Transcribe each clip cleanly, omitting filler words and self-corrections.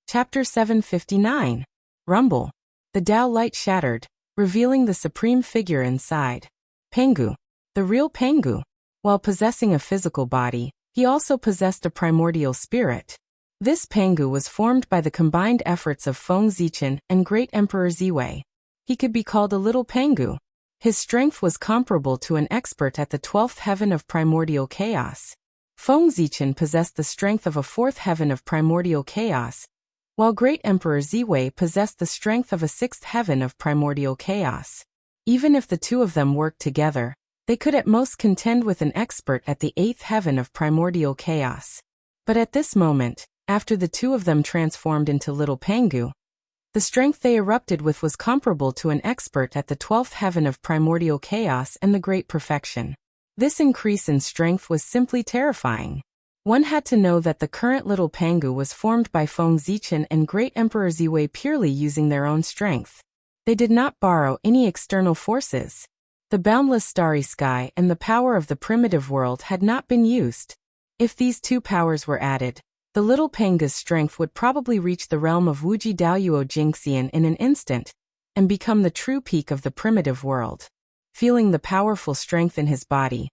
Chapter 759. Rumble. The Tao light shattered, revealing the supreme figure inside. Pengu. The real Pengu. While possessing a physical body, he also possessed a primordial spirit. This Pengu was formed by the combined efforts of Feng Zichen and Great Emperor Ziwei. He could be called a little Pengu. His strength was comparable to an expert at the 12th heaven of primordial chaos. Feng Zichen possessed the strength of a 4th heaven of primordial chaos, while Great Emperor Ziwei possessed the strength of a 6th heaven of primordial chaos. Even if the two of them worked together, they could at most contend with an expert at the 8th heaven of primordial chaos. But at this moment, after the two of them transformed into little Pengu, the strength they erupted with was comparable to an expert at the 12th heaven of primordial chaos and the great perfection. This increase in strength was simply terrifying. One had to know that the current little Pengu was formed by Feng Zichen and Great Emperor Ziwei purely using their own strength. They did not borrow any external forces. The boundless starry sky and the power of the primitive world had not been used. If these two powers were added, the little Pengu's strength would probably reach the realm of Wuji Daoyuo Jingxian in an instant, and become the true peak of the primitive world. Feeling the powerful strength in his body,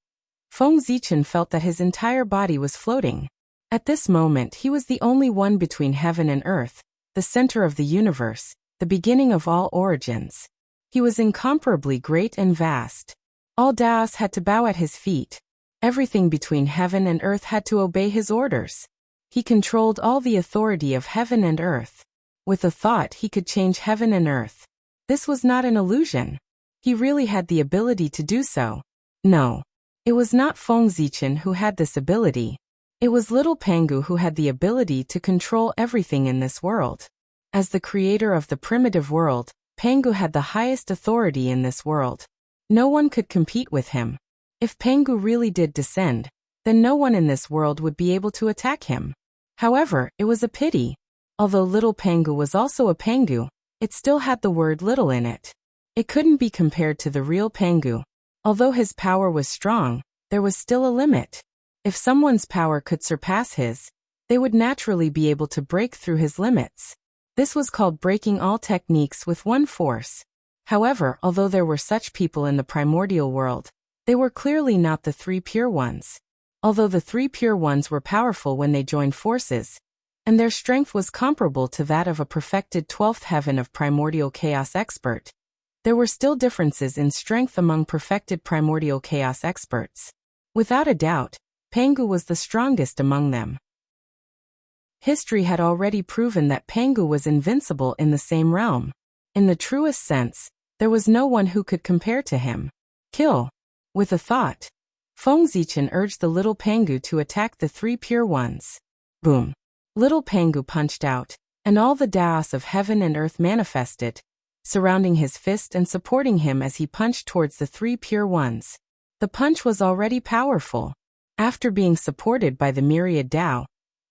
Feng Zichen felt that his entire body was floating. At this moment he was the only one between heaven and earth, the center of the universe, the beginning of all origins. He was incomparably great and vast. All Daos had to bow at his feet. Everything between heaven and earth had to obey his orders. He controlled all the authority of heaven and earth. With a thought he could change heaven and earth. This was not an illusion. He really had the ability to do so. No. It was not Feng Zichen who had this ability. It was little Pengu who had the ability to control everything in this world. As the creator of the primitive world, Pengu had the highest authority in this world. No one could compete with him. If Pengu really did descend, then no one in this world would be able to attack him. However, it was a pity. Although little Pengu was also a Pengu, it still had the word little in it. It couldn't be compared to the real Pengu. Although his power was strong, there was still a limit. If someone's power could surpass his, they would naturally be able to break through his limits. This was called breaking all techniques with one force. However, although there were such people in the primordial world, they were clearly not the three pure ones. Although the three pure ones were powerful when they joined forces, and their strength was comparable to that of a perfected 12th heaven of primordial chaos expert, there were still differences in strength among perfected primordial chaos experts. Without a doubt, Pengu was the strongest among them. History had already proven that Pengu was invincible in the same realm. In the truest sense, there was no one who could compare to him. Kill. With a thought, Feng Zichen urged the little Pengu to attack the three pure ones. Boom. Little Pengu punched out, and all the Daos of heaven and earth manifested, surrounding his fist and supporting him as he punched towards the three pure ones. The punch was already powerful. After being supported by the myriad Tao,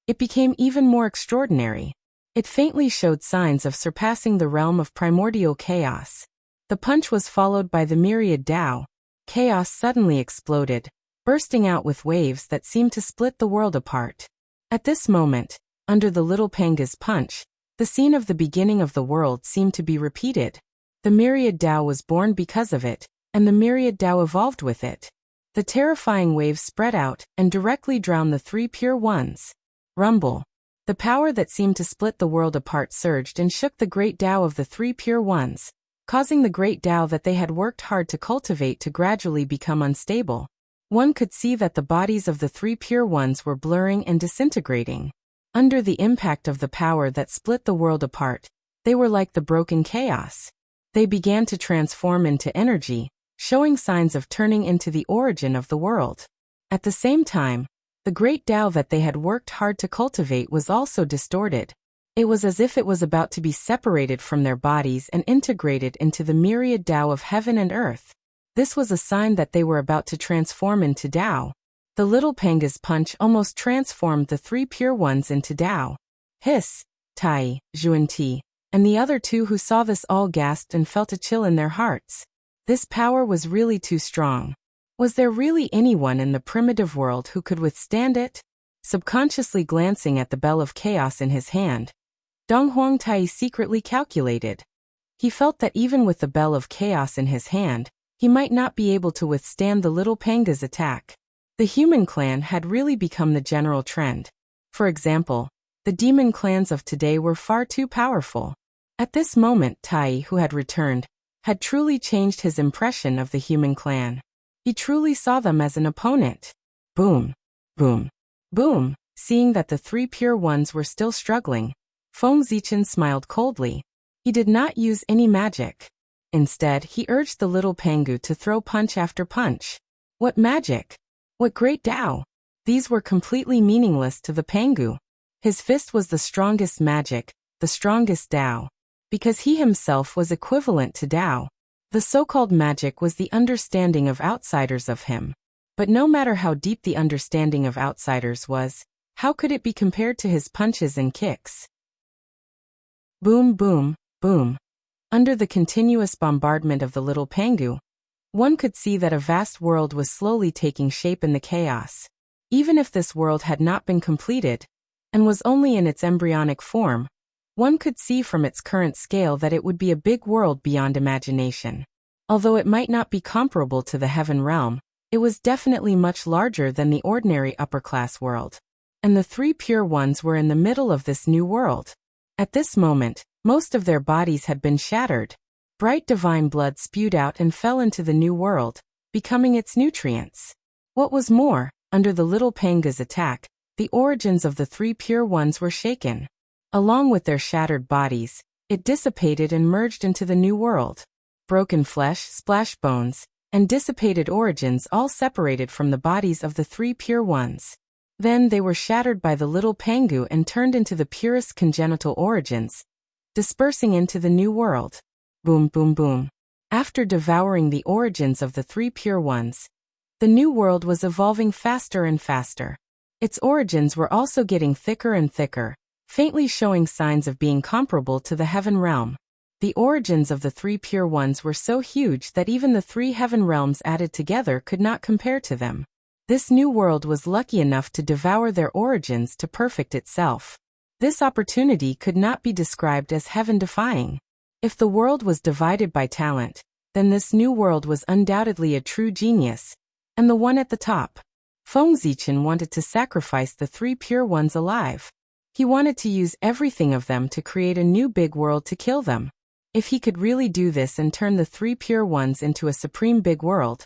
it became even more extraordinary. It faintly showed signs of surpassing the realm of primordial chaos. The punch was followed by the myriad Tao. Chaos suddenly exploded, bursting out with waves that seemed to split the world apart. At this moment, under the little Pengu's punch, the scene of the beginning of the world seemed to be repeated. The myriad Tao was born because of it, and the myriad Tao evolved with it. The terrifying waves spread out and directly drowned the three pure ones. Rumble. The power that seemed to split the world apart surged and shook the great Tao of the three pure ones, causing the great Tao that they had worked hard to cultivate to gradually become unstable. One could see that the bodies of the three pure ones were blurring and disintegrating. Under the impact of the power that split the world apart, they were like the broken chaos. They began to transform into energy, showing signs of turning into the origin of the world. At the same time, the great Tao that they had worked hard to cultivate was also distorted. It was as if it was about to be separated from their bodies and integrated into the myriad Tao of heaven and earth. This was a sign that they were about to transform into Tao. The little Pengu's punch almost transformed the three pure ones into Tao. Hiss, Tai, Zhuanti, and the other two who saw this all gasped and felt a chill in their hearts. This power was really too strong. Was there really anyone in the primitive world who could withstand it? Subconsciously glancing at the bell of chaos in his hand, Dong Huangtai secretly calculated. He felt that even with the Bell of Chaos in his hand, he might not be able to withstand the little Panga's attack. The human clan had really become the general trend. For example, the demon clans of today were far too powerful. At this moment, Tai, who had returned, had truly changed his impression of the human clan. He truly saw them as an opponent. Boom, boom, boom. Seeing that the three pure ones were still struggling, Feng Zichen smiled coldly. He did not use any magic. Instead, he urged the little Pangu to throw punch after punch. What magic! What great Tao! These were completely meaningless to the Pangu. His fist was the strongest magic, the strongest Tao, because he himself was equivalent to Tao. The so-called magic was the understanding of outsiders of him. But no matter how deep the understanding of outsiders was, how could it be compared to his punches and kicks? Boom, boom, boom. Under the continuous bombardment of the little Pangu, one could see that a vast world was slowly taking shape in the chaos. Even if this world had not been completed, and was only in its embryonic form, one could see from its current scale that it would be a big world beyond imagination. Although it might not be comparable to the heaven realm, it was definitely much larger than the ordinary upper-class world. And the three pure ones were in the middle of this new world. At this moment, most of their bodies had been shattered. Bright divine blood spewed out and fell into the new world, becoming its nutrients. What was more, under the little Panga's attack, the origins of the three pure ones were shaken. Along with their shattered bodies, it dissipated and merged into the new world. Broken flesh, splashed bones, and dissipated origins all separated from the bodies of the three pure ones. Then they were shattered by the little Pangu and turned into the purest congenital origins, dispersing into the new world. Boom, boom, boom. After devouring the origins of the three pure ones, the new world was evolving faster and faster. Its origins were also getting thicker and thicker, faintly showing signs of being comparable to the heaven realm. The origins of the three pure ones were so huge that even the three heaven realms added together could not compare to them. This new world was lucky enough to devour their origins to perfect itself. This opportunity could not be described as heaven-defying. If the world was divided by talent, then this new world was undoubtedly a true genius, and the one at the top. Feng Zichen wanted to sacrifice the three pure ones alive. He wanted to use everything of them to create a new big world to kill them. If he could really do this and turn the three pure ones into a supreme big world,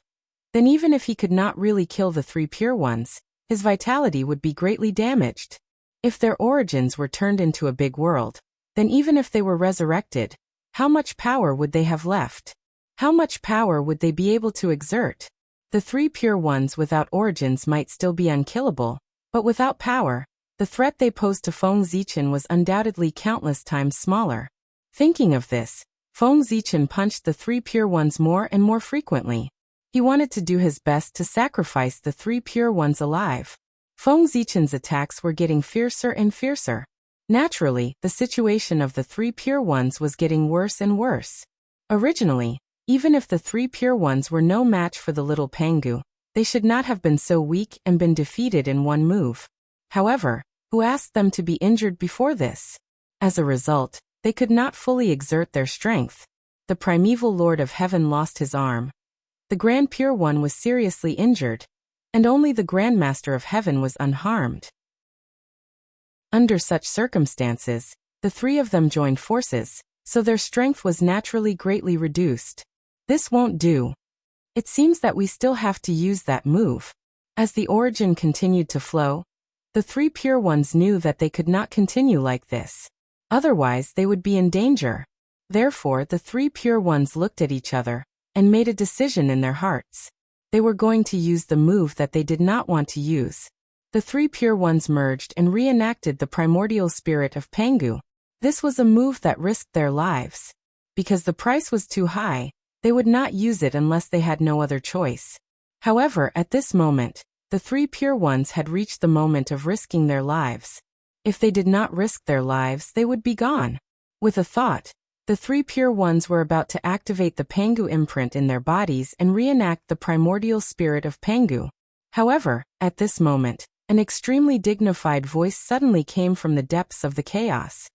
then even if he could not really kill the three pure ones, his vitality would be greatly damaged. If their origins were turned into a big world, then even if they were resurrected, how much power would they have left? How much power would they be able to exert? The three pure ones without origins might still be unkillable, but without power, the threat they posed to Feng Zichen was undoubtedly countless times smaller. Thinking of this, Feng Zichen punched the three pure ones more and more frequently. He wanted to do his best to sacrifice the three pure ones alive. Feng Zichen's attacks were getting fiercer and fiercer. Naturally, the situation of the three pure ones was getting worse and worse. Originally, even if the three pure ones were no match for the little Pangu, they should not have been so weak and been defeated in one move. However, who asked them to be injured before this? As a result, they could not fully exert their strength. The primeval Lord of Heaven lost his arm. The Grand Pure One was seriously injured, and only the Grandmaster of Heaven was unharmed. Under such circumstances, the three of them joined forces, so their strength was naturally greatly reduced. This won't do. It seems that we still have to use that move. As the origin continued to flow, the three pure ones knew that they could not continue like this. Otherwise, they would be in danger. Therefore, the three pure ones looked at each other and made a decision in their hearts. They were going to use the move that they did not want to use. The three pure ones merged and reenacted the primordial spirit of Pangu. This was a move that risked their lives. Because the price was too high, they would not use it unless they had no other choice. However, at this moment, the three pure ones had reached the moment of risking their lives. If they did not risk their lives, they would be gone. With a thought, the three pure ones were about to activate the Pangu imprint in their bodies and reenact the primordial spirit of Pangu. However, at this moment, an extremely dignified voice suddenly came from the depths of the chaos.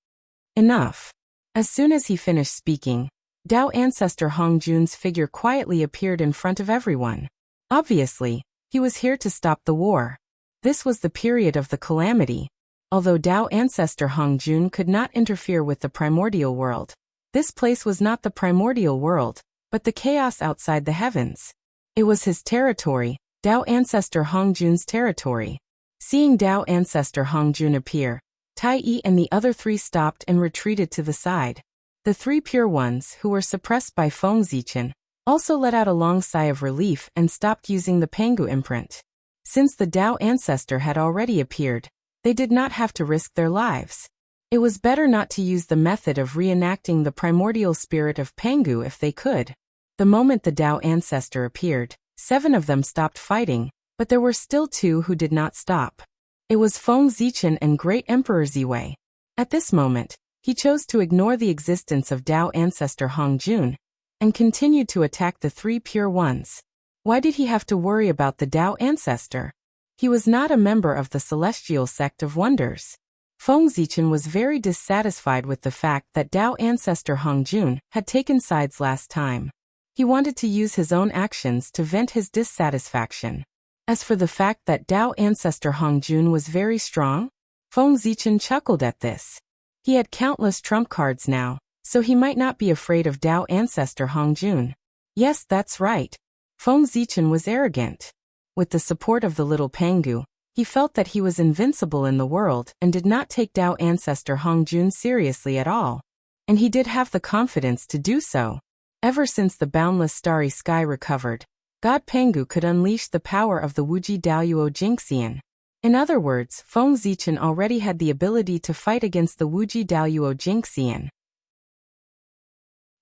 Enough. As soon as he finished speaking, Tao Ancestor Hongjun's figure quietly appeared in front of everyone. Obviously, he was here to stop the war. This was the period of the calamity. Although Tao Ancestor Hongjun could not interfere with the primordial world, this place was not the primordial world, but the chaos outside the heavens. It was his territory, Tao Ancestor Hongjun's territory. Seeing Tao Ancestor Hongjun appear, Tai Yi and the other three stopped and retreated to the side. The three pure ones who were suppressed by Feng Zichen also let out a long sigh of relief and stopped using the Pengu imprint. Since the Tao Ancestor had already appeared, they did not have to risk their lives. It was better not to use the method of reenacting the primordial spirit of Pengu if they could. The moment the Tao Ancestor appeared, 7 of them stopped fighting, but there were still 2 who did not stop. It was Feng Zichen and Great Emperor Ziwei. At this moment, he chose to ignore the existence of Tao Ancestor Hongjun and continued to attack the 3 pure ones. Why did he have to worry about the Tao Ancestor? He was not a member of the Celestial Sect of Wonders. Feng Zichen was very dissatisfied with the fact that Tao Ancestor Hongjun had taken sides last time. He wanted to use his own actions to vent his dissatisfaction. As for the fact that Tao Ancestor Hongjun was very strong, Feng Zichen chuckled at this. He had countless trump cards now, so he might not be afraid of Tao Ancestor Hongjun. Yes, that's right. Feng Zichen was arrogant. With the support of the little Pengu, he felt that he was invincible in the world and did not take Tao Ancestor Hongjun seriously at all. And he did have the confidence to do so. Ever since the boundless starry sky recovered, God Pengu could unleash the power of the Wuji Daoyuo Jinxian. In other words, Feng Zichen already had the ability to fight against the Wuji Daoyuo Jinxian.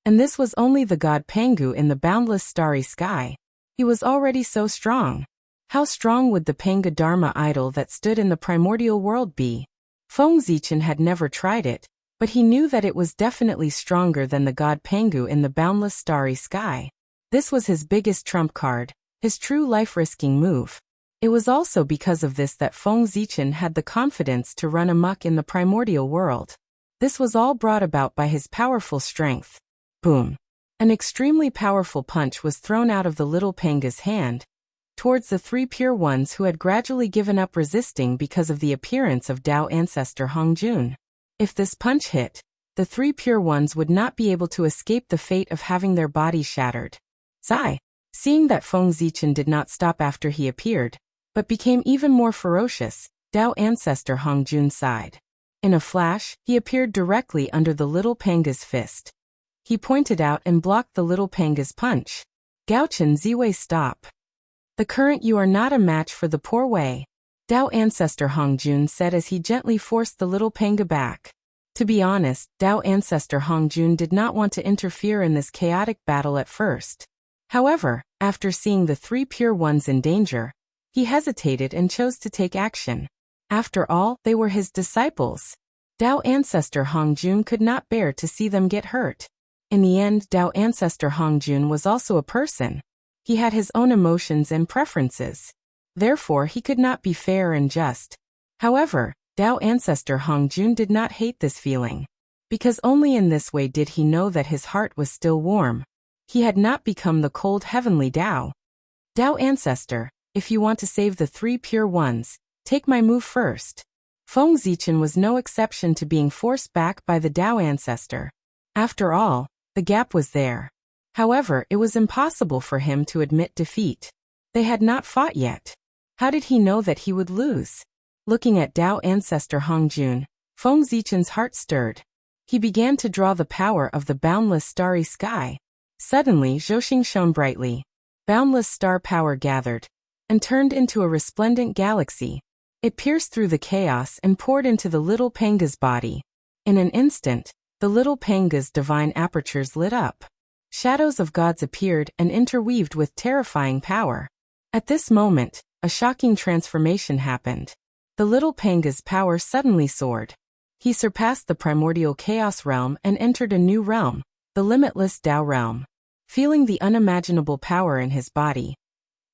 And this was only the God Pengu in the boundless starry sky. He was already so strong. How strong would the Pengu Dharma idol that stood in the primordial world be? Feng Zichen had never tried it, but he knew that it was definitely stronger than the God Pengu in the boundless starry sky. This was his biggest trump card, his true life-risking move. It was also because of this that Feng Zichen had the confidence to run amok in the primordial world. This was all brought about by his powerful strength. Boom! An extremely powerful punch was thrown out of the little Pengu's hand, towards the 3 pure ones who had gradually given up resisting because of the appearance of Tao Ancestor Hongjun. If this punch hit, the 3 pure ones would not be able to escape the fate of having their bodies shattered. Zai, seeing that Feng Zichen did not stop after he appeared, but became even more ferocious, Tao Ancestor Hongjun sighed. In a flash, he appeared directly under the little Pengu's fist. He pointed out and blocked the little Pengu's punch. Gaochen Ziwei, stop. The current you are not a match for the poor Wei, Tao Ancestor Hongjun said as he gently forced the little Pengu back. To be honest, Tao Ancestor Hongjun did not want to interfere in this chaotic battle at first. However, after seeing the 3 pure ones in danger, he hesitated and chose to take action. After all, they were his disciples. Tao Ancestor Hongjun could not bear to see them get hurt. In the end, Tao Ancestor Hongjun was also a person. He had his own emotions and preferences. Therefore, he could not be fair and just. However, Tao Ancestor Hongjun did not hate this feeling. Because only in this way did he know that his heart was still warm. He had not become the cold heavenly Tao. Tao Ancestor, if you want to save the 3 pure ones, take my move first. Feng Zichen was no exception to being forced back by the Tao Ancestor. After all, the gap was there. However, it was impossible for him to admit defeat. They had not fought yet. How did he know that he would lose? Looking at Tao Ancestor Hongjun, Feng Zichen's heart stirred. He began to draw the power of the boundless starry sky. Suddenly, Zhoxing shone brightly. Boundless star power gathered and turned into a resplendent galaxy. It pierced through the chaos and poured into the little Pengu's body. In an instant, the little Pengu's divine apertures lit up. Shadows of gods appeared and interweaved with terrifying power. At this moment, a shocking transformation happened. The little Pengu's power suddenly soared. He surpassed the primordial chaos realm and entered a new realm, the limitless Tao realm. Feeling the unimaginable power in his body,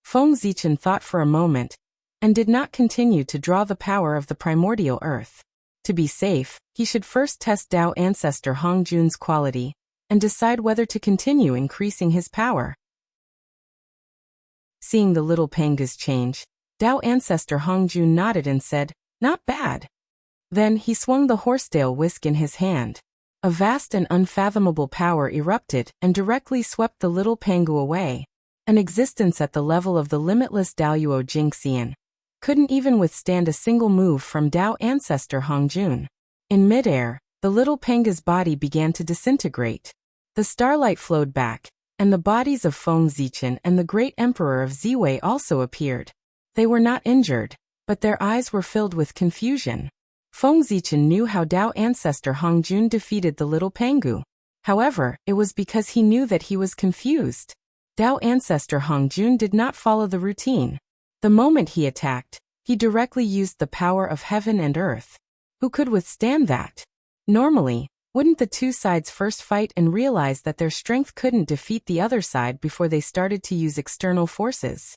Feng Zichen thought for a moment and did not continue to draw the power of the primordial earth. To be safe, he should first test Tao ancestor Hongjun's quality and decide whether to continue increasing his power. Seeing the little Pengu's change, Tao ancestor Hongjun nodded and said, "Not bad." Then he swung the horsetail whisk in his hand. A vast and unfathomable power erupted and directly swept the little Pengu away. An existence at the level of the limitless Daoyuo Jingxian couldn't even withstand a single move from Tao ancestor Hongjun. In midair, the little Pengu's body began to disintegrate. The starlight flowed back, and the bodies of Feng Zichen and the great emperor of Ziwei also appeared. They were not injured, but their eyes were filled with confusion. Feng Zichen knew how Tao ancestor Hongjun defeated the little Pengu. However, it was because he knew that he was confused. Tao ancestor Hongjun did not follow the routine. The moment he attacked, he directly used the power of heaven and earth. Who could withstand that? Normally, wouldn't the two sides first fight and realize that their strength couldn't defeat the other side before they started to use external forces?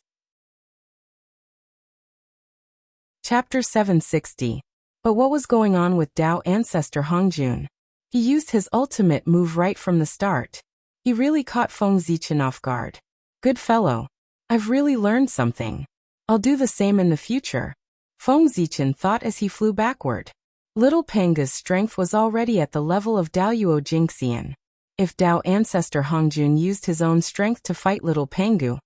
Chapter 760. But what was going on with Tao ancestor Hongjun? He used his ultimate move right from the start. He really caught Feng Zichen off guard. Good fellow. I've really learned something. I'll do the same in the future. Feng Zichen thought as he flew backward. Little Pengu's strength was already at the level of Daoyuo Jingxian. If Tao ancestor Hongjun used his own strength to fight little Pengu,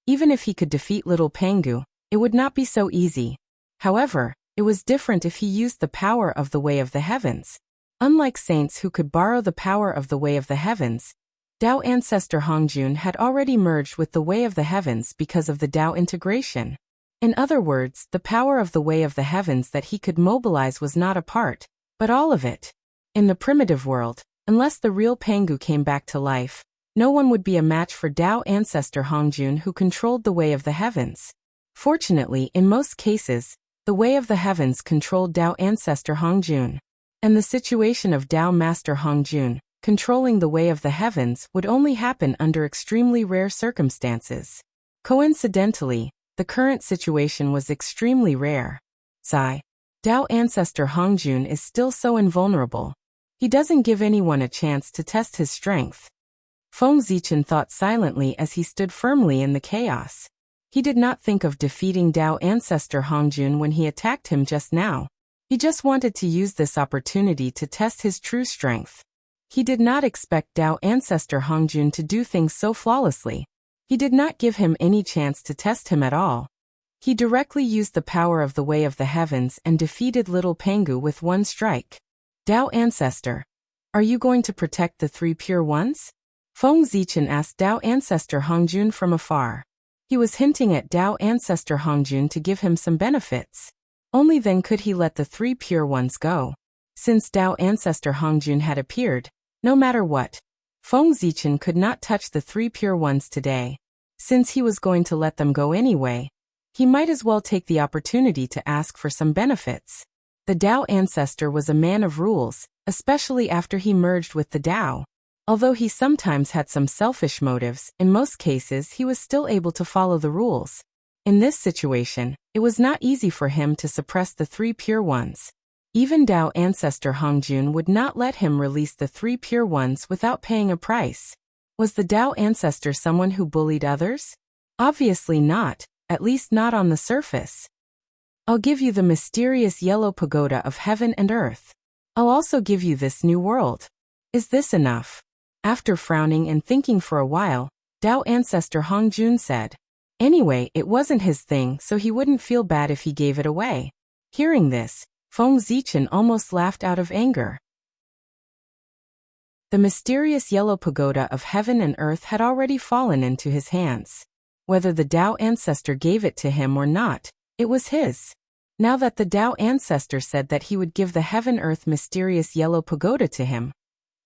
even if he could defeat little Pengu, it would not be so easy. However, it was different if he used the power of the Way of the Heavens. Unlike saints who could borrow the power of the Way of the Heavens, Tao ancestor Hongjun had already merged with the Way of the Heavens because of the Tao integration. In other words, the power of the Way of the Heavens that he could mobilize was not a part, but all of it. In the primitive world, unless the real Pengu came back to life, no one would be a match for Tao ancestor Hongjun who controlled the Way of the Heavens. Fortunately, in most cases, the Way of the Heavens controlled Tao ancestor Hongjun, and the situation of Tao master Hongjun controlling the Way of the Heavens would only happen under extremely rare circumstances. Coincidentally, the current situation was extremely rare. Sigh. Tao ancestor Hongjun is still so invulnerable. He doesn't give anyone a chance to test his strength. Feng Zichen thought silently as he stood firmly in the chaos. He did not think of defeating Tao ancestor Hongjun when he attacked him just now. He just wanted to use this opportunity to test his true strength. He did not expect Tao ancestor Hongjun to do things so flawlessly. He did not give him any chance to test him at all. He directly used the power of the Way of the Heavens and defeated little Pengu with one strike. Tao ancestor, are you going to protect the three pure ones? Feng Zichen asked Tao ancestor Hongjun from afar. He was hinting at Tao ancestor Hongjun to give him some benefits. Only then could he let the three pure ones go. Since Tao ancestor Hongjun had appeared, no matter what, Feng Zichen could not touch the three pure ones today. Since he was going to let them go anyway, he might as well take the opportunity to ask for some benefits. The Tao ancestor was a man of rules, especially after he merged with the Tao. Although he sometimes had some selfish motives, in most cases he was still able to follow the rules. In this situation, it was not easy for him to suppress the three pure ones. Even Tao ancestor Hongjun would not let him release the three pure ones without paying a price. Was the Tao ancestor someone who bullied others? Obviously not, at least not on the surface. I'll give you the mysterious yellow pagoda of heaven and earth. I'll also give you this new world. Is this enough? After frowning and thinking for a while, Tao ancestor Hongjun said. Anyway, it wasn't his thing, so he wouldn't feel bad if he gave it away. Hearing this, Feng Zichen almost laughed out of anger. The mysterious yellow pagoda of heaven and earth had already fallen into his hands. Whether the Tao ancestor gave it to him or not, it was his. Now that the Tao ancestor said that he would give the heaven-earth mysterious yellow pagoda to him,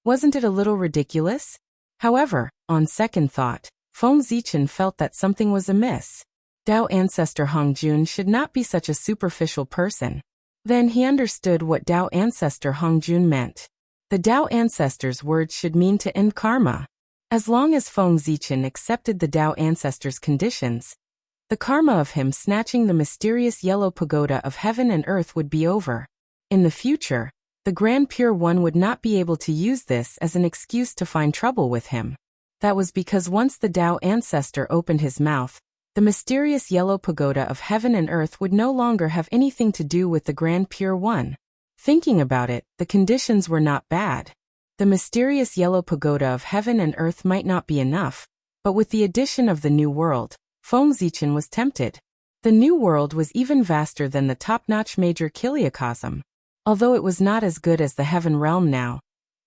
wasn't it a little ridiculous? However, on second thought, Feng Zichen felt that something was amiss. Tao ancestor Hongjun should not be such a superficial person. Then he understood what Tao ancestor Hongjun meant. The Tao ancestor's words should mean to end karma. As long as Feng Zichen accepted the Tao ancestor's conditions, the karma of him snatching the mysterious yellow pagoda of heaven and earth would be over. In the future, the Grand Pure One would not be able to use this as an excuse to find trouble with him. That was because once the Tao ancestor opened his mouth, the mysterious yellow pagoda of heaven and earth would no longer have anything to do with the Grand Pure One. Thinking about it, the conditions were not bad. The mysterious yellow pagoda of heaven and earth might not be enough, but with the addition of the new world, Feng Zichen was tempted. The new world was even vaster than the top-notch major Kiliacosm. Although it was not as good as the heaven realm now,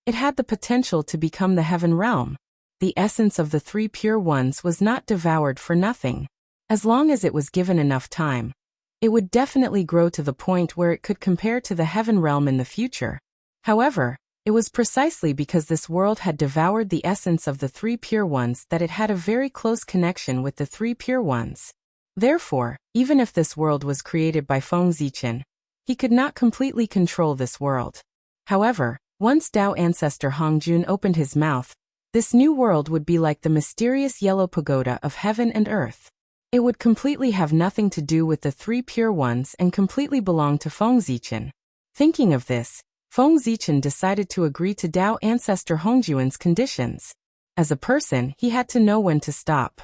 it had the potential to become the heaven realm. The essence of the three pure ones was not devoured for nothing. As long as it was given enough time, it would definitely grow to the point where it could compare to the heaven realm in the future. However, it was precisely because this world had devoured the essence of the three pure ones that it had a very close connection with the three pure ones. Therefore, even if this world was created by Feng Zichen, he could not completely control this world. However, once Tao ancestor Hongjun opened his mouth, this new world would be like the mysterious yellow pagoda of heaven and earth. It would completely have nothing to do with the three pure ones and completely belong to Feng Zichen. Thinking of this, Feng Zichen decided to agree to Tao ancestor Hongjun's conditions. As a person, he had to know when to stop.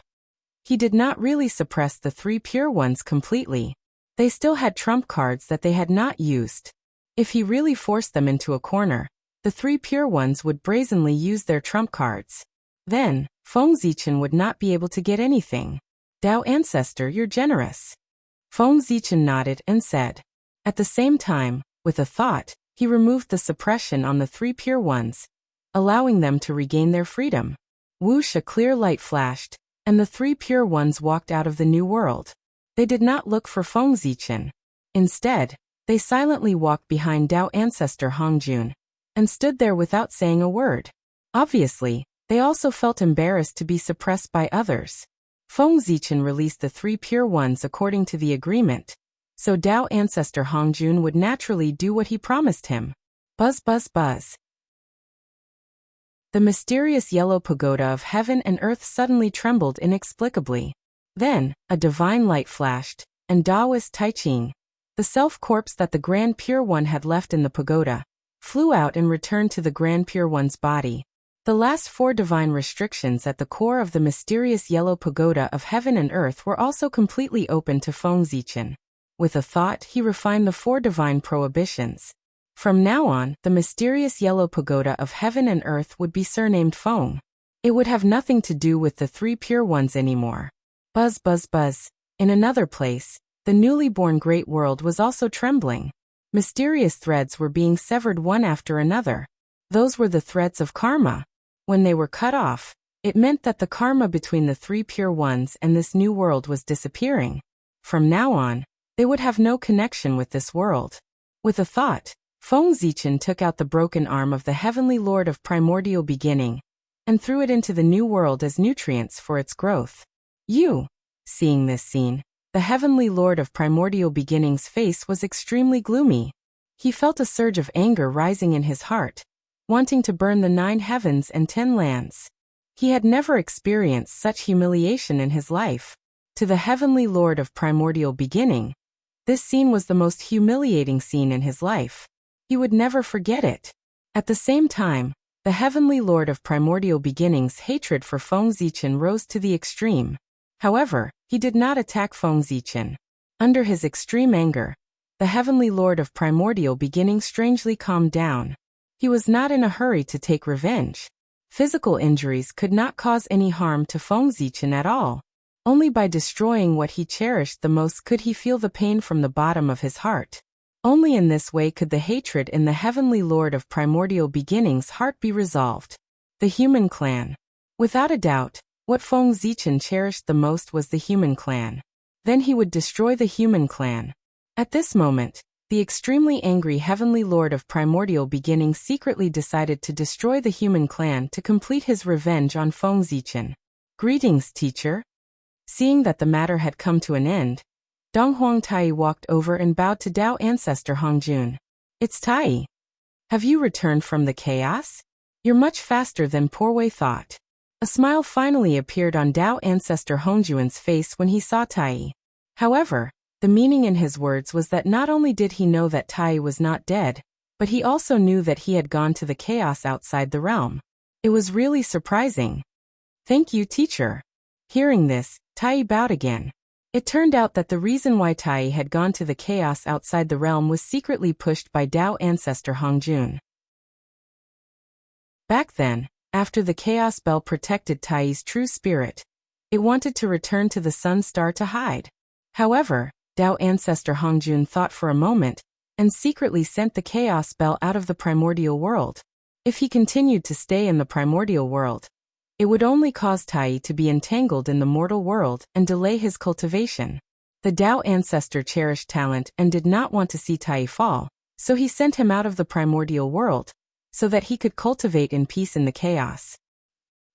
He did not really suppress the three pure ones completely. They still had trump cards that they had not used. If he really forced them into a corner, the three pure ones would brazenly use their trump cards. Then, Feng Zichen would not be able to get anything. Tao ancestor, you're generous. Feng Zichen nodded and said. At the same time, with a thought, he removed the suppression on the three pure ones, allowing them to regain their freedom. Whoosh, a clear light flashed, and the three pure ones walked out of the new world. They did not look for Feng Zichen. Instead, they silently walked behind Tao ancestor Hongjun, and stood there without saying a word. Obviously, they also felt embarrassed to be suppressed by others. Feng Zichen released the three pure ones according to the agreement, so Tao ancestor Hongjun would naturally do what he promised him. Buzz buzz buzz. The mysterious yellow pagoda of heaven and earth suddenly trembled inexplicably. Then, a divine light flashed, and Taoist Taiching, the self-corpse that the Grand Pure One had left in the pagoda, flew out and returned to the Grand Pure One's body. The last four divine restrictions at the core of the mysterious yellow pagoda of heaven and earth were also completely open to Feng Zichen. With a thought, he refined the four divine prohibitions. From now on, the mysterious yellow pagoda of heaven and earth would be surnamed Feng. It would have nothing to do with the three pure ones anymore. Buzz buzz buzz. In another place, the newly born great world was also trembling. Mysterious threads were being severed one after another. Those were the threads of karma. When they were cut off, it meant that the karma between the three pure ones and this new world was disappearing. From now on, they would have no connection with this world. With a thought, Feng Zichen took out the broken arm of the heavenly lord of primordial beginning, and threw it into the new world as nutrients for its growth. Seeing this scene, the heavenly lord of primordial beginning's face was extremely gloomy. He felt a surge of anger rising in his heart, wanting to burn the 9 heavens and 10 lands. He had never experienced such humiliation in his life. To the heavenly lord of primordial beginning, this scene was the most humiliating scene in his life. He would never forget it. At the same time, the heavenly lord of primordial beginning's hatred for Feng Zichen rose to the extreme. However, he did not attack Feng Zichen. Under his extreme anger, the heavenly lord of primordial beginning strangely calmed down. He was not in a hurry to take revenge. Physical injuries could not cause any harm to Feng Zichen at all. Only by destroying what he cherished the most could he feel the pain from the bottom of his heart. Only in this way could the hatred in the heavenly lord of primordial beginning's heart be resolved. The human clan. Without a doubt, what Feng Zichen cherished the most was the human clan. Then he would destroy the human clan. At this moment, the extremely angry heavenly lord of primordial beginning secretly decided to destroy the human clan to complete his revenge on Feng Zichen. Greetings, teacher. Seeing that the matter had come to an end, Donghuang Tai walked over and bowed to Tao ancestor Hongjun. It's Tai. Have you returned from the chaos? You're much faster than Porway thought. A smile finally appeared on Tao ancestor Hongjun's face when he saw Tai. However, The meaning in his words was that not only did he know that Tai was not dead, but he also knew that he had gone to the chaos outside the realm. It was really surprising. "Thank you, teacher." Hearing this, Tai bowed again. It turned out that the reason why Tai had gone to the chaos outside the realm was secretly pushed by Tao ancestor Hongjun. Back then, after the chaos bell protected Tai's true spirit, it wanted to return to the sun star to hide. However, Tao ancestor Hongjun thought for a moment and secretly sent the chaos bell out of the primordial world. If he continued to stay in the primordial world, it would only cause Tai to be entangled in the mortal world and delay his cultivation. The Tao ancestor cherished talent and did not want to see Tai fall, so he sent him out of the primordial world, so that he could cultivate in peace in the chaos.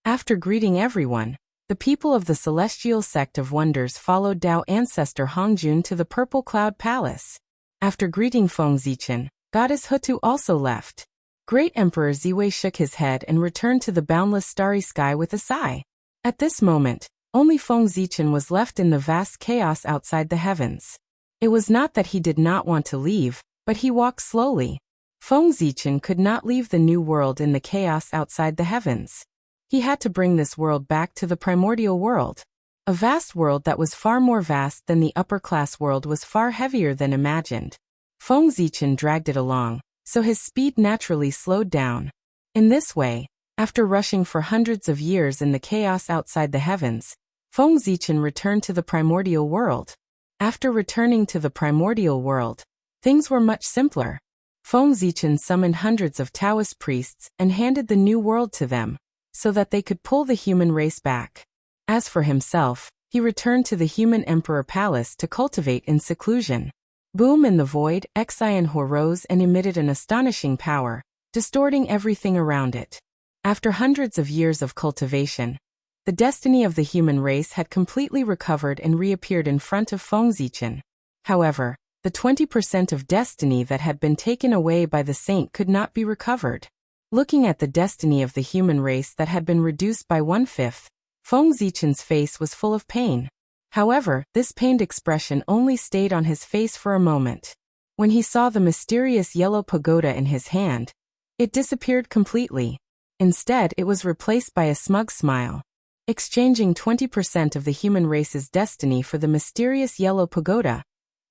After greeting everyone, the people of the Celestial Sect of Wonders followed Tao ancestor Hongjun to the Purple Cloud Palace. After greeting Feng Zichen, Goddess Hutu also left. Great Emperor Ziwei shook his head and returned to the boundless starry sky with a sigh. At this moment, only Feng Zichen was left in the vast chaos outside the heavens. It was not that he did not want to leave, but he walked slowly. Feng Zichen could not leave the new world in the chaos outside the heavens. He had to bring this world back to the primordial world. A vast world that was far more vast than the upper-class world was far heavier than imagined. Feng Zichen dragged it along, so his speed naturally slowed down. In this way, after rushing for hundreds of years in the chaos outside the heavens, Feng Zichen returned to the primordial world. After returning to the primordial world, things were much simpler. Feng Zichen summoned hundreds of Taoist priests and handed the new world to them, so that they could pull the human race back. As for himself, he returned to the human emperor palace to cultivate in seclusion. Boom in the void, Xianhua rose and emitted an astonishing power, distorting everything around it. After hundreds of years of cultivation, the destiny of the human race had completely recovered and reappeared in front of Feng Zichen. However, the 20% of destiny that had been taken away by the saint could not be recovered. Looking at the destiny of the human race that had been reduced by 1/5, Feng Zichen's face was full of pain. However, this pained expression only stayed on his face for a moment. When he saw the mysterious yellow pagoda in his hand, it disappeared completely. Instead, it was replaced by a smug smile. Exchanging 20% of the human race's destiny for the mysterious yellow pagoda,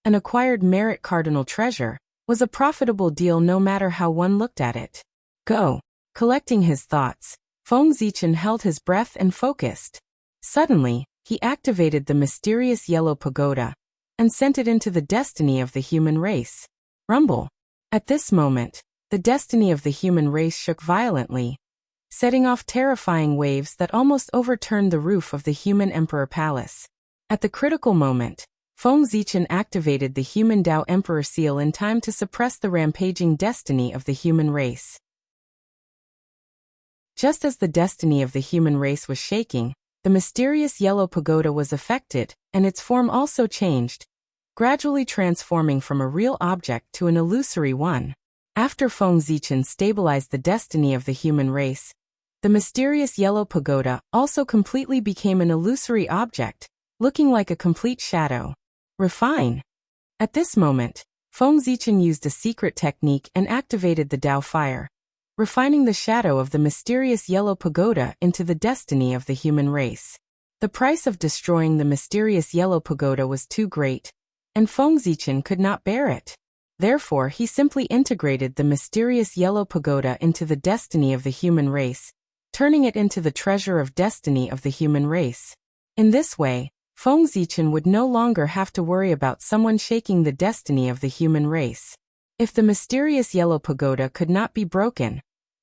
an acquired merit cardinal treasure, was a profitable deal no matter how one looked at it. Go. Collecting his thoughts, Feng Zichen held his breath and focused. Suddenly, he activated the mysterious yellow pagoda and sent it into the destiny of the human race. Rumble. At this moment, the destiny of the human race shook violently, setting off terrifying waves that almost overturned the roof of the human emperor palace. At the critical moment, Feng Zichen activated the human Tao emperor seal in time to suppress the rampaging destiny of the human race. Just as the destiny of the human race was shaking, the mysterious yellow pagoda was affected, and its form also changed, gradually transforming from a real object to an illusory one. After Feng Zichen stabilized the destiny of the human race, the mysterious yellow pagoda also completely became an illusory object, looking like a complete shadow. Refine. At this moment, Feng Zichen used a secret technique and activated the Tao fire, refining the shadow of the mysterious yellow pagoda into the destiny of the human race. The price of destroying the mysterious yellow pagoda was too great, and Feng Zichen could not bear it. Therefore, he simply integrated the mysterious yellow pagoda into the destiny of the human race, turning it into the treasure of destiny of the human race. In this way, Feng Zichen would no longer have to worry about someone shaking the destiny of the human race. If the mysterious yellow pagoda could not be broken,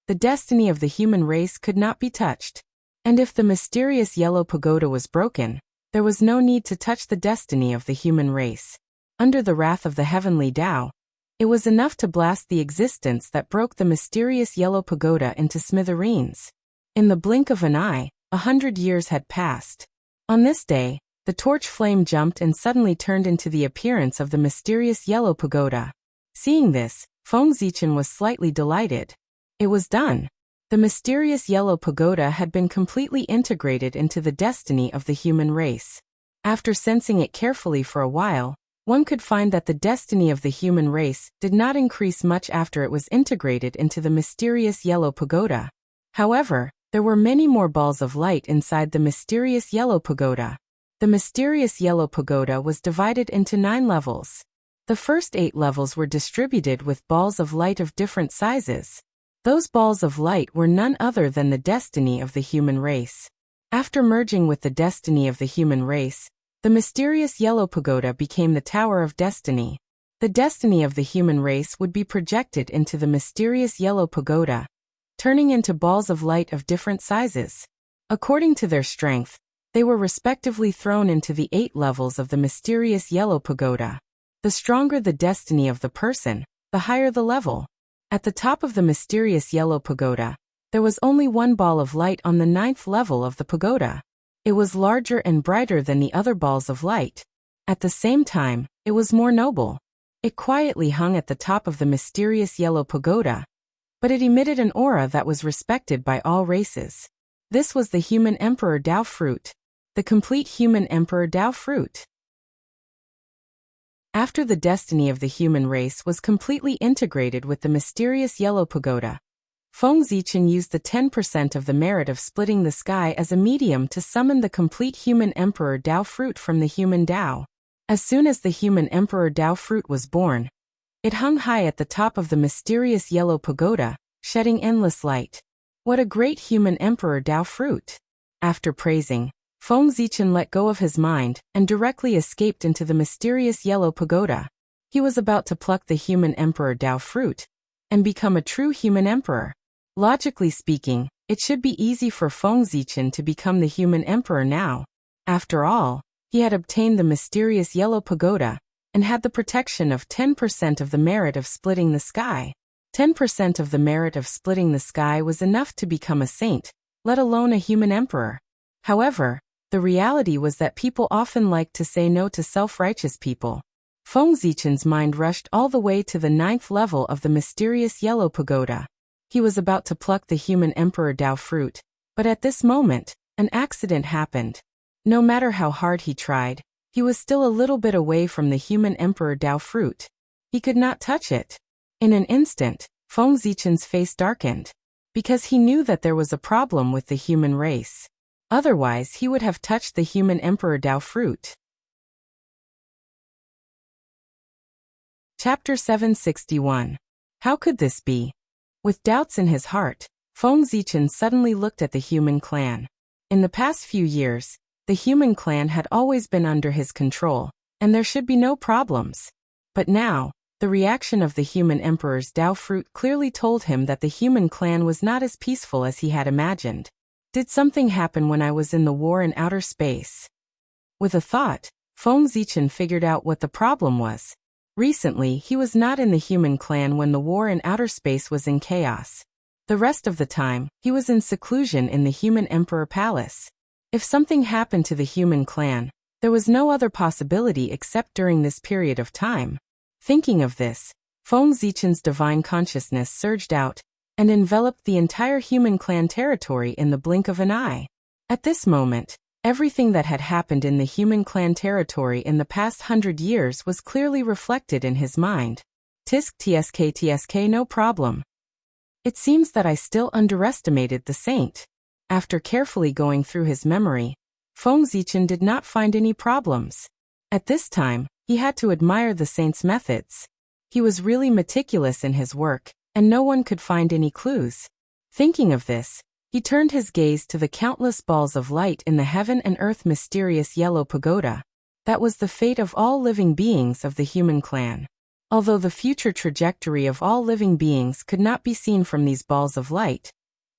the destiny of the human race could not be touched. And if the mysterious yellow pagoda was broken, there was no need to touch the destiny of the human race. Under the wrath of the heavenly Tao, it was enough to blast the existence that broke the mysterious yellow pagoda into smithereens. In the blink of an eye, 100 years had passed. On this day, the torch flame jumped and suddenly turned into the appearance of the mysterious yellow pagoda. Seeing this, Feng Zichen was slightly delighted. It was done. The mysterious yellow pagoda had been completely integrated into the destiny of the human race. After sensing it carefully for a while, one could find that the destiny of the human race did not increase much after it was integrated into the mysterious yellow pagoda. However, there were many more balls of light inside the mysterious yellow pagoda. The mysterious yellow pagoda was divided into 9 levels. The first 8 levels were distributed with balls of light of different sizes. Those balls of light were none other than the destiny of the human race. After merging with the destiny of the human race, the mysterious yellow pagoda became the Tower of Destiny. The destiny of the human race would be projected into the mysterious yellow pagoda, turning into balls of light of different sizes. According to their strength, they were respectively thrown into the 8 levels of the mysterious yellow pagoda. The stronger the destiny of the person, the higher the level. At the top of the mysterious yellow pagoda, there was only one ball of light on the 9th level of the pagoda. It was larger and brighter than the other balls of light. At the same time, it was more noble. It quietly hung at the top of the mysterious yellow pagoda, but it emitted an aura that was respected by all races. This was the human emperor Tao fruit. The complete human emperor Tao fruit. After the destiny of the human race was completely integrated with the mysterious yellow pagoda, Feng Zichen used the 10% of the merit of splitting the sky as a medium to summon the complete human emperor Tao fruit from the human Tao. As soon as the human emperor Tao fruit was born, it hung high at the top of the mysterious yellow pagoda, shedding endless light. What a great human emperor Tao fruit! After praising, Feng Zichen let go of his mind and directly escaped into the mysterious yellow pagoda. He was about to pluck the human emperor Tao fruit and become a true human emperor. Logically speaking, it should be easy for Feng Zichen to become the human emperor now. After all, he had obtained the mysterious yellow pagoda and had the protection of 10% of the merit of splitting the sky. 10% of the merit of splitting the sky was enough to become a saint, let alone a human emperor. However, the reality was that people often liked to say no to self-righteous people. Feng Zichen's mind rushed all the way to the 9th level of the mysterious yellow pagoda. He was about to pluck the human emperor Tao fruit, but at this moment, an accident happened. No matter how hard he tried, he was still a little bit away from the human emperor Tao fruit. He could not touch it. In an instant, Feng Zichen's face darkened, because he knew that there was a problem with the human race. Otherwise, he would have touched the human emperor Tao fruit. Chapter 761. How could this be? With doubts in his heart, Feng Zichen suddenly looked at the human clan. In the past few years, the human clan had always been under his control, and there should be no problems. But now, the reaction of the human emperor's Tao fruit clearly told him that the human clan was not as peaceful as he had imagined. Did something happen when I was in the war in outer space? With a thought, Feng Zichen figured out what the problem was. Recently, he was not in the human clan when the war in outer space was in chaos. The rest of the time, he was in seclusion in the human emperor palace. If something happened to the human clan, there was no other possibility except during this period of time. Thinking of this, Feng Zichen's divine consciousness surged out and enveloped the entire human clan territory in the blink of an eye. At this moment, everything that had happened in the human clan territory in the past 100 years was clearly reflected in his mind. Tsk, no problem. It seems that I still underestimated the saint. After carefully going through his memory, Feng Zichen did not find any problems. At this time, he had to admire the saint's methods. He was really meticulous in his work, and no one could find any clues. Thinking of this, he turned his gaze to the countless balls of light in the heaven and earth mysterious yellow pagoda. That was the fate of all living beings of the human clan. Although the future trajectory of all living beings could not be seen from these balls of light,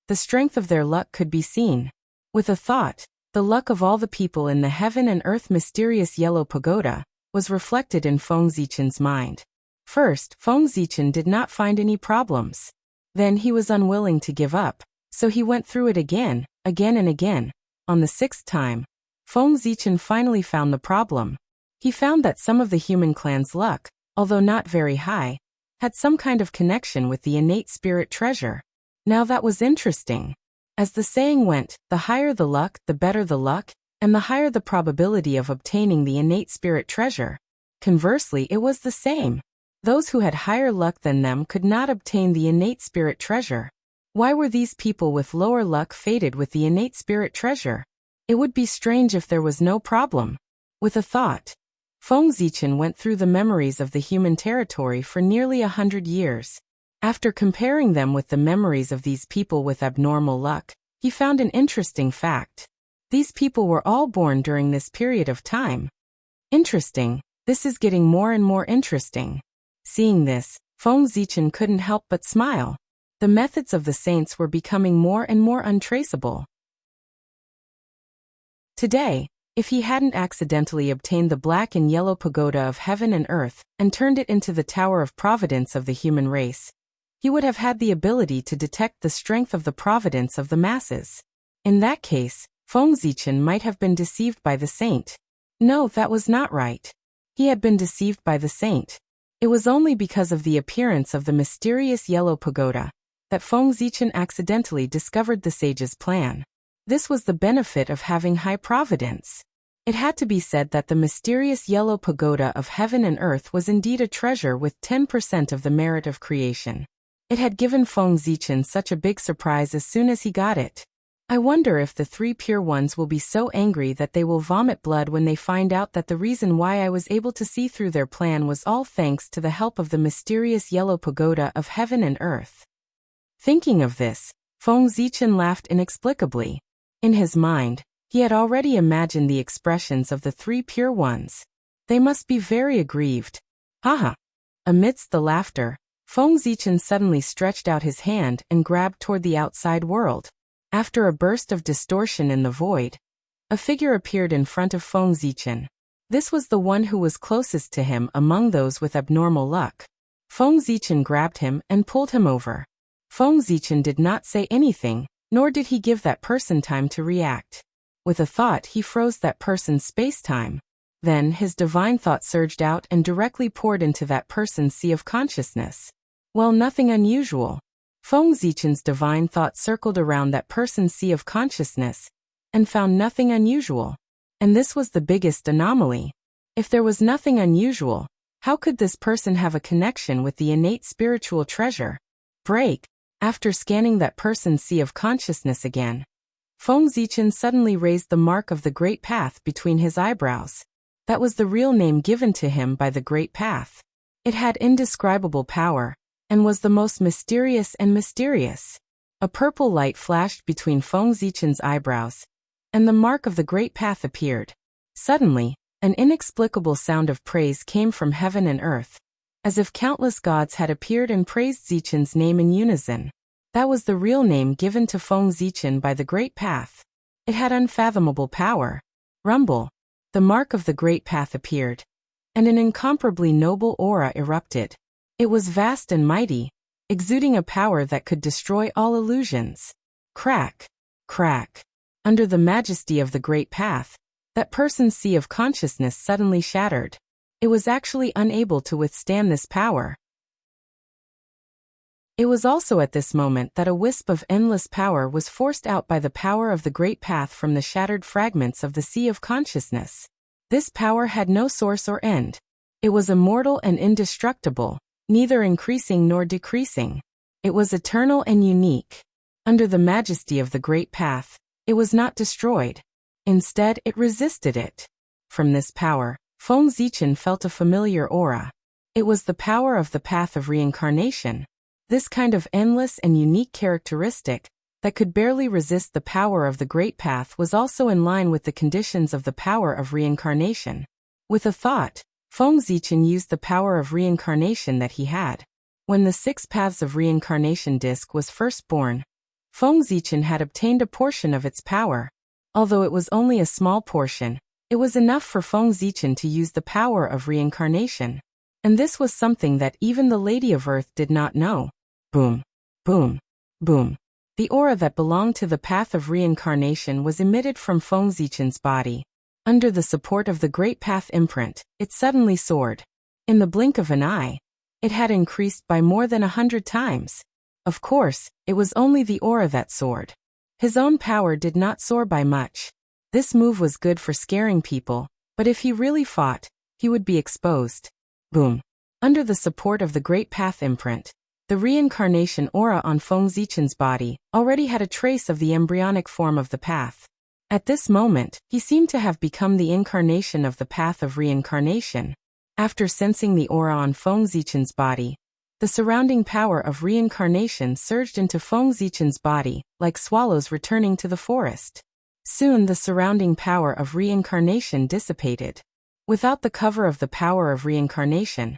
the strength of their luck could be seen. With a thought, the luck of all the people in the heaven and earth mysterious yellow pagoda was reflected in Feng Zichen's mind. First, Feng Zichen did not find any problems. Then he was unwilling to give up, so he went through it again and again. On the 6th time, Feng Zichen finally found the problem. He found that some of the human clan's luck, although not very high, had some kind of connection with the innate spirit treasure. Now that was interesting. As the saying went, the higher the luck, the better the luck, and the higher the probability of obtaining the innate spirit treasure. Conversely, it was the same. Those who had higher luck than them could not obtain the innate spirit treasure. Why were these people with lower luck fated with the innate spirit treasure? It would be strange if there was no problem. With a thought, Feng Zichen went through the memories of the human territory for nearly 100 years. After comparing them with the memories of these people with abnormal luck, he found an interesting fact. These people were all born during this period of time. Interesting. This is getting more and more interesting. Seeing this, Feng Zichen couldn't help but smile. The methods of the saints were becoming more and more untraceable. Today, if he hadn't accidentally obtained the black and yellow pagoda of heaven and earth and turned it into the tower of providence of the human race, he would have had the ability to detect the strength of the providence of the masses. In that case, Feng Zichen might have been deceived by the saint. No, that was not right. He had been deceived by the saint. It was only because of the appearance of the mysterious yellow pagoda that Feng Zichen accidentally discovered the sage's plan. This was the benefit of having high providence. It had to be said that the mysterious yellow pagoda of heaven and earth was indeed a treasure with 10% of the merit of creation. It had given Feng Zichen such a big surprise as soon as he got it. I wonder if the three pure ones will be so angry that they will vomit blood when they find out that the reason why I was able to see through their plan was all thanks to the help of the mysterious yellow pagoda of heaven and earth. Thinking of this, Feng Zichen laughed inexplicably. In his mind, he had already imagined the expressions of the three pure ones. They must be very aggrieved. Haha! Amidst the laughter, Feng Zichen suddenly stretched out his hand and grabbed toward the outside world. After a burst of distortion in the void, a figure appeared in front of Feng Zichen. This was the one who was closest to him among those with abnormal luck. Feng Zichen grabbed him and pulled him over. Feng Zichen did not say anything, nor did he give that person time to react. With a thought, he froze that person's space-time. Then his divine thought surged out and directly poured into that person's sea of consciousness. Well, nothing unusual. Feng Zichen's divine thought circled around that person's sea of consciousness and found nothing unusual. And this was the biggest anomaly. If there was nothing unusual, how could this person have a connection with the innate spiritual treasure? Break. After scanning that person's sea of consciousness again, Feng Zichen suddenly raised the mark of the Great Path between his eyebrows. That was the real name given to him by the Great Path. It had indescribable power and was the most mysterious and mysterious. A purple light flashed between Feng Zichen's eyebrows, and the mark of the Great Path appeared. Suddenly, an inexplicable sound of praise came from heaven and earth, as if countless gods had appeared and praised Zichen's name in unison. That was the real name given to Feng Zichen by the Great Path. It had unfathomable power. Rumble. The mark of the Great Path appeared, and an incomparably noble aura erupted. It was vast and mighty, exuding a power that could destroy all illusions. Crack. Crack. Under the majesty of the Great Path, that person's sea of consciousness suddenly shattered. It was actually unable to withstand this power. It was also at this moment that a wisp of endless power was forced out by the power of the Great Path from the shattered fragments of the sea of consciousness. This power had no source or end. It was immortal and indestructible, neither increasing nor decreasing. It was eternal and unique. Under the majesty of the Great Path, it was not destroyed. Instead, it resisted it. From this power, Feng Zichen felt a familiar aura. It was the power of the path of reincarnation. This kind of endless and unique characteristic that could barely resist the power of the Great Path was also in line with the conditions of the power of reincarnation. With a thought, Feng Zichen used the power of reincarnation that he had. When the 6 Paths of Reincarnation disc was first born, Feng Zichen had obtained a portion of its power. Although it was only a small portion, it was enough for Feng Zichen to use the power of reincarnation. And this was something that even the Lady of Earth did not know. Boom. Boom. Boom. The aura that belonged to the path of reincarnation was emitted from Feng Zichen's body. Under the support of the Great Path imprint, it suddenly soared. In the blink of an eye, it had increased by more than 100 times. Of course, it was only the aura that soared. His own power did not soar by much. This move was good for scaring people, but if he really fought, he would be exposed. Boom. Under the support of the Great Path imprint, the reincarnation aura on Feng Zichen's body already had a trace of the embryonic form of the path. At this moment, he seemed to have become the incarnation of the path of reincarnation. After sensing the aura on Feng Zichen's body, the surrounding power of reincarnation surged into Feng Zichen's body, like swallows returning to the forest. Soon the surrounding power of reincarnation dissipated. Without the cover of the power of reincarnation,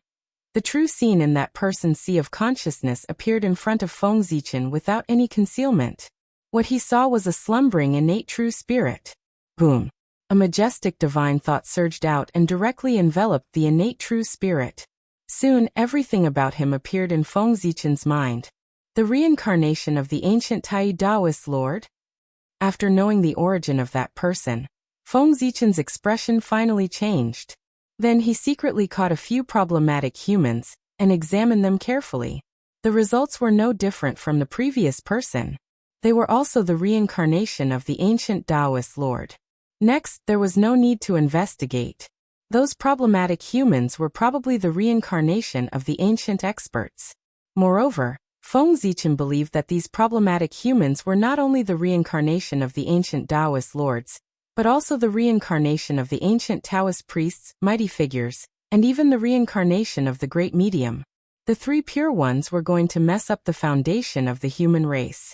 the true scene in that person's sea of consciousness appeared in front of Feng Zichen without any concealment. What he saw was a slumbering innate true spirit. Boom! A majestic divine thought surged out and directly enveloped the innate true spirit. Soon everything about him appeared in Feng Zichen's mind. The reincarnation of the ancient Tai Taoist lord? After knowing the origin of that person, Feng Zichen's expression finally changed. Then he secretly caught a few problematic humans and examined them carefully. The results were no different from the previous person. They were also the reincarnation of the ancient Taoist lord. Next, there was no need to investigate. Those problematic humans were probably the reincarnation of the ancient experts. Moreover, Feng Zichen believed that these problematic humans were not only the reincarnation of the ancient Taoist lords, but also the reincarnation of the ancient Taoist priests, mighty figures, and even the reincarnation of the great medium. The three pure ones were going to mess up the foundation of the human race.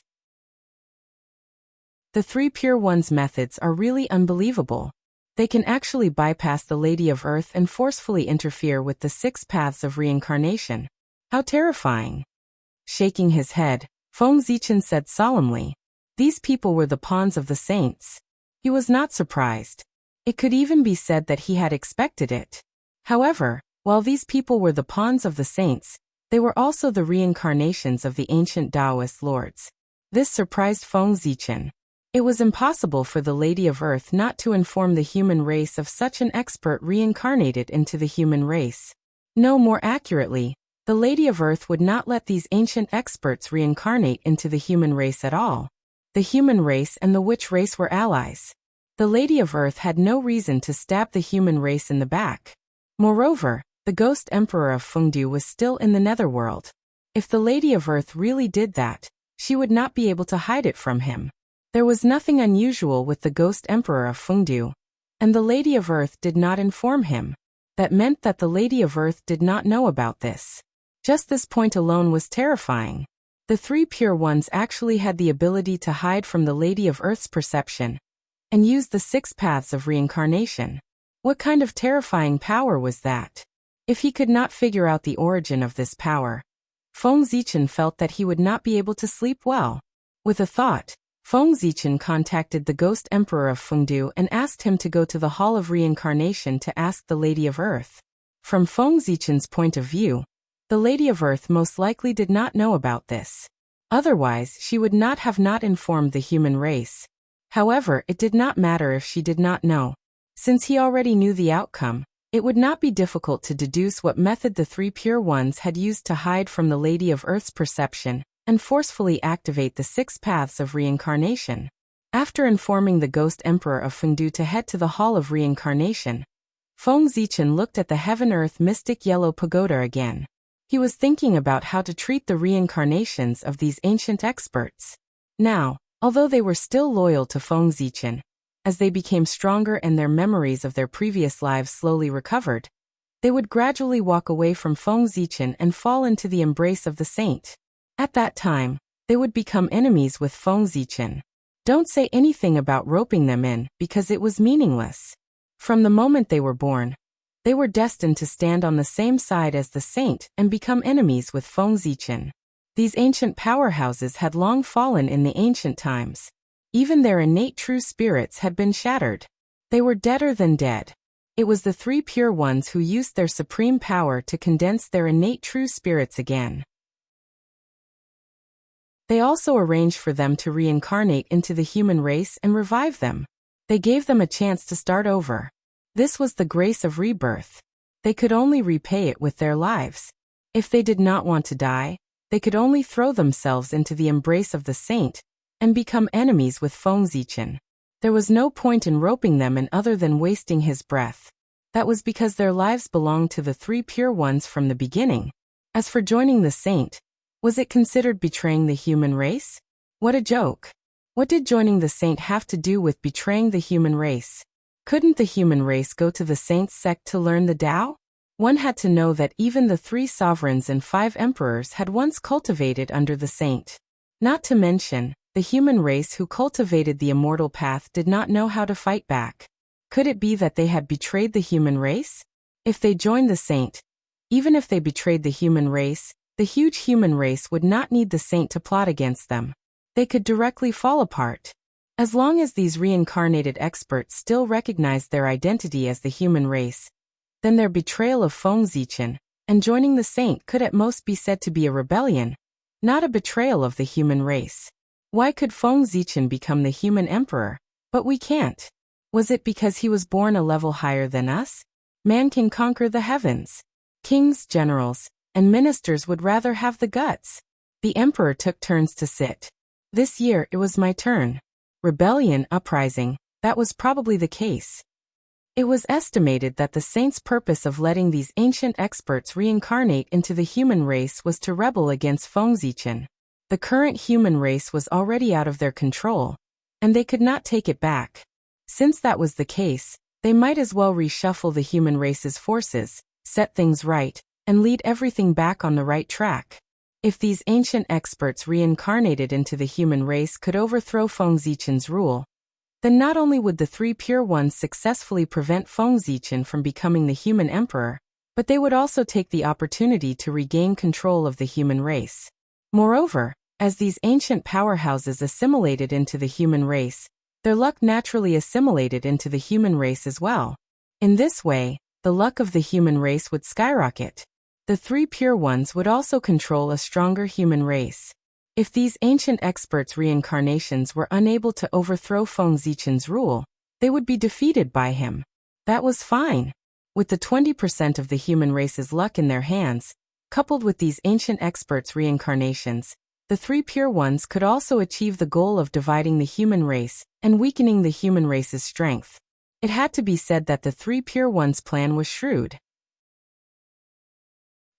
The three pure ones' methods are really unbelievable. They can actually bypass the Lady of Earth and forcefully interfere with the 6 paths of reincarnation. How terrifying! Shaking his head, Feng Zichen said solemnly, "These people were the pawns of the saints." He was not surprised. It could even be said that he had expected it. However, while these people were the pawns of the saints, they were also the reincarnations of the ancient Taoist lords. This surprised Feng Zichen. It was impossible for the Lady of Earth not to inform the human race of such an expert reincarnated into the human race. No, more accurately, the Lady of Earth would not let these ancient experts reincarnate into the human race at all. The human race and the witch race were allies. The Lady of Earth had no reason to stab the human race in the back. Moreover, the Ghost Emperor of Fengdu was still in the Netherworld. If the Lady of Earth really did that, she would not be able to hide it from him. There was nothing unusual with the Ghost Emperor of Fengdu, and the Lady of Earth did not inform him. That meant that the Lady of Earth did not know about this. Just this point alone was terrifying. The three pure ones actually had the ability to hide from the Lady of Earth's perception and use the 6 paths of reincarnation. What kind of terrifying power was that? If he could not figure out the origin of this power, Feng Zichen felt that he would not be able to sleep well. With a thought, Feng Zichen contacted the Ghost Emperor of Fengdu and asked him to go to the Hall of Reincarnation to ask the Lady of Earth. From Feng Zichen's point of view, the Lady of Earth most likely did not know about this. Otherwise, she would not have not informed the human race. However, it did not matter if she did not know. Since he already knew the outcome, it would not be difficult to deduce what method the three pure ones had used to hide from the Lady of Earth's perception and forcefully activate the 6 paths of reincarnation. After informing the Ghost Emperor of Fengdu to head to the Hall of Reincarnation, Feng Zichen looked at the heaven-earth mystic yellow pagoda again. He was thinking about how to treat the reincarnations of these ancient experts. Now, although they were still loyal to Feng Zichen, as they became stronger and their memories of their previous lives slowly recovered, they would gradually walk away from Feng Zichen and fall into the embrace of the saint. At that time, they would become enemies with Feng Zichen. Don't say anything about roping them in, because it was meaningless. From the moment they were born, they were destined to stand on the same side as the saint and become enemies with Feng Zichen. These ancient powerhouses had long fallen in the ancient times. Even their innate true spirits had been shattered. They were deader than dead. It was the three pure ones who used their supreme power to condense their innate true spirits again. They also arranged for them to reincarnate into the human race and revive them. They gave them a chance to start over. This was the grace of rebirth. They could only repay it with their lives. If they did not want to die, they could only throw themselves into the embrace of the saint and become enemies with Feng Zichen. There was no point in roping them in other than wasting his breath. That was because their lives belonged to the three pure ones from the beginning. As for joining the saint, was it considered betraying the human race? What a joke. What did joining the saint have to do with betraying the human race? Couldn't the human race go to the saint's sect to learn the Tao? One had to know that even the 3 sovereigns and 5 emperors had once cultivated under the saint. Not to mention, the human race who cultivated the immortal path did not know how to fight back. Could it be that they had betrayed the human race? If they joined the saint, even if they betrayed the human race, the huge human race would not need the saint to plot against them. They could directly fall apart. As long as these reincarnated experts still recognized their identity as the human race, then their betrayal of Feng Zichen and joining the saint could at most be said to be a rebellion, not a betrayal of the human race. Why could Feng Zichen become the human emperor, but we can't? Was it because he was born a level higher than us? Man can conquer the heavens. Kings, generals, and ministers would rather have the guts. The emperor took turns to sit. This year it was my turn. Rebellion, uprising, that was probably the case. It was estimated that the saint's purpose of letting these ancient experts reincarnate into the human race was to rebel against Feng Zichen. The current human race was already out of their control, and they could not take it back. Since that was the case, they might as well reshuffle the human race's forces, set things right, and lead everything back on the right track. If these ancient experts reincarnated into the human race could overthrow Feng Zichen's rule, then not only would the 3 pure ones successfully prevent Feng Zichen from becoming the human emperor, but they would also take the opportunity to regain control of the human race. Moreover, as these ancient powerhouses assimilated into the human race, their luck naturally assimilated into the human race as well. In this way, the luck of the human race would skyrocket. The 3 pure ones would also control a stronger human race. If these ancient experts' reincarnations were unable to overthrow Feng Zichen's rule, they would be defeated by him. That was fine. With the 20% of the human race's luck in their hands, coupled with these ancient experts' reincarnations, the 3 pure ones could also achieve the goal of dividing the human race and weakening the human race's strength. It had to be said that the 3 pure ones' plan was shrewd.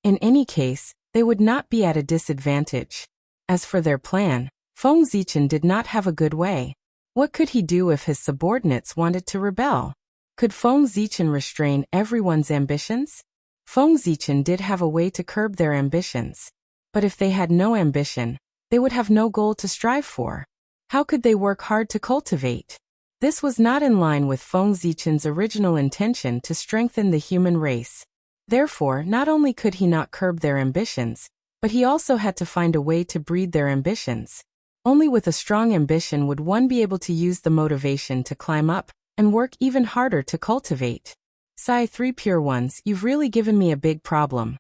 In any case, they would not be at a disadvantage. As for their plan, Feng Zichen did not have a good way. What could he do if his subordinates wanted to rebel? Could Feng Zichen restrain everyone's ambitions? Feng Zichen did have a way to curb their ambitions. But if they had no ambition, they would have no goal to strive for. How could they work hard to cultivate? This was not in line with Feng Zichen's original intention to strengthen the human race. Therefore, not only could he not curb their ambitions, but he also had to find a way to breed their ambitions. Only with a strong ambition would one be able to use the motivation to climb up and work even harder to cultivate. Sigh, 3 pure ones, you've really given me a big problem.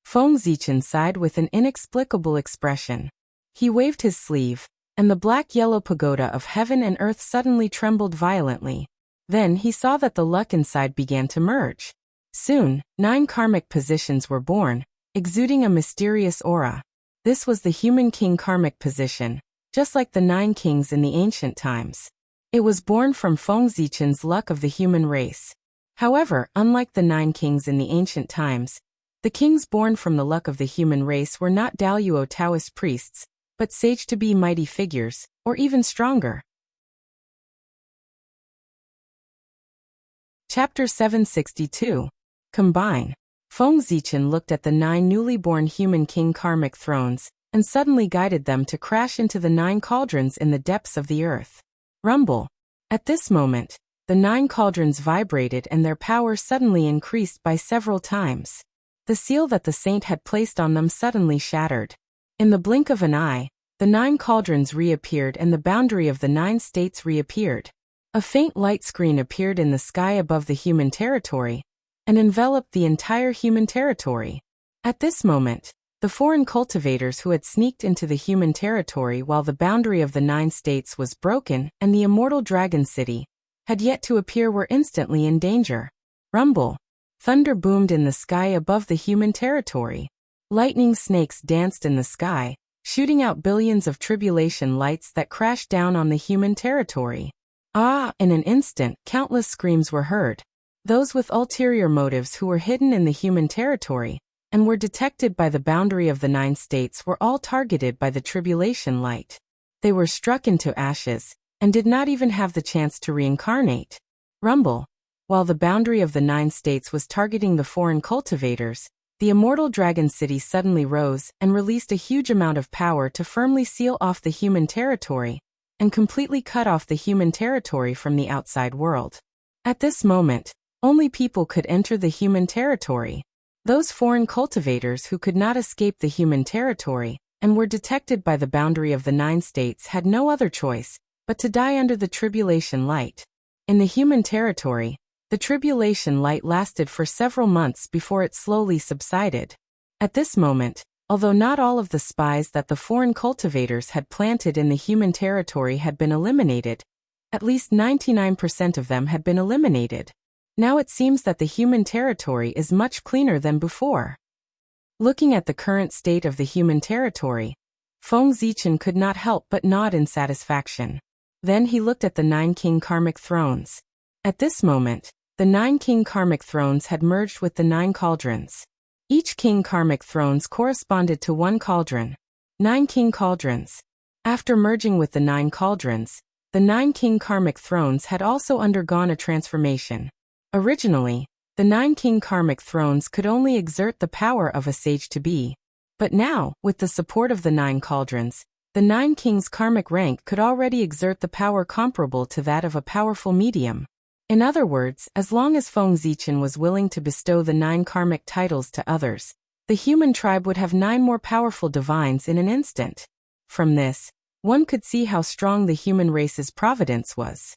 Feng Zichen sighed with an inexplicable expression. He waved his sleeve, and the black-yellow pagoda of heaven and earth suddenly trembled violently. Then he saw that the luck inside began to merge. Soon, 9 karmic positions were born, exuding a mysterious aura. This was the human king karmic position, just like the 9 kings in the ancient times. It was born from Feng Zichen's luck of the human race. However, unlike the 9 kings in the ancient times, the kings born from the luck of the human race were not Daluo Taoist priests, but sage-to-be mighty figures, or even stronger. Chapter 762. Combine. Feng Zichen looked at the 9 newly born human king karmic thrones, and suddenly guided them to crash into the 9 cauldrons in the depths of the earth. Rumble. At this moment, the 9 cauldrons vibrated and their power suddenly increased by several times. The seal that the saint had placed on them suddenly shattered. In the blink of an eye, the 9 cauldrons reappeared and the boundary of the 9 states reappeared. A faint light screen appeared in the sky above the human territory, and enveloped the entire human territory. At this moment, the foreign cultivators who had sneaked into the human territory while the boundary of the 9 states was broken and the immortal dragon city had yet to appear were instantly in danger. Rumble. Thunder boomed in the sky above the human territory. Lightning snakes danced in the sky, shooting out billions of tribulation lights that crashed down on the human territory. In an instant, countless screams were heard. Those with ulterior motives who were hidden in the human territory and were detected by the boundary of the 9 states were all targeted by the tribulation light. They were struck into ashes and did not even have the chance to reincarnate. Rumble. While the boundary of the 9 states was targeting the foreign cultivators, the immortal dragon city suddenly rose and released a huge amount of power to firmly seal off the human territory and completely cut off the human territory from the outside world. At this moment, only people could enter the human territory. Those foreign cultivators who could not escape the human territory and were detected by the boundary of the 9 states had no other choice but to die under the tribulation light. In the human territory, the tribulation light lasted for several months before it slowly subsided. At this moment, although not all of the spies that the foreign cultivators had planted in the human territory had been eliminated, at least 99% of them had been eliminated. Now it seems that the human territory is much cleaner than before. Looking at the current state of the human territory, Feng Zichen could not help but nod in satisfaction. Then he looked at the 9 king karmic thrones. At this moment, the 9 king karmic thrones had merged with the 9 cauldrons. Each king karmic thrones corresponded to 1 cauldron. 9 king cauldrons. After merging with the 9 cauldrons, the 9 king karmic thrones had also undergone a transformation. Originally, the 9 king karmic thrones could only exert the power of a sage-to-be. But now, with the support of the 9 cauldrons, the 9 kings karmic rank could already exert the power comparable to that of a powerful medium. In other words, as long as Feng Zichen was willing to bestow the 9 karmic titles to others, the human tribe would have 9 more powerful divines in an instant. From this, one could see how strong the human race's providence was.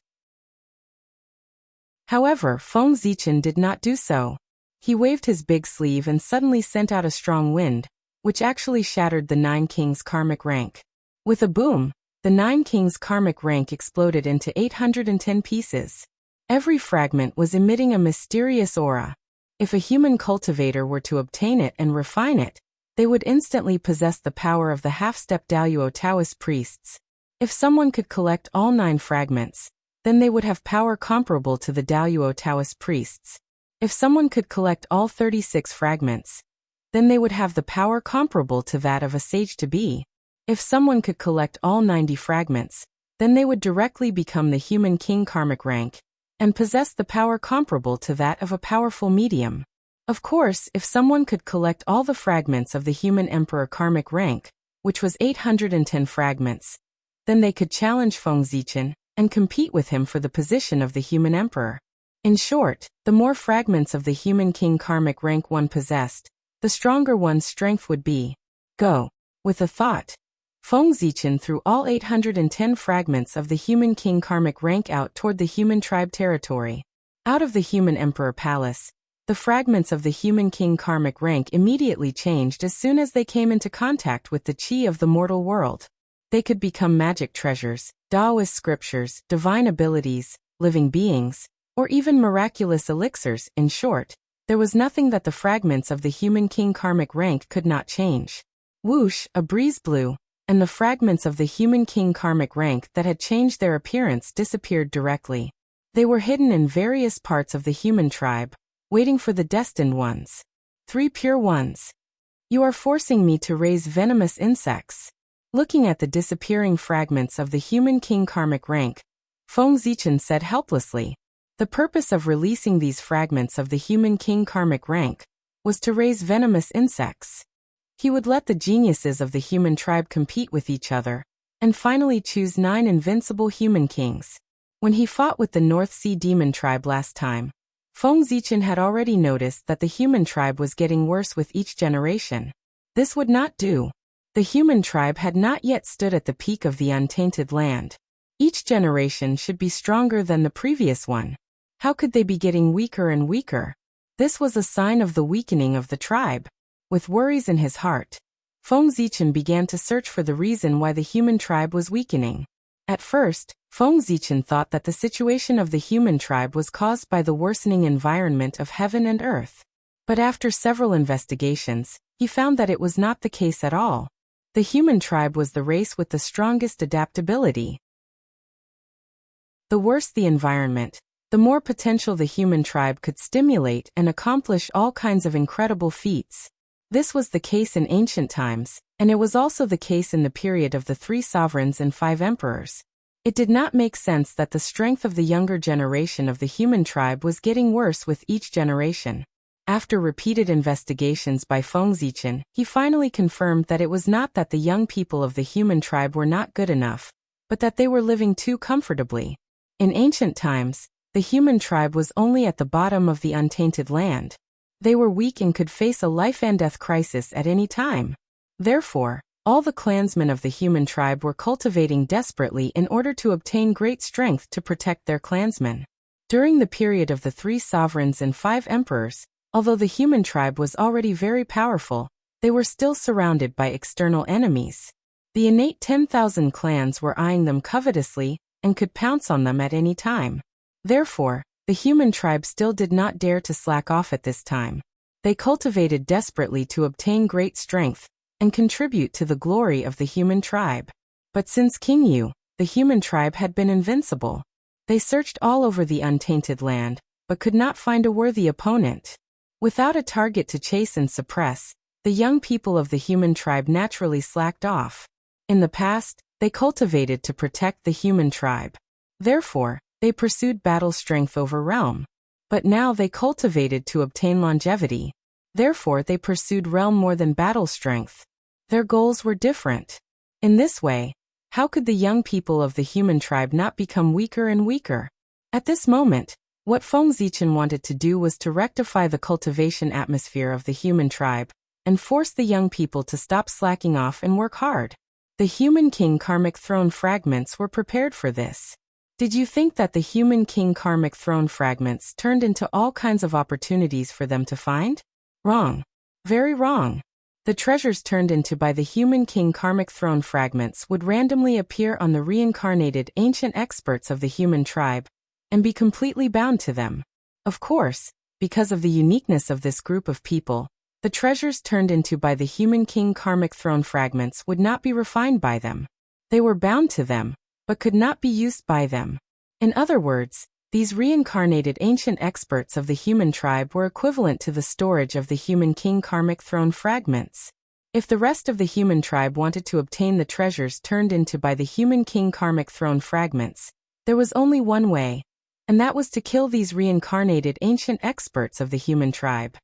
However, Feng Zichen did not do so. He waved his big sleeve and suddenly sent out a strong wind, which actually shattered the 9 kings karmic rank. With a boom, the 9 kings karmic rank exploded into 810 pieces. Every fragment was emitting a mysterious aura. If a human cultivator were to obtain it and refine it, they would instantly possess the power of the half-step Daluo Taoist priests. If someone could collect all 9 fragments, then they would have power comparable to the Daluo Taoist priests. If someone could collect all 36 fragments, then they would have the power comparable to that of a sage-to-be. If someone could collect all 90 fragments, then they would directly become the human king karmic rank and possess the power comparable to that of a powerful medium. Of course, if someone could collect all the fragments of the human emperor karmic rank, which was 810 fragments, then they could challenge Feng Zichen and compete with him for the position of the human emperor. In short, the more fragments of the human king karmic rank one possessed, the stronger one's strength would be. Go. With a thought, Feng Zichen threw all 810 fragments of the human king karmic rank out toward the human tribe territory. Out of the human emperor palace, the fragments of the human king karmic rank immediately changed as soon as they came into contact with the qi of the mortal world. They could become magic treasures, Taoist scriptures, divine abilities, living beings, or even miraculous elixirs. In short, there was nothing that the fragments of the human king karmic rank could not change. Whoosh, a breeze blew, and the fragments of the human king karmic rank that had changed their appearance disappeared directly. They were hidden in various parts of the human tribe, waiting for the destined ones. 3 pure ones. You are forcing me to raise venomous insects. Looking at the disappearing fragments of the human king karmic rank, Feng Zichen said helplessly. The purpose of releasing these fragments of the human king karmic rank was to raise venomous insects. He would let the geniuses of the human tribe compete with each other, and finally choose 9 invincible human kings. When he fought with the North Sea demon tribe last time, Feng Zichen had already noticed that the human tribe was getting worse with each generation. This would not do. The human tribe had not yet stood at the peak of the untainted land. Each generation should be stronger than the previous one. How could they be getting weaker and weaker? This was a sign of the weakening of the tribe. With worries in his heart, Feng Zichen began to search for the reason why the human tribe was weakening. At first, Feng Zichen thought that the situation of the human tribe was caused by the worsening environment of heaven and earth. But after several investigations, he found that it was not the case at all. The human tribe was the race with the strongest adaptability. The worse the environment, the more potential the human tribe could stimulate and accomplish all kinds of incredible feats. This was the case in ancient times, and it was also the case in the period of the 3 sovereigns and 5 emperors. It did not make sense that the strength of the younger generation of the human tribe was getting worse with each generation. After repeated investigations by Feng Zichen, he finally confirmed that it was not that the young people of the human tribe were not good enough, but that they were living too comfortably. In ancient times, the human tribe was only at the bottom of the untainted land. They were weak and could face a life-and-death crisis at any time. Therefore, all the clansmen of the human tribe were cultivating desperately in order to obtain great strength to protect their clansmen. During the period of the 3 sovereigns and 5 emperors, although the human tribe was already very powerful, they were still surrounded by external enemies. The innate 10,000 clans were eyeing them covetously and could pounce on them at any time. Therefore, the human tribe still did not dare to slack off at this time. They cultivated desperately to obtain great strength and contribute to the glory of the human tribe. But since King Yu, the human tribe had been invincible. They searched all over the untainted land, but could not find a worthy opponent. Without a target to chase and suppress, the young people of the human tribe naturally slacked off. In the past, they cultivated to protect the human tribe. Therefore, they pursued battle strength over realm. But now they cultivated to obtain longevity. Therefore, they pursued realm more than battle strength. Their goals were different. In this way, how could the young people of the human tribe not become weaker and weaker? At this moment, what Feng Zichen wanted to do was to rectify the cultivation atmosphere of the human tribe and force the young people to stop slacking off and work hard. The Human King Karmic Throne fragments were prepared for this. Did you think that the Human King Karmic Throne fragments turned into all kinds of opportunities for them to find? Wrong. Very wrong. The treasures turned into by the Human King Karmic Throne fragments would randomly appear on the reincarnated ancient experts of the human tribe and be completely bound to them. Of course, because of the uniqueness of this group of people, the treasures turned into by the Human King Karmic Throne fragments would not be refined by them. They were bound to them, but could not be used by them. In other words, these reincarnated ancient experts of the human tribe were equivalent to the storage of the Human King Karmic Throne fragments. If the rest of the human tribe wanted to obtain the treasures turned into by the Human King Karmic Throne fragments, there was only one way, and that was to kill these reincarnated ancient experts of the human tribe.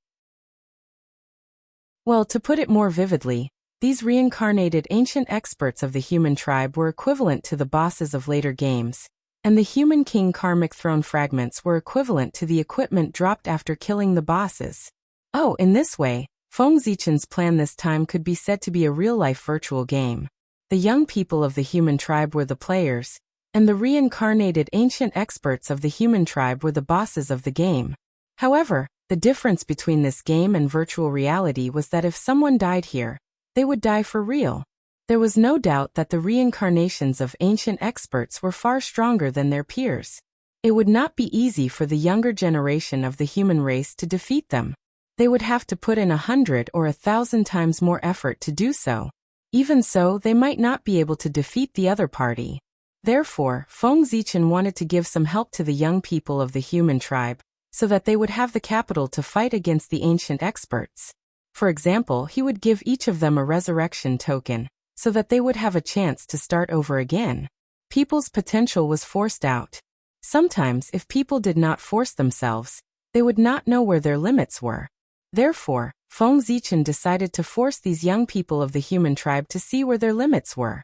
Well, to put it more vividly, these reincarnated ancient experts of the human tribe were equivalent to the bosses of later games, and the Human King Karmic Throne fragments were equivalent to the equipment dropped after killing the bosses. Oh, in this way, Feng Zichen's plan this time could be said to be a real-life virtual game. The young people of the human tribe were the players, and the reincarnated ancient experts of the human tribe were the bosses of the game. However, the difference between this game and virtual reality was that if someone died here, they would die for real. There was no doubt that the reincarnations of ancient experts were far stronger than their peers. It would not be easy for the younger generation of the human race to defeat them. They would have to put in 100 or 1,000 times more effort to do so. Even so, they might not be able to defeat the other party. Therefore, Feng Zichen wanted to give some help to the young people of the human tribe, so that they would have the capital to fight against the ancient experts. For example, he would give each of them a resurrection token, so that they would have a chance to start over again. People's potential was forced out. Sometimes, if people did not force themselves, they would not know where their limits were. Therefore, Feng Zichen decided to force these young people of the human tribe to see where their limits were.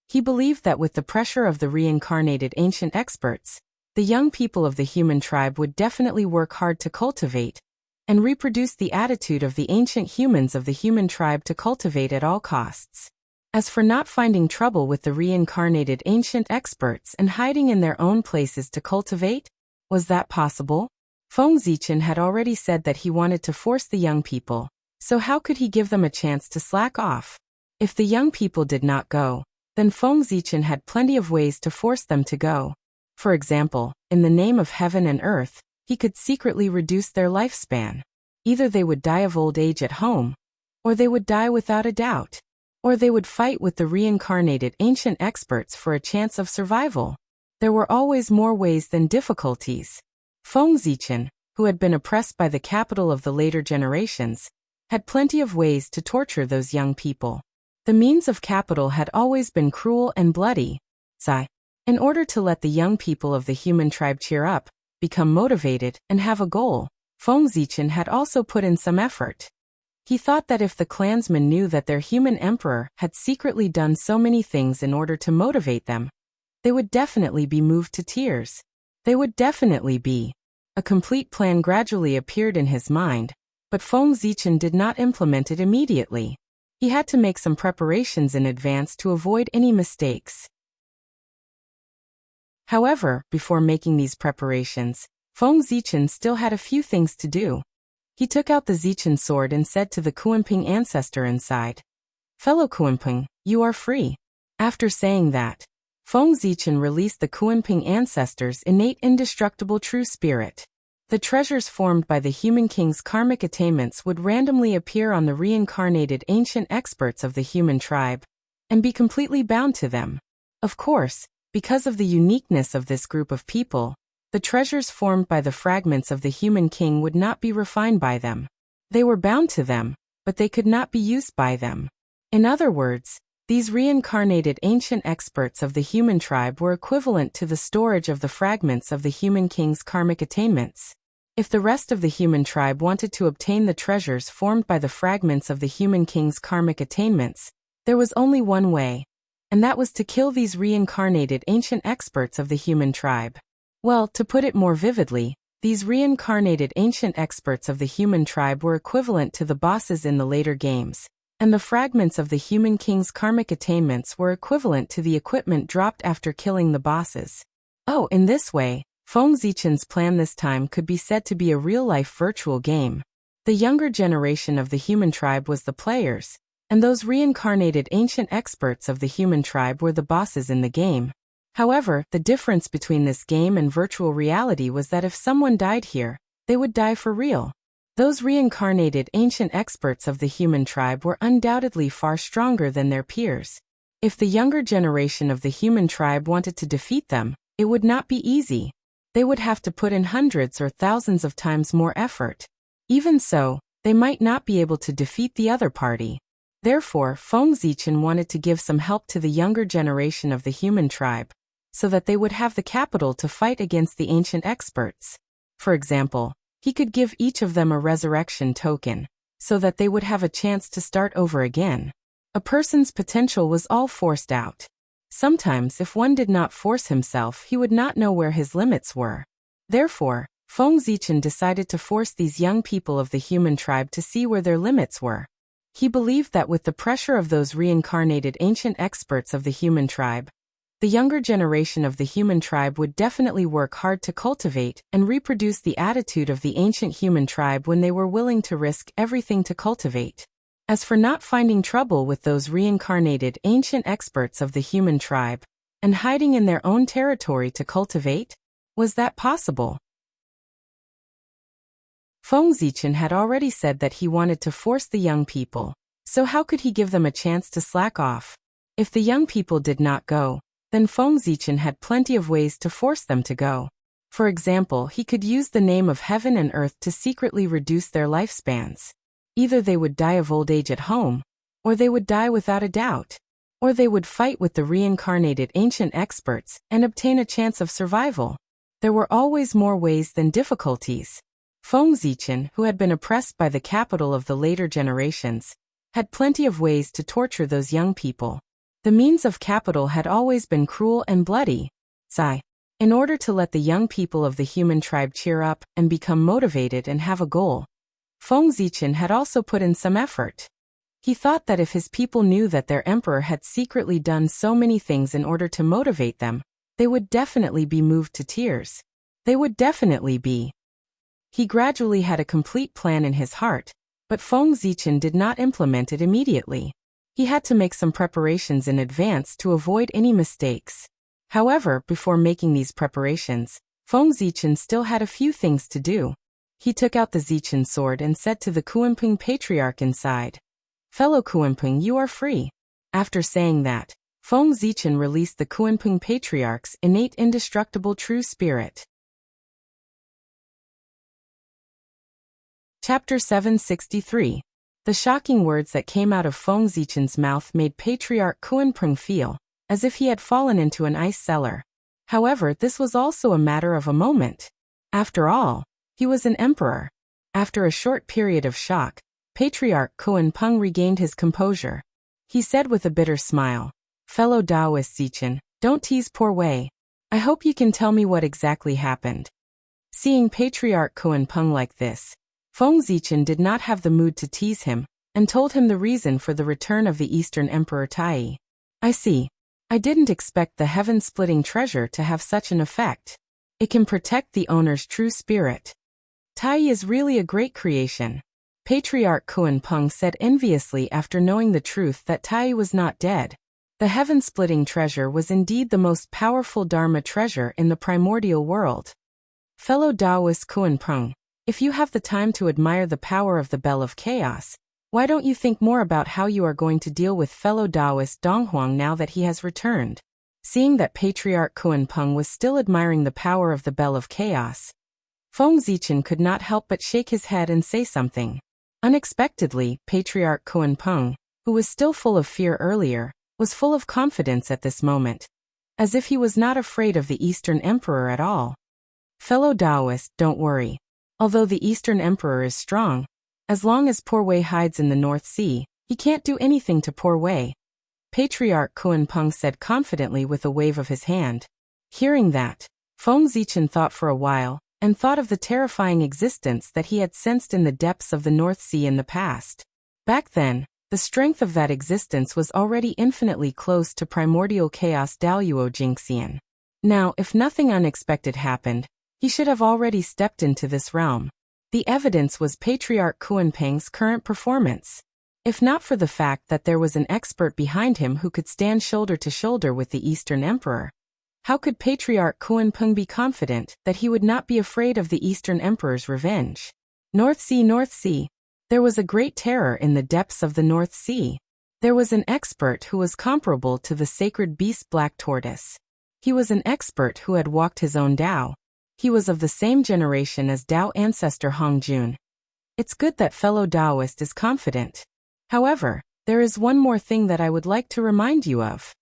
He believed that with the pressure of the reincarnated ancient experts, the young people of the human tribe would definitely work hard to cultivate and reproduce the attitude of the ancient humans of the human tribe to cultivate at all costs. As for not finding trouble with the reincarnated ancient experts and hiding in their own places to cultivate, was that possible? Feng Zichen had already said that he wanted to force the young people, so how could he give them a chance to slack off? If the young people did not go, then Feng Zichen had plenty of ways to force them to go. For example, in the name of heaven and earth, he could secretly reduce their lifespan. Either they would die of old age at home, or they would die without a doubt, or they would fight with the reincarnated ancient experts for a chance of survival. There were always more ways than difficulties. Feng Zichen, who had been oppressed by the capital of the later generations, had plenty of ways to torture those young people. The means of capital had always been cruel and bloody. In order to let the young people of the human tribe cheer up, become motivated, and have a goal, Feng Zichen had also put in some effort. He thought that if the clansmen knew that their human emperor had secretly done so many things in order to motivate them, they would definitely be moved to tears. They would definitely be. A complete plan gradually appeared in his mind, but Feng Zichen did not implement it immediately. He had to make some preparations in advance to avoid any mistakes. However, before making these preparations, Feng Zichen still had a few things to do. He took out the Zichen sword and said to the Kuanping ancestor inside, "Fellow Kuanping, you are free." After saying that, Feng Zichen released the Kuanping ancestors' innate indestructible true spirit. The treasures formed by the human king's karmic attainments would randomly appear on the reincarnated ancient experts of the human tribe, and be completely bound to them. Of course, because of the uniqueness of this group of people, the treasures formed by the fragments of the human king would not be refined by them. They were bound to them, but they could not be used by them. In other words, these reincarnated ancient experts of the human tribe were equivalent to the storage of the fragments of the human king's karmic attainments. If the rest of the human tribe wanted to obtain the treasures formed by the fragments of the human king's karmic attainments, there was only one way, and that was to kill these reincarnated ancient experts of the human tribe. Well, to put it more vividly, these reincarnated ancient experts of the human tribe were equivalent to the bosses in the later games, and the fragments of the human king's karmic attainments were equivalent to the equipment dropped after killing the bosses. Oh, in this way, Feng Zichen's plan this time could be said to be a real-life virtual game. The younger generation of the human tribe was the players, and those reincarnated ancient experts of the human tribe were the bosses in the game. However, the difference between this game and virtual reality was that if someone died here, they would die for real. Those reincarnated ancient experts of the human tribe were undoubtedly far stronger than their peers. If the younger generation of the human tribe wanted to defeat them, it would not be easy. They would have to put in hundreds or thousands of times more effort. Even so, they might not be able to defeat the other party. Therefore, Feng Zichen wanted to give some help to the younger generation of the human tribe, so that they would have the capital to fight against the ancient experts. For example, he could give each of them a resurrection token, so that they would have a chance to start over again. A person's potential was all forced out. Sometimes if one did not force himself, he would not know where his limits were. Therefore, Feng Zichen decided to force these young people of the human tribe to see where their limits were. He believed that with the pressure of those reincarnated ancient experts of the human tribe, the younger generation of the human tribe would definitely work hard to cultivate and reproduce the attitude of the ancient human tribe when they were willing to risk everything to cultivate. As for not finding trouble with those reincarnated ancient experts of the human tribe, and hiding in their own territory to cultivate, was that possible? Feng Zichen had already said that he wanted to force the young people, so how could he give them a chance to slack off? If the young people did not go, then Feng Zichen had plenty of ways to force them to go. For example, he could use the name of heaven and earth to secretly reduce their lifespans. Either they would die of old age at home, or they would die without a doubt, or they would fight with the reincarnated ancient experts and obtain a chance of survival. There were always more ways than difficulties. Feng Zichen, who had been oppressed by the capital of the later generations, had plenty of ways to torture those young people. The means of capital had always been cruel and bloody. In order to let the young people of the human tribe cheer up and become motivated and have a goal, Feng Zichen had also put in some effort. He thought that if his people knew that their emperor had secretly done so many things in order to motivate them, they would definitely be moved to tears. They would definitely be. He gradually had a complete plan in his heart, but Feng Zichen did not implement it immediately. He had to make some preparations in advance to avoid any mistakes. However, before making these preparations, Feng Zichen still had a few things to do. He took out the Zichen sword and said to the Kuanping patriarch inside, "Fellow Kuanping, you are free." After saying that, Feng Zichen released the Kuanping patriarch's innate indestructible true spirit. Chapter 763. The shocking words that came out of Feng Zichen's mouth made Patriarch Kuanpeng feel as if he had fallen into an ice cellar. However, this was also a matter of a moment. After all, he was an emperor. After a short period of shock, Patriarch Kuanpeng regained his composure. He said with a bitter smile, "Fellow Taoist Zichen, don't tease poor Wei. I hope you can tell me what exactly happened." Seeing Patriarch Kuanpeng like this, Feng Zichen did not have the mood to tease him, and told him the reason for the return of the Eastern Emperor Tai. "I see. I didn't expect the heaven-splitting treasure to have such an effect. It can protect the owner's true spirit. Tai is really a great creation," Patriarch Kuanpeng said enviously after knowing the truth that Tai was not dead. The heaven-splitting treasure was indeed the most powerful Dharma treasure in the primordial world. "Fellow Taoist Kuanpeng, if you have the time to admire the power of the Bell of Chaos, why don't you think more about how you are going to deal with fellow Taoist Donghuang now that he has returned?" Seeing that Patriarch Kuanpeng was still admiring the power of the Bell of Chaos, Feng Zichen could not help but shake his head and say something. Unexpectedly, Patriarch Kuanpeng, who was still full of fear earlier, was full of confidence at this moment, as if he was not afraid of the Eastern Emperor at all. "Fellow Taoist, don't worry. Although the Eastern Emperor is strong, as long as poor Wei hides in the North Sea, he can't do anything to poor Wei," Patriarch Kuanpeng said confidently with a wave of his hand. Hearing that, Feng Zichen thought for a while, and thought of the terrifying existence that he had sensed in the depths of the North Sea in the past. Back then, the strength of that existence was already infinitely close to primordial chaos Daluo Jingxian. Now, if nothing unexpected happened, he should have already stepped into this realm. The evidence was Patriarch Kuanpeng's current performance. If not for the fact that there was an expert behind him who could stand shoulder to shoulder with the Eastern Emperor, how could Patriarch Kuanpeng be confident that he would not be afraid of the Eastern Emperor's revenge? North Sea, North Sea. There was a great terror in the depths of the North Sea. There was an expert who was comparable to the sacred beast Black Tortoise. He was an expert who had walked his own Tao. He was of the same generation as Tao ancestor Hong Jun. It's good that fellow Taoist is confident. However, there is one more thing that I would like to remind you of.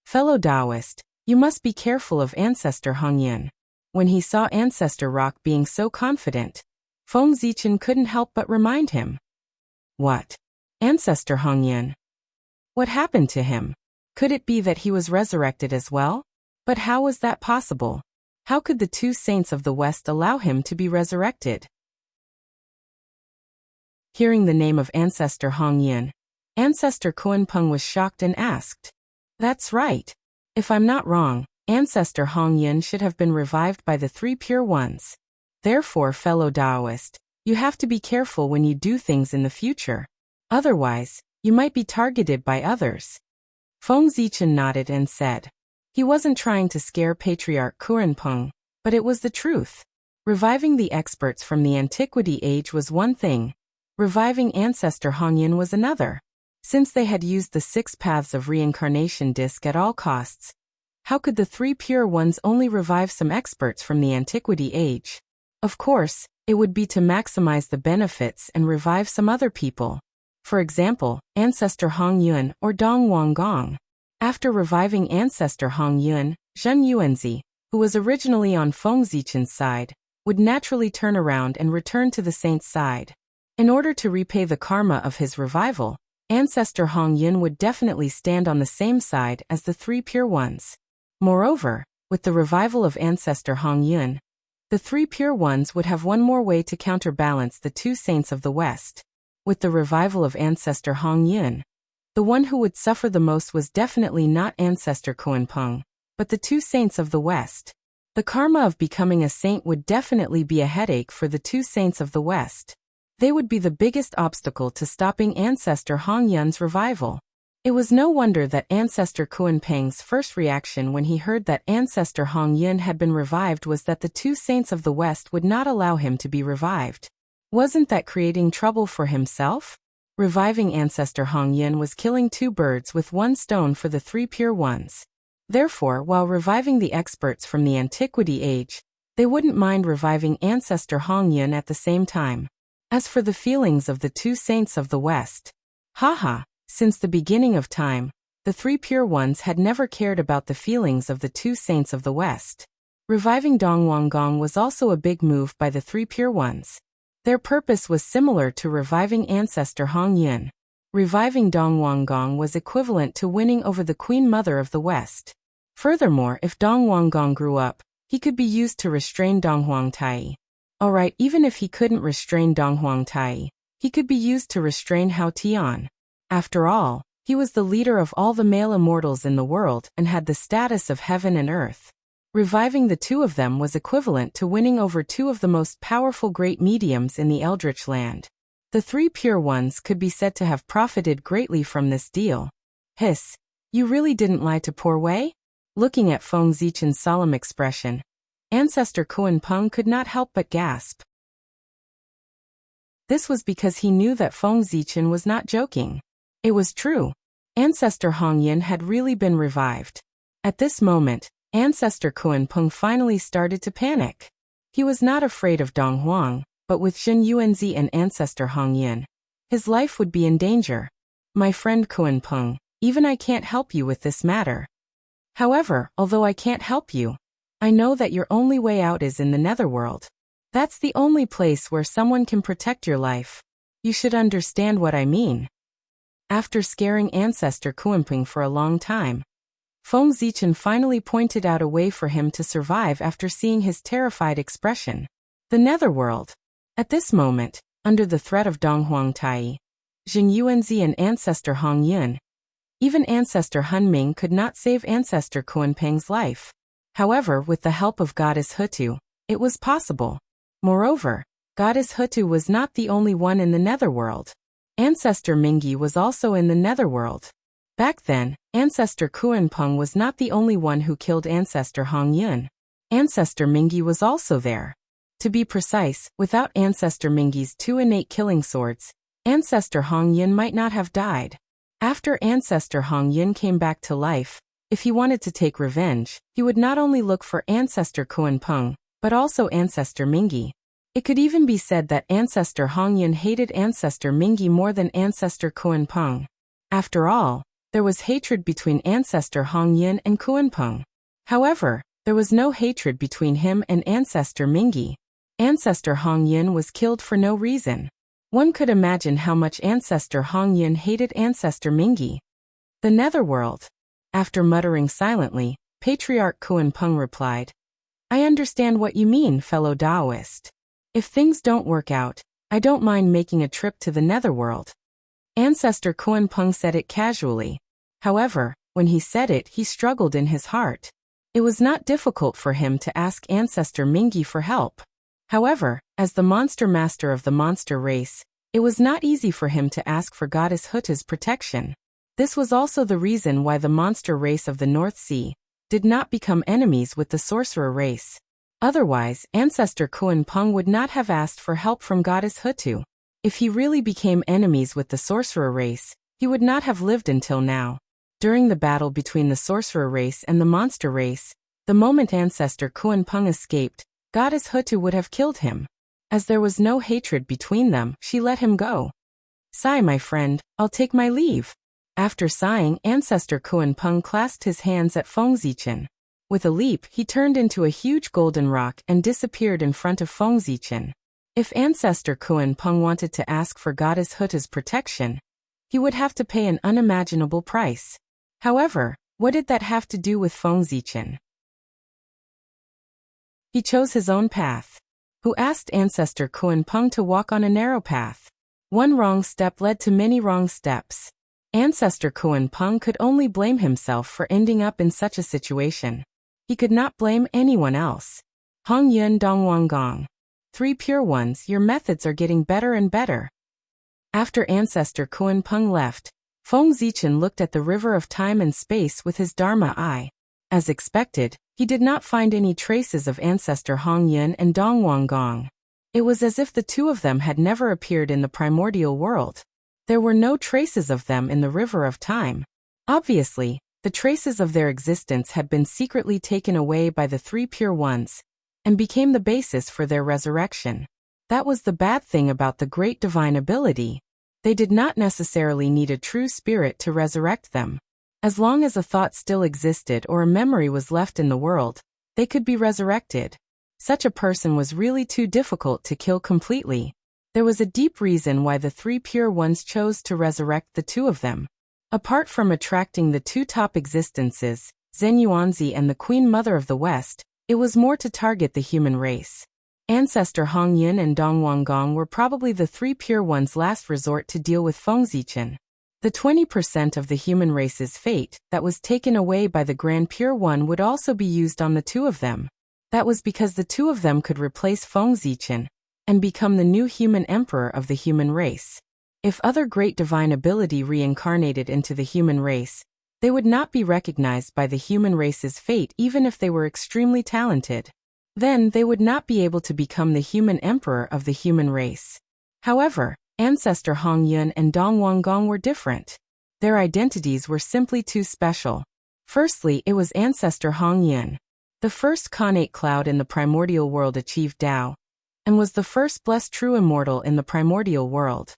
Fellow Taoist, you must be careful of ancestor Hong Yun. When he saw ancestor Rock being so confident, Feng Zichen couldn't help but remind him. What? Ancestor Hong Yun? What happened to him? Could it be that he was resurrected as well? But how was that possible? How could the two saints of the West allow him to be resurrected? Hearing the name of ancestor Hong Yun, ancestor Kuanpeng was shocked and asked, "That's right. If I'm not wrong, ancestor Hong Yun should have been revived by the three pure ones. Therefore, fellow Taoist, you have to be careful when you do things in the future. Otherwise, you might be targeted by others." Feng Zichen nodded and said, he wasn't trying to scare Patriarch Kuanpeng, but it was the truth. Reviving the experts from the Antiquity Age was one thing. Reviving ancestor Hong Yun was another. Since they had used the 6 paths of reincarnation disc at all costs, how could the 3 pure ones only revive some experts from the Antiquity Age? Of course, it would be to maximize the benefits and revive some other people. For example, ancestor Hong Yun or Dong Wang Gong. After reviving ancestor Hong Yun, Zhen Yuanzi, who was originally on Feng Zichen's side, would naturally turn around and return to the saint's side. In order to repay the karma of his revival, ancestor Hong Yun would definitely stand on the same side as the 3 pure ones. Moreover, with the revival of ancestor Hong Yun, the 3 pure ones would have one more way to counterbalance the 2 saints of the West. With the revival of ancestor Hong Yun, the one who would suffer the most was definitely not ancestor Kuanpeng, but the 2 saints of the West. The karma of becoming a saint would definitely be a headache for the 2 saints of the West. They would be the biggest obstacle to stopping ancestor Hong Yun's revival. It was no wonder that ancestor Kuanpeng's first reaction when he heard that ancestor Hong Yun had been revived was that the 2 saints of the West would not allow him to be revived. Wasn't that creating trouble for himself? Reviving ancestor Hong Yun was killing 2 birds with 1 stone for the 3 pure ones. Therefore, while reviving the experts from the Antiquity Age, they wouldn't mind reviving ancestor Hong Yun at the same time. As for the feelings of the two saints of the West, haha, since the beginning of time, the three pure ones had never cared about the feelings of the two saints of the West. Reviving Dongwangong was also a big move by the three pure ones. Their purpose was similar to reviving ancestor Hong Yun. Reviving Dongwangong was equivalent to winning over the Queen Mother of the West. Furthermore, if Dongwangong grew up, he could be used to restrain Donghuang Tai. Alright, even if he couldn't restrain Donghuang Tai, he could be used to restrain Hao Tian. After all, he was the leader of all the male immortals in the world and had the status of heaven and earth. Reviving the two of them was equivalent to winning over two of the most powerful great mediums in the Eldritch Land. The three pure ones could be said to have profited greatly from this deal. Hiss, you really didn't lie to poor Wei? Looking at Feng Zichen's solemn expression, Ancestor Kuan Peng could not help but gasp. This was because he knew that Feng Zichen was not joking. It was true. Ancestor Hong Yin had really been revived. At this moment, Ancestor Kuan Peng finally started to panic. He was not afraid of Dong Huang, but with Jin Yuanzi and Ancestor Hong Yin, his life would be in danger. My friend Kuan Peng, even I can't help you with this matter. However, although I can't help you, I know that your only way out is in the netherworld. That's the only place where someone can protect your life. You should understand what I mean. After scaring Ancestor Kuanping for a long time, Feng Zichen finally pointed out a way for him to survive after seeing his terrified expression. The netherworld. At this moment, under the threat of Donghuang Tai, Jin Yuanzi and Ancestor Hong Yun, even Ancestor Hun Ming could not save Ancestor Kuanping's life. However, with the help of Goddess Hutu, it was possible. Moreover, Goddess Hutu was not the only one in the netherworld. Ancestor Mingyi was also in the netherworld. Back then, Ancestor Kuanpeng was not the only one who killed Ancestor Hong Yun. Ancestor Mingyi was also there. To be precise, without Ancestor Mingyi's two innate killing swords, Ancestor Hong Yun might not have died. After Ancestor Hong Yun came back to life, if he wanted to take revenge, he would not only look for Ancestor Kuanpeng, but also Ancestor Mingyi. It could even be said that Ancestor Hong Yun hated Ancestor Mingyi more than Ancestor Kuanpeng. After all, there was hatred between Ancestor Hong Yun and Kuanpeng. However, there was no hatred between him and Ancestor Mingyi. Ancestor Hong Yun was killed for no reason. One could imagine how much Ancestor Hong Yun hated Ancestor Mingyi. The netherworld. After muttering silently, Patriarch Kuanpeng replied, I understand what you mean, fellow Taoist. If things don't work out, I don't mind making a trip to the netherworld. Ancestor Kuanpeng said it casually. However, when he said it, he struggled in his heart. It was not difficult for him to ask Ancestor Mingyi for help. However, as the monster master of the monster race, it was not easy for him to ask for Goddess Huta's protection. This was also the reason why the monster race of the North Sea did not become enemies with the sorcerer race. Otherwise, Ancestor Kuanpeng would not have asked for help from Goddess Hutu. If he really became enemies with the sorcerer race, he would not have lived until now. During the battle between the sorcerer race and the monster race, the moment Ancestor Kuanpeng escaped, Goddess Hutu would have killed him. As there was no hatred between them, she let him go. Sigh, my friend, I'll take my leave. After sighing, Ancestor Kuanpeng clasped his hands at Feng Zichen. With a leap, he turned into a huge golden rock and disappeared in front of Feng Zichen. If Ancestor Kuanpeng wanted to ask for Goddess Huta's protection, he would have to pay an unimaginable price. However, what did that have to do with Feng Zichen? He chose his own path. Who asked Ancestor Kuanpeng to walk on a narrow path? One wrong step led to many wrong steps. Ancestor Kuanpeng could only blame himself for ending up in such a situation. He could not blame anyone else. Hong Yun Dongwangong. Three pure ones, your methods are getting better and better. After Ancestor Kuanpeng left, Feng Zichen looked at the river of time and space with his Dharma eye. As expected, he did not find any traces of Ancestor Hong Yun and Dongwangong. It was as if the two of them had never appeared in the primordial world. There were no traces of them in the river of time. Obviously, the traces of their existence had been secretly taken away by the three pure ones, and became the basis for their resurrection. That was the bad thing about the great divine ability. They did not necessarily need a true spirit to resurrect them. As long as a thought still existed or a memory was left in the world, they could be resurrected. Such a person was really too difficult to kill completely. There was a deep reason why the three pure ones chose to resurrect the two of them. Apart from attracting the two top existences, Zhen Yuanzi and the Queen Mother of the West, it was more to target the human race. Ancestor Hong Yun and Dong Wanggong were probably the three pure ones' last resort to deal with Feng Zichen. The 20% of the human race's fate that was taken away by the Grand Pure One would also be used on the two of them. That was because the two of them could replace Feng Zichen and become the new human emperor of the human race. If other great divine ability reincarnated into the human race, they would not be recognized by the human race's fate even if they were extremely talented. Then they would not be able to become the human emperor of the human race. However, Ancestor Hong Yun and Dong Wanggong were different. Their identities were simply too special. Firstly, it was Ancestor Hong Yun. The first connate cloud in the primordial world achieved Tao, and was the first blessed true immortal in the primordial world.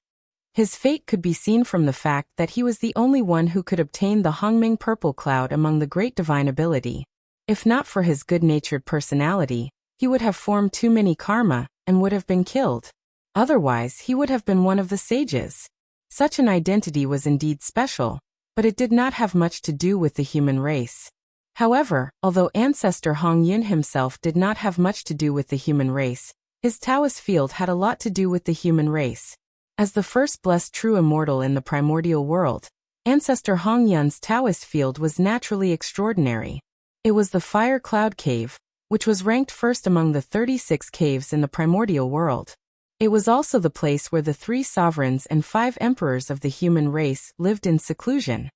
His fate could be seen from the fact that he was the only one who could obtain the Hongming purple cloud among the great divine ability. If not for his good-natured personality, he would have formed too many karma and would have been killed. Otherwise, he would have been one of the sages. Such an identity was indeed special, but it did not have much to do with the human race. However, although Ancestor Hong Yun himself did not have much to do with the human race, his Taoist field had a lot to do with the human race. As the first blessed true immortal in the primordial world, Ancestor Hong Yun's Taoist field was naturally extraordinary. It was the Fire Cloud Cave, which was ranked first among the 36 caves in the primordial world. It was also the place where the 3 sovereigns and 5 emperors of the human race lived in seclusion.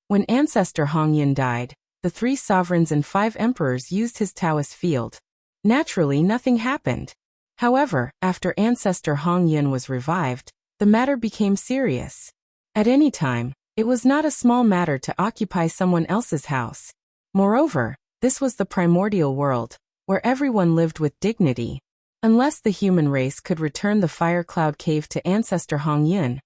When Ancestor Hong Yun died, the 3 sovereigns and 5 emperors used his Taoist field. Naturally, nothing happened. However, after Ancestor Hong Yun was revived, the matter became serious. At any time, it was not a small matter to occupy someone else's house. Moreover, this was the primordial world, where everyone lived with dignity. Unless the human race could return the Fire Cloud Cave to Ancestor Hong Yun,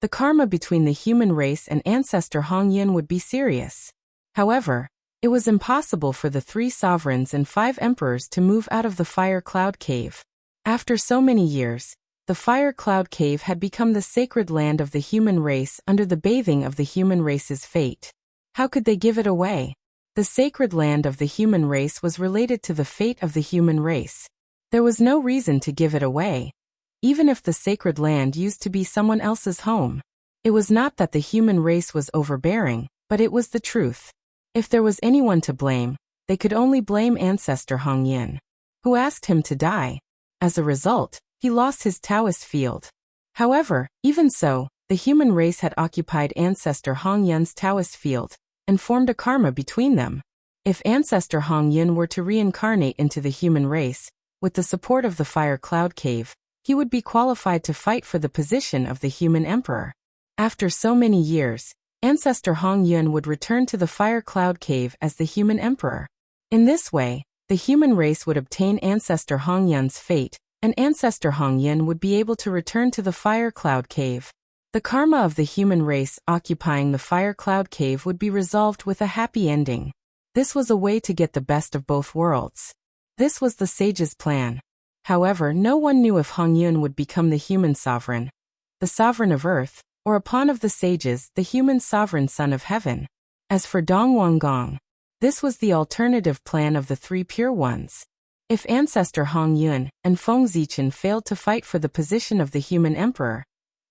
the karma between the human race and Ancestor Hong Yun would be serious. However, it was impossible for the 3 sovereigns and 5 emperors to move out of the Fire Cloud Cave. After so many years, the Fire Cloud Cave had become the sacred land of the human race under the bathing of the human race's fate. How could they give it away? The sacred land of the human race was related to the fate of the human race. There was no reason to give it away, even if the sacred land used to be someone else's home. It was not that the human race was overbearing, but it was the truth. If there was anyone to blame, they could only blame Ancestor Hong Yun, who asked him to die. As a result, he lost his Taoist field. However, even so, the human race had occupied Ancestor Hong Yun's Taoist field, and formed a karma between them. If Ancestor Hong Yun were to reincarnate into the human race, with the support of the Fire Cloud Cave, he would be qualified to fight for the position of the human emperor. After so many years, Ancestor Hong Yun would return to the Fire Cloud Cave as the human emperor. In this way, the human race would obtain Ancestor Hong Yun's fate, and Ancestor Hong Yun would be able to return to the Fire Cloud Cave. The karma of the human race occupying the Fire Cloud Cave would be resolved with a happy ending. This was a way to get the best of both worlds. This was the sage's plan. However, no one knew if Hong Yun would become the human sovereign, the sovereign of earth, or a pawn of the sages, the human sovereign son of heaven. As for Dong Wanggong, this was the alternative plan of the 3 pure ones. If Ancestor Hong Yun and Feng Zichen failed to fight for the position of the human emperor,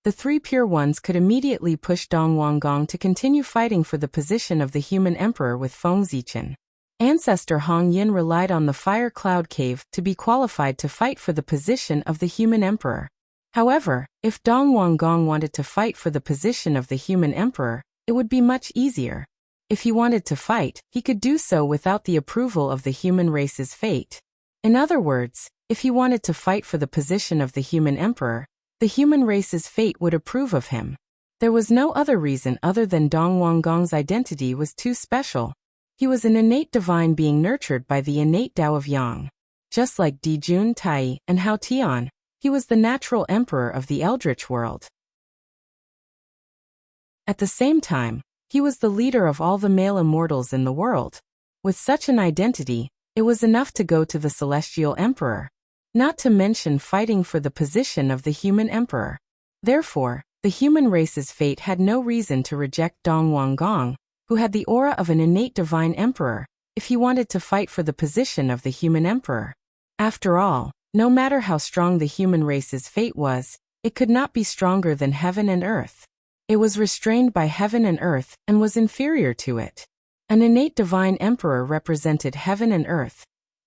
the 3 pure ones could immediately push Dong Wanggong to continue fighting for the position of the human emperor with Feng Zichen. Ancestor Hong Yun relied on the Fire Cloud Cave to be qualified to fight for the position of the human emperor. However, if Dong Wanggong wanted to fight for the position of the human emperor, it would be much easier. If he wanted to fight, he could do so without the approval of the human race's fate. In other words, if he wanted to fight for the position of the human emperor, the human race's fate would approve of him. There was no other reason other than Dong Wanggong's identity was too special. He was an innate divine being nurtured by the innate Tao of Yang. Just like Dijun Tai and Hao Tian, he was the natural emperor of the Eldritch world. At the same time, he was the leader of all the male immortals in the world. With such an identity, it was enough to go to the celestial emperor, not to mention fighting for the position of the human emperor. Therefore, the human race's fate had no reason to reject Dong Wanggong, who had the aura of an innate divine emperor, if he wanted to fight for the position of the human emperor. After all, no matter how strong the human race's fate was, it could not be stronger than heaven and earth. It was restrained by heaven and earth and was inferior to it. An innate divine emperor represented heaven and earth,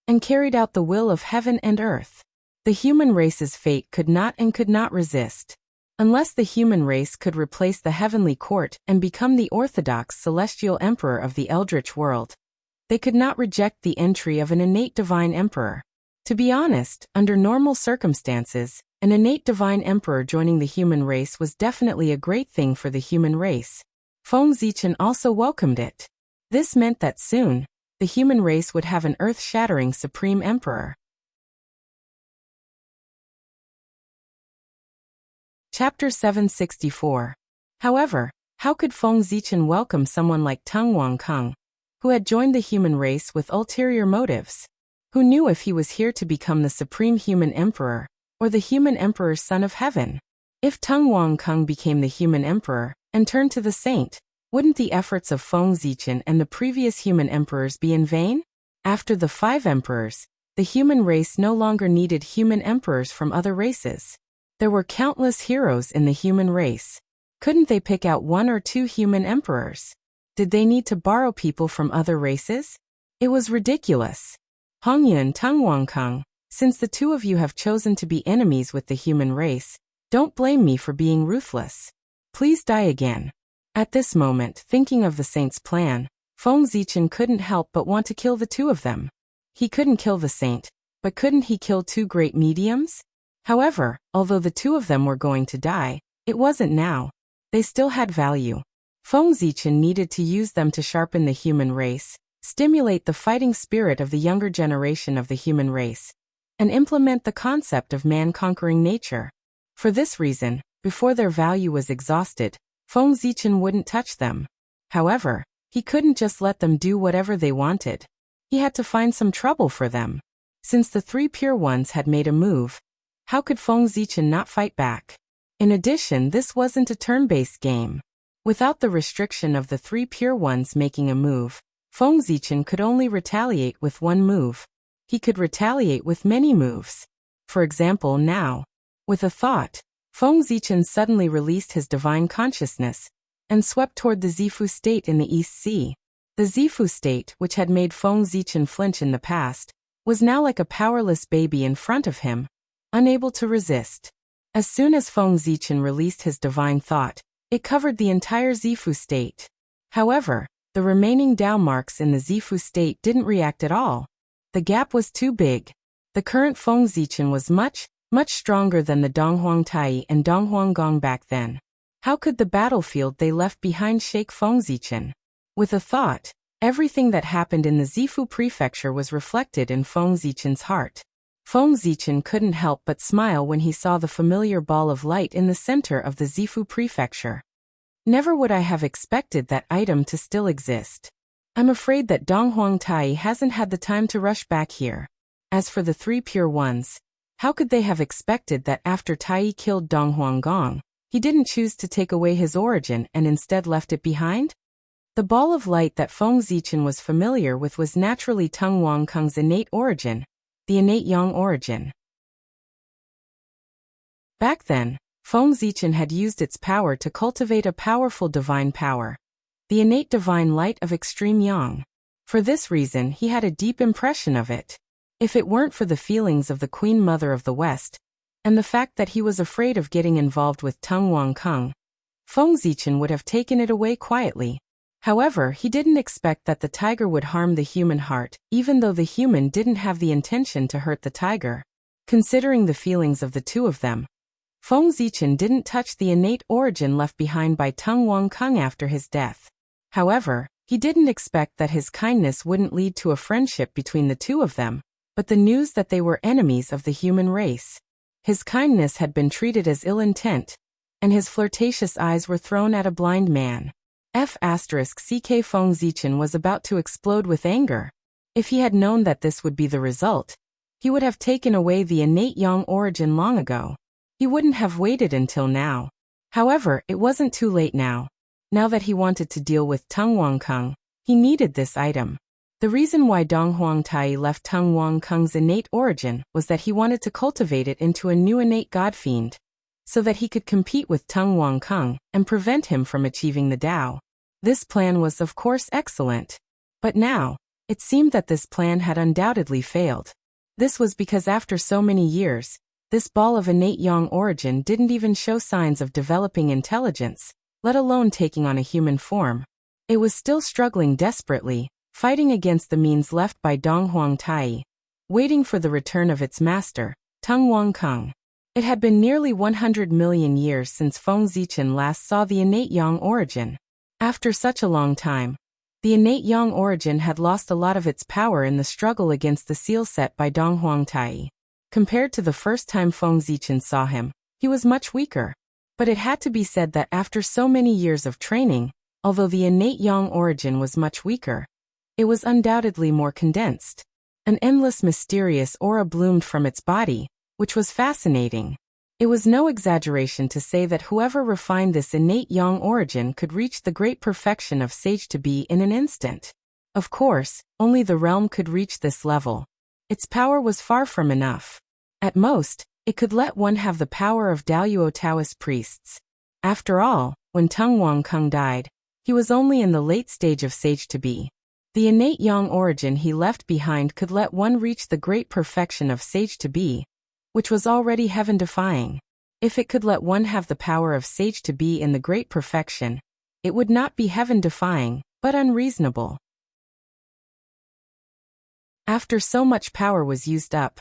and carried out the will of heaven and earth. The human race's fate could not resist. Unless the human race could replace the heavenly court and become the orthodox celestial emperor of the Eldritch world, they could not reject the entry of an innate divine emperor. To be honest, under normal circumstances, an innate divine emperor joining the human race was definitely a great thing for the human race. Feng Zichen also welcomed it. This meant that soon, the human race would have an earth-shattering supreme emperor. Chapter 764. However, how could Feng Zichen welcome someone like Tung Wangkeng, who had joined the human race with ulterior motives? Who knew if he was here to become the supreme human emperor, or the human emperor's son of heaven? If Tung Wangkeng became the human emperor, and turned to the saint, wouldn't the efforts of Feng Zichen and the previous human emperors be in vain? After the 5 emperors, the human race no longer needed human emperors from other races. There were countless heroes in the human race. Couldn't they pick out 1 or 2 human emperors? Did they need to borrow people from other races? It was ridiculous. Hongyun Tung Wangkeng, since the 2 of you have chosen to be enemies with the human race, don't blame me for being ruthless. Please die again. At this moment, thinking of the saint's plan, Feng Zichen couldn't help but want to kill the 2 of them. He couldn't kill the saint, but couldn't he kill 2 great mediums? However, although the 2 of them were going to die, it wasn't now. They still had value. Feng Zichen needed to use them to sharpen the human race, stimulate the fighting spirit of the younger generation of the human race, and implement the concept of man-conquering nature. For this reason, before their value was exhausted, Feng Zichen wouldn't touch them. However, he couldn't just let them do whatever they wanted. He had to find some trouble for them. Since the 3 pure ones had made a move, how could Feng Zichen not fight back? In addition, this wasn't a turn-based game. Without the restriction of the 3 pure ones making a move, Feng Zichen could only retaliate with 1 move. He could retaliate with many moves. For example, now, with a thought, Feng Zichen suddenly released his divine consciousness and swept toward the Zifu state in the East Sea. The Zifu state, which had made Feng Zichen flinch in the past, was now like a powerless baby in front of him, unable to resist. As soon as Feng Zichen released his divine thought, it covered the entire Zifu state. However, the remaining Dao marks in the Zifu state didn't react at all. The gap was too big. The current Feng Zichen was much stronger than the Donghuang Tai and Donghuang Gong back then. How could the battlefield they left behind shake Feng Zichen? With a thought, everything that happened in the Zifu prefecture was reflected in Feng Zichen's heart. Feng Zichen couldn't help but smile when he saw the familiar ball of light in the center of the Zifu prefecture. Never would I have expected that item to still exist. I'm afraid that Donghuang Tai hasn't had the time to rush back here. As for the 3 pure ones, how could they have expected that after Tai killed Donghuang Gong, he didn't choose to take away his origin and instead left it behind? The ball of light that Feng Zichen was familiar with was naturally Tung Wangkeng's innate origin, the innate yang origin. Back then, Feng Zichen had used its power to cultivate a powerful divine power, the innate divine light of extreme yang. For this reason, he had a deep impression of it. If it weren't for the feelings of the Queen Mother of the West, and the fact that he was afraid of getting involved with Tung Wangkeng, Feng Zichen would have taken it away quietly. However, he didn't expect that the tiger would harm the human heart, even though the human didn't have the intention to hurt the tiger. Considering the feelings of the 2 of them, Feng Zichen didn't touch the innate origin left behind by Tung Wangkeng after his death. However, he didn't expect that his kindness wouldn't lead to a friendship between the 2 of them. but the news that they were enemies of the human race. His kindness had been treated as ill intent, and his flirtatious eyes were thrown at a blind man. Ck Feng Zichen was about to explode with anger. If he had known that this would be the result, he would have taken away the innate yang origin long ago. He wouldn't have waited until now. However, it wasn't too late now. Now that he wanted to deal with Tung Wangkeng, he needed this item. The reason why Dong Huangtai left Tung Wangkeng's innate origin was that he wanted to cultivate it into a new innate god fiend, so that he could compete with Tung Wangkeng and prevent him from achieving the Tao. This plan was of course excellent. But now, it seemed that this plan had undoubtedly failed. This was because after so many years, this ball of innate yang origin didn't even show signs of developing intelligence, let alone taking on a human form. It was still struggling desperately, fighting against the means left by Dong Huangtai, waiting for the return of its master, Tung Wangkeng. It had been nearly 100 million years since Feng Zichen last saw the innate yang origin. After such a long time, the innate yang origin had lost a lot of its power in the struggle against the seal set by Dong Huangtai. Compared to the first time Feng Zichen saw him, he was much weaker. But it had to be said that after so many years of training, although the innate yang origin was much weaker, it was undoubtedly more condensed. An endless mysterious aura bloomed from its body, which was fascinating. It was no exaggeration to say that whoever refined this innate yang origin could reach the great perfection of sage to be in an instant. Of course, only the realm could reach this level. Its power was far from enough. At most, it could let one have the power of Daluo Taoist priests. After all, when Tung Wangkeng died, he was only in the late stage of sage to be. The innate yang origin he left behind could let one reach the great perfection of sage to be, which was already heaven-defying. If it could let one have the power of sage to be in the great perfection, it would not be heaven-defying, but unreasonable. After so much power was used up,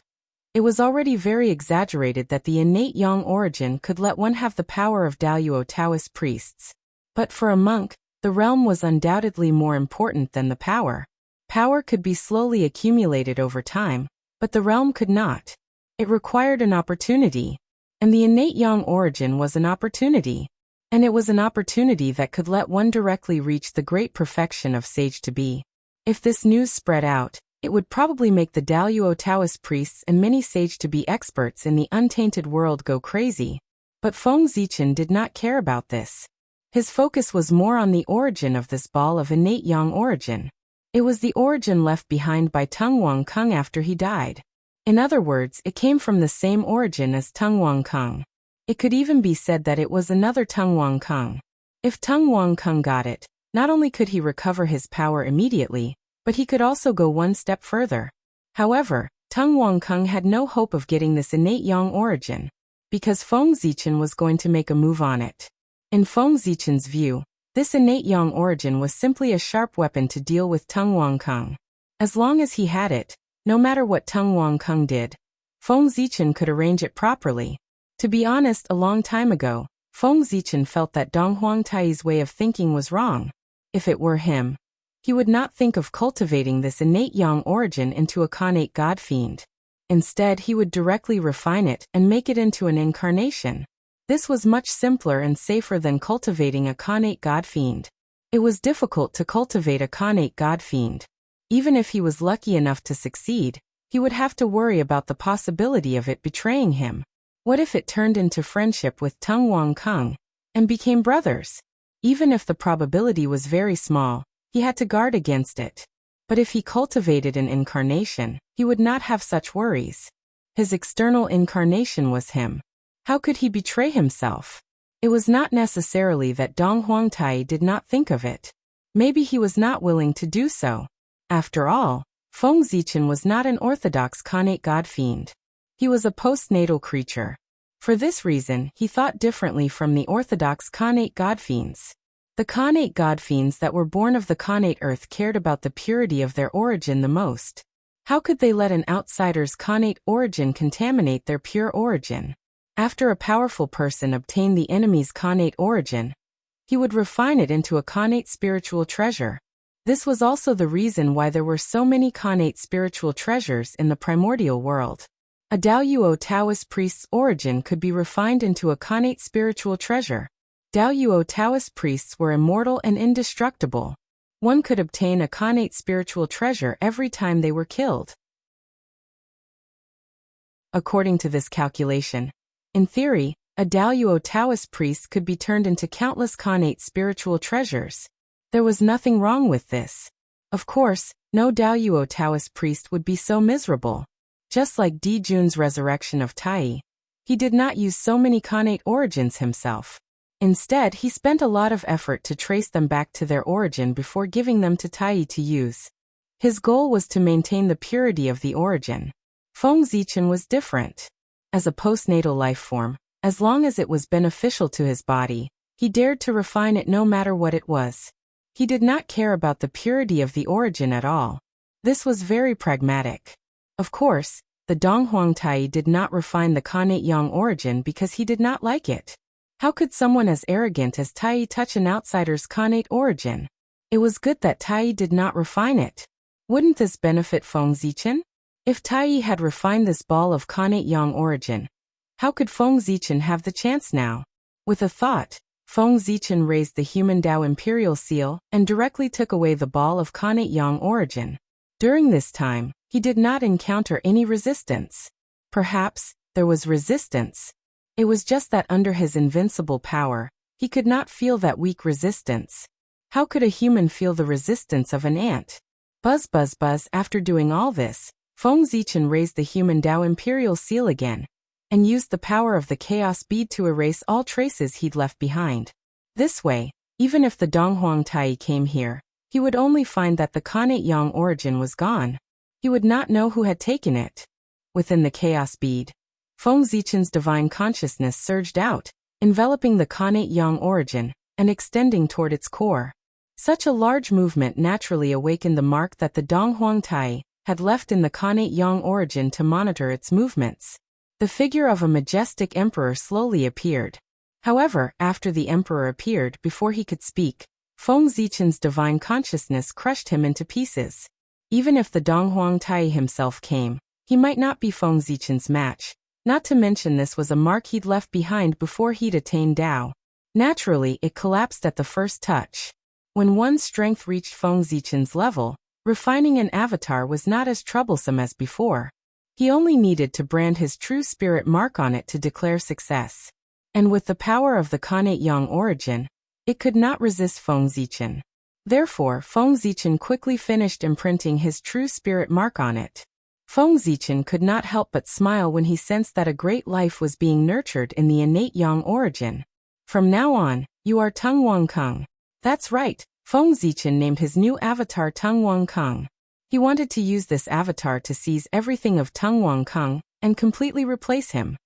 it was already very exaggerated that the innate yang origin could let one have the power of Daluo Taoist priests. But for a monk, the realm was undoubtedly more important than the power. Power could be slowly accumulated over time, but the realm could not. It required an opportunity, and the innate yang origin was an opportunity. And it was an opportunity that could let one directly reach the great perfection of sage to be. If this news spread out, it would probably make the Daluo Taoist priests and many sage to be experts in the untainted world go crazy. But Feng Zichen did not care about this. His focus was more on the origin of this ball of innate yang origin. It was the origin left behind by Tung Wangkeng after he died. In other words, it came from the same origin as Tung Wangkeng. It could even be said that it was another Tung Wangkeng. If Tung Wangkeng got it, not only could he recover his power immediately, but he could also go one step further. However, Tung Wangkeng had no hope of getting this innate yang origin, because Feng Zichen was going to make a move on it. In Feng Zichen's view, this innate yang origin was simply a sharp weapon to deal with Tung Wangkeng. As long as he had it, no matter what Tung Wangkeng did, Feng Zichen could arrange it properly. To be honest, a long time ago, Feng Zichen felt that Dong Huangtai's way of thinking was wrong. If it were him, he would not think of cultivating this innate yang origin into a connate god fiend. Instead, he would directly refine it and make it into an incarnation. This was much simpler and safer than cultivating a connate god fiend. It was difficult to cultivate a connate god fiend. Even if he was lucky enough to succeed, he would have to worry about the possibility of it betraying him. What if it turned into friendship with Tung Wangkeng and became brothers? Even if the probability was very small, he had to guard against it. But if he cultivated an incarnation, he would not have such worries. His external incarnation was him. How could he betray himself? It was not necessarily that Dong Huangtai did not think of it. Maybe he was not willing to do so. After all, Feng Zichen was not an orthodox connate god fiend. He was a postnatal creature. For this reason, he thought differently from the orthodox connate god fiends. The connate god fiends that were born of the connate earth cared about the purity of their origin the most. How could they let an outsider's connate origin contaminate their pure origin? After a powerful person obtained the enemy's connate origin, he would refine it into a connate spiritual treasure. This was also the reason why there were so many Khanate spiritual treasures in the primordial world. A Daoyuo Taoist priest's origin could be refined into a Khanate spiritual treasure. Daoyuo Taoist priests were immortal and indestructible. One could obtain a Khanate spiritual treasure every time they were killed. According to this calculation, in theory, a Daoyuo Taoist priest could be turned into countless Khanate spiritual treasures. There was nothing wrong with this. Of course, no Daoyuo Taoist priest would be so miserable. Just like Di Jun's resurrection of Tai, he did not use so many Khanate origins himself. Instead, he spent a lot of effort to trace them back to their origin before giving them to Tai to use. His goal was to maintain the purity of the origin. Feng Zichen was different. As a postnatal life form, as long as it was beneficial to his body, he dared to refine it no matter what it was. He did not care about the purity of the origin at all. This was very pragmatic. Of course, the Donghuang Tai did not refine the Khanate Yang origin because he did not like it. How could someone as arrogant as Tai touch an outsider's Khanate origin? It was good that Tai did not refine it. Wouldn't this benefit Feng Zichen? If Tai had refined this ball of Khanate Yang origin, how could Feng Zichen have the chance now? With a thought, Feng Zichen raised the human Dao imperial seal and directly took away the ball of Khanate Yang origin. During this time, he did not encounter any resistance. Perhaps there was resistance. It was just that under his invincible power, he could not feel that weak resistance. How could a human feel the resistance of an ant? Buzz buzz buzz. After doing all this, Feng Zichen raised the human Dao imperial seal again, and used the power of the chaos bead to erase all traces he'd left behind. This way, even if the Donghuang Tai came here, he would only find that the Khanate Yang origin was gone. He would not know who had taken it. Within the chaos bead, Feng Zichen's divine consciousness surged out, enveloping the Khanate Yang origin, and extending toward its core. Such a large movement naturally awakened the mark that the Donghuang Tai had left in the Khanate Yang origin to monitor its movements. The figure of a majestic emperor slowly appeared. However, after the emperor appeared before he could speak, Feng Zichen's divine consciousness crushed him into pieces. Even if the Donghuang Tai himself came, he might not be Feng Zichen's match. Not to mention this was a mark he'd left behind before he'd attained Dao. Naturally, it collapsed at the first touch. When one's strength reached Feng Zichen's level, refining an avatar was not as troublesome as before. He only needed to brand his true spirit mark on it to declare success. And with the power of the Khanate Yang origin, it could not resist Feng Zichen. Therefore, Feng Zichen quickly finished imprinting his true spirit mark on it. Feng Zichen could not help but smile when he sensed that a great life was being nurtured in the innate Yang origin. From now on, you are Tung Wang Kung. That's right, Feng Zichen named his new avatar Tung Wang Kung. He wanted to use this avatar to seize everything of Tung Wang Kung and completely replace him.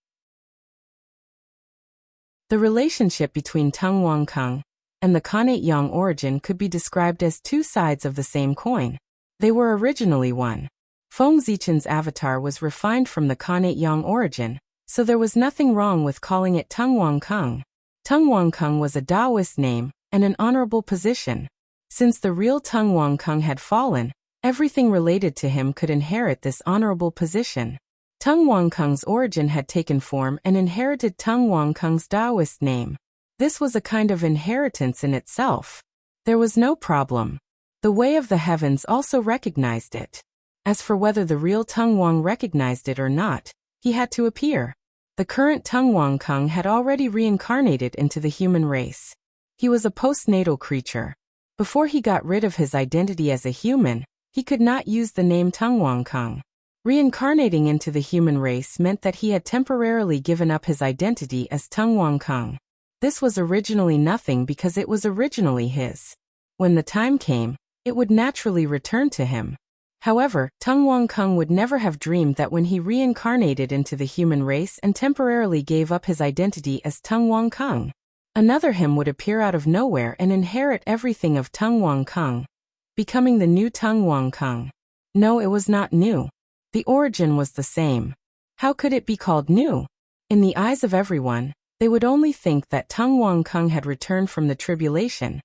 The relationship between Tung Wang Kung and the Khanate Yang origin could be described as two sides of the same coin. They were originally one. Feng Zichen's avatar was refined from the Khanate Yang origin, so there was nothing wrong with calling it Tung Wang Kung. Tung Wang Kung was a Taoist name and an honorable position. Since the real Tung Wang Kung had fallen, everything related to him could inherit this honorable position. Tung Wang Kung's origin had taken form and inherited Tung Wang Kung's Taoist name. This was a kind of inheritance in itself. There was no problem. The Way of the Heavens also recognized it. As for whether the real Tung Wang recognized it or not, he had to appear. The current Tung Wang Kung had already reincarnated into the human race. He was a postnatal creature. Before he got rid of his identity as a human, he could not use the name Tung Wang Kung. Reincarnating into the human race meant that he had temporarily given up his identity as Tung Wang Kung. This was originally nothing because it was originally his. When the time came, it would naturally return to him. However, Tung Wang Kung would never have dreamed that when he reincarnated into the human race and temporarily gave up his identity as Tung Wang Kung, another him would appear out of nowhere and inherit everything of Tung Wang Kung, becoming the new Tung Wang Kung. No, it was not new. The origin was the same. How could it be called new? In the eyes of everyone, they would only think that Tung Wang Kung had returned from the tribulation,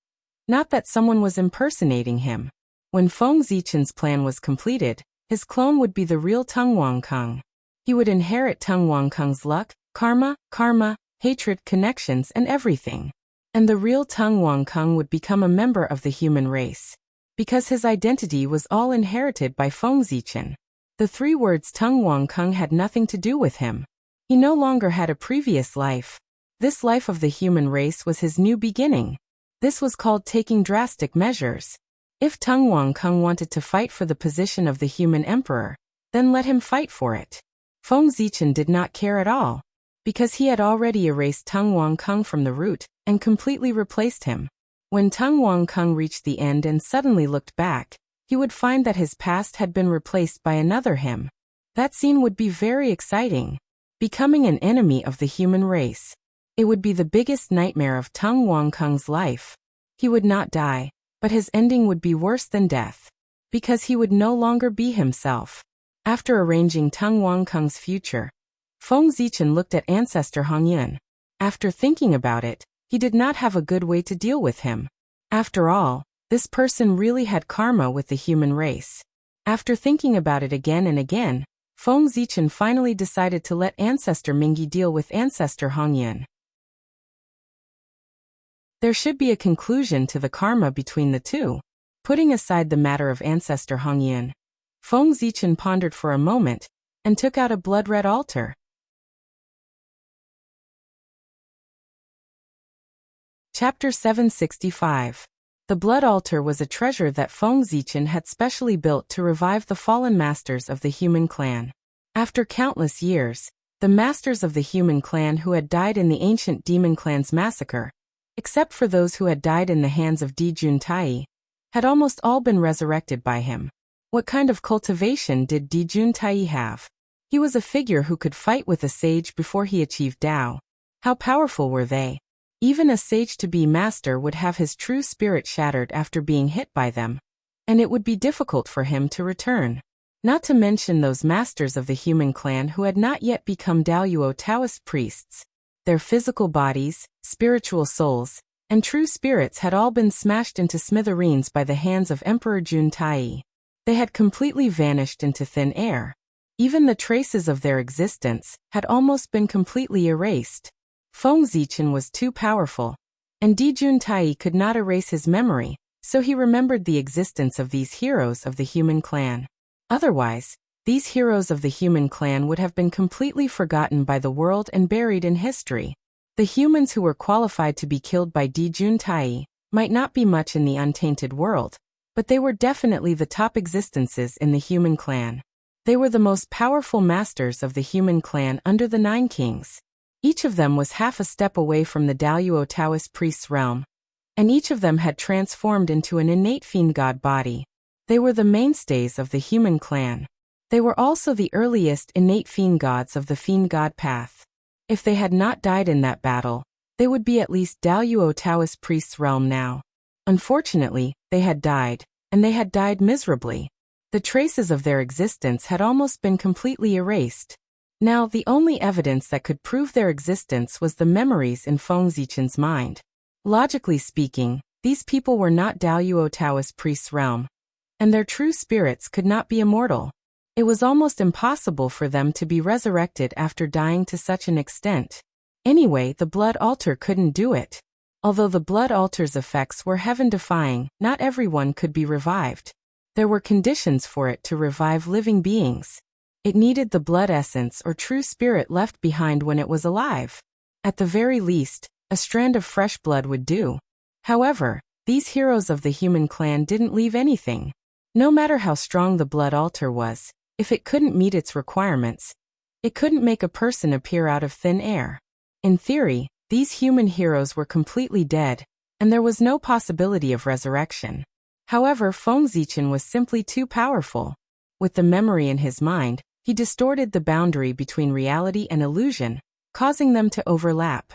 not that someone was impersonating him. When Feng Zichen's plan was completed, his clone would be the real Teng Wangkeng. He would inherit Teng Wangkeng's luck, karma, hatred, connections, and everything. And the real Teng Wangkeng would become a member of the human race. Because his identity was all inherited by Feng Zichen. The 3 words Teng Wangkeng had nothing to do with him. He no longer had a previous life. This life of the human race was his new beginning. This was called taking drastic measures. If Teng Wangkeng wanted to fight for the position of the human emperor, then let him fight for it. Feng Zichen did not care at all, because he had already erased Teng Wangkeng from the root and completely replaced him. When Teng Wangkeng reached the end and suddenly looked back, he would find that his past had been replaced by another him. That scene would be very exciting. Becoming an enemy of the human race. It would be the biggest nightmare of Teng Wangkeng's life. He would not die, but his ending would be worse than death. Because he would no longer be himself. After arranging Teng Wangkeng's future, Feng Zichen looked at ancestor Hongyun. After thinking about it, he did not have a good way to deal with him. After all, this person really had karma with the human race. After thinking about it again and again, Feng Zichen finally decided to let ancestor Mingyi deal with ancestor Hongyun. There should be a conclusion to the karma between the two. Putting aside the matter of ancestor Hongyun, Feng Zichen pondered for a moment and took out a blood-red altar. Chapter 765. The blood altar was a treasure that Feng Zichen had specially built to revive the fallen masters of the human clan. After countless years, the masters of the human clan who had died in the ancient demon clan's massacre, except for those who had died in the hands of Di Juntai, had almost all been resurrected by him. What kind of cultivation did Di Juntai have? He was a figure who could fight with a sage before he achieved Tao. How powerful were they? Even a sage-to-be master would have his true spirit shattered after being hit by them, and it would be difficult for him to return. Not to mention those masters of the human clan who had not yet become Daoyuo Taoist priests. Their physical bodies, spiritual souls, and true spirits had all been smashed into smithereens by the hands of Emperor Juntai. They had completely vanished into thin air. Even the traces of their existence had almost been completely erased. Feng Zichen was too powerful, and Di Juntai could not erase his memory, so he remembered the existence of these heroes of the human clan. Otherwise, these heroes of the human clan would have been completely forgotten by the world and buried in history. The humans who were qualified to be killed by Di Juntai might not be much in the untainted world, but they were definitely the top existences in the human clan. They were the most powerful masters of the human clan under the 9 kings. Each of them was half a step away from the Daoyuo Taoist priest's realm, and each of them had transformed into an innate fiend god body. They were the mainstays of the human clan. They were also the earliest innate fiend gods of the fiend god path. If they had not died in that battle, they would be at least Daoyuo Taoist priest's realm now. Unfortunately, they had died, and they had died miserably. The traces of their existence had almost been completely erased. Now, the only evidence that could prove their existence was the memories in Feng Zichen's mind. Logically speaking, these people were not Daoyuo Taoist priest's realm, and their true spirits could not be immortal. It was almost impossible for them to be resurrected after dying to such an extent. Anyway, the blood altar couldn't do it. Although the blood altar's effects were heaven-defying, not everyone could be revived. There were conditions for it to revive living beings. It needed the blood essence or true spirit left behind when it was alive. At the very least, a strand of fresh blood would do. However, these heroes of the human clan didn't leave anything. No matter how strong the blood altar was, if it couldn't meet its requirements, it couldn't make a person appear out of thin air. In theory, these human heroes were completely dead, and there was no possibility of resurrection. However, Feng Zichen was simply too powerful. With the memory in his mind, he distorted the boundary between reality and illusion, causing them to overlap.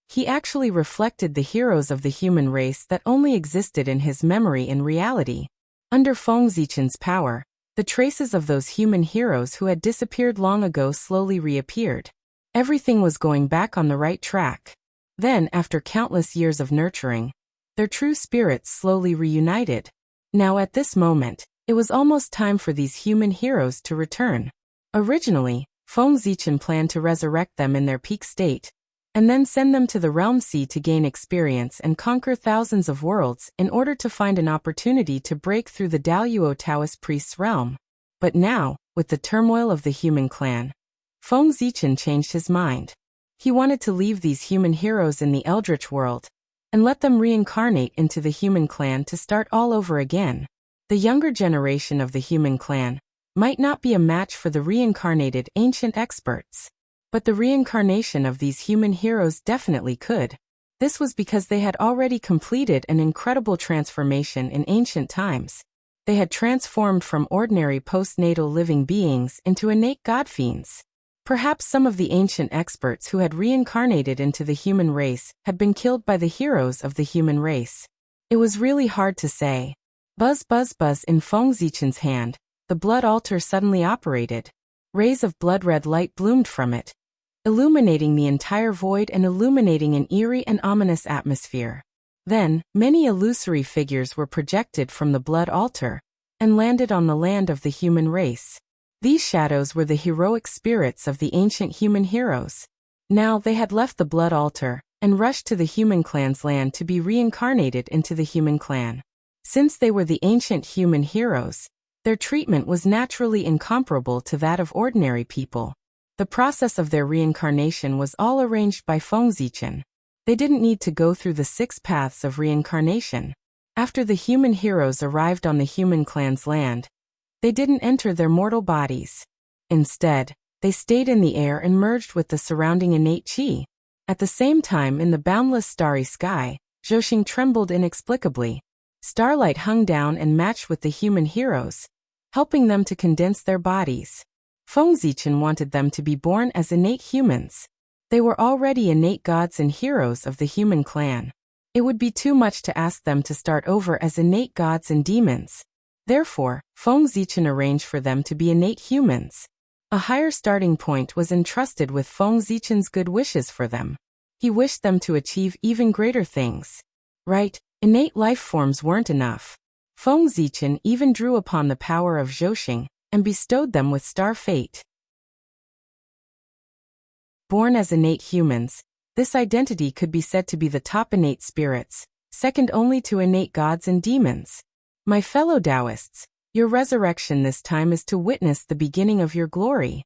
He actually reflected the heroes of the human race that only existed in his memory in reality. Under Feng Zichen's power, the traces of those human heroes who had disappeared long ago slowly reappeared. Everything was going back on the right track. Then, after countless years of nurturing, their true spirits slowly reunited. Now at this moment, it was almost time for these human heroes to return. Originally, Feng Zichen planned to resurrect them in their peak state, and then send them to the Realm Sea to gain experience and conquer thousands of worlds in order to find an opportunity to break through the Daluo Taoist priest's realm. But now, with the turmoil of the human clan, Feng Zichen changed his mind. He wanted to leave these human heroes in the Eldritch world, and let them reincarnate into the human clan to start all over again. The younger generation of the human clan might not be a match for the reincarnated ancient experts, but the reincarnation of these human heroes definitely could. This was because they had already completed an incredible transformation in ancient times. They had transformed from ordinary postnatal living beings into innate god-fiends. Perhaps some of the ancient experts who had reincarnated into the human race had been killed by the heroes of the human race. It was really hard to say. Buzz buzz buzz in Feng Zichen's hand, the blood altar suddenly operated. Rays of blood-red light bloomed from it, illuminating the entire void and illuminating an eerie and ominous atmosphere. Then, many illusory figures were projected from the blood altar and landed on the land of the human race. These shadows were the heroic spirits of the ancient human heroes. Now they had left the blood altar and rushed to the human clan's land to be reincarnated into the human clan. Since they were the ancient human heroes, their treatment was naturally incomparable to that of ordinary people. The process of their reincarnation was all arranged by Feng Zichen. They didn't need to go through the 6 paths of reincarnation. After the human heroes arrived on the human clan's land, they didn't enter their mortal bodies. Instead, they stayed in the air and merged with the surrounding innate qi. At the same time, in the boundless starry sky, Zhoxing trembled inexplicably. Starlight hung down and matched with the human heroes, helping them to condense their bodies. Feng Zichen wanted them to be born as innate humans. They were already innate gods and heroes of the human clan. It would be too much to ask them to start over as innate gods and demons. Therefore, Feng Zichen arranged for them to be innate humans. A higher starting point was entrusted with Feng Zichen's good wishes for them. He wished them to achieve even greater things. Right, innate life forms weren't enough. Feng Zichen even drew upon the power of Zhoxing and bestowed them with star fate. Born as innate humans, this identity could be said to be the top innate spirits, second only to innate gods and demons. My fellow Taoists, your resurrection this time is to witness the beginning of your glory.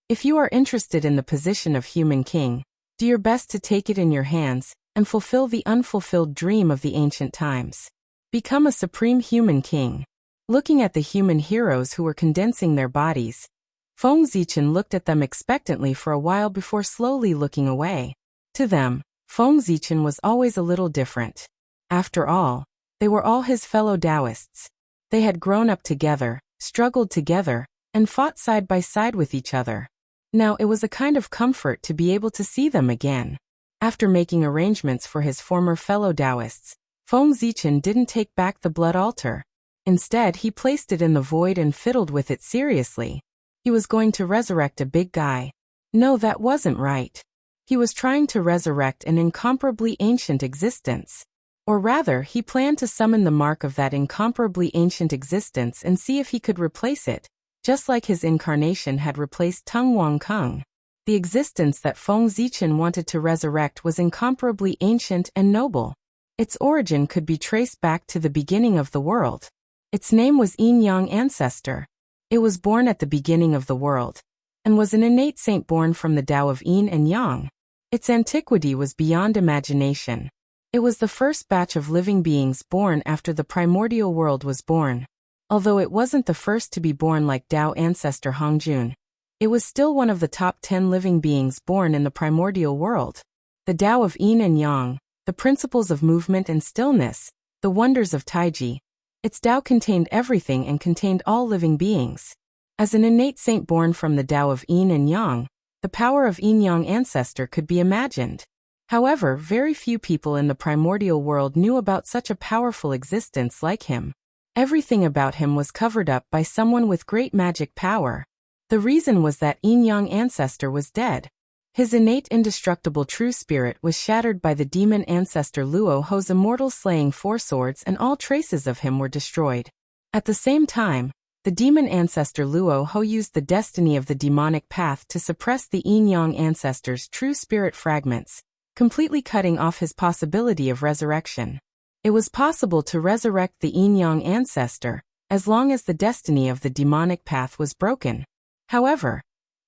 If you are interested in the position of human king, do your best to take it in your hands and fulfill the unfulfilled dream of the ancient times. Become a supreme human king. Looking at the human heroes who were condensing their bodies, Feng Zichen looked at them expectantly for a while before slowly looking away. To them, Feng Zichen was always a little different. After all, they were all his fellow Taoists. They had grown up together, struggled together, and fought side by side with each other. Now it was a kind of comfort to be able to see them again. After making arrangements for his former fellow Taoists, Feng Zichen didn't take back the blood altar. Instead, he placed it in the void and fiddled with it seriously. He was going to resurrect a big guy. No, that wasn't right. He was trying to resurrect an incomparably ancient existence. Or rather, he planned to summon the mark of that incomparably ancient existence and see if he could replace it, just like his incarnation had replaced Tung Wang Kung. The existence that Feng Zichen wanted to resurrect was incomparably ancient and noble. Its origin could be traced back to the beginning of the world. Its name was Yin Yang Ancestor. It was born at the beginning of the world, and was an innate saint born from the Tao of Yin and Yang. Its antiquity was beyond imagination. It was the first batch of living beings born after the primordial world was born. Although it wasn't the first to be born like Tao ancestor Hongjun, it was still one of the top 10 living beings born in the primordial world. The Tao of Yin and Yang, the principles of movement and stillness, the wonders of Taiji. Its Tao contained everything and contained all living beings. As an innate saint born from the Tao of Yin and Yang, the power of Yin Yang ancestor could be imagined. However, very few people in the primordial world knew about such a powerful existence like him. Everything about him was covered up by someone with great magic power. The reason was that Yin Yang ancestor was dead. His innate indestructible true spirit was shattered by the demon ancestor Luo Ho's immortal slaying four swords, and all traces of him were destroyed. At the same time, the demon ancestor Luo Ho used the destiny of the demonic path to suppress the Yin Yang ancestor's true spirit fragments, completely cutting off his possibility of resurrection. It was possible to resurrect the Yin Yang ancestor, as long as the destiny of the demonic path was broken. However,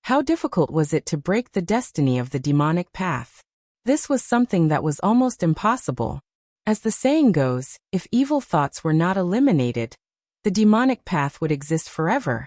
how difficult was it to break the destiny of the demonic path? This was something that was almost impossible. As the saying goes, if evil thoughts were not eliminated, the demonic path would exist forever.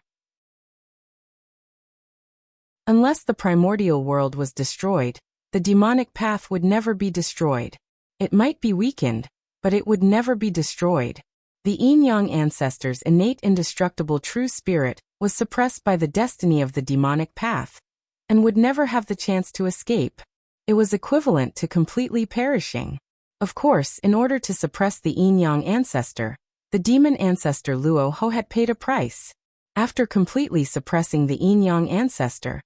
Unless the primordial world was destroyed, the demonic path would never be destroyed. It might be weakened, but it would never be destroyed. The Yin Yang ancestor's innate indestructible true spirit was suppressed by the destiny of the demonic path, and would never have the chance to escape. It was equivalent to completely perishing. Of course, in order to suppress the Yin Yang ancestor, the demon ancestor Luo Ho had paid a price. After completely suppressing the Yin Yang ancestor,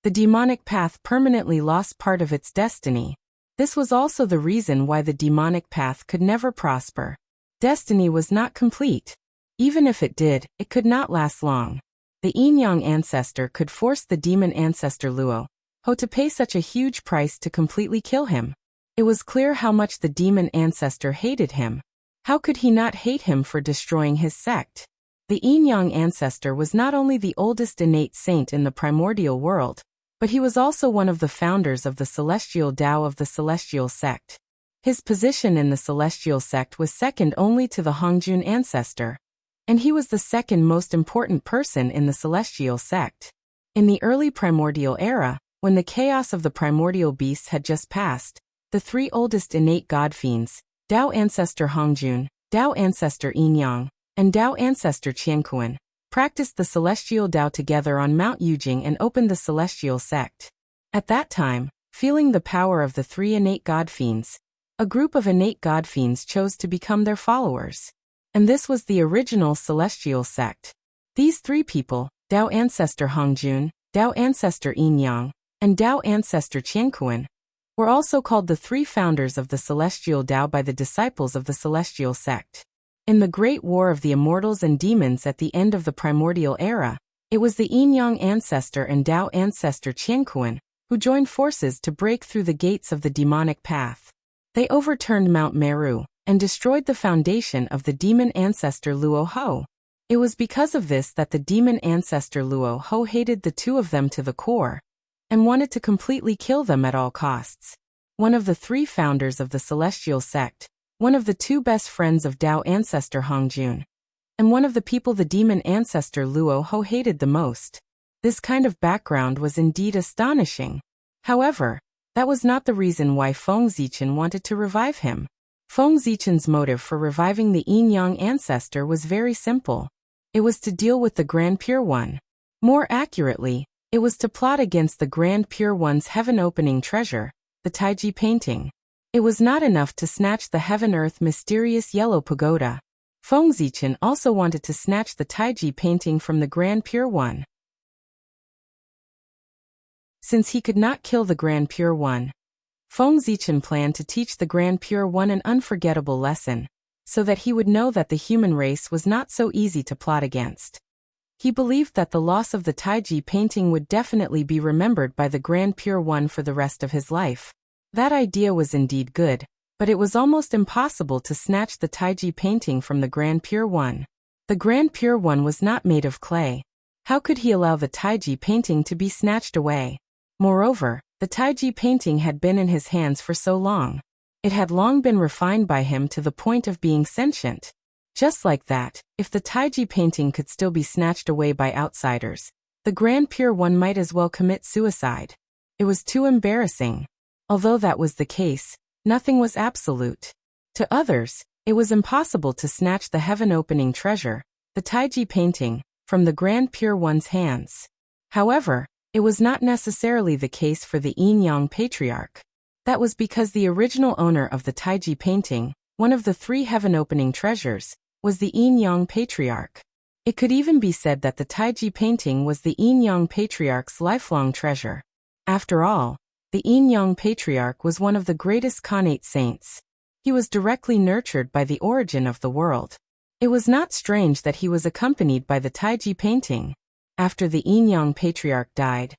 the demonic path permanently lost part of its destiny. This was also the reason why the demonic path could never prosper. Destiny was not complete. Even if it did, it could not last long. The Yin Yang ancestor could force the demon ancestor Luo Ho to pay such a huge price to completely kill him. It was clear how much the demon ancestor hated him. How could he not hate him for destroying his sect? The Yin Yang ancestor was not only the oldest innate saint in the primordial world, but he was also one of the founders of the celestial Tao of the celestial sect. His position in the celestial sect was second only to the Hongjun ancestor, and he was the second most important person in the celestial sect. In the early primordial era, when the chaos of the primordial beasts had just passed, the three oldest innate god fiends, Tao ancestor Hongjun, Tao ancestor Yin Yang, and Tao ancestor Qianquan, practiced the celestial Tao together on Mount Yujing and opened the celestial sect. At that time, feeling the power of the three innate god fiends, a group of innate god fiends chose to become their followers. And this was the original celestial sect. These three people, Tao ancestor Hongjun, Tao ancestor Yin Yang, and Tao ancestor Qianquan, were also called the three founders of the celestial Tao by the disciples of the celestial sect. In the Great War of the Immortals and Demons at the end of the primordial era, it was the Yin Yang ancestor and Tao ancestor Qianquan who joined forces to break through the gates of the demonic path. They overturned Mount Meru and destroyed the foundation of the demon ancestor Luo Ho. It was because of this that the demon ancestor Luo Ho hated the two of them to the core, and wanted to completely kill them at all costs. One of the three founders of the celestial sect, one of the two best friends of Tao ancestor Hongjun, and one of the people the demon ancestor Luo Ho hated the most. This kind of background was indeed astonishing. However, that was not the reason why Feng Zichen wanted to revive him. Feng Zichen's motive for reviving the Yin Yang ancestor was very simple. It was to deal with the Grand Pure One. More accurately, it was to plot against the Grand Pure One's heaven-opening treasure, the Taiji painting. It was not enough to snatch the heaven-earth mysterious yellow pagoda. Feng Zichen also wanted to snatch the Taiji painting from the Grand Pure One. Since he could not kill the Grand Pure One, Feng Zichen planned to teach the Grand Pure One an unforgettable lesson, so that he would know that the human race was not so easy to plot against. He believed that the loss of the Taiji painting would definitely be remembered by the Grand Pure One for the rest of his life. That idea was indeed good, but it was almost impossible to snatch the Taiji painting from the Grand Pure One. The Grand Pure One was not made of clay. How could he allow the Taiji painting to be snatched away? Moreover, the Taiji painting had been in his hands for so long. It had long been refined by him to the point of being sentient. Just like that, if the Taiji painting could still be snatched away by outsiders, the Grand Pure One might as well commit suicide. It was too embarrassing. Although that was the case, nothing was absolute. To others, it was impossible to snatch the heaven-opening treasure, the Taiji painting, from the Grand Pure One's hands. However, it was not necessarily the case for the Yin Yang Patriarch. That was because the original owner of the Taiji painting, one of the three heaven-opening treasures, was the Yin Yang Patriarch. It could even be said that the Taiji painting was the Yin Yang Patriarch's lifelong treasure. After all, the Yin-Yang Patriarch was one of the greatest Khanate saints. He was directly nurtured by the origin of the world. It was not strange that he was accompanied by the Taiji painting. After the Yin-Yang Patriarch died,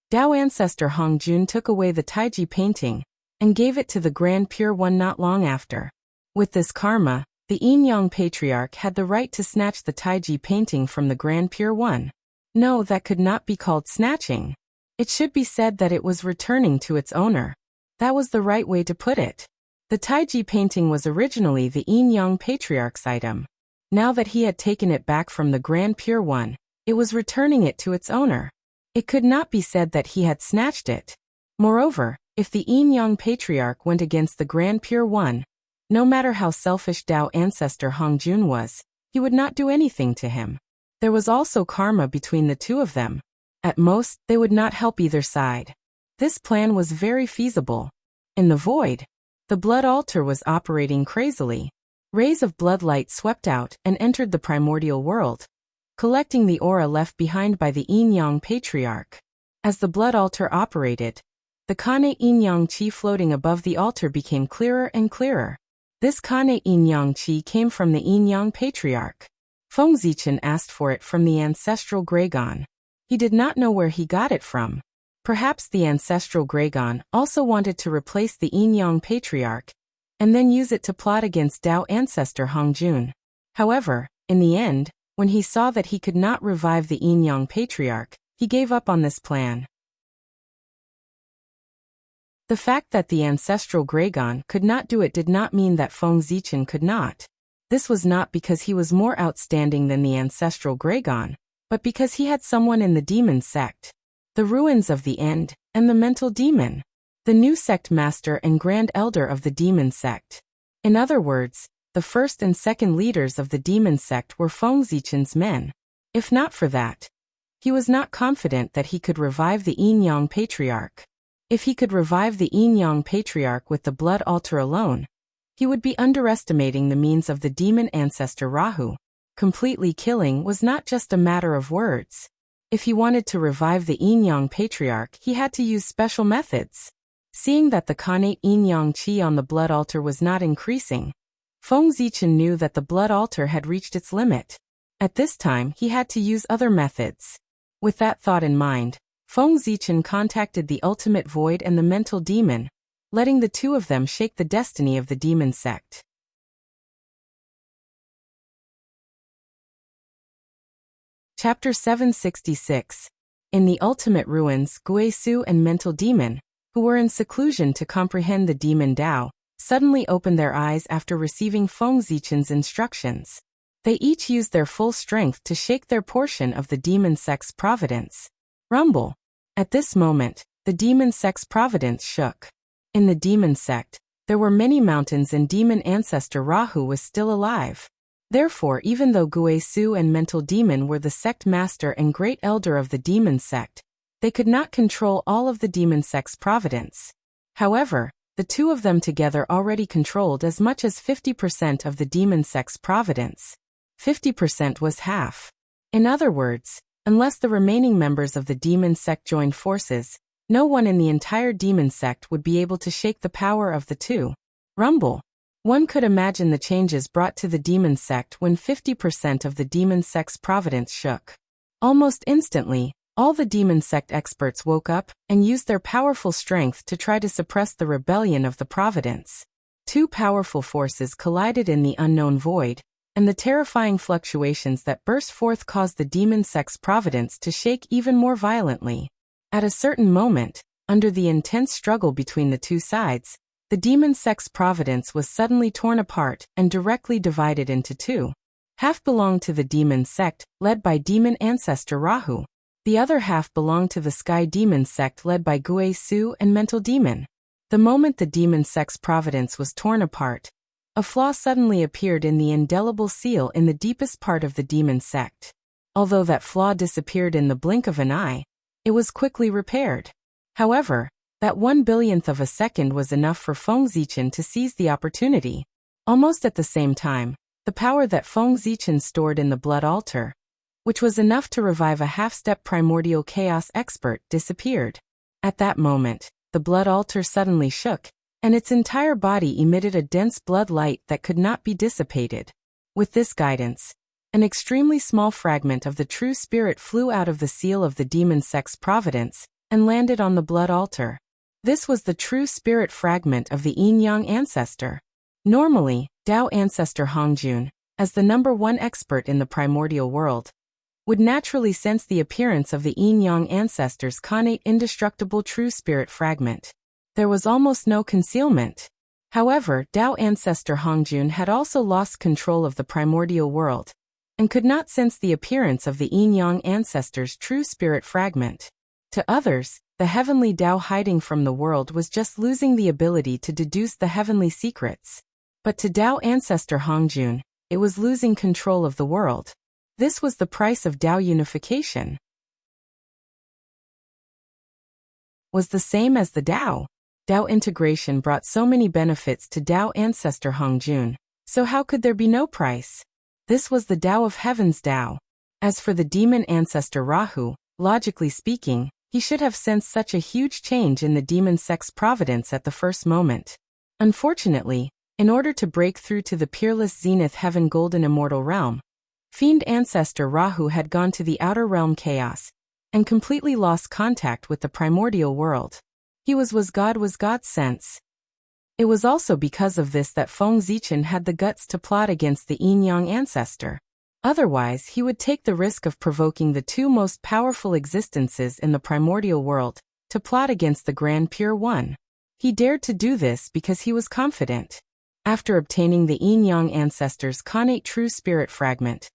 Dao ancestor Hongjun took away the Taiji painting and gave it to the Grand Pure One not long after. With this karma, the Yin-Yang Patriarch had the right to snatch the Taiji painting from the Grand Pure One. No, that could not be called snatching. It should be said that it was returning to its owner. That was the right way to put it. The Taiji painting was originally the Yin-Yang Patriarch's item. Now that he had taken it back from the Grand Pure One, it was returning it to its owner. It could not be said that he had snatched it. Moreover, if the Yin-Yang Patriarch went against the Grand Pure One, no matter how selfish Dao ancestor Hongjun was, he would not do anything to him. There was also karma between the two of them. At most, they would not help either side. This plan was very feasible. In the void, the blood altar was operating crazily. Rays of blood light swept out and entered the primordial world, collecting the aura left behind by the Yin-Yang Patriarch. As the blood altar operated, the Khanate Yin-Yang Qi floating above the altar became clearer and clearer. This Khanate Yin-Yang Qi came from the Yin-Yang Patriarch. Feng Zichen asked for it from the ancestral Gregon. He did not know where he got it from. Perhaps the ancestral Gregon also wanted to replace the Yin-Yang Patriarch and then use it to plot against Dao ancestor Hongjun. However, in the end, when he saw that he could not revive the Yin-Yang Patriarch, he gave up on this plan. The fact that the ancestral Gregon could not do it did not mean that Feng Zichen could not. This was not because he was more outstanding than the ancestral Gregon, but because he had someone in the demon sect. The ruins of the end, and the mental demon. The new sect master and grand elder of the demon sect. In other words, the first and second leaders of the demon sect were Feng Zichen's men. If not for that, he was not confident that he could revive the Yin-Yang Patriarch. If he could revive the Yin-Yang Patriarch with the blood altar alone, he would be underestimating the means of the demon ancestor Rahu. Completely killing was not just a matter of words. If he wanted to revive the Yin-Yang Patriarch, he had to use special methods. Seeing that the Khanate Yin-Yang Qi on the blood altar was not increasing, Feng Zichen knew that the blood altar had reached its limit. At this time, he had to use other methods. With that thought in mind, Feng Zichen contacted the ultimate void and the mental demon, letting the two of them shake the destiny of the demon sect. Chapter 766. In the ultimate ruins, Guisu and mental demon, who were in seclusion to comprehend the demon Dao, suddenly opened their eyes after receiving Feng Zichen's instructions. They each used their full strength to shake their portion of the demon sect's providence. Rumble. At this moment, the demon sect's providence shook. In the demon sect, there were many mountains and demon ancestor Rahu was still alive. Therefore, even though Guisu and mental demon were the sect master and great elder of the demon sect, they could not control all of the demon sect's providence. However, the two of them together already controlled as much as 50% of the demon sect's providence. 50% was half. In other words, unless the remaining members of the demon sect joined forces, no one in the entire demon sect would be able to shake the power of the two. Rumble. One could imagine the changes brought to the demon sect when 50% of the demon sect's providence shook. Almost instantly, all the demon sect experts woke up and used their powerful strength to try to suppress the rebellion of the providence. Two powerful forces collided in the unknown void, and the terrifying fluctuations that burst forth caused the demon sect's providence to shake even more violently. At a certain moment, under the intense struggle between the two sides, the demon sect's providence was suddenly torn apart and directly divided into two. Half belonged to the demon sect, led by demon ancestor Rahu. The other half belonged to the sky demon sect led by Guisu and mental demon. The moment the demon sect's providence was torn apart, a flaw suddenly appeared in the indelible seal in the deepest part of the demon sect. Although that flaw disappeared in the blink of an eye, it was quickly repaired. However, that 1/1000th of a second was enough for Feng Zichen to seize the opportunity. Almost at the same time, the power that Feng Zichen stored in the blood altar, which was enough to revive a half-step primordial chaos expert, disappeared. At that moment, the blood altar suddenly shook, and its entire body emitted a dense blood light that could not be dissipated. With this guidance, an extremely small fragment of the true spirit flew out of the seal of the demon sect's providence and landed on the blood altar. This was the true spirit fragment of the Yin-Yang ancestor. Normally, Tao ancestor Hongjun, as the #1 expert in the primordial world, would naturally sense the appearance of the Yin-Yang ancestor's connate indestructible true spirit fragment. There was almost no concealment. However, Tao ancestor Hongjun had also lost control of the primordial world and could not sense the appearance of the Yin-Yang ancestor's true spirit fragment. To others, the heavenly Tao hiding from the world was just losing the ability to deduce the heavenly secrets. But to Tao ancestor Hongjun, it was losing control of the world. This was the price of Tao unification. Was the same as the Tao. Tao integration brought so many benefits to Tao ancestor Hongjun, so how could there be no price? This was the Tao of Heaven's Tao. As for the demon ancestor Rahu, logically speaking, he should have sensed such a huge change in the demon sect's providence at the first moment. Unfortunately, in order to break through to the peerless zenith heaven golden immortal realm, fiend ancestor Rahu had gone to the outer realm chaos and completely lost contact with the primordial world. He was God's sense. It was also because of this that Feng Zichen had the guts to plot against the Yin-Yang ancestor. Otherwise, he would take the risk of provoking the two most powerful existences in the primordial world to plot against the Grand Pure One. He dared to do this because he was confident. After obtaining the Yin-Yang ancestor's connate true spirit fragment,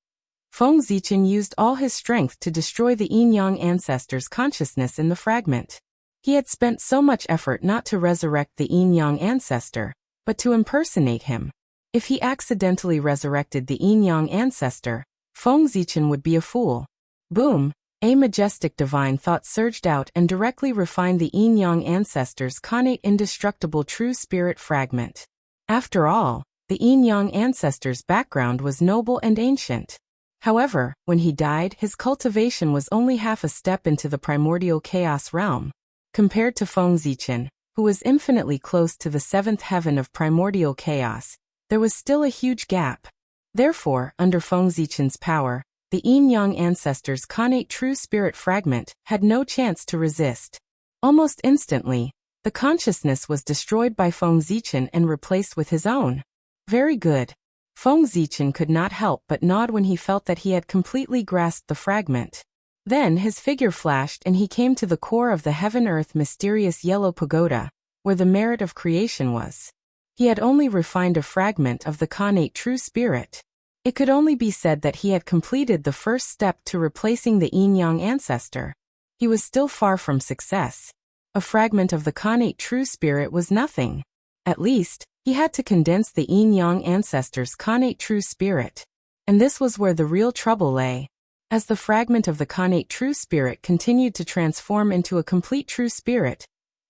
Feng Zichen used all his strength to destroy the Yin-Yang ancestor's consciousness in the fragment. He had spent so much effort not to resurrect the Yin-Yang ancestor, but to impersonate him. If he accidentally resurrected the Yin-Yang ancestor, Feng Zichen would be a fool. Boom! A majestic divine thought surged out and directly refined the Yin-Yang ancestor's connate indestructible true spirit fragment. After all, the Yin-Yang ancestor's background was noble and ancient. However, when he died, his cultivation was only half a step into the primordial chaos realm. Compared to Feng Zichen, who was infinitely close to the seventh heaven of primordial chaos, there was still a huge gap. Therefore, under Feng Zichen's power, the Yin-Yang ancestor's connate true spirit fragment had no chance to resist. Almost instantly, the consciousness was destroyed by Feng Zichen and replaced with his own. Very good. Feng Zichen could not help but nod when he felt that he had completely grasped the fragment. Then his figure flashed and he came to the core of the heaven-earth mysterious yellow pagoda, where the merit of creation was. He had only refined a fragment of the connate true spirit. It could only be said that he had completed the first step to replacing the Yin-Yang ancestor. He was still far from success. A fragment of the connate true spirit was nothing. At least, he had to condense the Yin-Yang ancestor's connate true spirit. And this was where the real trouble lay. As the fragment of the connate true spirit continued to transform into a complete true spirit,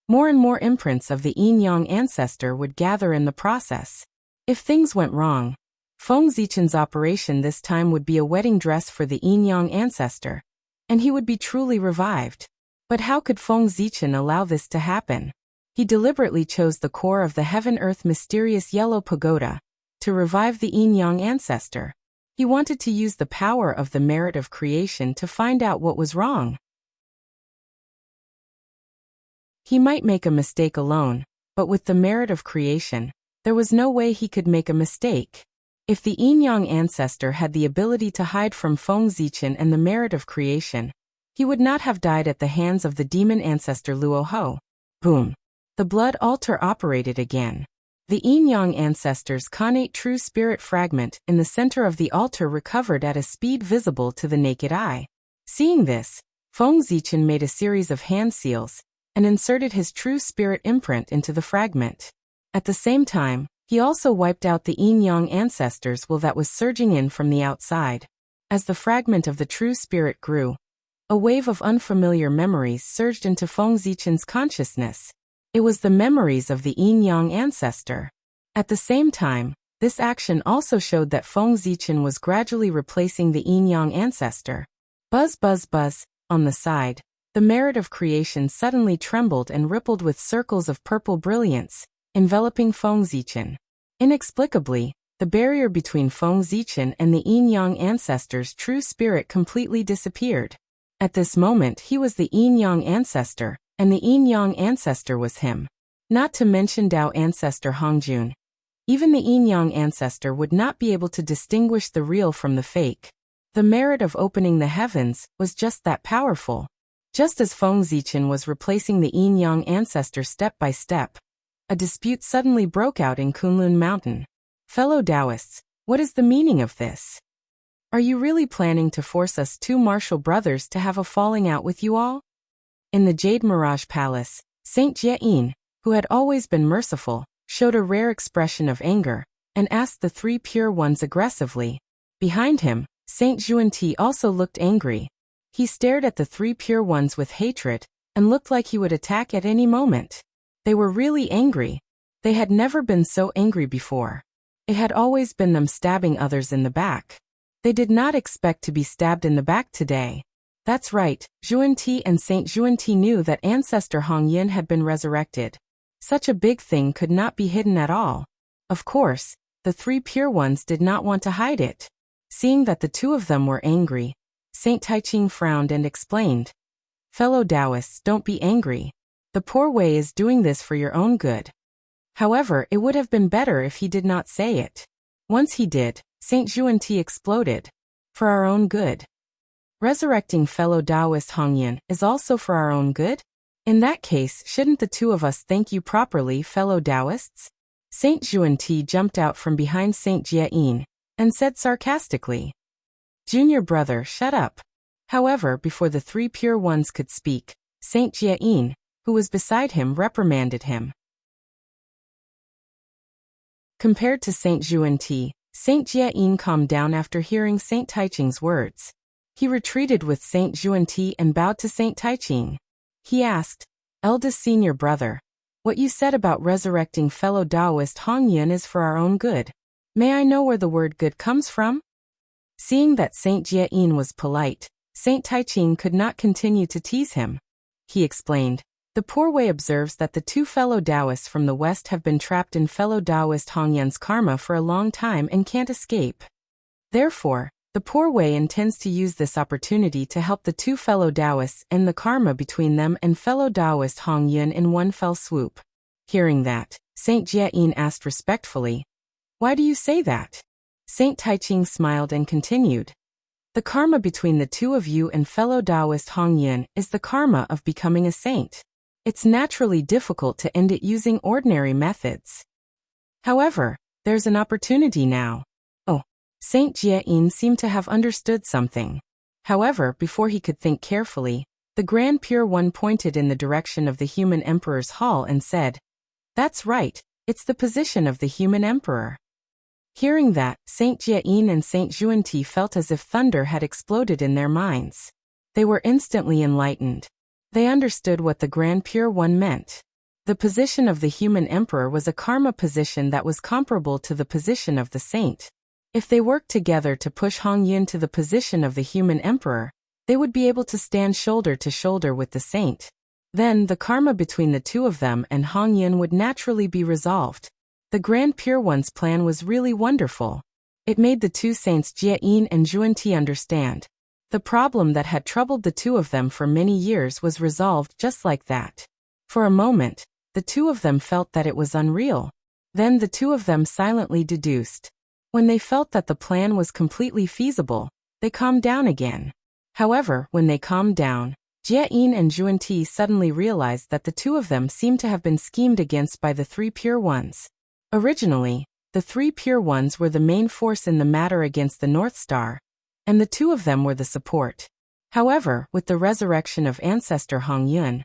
more and more imprints of the Yin-Yang ancestor would gather in the process. If things went wrong, Feng Zichen's operation this time would be a wedding dress for the Yin-Yang ancestor, and he would be truly revived. But how could Feng Zichen allow this to happen? He deliberately chose the core of the heaven-earth mysterious yellow pagoda to revive the Yin-Yang ancestor. He wanted to use the power of the merit of creation to find out what was wrong. He might make a mistake alone, but with the merit of creation, there was no way he could make a mistake. If the Yin-Yang ancestor had the ability to hide from Feng Zichen and the merit of creation, he would not have died at the hands of the demon ancestor Luoho. Boom! The blood altar operated again. The Yin-Yang ancestor's connate true spirit fragment in the center of the altar recovered at a speed visible to the naked eye. Seeing this, Feng Zichen made a series of hand seals and inserted his true spirit imprint into the fragment. At the same time, he also wiped out the Yin-Yang ancestor's will that was surging in from the outside. As the fragment of the true spirit grew, a wave of unfamiliar memories surged into Feng Zichen's consciousness. It was the memories of the Yin-Yang ancestor. At the same time, this action also showed that Feng Zichen was gradually replacing the Yin-Yang ancestor. Buzz buzz buzz, on the side, The merit of creation suddenly trembled and rippled with circles of purple brilliance, enveloping Feng Zichen. Inexplicably, the barrier between Feng Zichen and the Yin-Yang ancestor's true spirit completely disappeared. At this moment he was the Yin-Yang ancestor, and the Yin-Yang ancestor was him. Not to mention Tao ancestor Hongjun. Even the Yin-Yang ancestor would not be able to distinguish the real from the fake. The merit of opening the heavens was just that powerful. Just as Feng Zichen was replacing the Yin-Yang ancestor step by step, a dispute suddenly broke out in Kunlun Mountain. Fellow Taoists, what is the meaning of this? Are you really planning to force us two martial brothers to have a falling out with you all? In the Jade Mirage Palace, Saint Jie-in, who had always been merciful, showed a rare expression of anger, and asked the three pure ones aggressively. Behind him, Saint Xuanti also looked angry. He stared at the three pure ones with hatred, and looked like he would attack at any moment. They were really angry. They had never been so angry before. It had always been them stabbing others in the back. They did not expect to be stabbed in the back today. That's right, Xuanti and Saint Xuanti knew that Ancestor Hong Yin had been resurrected. Such a big thing could not be hidden at all. Of course, the three pure ones did not want to hide it. Seeing that the two of them were angry, Saint Taiching frowned and explained. Fellow Taoists, don't be angry. The poor Wei is doing this for your own good. However, it would have been better if he did not say it. Once he did, Saint Xuanti exploded. For our own good. Resurrecting fellow Taoist Hongyan is also for our own good? In that case, shouldn't the two of us thank you properly, fellow Taoists? Saint Xuanti jumped out from behind Saint Jie-in and said sarcastically. Junior brother, shut up. However, before the three pure ones could speak, Saint Jie-in, who was beside him, reprimanded him. Compared to Saint Xuanti, Saint Jie-in calmed down after hearing Saint Taiching's words. He retreated with Saint Xuanti and bowed to Saint Taiching. He asked, eldest senior brother, what you said about resurrecting fellow Taoist Hong Yun is for our own good. May I know where the word good comes from? Seeing that Saint Jie-in was polite, Saint Taiching could not continue to tease him. He explained, the poor Wei observes that the two fellow Taoists from the west have been trapped in fellow Taoist Hong Yun's karma for a long time and can't escape. Therefore, the poor Wei intends to use this opportunity to help the two fellow Taoists end the karma between them and fellow Taoist Hong Yun in one fell swoop. Hearing that, Saint Jie-in asked respectfully, why do you say that? Saint Taiching smiled and continued. The karma between the two of you and fellow Taoist Hong Yun is the karma of becoming a saint. It's naturally difficult to end it using ordinary methods. However, there's an opportunity now. Oh, Saint Jie-in seemed to have understood something. However, before he could think carefully, the Grand Pure One pointed in the direction of the Human Emperor's hall and said, that's right, it's the position of the Human Emperor. Hearing that, Saint Jie-in and Saint Xuanti felt as if thunder had exploded in their minds. They were instantly enlightened. They understood what the Grand Pure One meant. The position of the Human Emperor was a karma position that was comparable to the position of the saint. If they worked together to push Hong Yun to the position of the Human Emperor, they would be able to stand shoulder to shoulder with the saint. Then, the karma between the two of them and Hong Yun would naturally be resolved. The Grand Pure One's plan was really wonderful. It made the two saints Jie-in and Xuanti understand. The problem that had troubled the two of them for many years was resolved just like that. For a moment, the two of them felt that it was unreal. Then the two of them silently deduced. When they felt that the plan was completely feasible, they calmed down again. However, when they calmed down, Jie-in and Xuanti suddenly realized that the two of them seemed to have been schemed against by the three pure ones. Originally, the three pure ones were the main force in the matter against the North Star, and the two of them were the support. However, with the resurrection of Ancestor Hong Yun,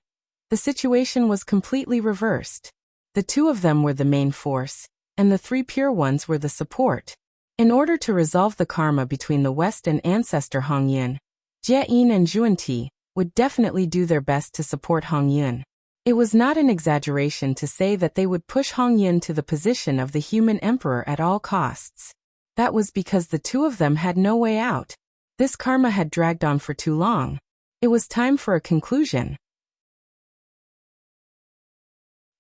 the situation was completely reversed. The two of them were the main force, and the three pure ones were the support. In order to resolve the karma between the West and Ancestor Hong Yun, Jie-in and Xuanti would definitely do their best to support Hong Yun. It was not an exaggeration to say that they would push Hong Yun to the position of the Human Emperor at all costs. That was because the two of them had no way out. This karma had dragged on for too long. It was time for a conclusion.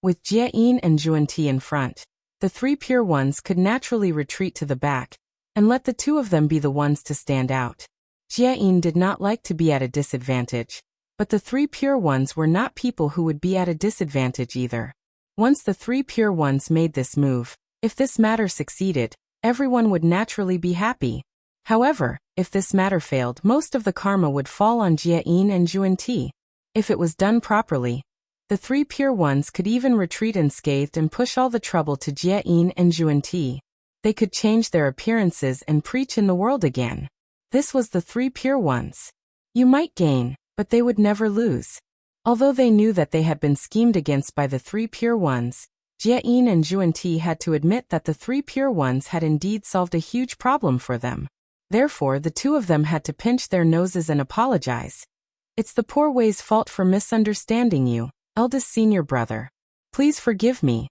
With Jie Yin and Juanti in front, the three pure ones could naturally retreat to the back, and let the two of them be the ones to stand out. Jie Yin did not like to be at a disadvantage, but the three pure ones were not people who would be at a disadvantage either. Once the three pure ones made this move, if this matter succeeded, everyone would naturally be happy. However, if this matter failed, most of the karma would fall on Jie Yin and Juanti. If it was done properly, the three pure ones could even retreat unscathed and push all the trouble to Jie Yin and Juanti. They could change their appearances and preach in the world again. This was the three pure ones. You might gain, but they would never lose. Although they knew that they had been schemed against by the three pure ones, Jie Yin and Juanti had to admit that the three pure ones had indeed solved a huge problem for them. Therefore, the two of them had to pinch their noses and apologize. It's the poor way's fault for misunderstanding you, eldest senior brother. Please forgive me.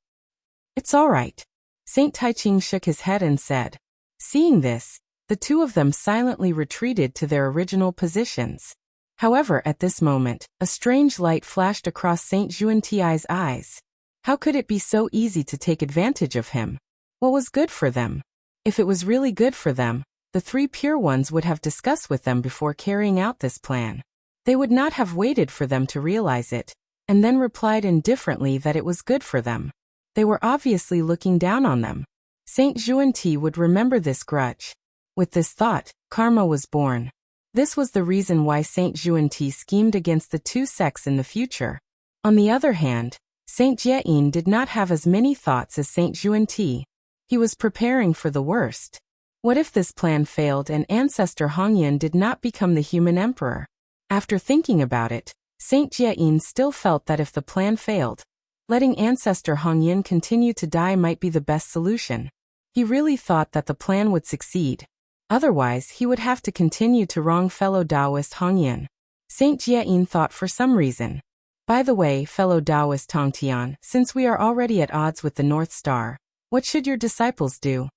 It's all right. Saint Taiching shook his head and said. Seeing this, the two of them silently retreated to their original positions. However, at this moment, a strange light flashed across Saint Juanti's eyes. How could it be so easy to take advantage of him? What was good for them? If it was really good for them, the three pure ones would have discussed with them before carrying out this plan. They would not have waited for them to realize it, and then replied indifferently that it was good for them. They were obviously looking down on them. Saint Juanti would remember this grudge. With this thought, karma was born. This was the reason why Saint Juanti schemed against the two sects in the future. On the other hand, Saint Jie Yin did not have as many thoughts as Saint Juanti. He was preparing for the worst. What if this plan failed and Ancestor Hongyan did not become the human emperor? After thinking about it, Saint Jie Yin still felt that if the plan failed, letting Ancestor Hongyan continue to die might be the best solution. He really thought that the plan would succeed. Otherwise, he would have to continue to wrong fellow Taoist Hongyan. Saint Jie Yin thought for some reason. By the way, fellow Taoist Tongtian, since we are already at odds with the North Star, what should your disciples do?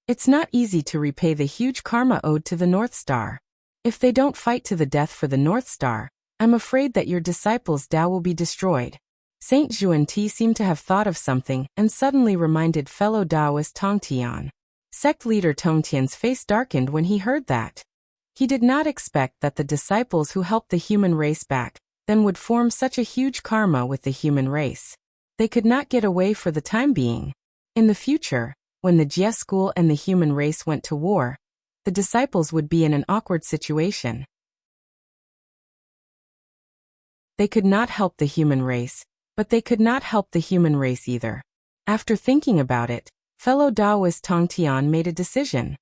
It's not easy to repay the huge karma owed to the North Star. If they don't fight to the death for the North Star, I'm afraid that your disciples' Tao will be destroyed. Saint Juanti seemed to have thought of something and suddenly reminded fellow Taoist Tongtian. Sect leader Tongtian's face darkened when he heard that. He did not expect that the disciples who helped the human race back then would form such a huge karma with the human race. They could not get away for the time being. In the future, when the Jie school and the human race went to war, the disciples would be in an awkward situation. They could not help the human race, but they could not help the human race either. After thinking about it, fellow Taoist Tongtian made a decision.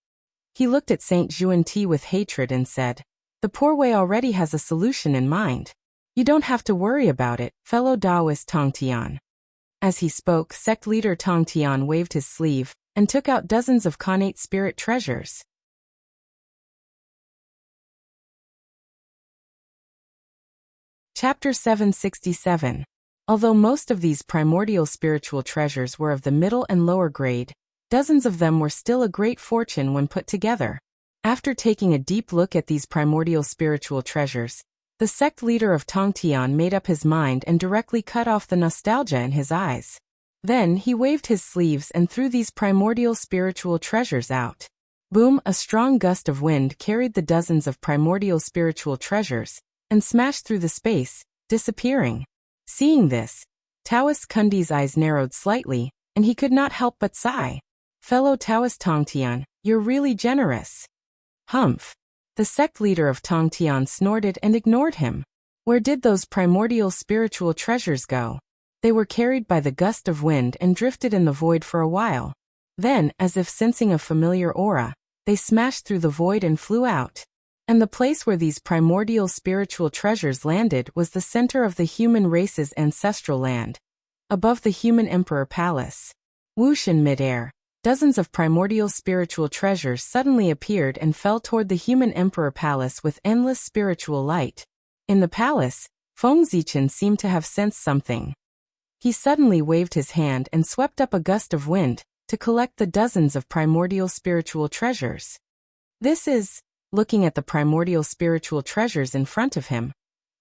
He looked at Saint Juanti with hatred and said, "The poor way already has a solution in mind. You don't have to worry about it, fellow Taoist Tongtian." As he spoke, sect leader Tongtian waved his sleeve and took out dozens of connate spirit treasures. Chapter 767. Although most of these primordial spiritual treasures were of the middle and lower grade, dozens of them were still a great fortune when put together. After taking a deep look at these primordial spiritual treasures, the sect leader of Tongtian made up his mind and directly cut off the nostalgia in his eyes. Then he waved his sleeves and threw these primordial spiritual treasures out. Boom! A strong gust of wind carried the dozens of primordial spiritual treasures and smashed through the space, disappearing. Seeing this, Taoist Kundi's eyes narrowed slightly, and he could not help but sigh. Fellow Taoist Tongtian, you're really generous. Humph. The sect leader of Tongtian snorted and ignored him. Where did those primordial spiritual treasures go? They were carried by the gust of wind and drifted in the void for a while. Then, as if sensing a familiar aura, they smashed through the void and flew out. And the place where these primordial spiritual treasures landed was the center of the human race's ancestral land, above the human emperor palace. Whoosh in midair, dozens of primordial spiritual treasures suddenly appeared and fell toward the human emperor palace with endless spiritual light. In the palace, Feng Zichen seemed to have sensed something. He suddenly waved his hand and swept up a gust of wind to collect the dozens of primordial spiritual treasures. Looking at the primordial spiritual treasures in front of him,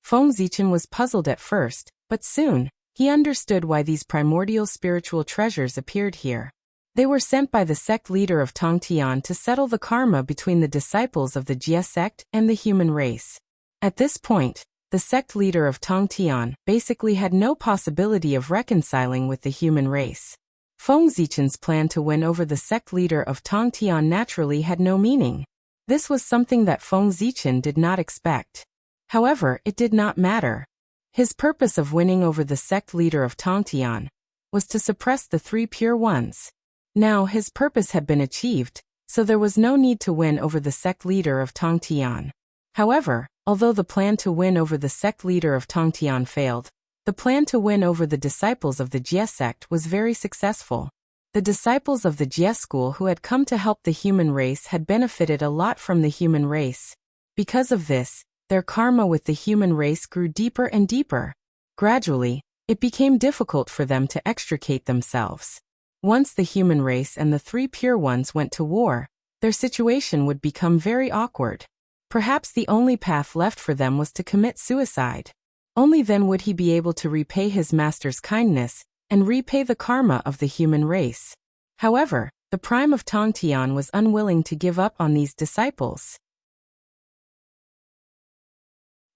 Feng Zichen was puzzled at first, but soon, he understood why these primordial spiritual treasures appeared here. They were sent by the sect leader of Tongtian to settle the karma between the disciples of the Jie sect and the human race. At this point, the sect leader of Tongtian basically had no possibility of reconciling with the human race. Feng Zichen's plan to win over the sect leader of Tongtian naturally had no meaning. This was something that Feng Zichen did not expect. However, it did not matter. His purpose of winning over the sect leader of Tongtian was to suppress the three pure ones. Now his purpose had been achieved, so there was no need to win over the sect leader of Tongtian. However, although the plan to win over the sect leader of Tongtian failed, the plan to win over the disciples of the Jie sect was very successful. The disciples of the Jie school who had come to help the human race had benefited a lot from the human race. Because of this, their karma with the human race grew deeper and deeper. Gradually, it became difficult for them to extricate themselves. Once the human race and the three pure ones went to war, their situation would become very awkward. Perhaps the only path left for them was to commit suicide. Only then would he be able to repay his master's kindness and repay the karma of the human race. However, the Prime of Tongtian was unwilling to give up on these disciples.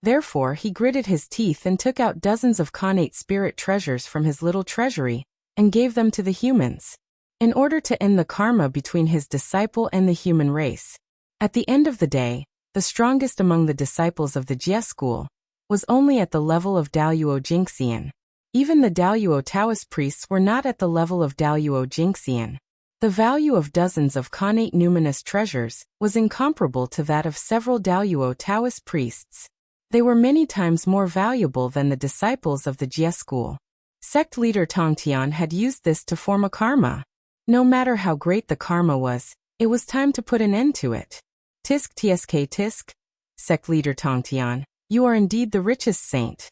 Therefore, he gritted his teeth and took out dozens of Khanate spirit treasures from his little treasury and gave them to the humans, in order to end the karma between his disciple and the human race. At the end of the day, the strongest among the disciples of the Jie school was only at the level of Daluo Jingxian. Even the Daluo Taoist priests were not at the level of Daluo Jingxian. The value of dozens of Khanate numinous treasures was incomparable to that of several Daluo Taoist priests. They were many times more valuable than the disciples of the Jie school. Sect leader Tongtian had used this to form a karma. No matter how great the karma was, it was time to put an end to it. Tisk tsk tisk. Sect leader Tongtian, you are indeed the richest saint.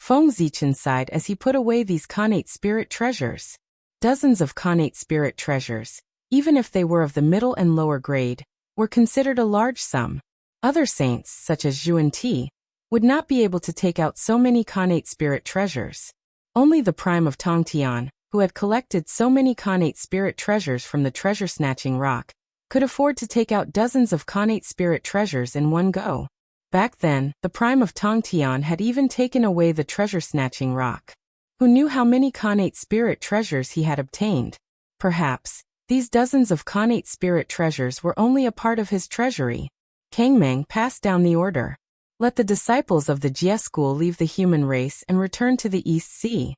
Feng Zichen sighed as he put away these Khanate spirit treasures. Dozens of Khanate spirit treasures, even if they were of the middle and lower grade, were considered a large sum. Other saints, such as Zhuan Ti, would not be able to take out so many Khanate spirit treasures. Only the Prime of Tongtian, who had collected so many Khanate spirit treasures from the treasure-snatching rock, could afford to take out dozens of Khanate spirit treasures in one go. Back then, the Prime of Tongtian had even taken away the treasure-snatching rock. Who knew how many Khanate spirit treasures he had obtained? Perhaps, these dozens of Khanate spirit treasures were only a part of his treasury. Kang Meng passed down the order. Let the disciples of the Jie school leave the human race and return to the East Sea.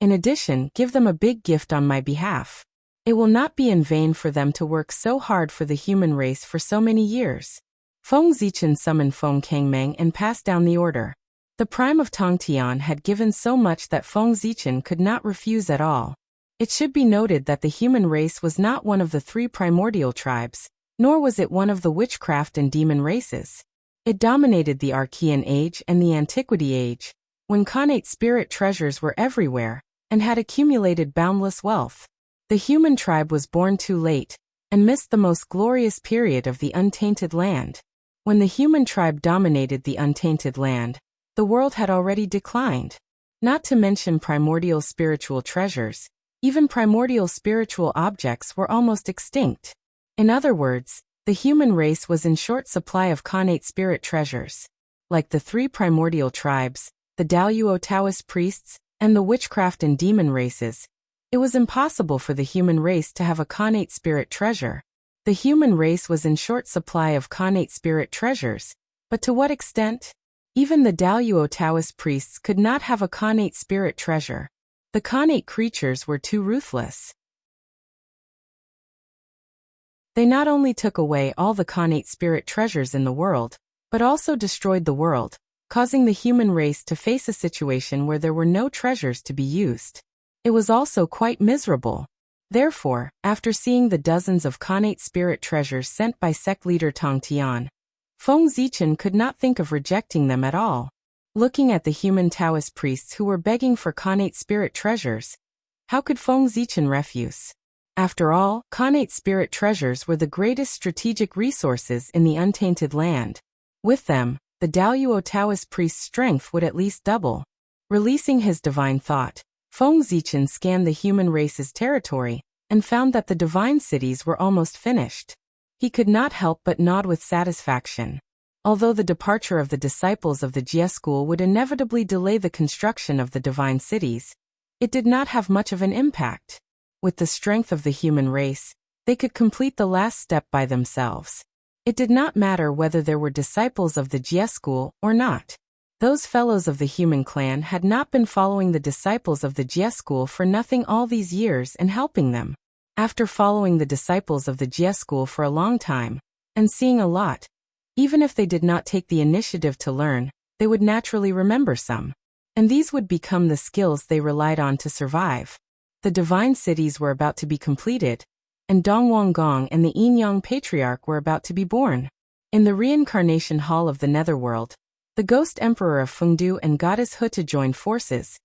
In addition, give them a big gift on my behalf. It will not be in vain for them to work so hard for the human race for so many years. Feng Zichen summoned Feng Kangmeng and passed down the order. The Prime of Tongtian had given so much that Feng Zichen could not refuse at all. It should be noted that the human race was not one of the three primordial tribes, nor was it one of the witchcraft and demon races. It dominated the Archean Age and the Antiquity Age, when Khanate spirit treasures were everywhere, and had accumulated boundless wealth. The human tribe was born too late, and missed the most glorious period of the untainted land. When the human tribe dominated the untainted land, the world had already declined. Not to mention primordial spiritual treasures, even primordial spiritual objects were almost extinct. In other words, the human race was in short supply of Khanate spirit treasures. Like the three primordial tribes, the Daluo Taoist priests, and the witchcraft and demon races, it was impossible for the human race to have a Khanate spirit treasure. The human race was in short supply of Khanate spirit treasures, but to what extent? Even the Daluo Taoist priests could not have a Khanate spirit treasure. The Khanate creatures were too ruthless. They not only took away all the Khanate spirit treasures in the world, but also destroyed the world, causing the human race to face a situation where there were no treasures to be used. It was also quite miserable. Therefore, after seeing the dozens of Khanate spirit treasures sent by sect leader Tongtian, Feng Zichen could not think of rejecting them at all. Looking at the human Taoist priests who were begging for Khanate spirit treasures, how could Feng Zichen refuse? After all, Khanate spirit treasures were the greatest strategic resources in the untainted land. With them, the Daoyuo Taoist priest's strength would at least double. Releasing his divine thought, Feng Zichen scanned the human race's territory and found that the divine cities were almost finished. He could not help but nod with satisfaction. Although the departure of the disciples of the Jie school would inevitably delay the construction of the divine cities, it did not have much of an impact. With the strength of the human race, they could complete the last step by themselves. It did not matter whether there were disciples of the Jie school or not. Those fellows of the human clan had not been following the disciples of the Jie school for nothing all these years and helping them. After following the disciples of the Jie school for a long time, and seeing a lot, even if they did not take the initiative to learn, they would naturally remember some. And these would become the skills they relied on to survive. The divine cities were about to be completed, and Dongwon and the Yin-Yang Patriarch were about to be born. In the reincarnation hall of the Netherworld, the ghost emperor of Fengdu and goddess Huta joined forces,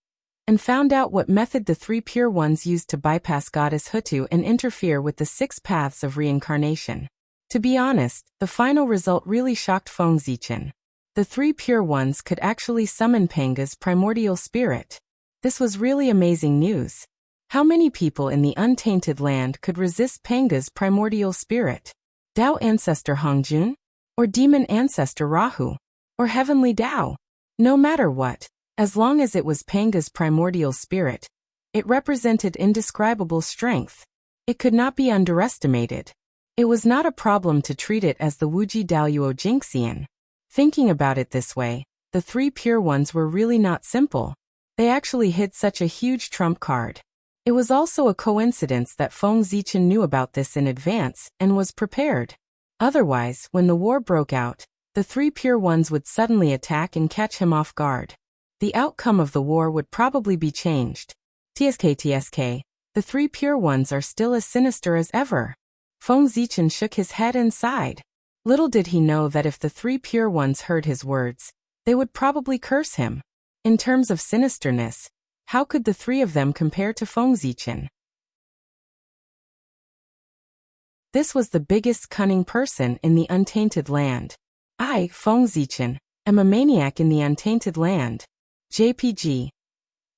and found out what method the three pure ones used to bypass goddess Hutu and interfere with the 6 paths of reincarnation. To be honest, the final result really shocked Feng Zichen. The 3 pure ones could actually summon Panga's primordial spirit. This was really amazing news. How many people in the untainted land could resist Panga's primordial spirit? Dao ancestor Hongjun? Or demon ancestor Rahu? Or heavenly Dao? No matter what, as long as it was Panga's primordial spirit, it represented indescribable strength. It could not be underestimated. It was not a problem to treat it as the Wuji Daoyuo Jinxian. Thinking about it this way, the 3 pure ones were really not simple. They actually hid such a huge trump card. It was also a coincidence that Feng Zichen knew about this in advance and was prepared. Otherwise, when the war broke out, the 3 pure ones would suddenly attack and catch him off guard. The outcome of the war would probably be changed. TSK, the 3 pure ones are still as sinister as ever. Feng Zichen shook his head and sighed. Little did he know that if the 3 pure ones heard his words, they would probably curse him. In terms of sinisterness, how could the 3 of them compare to Feng Zichen? This was the biggest cunning person in the untainted land. I, Feng Zichen, am a maniac in the untainted land. JPG.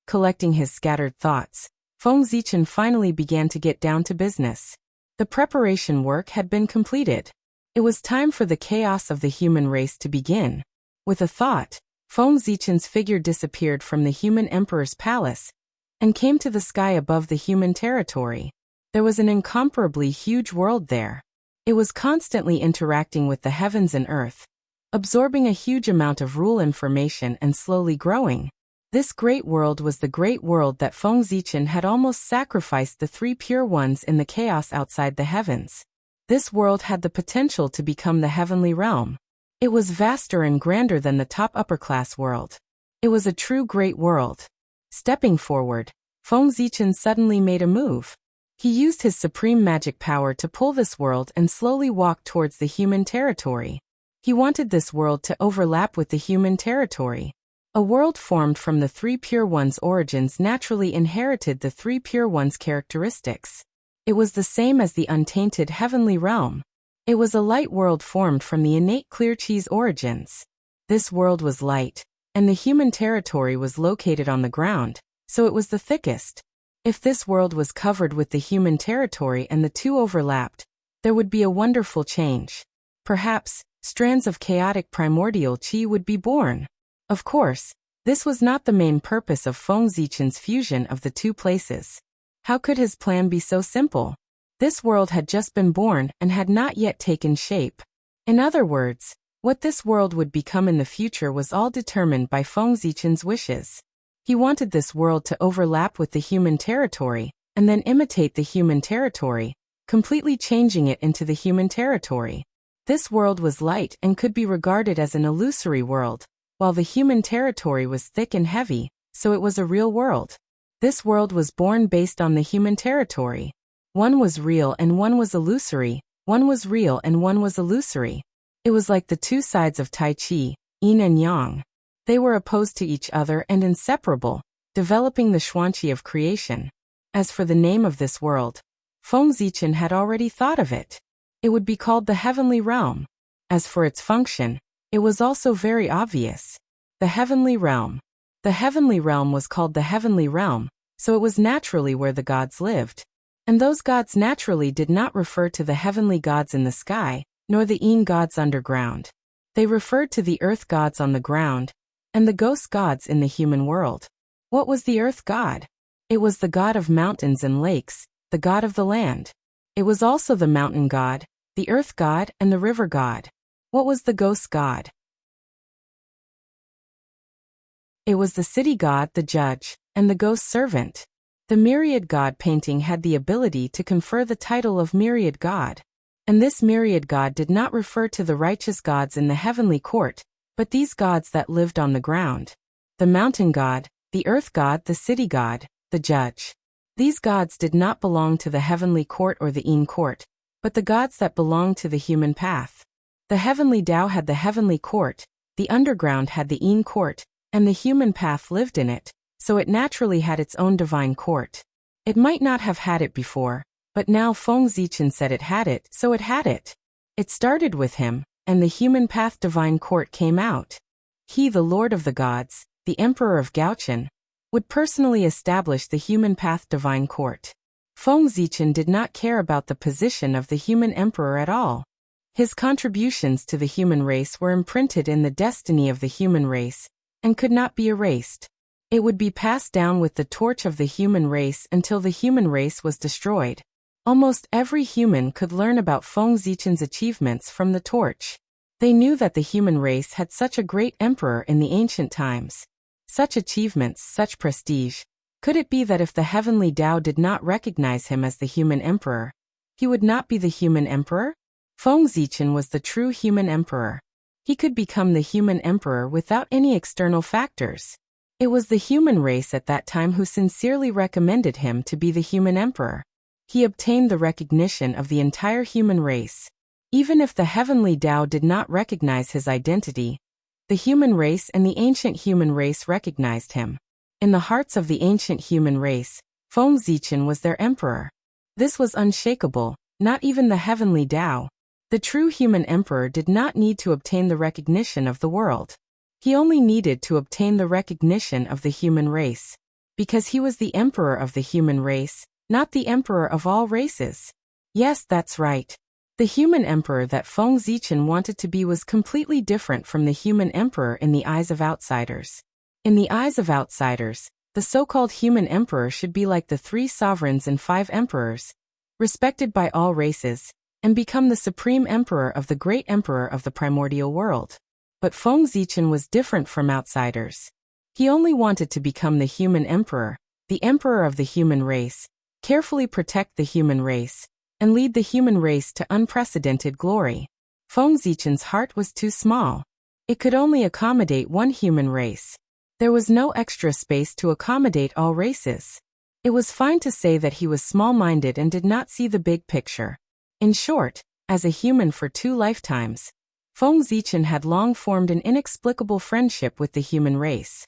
Collecting his scattered thoughts, Feng Zichen finally began to get down to business. The preparation work had been completed. It was time for the chaos of the human race to begin. With a thought, Feng Zichen's figure disappeared from the human emperor's palace and came to the sky above the human territory. There was an incomparably huge world there. It was constantly interacting with the heavens and earth, absorbing a huge amount of rule information and slowly growing. This great world was the great world that Feng Zichen had almost sacrificed the 3 pure ones in the chaos outside the heavens. This world had the potential to become the heavenly realm. It was vaster and grander than the top upper-class world. It was a true great world. Stepping forward, Feng Zichen suddenly made a move. He used his supreme magic power to pull this world and slowly walk towards the human territory. He wanted this world to overlap with the human territory. A world formed from the 3 pure ones' origins naturally inherited the 3 pure ones' characteristics. It was the same as the untainted heavenly realm. It was a light world formed from the innate clear cheese origins. This world was light, and the human territory was located on the ground, so it was the thickest. If this world was covered with the human territory and the 2 overlapped, there would be a wonderful change. Perhaps, strands of chaotic primordial chi would be born. Of course, this was not the main purpose of Feng Zichen's fusion of the 2 places. How could his plan be so simple? This world had just been born and had not yet taken shape. In other words, what this world would become in the future was all determined by Feng Zichen's wishes. He wanted this world to overlap with the human territory, and then imitate the human territory, completely changing it into the human territory. This world was light and could be regarded as an illusory world, while the human territory was thick and heavy, so it was a real world. This world was born based on the human territory. One was real and one was illusory, one was real and one was illusory. It was like the 2 sides of Tai Chi, yin and yang. They were opposed to each other and inseparable, developing the Xuanqi of creation. As for the name of this world, Feng Zichen had already thought of it. It would be called the Heavenly Realm. As for its function, It was also very obvious. The heavenly realm. The heavenly realm was called the heavenly realm, so it was naturally where the gods lived. And those gods naturally did not refer to the heavenly gods in the sky, nor the Een gods underground. They referred to the earth gods on the ground, and the ghost gods in the human world. What was the earth god? It was the god of mountains and lakes, the god of the land. It was also the mountain god, the earth god, and the river god. What was the ghost god? It was the city god, the judge, and the ghost servant. The myriad god painting had the ability to confer the title of myriad god. And this myriad god did not refer to the righteous gods in the heavenly court, but these gods that lived on the ground. The mountain god, the earth god, the city god, the judge. These gods did not belong to the heavenly court or the Een court, but the gods that belonged to the human path. The heavenly Tao had the heavenly court, the underground had the Een court, and the human path lived in it, so it naturally had its own divine court. It might not have had it before, but now Feng Zichen said it had it, so it had it. It started with him, and the human path divine court came out. He, the Lord of the gods, the Emperor of Gaochen, would personally establish the human path divine court. Feng Zichen did not care about the position of the human emperor at all. His contributions to the human race were imprinted in the destiny of the human race, and could not be erased. It would be passed down with the torch of the human race until the human race was destroyed. Almost every human could learn about Feng Zichen's achievements from the torch. They knew that the human race had such a great emperor in the ancient times. Such achievements, such prestige. Could it be that if the heavenly Tao did not recognize him as the human emperor, he would not be the human emperor? Feng Zichen was the true human emperor. He could become the human emperor without any external factors. It was the human race at that time who sincerely recommended him to be the human emperor. He obtained the recognition of the entire human race. Even if the heavenly Tao did not recognize his identity, the human race and the ancient human race recognized him. In the hearts of the ancient human race, Feng Zichen was their emperor. This was unshakable, not even the heavenly Tao. The true human emperor did not need to obtain the recognition of the world. He only needed to obtain the recognition of the human race. Because he was the emperor of the human race, not the emperor of all races. Yes, that's right. The human emperor that Feng Zichen wanted to be was completely different from the human emperor in the eyes of outsiders. In the eyes of outsiders, the so-called human emperor should be like the 3 sovereigns and 5 emperors, respected by all races, and become the supreme emperor of the great emperor of the primordial world. But Feng Zichen was different from outsiders. He only wanted to become the human emperor, the emperor of the human race, carefully protect the human race, and lead the human race to unprecedented glory. Feng Zichen's heart was too small. It could only accommodate one human race. There was no extra space to accommodate all races. It was fine to say that he was small-minded and did not see the big picture. In short, as a human for 2 lifetimes, Feng Zichen had long formed an inexplicable friendship with the human race.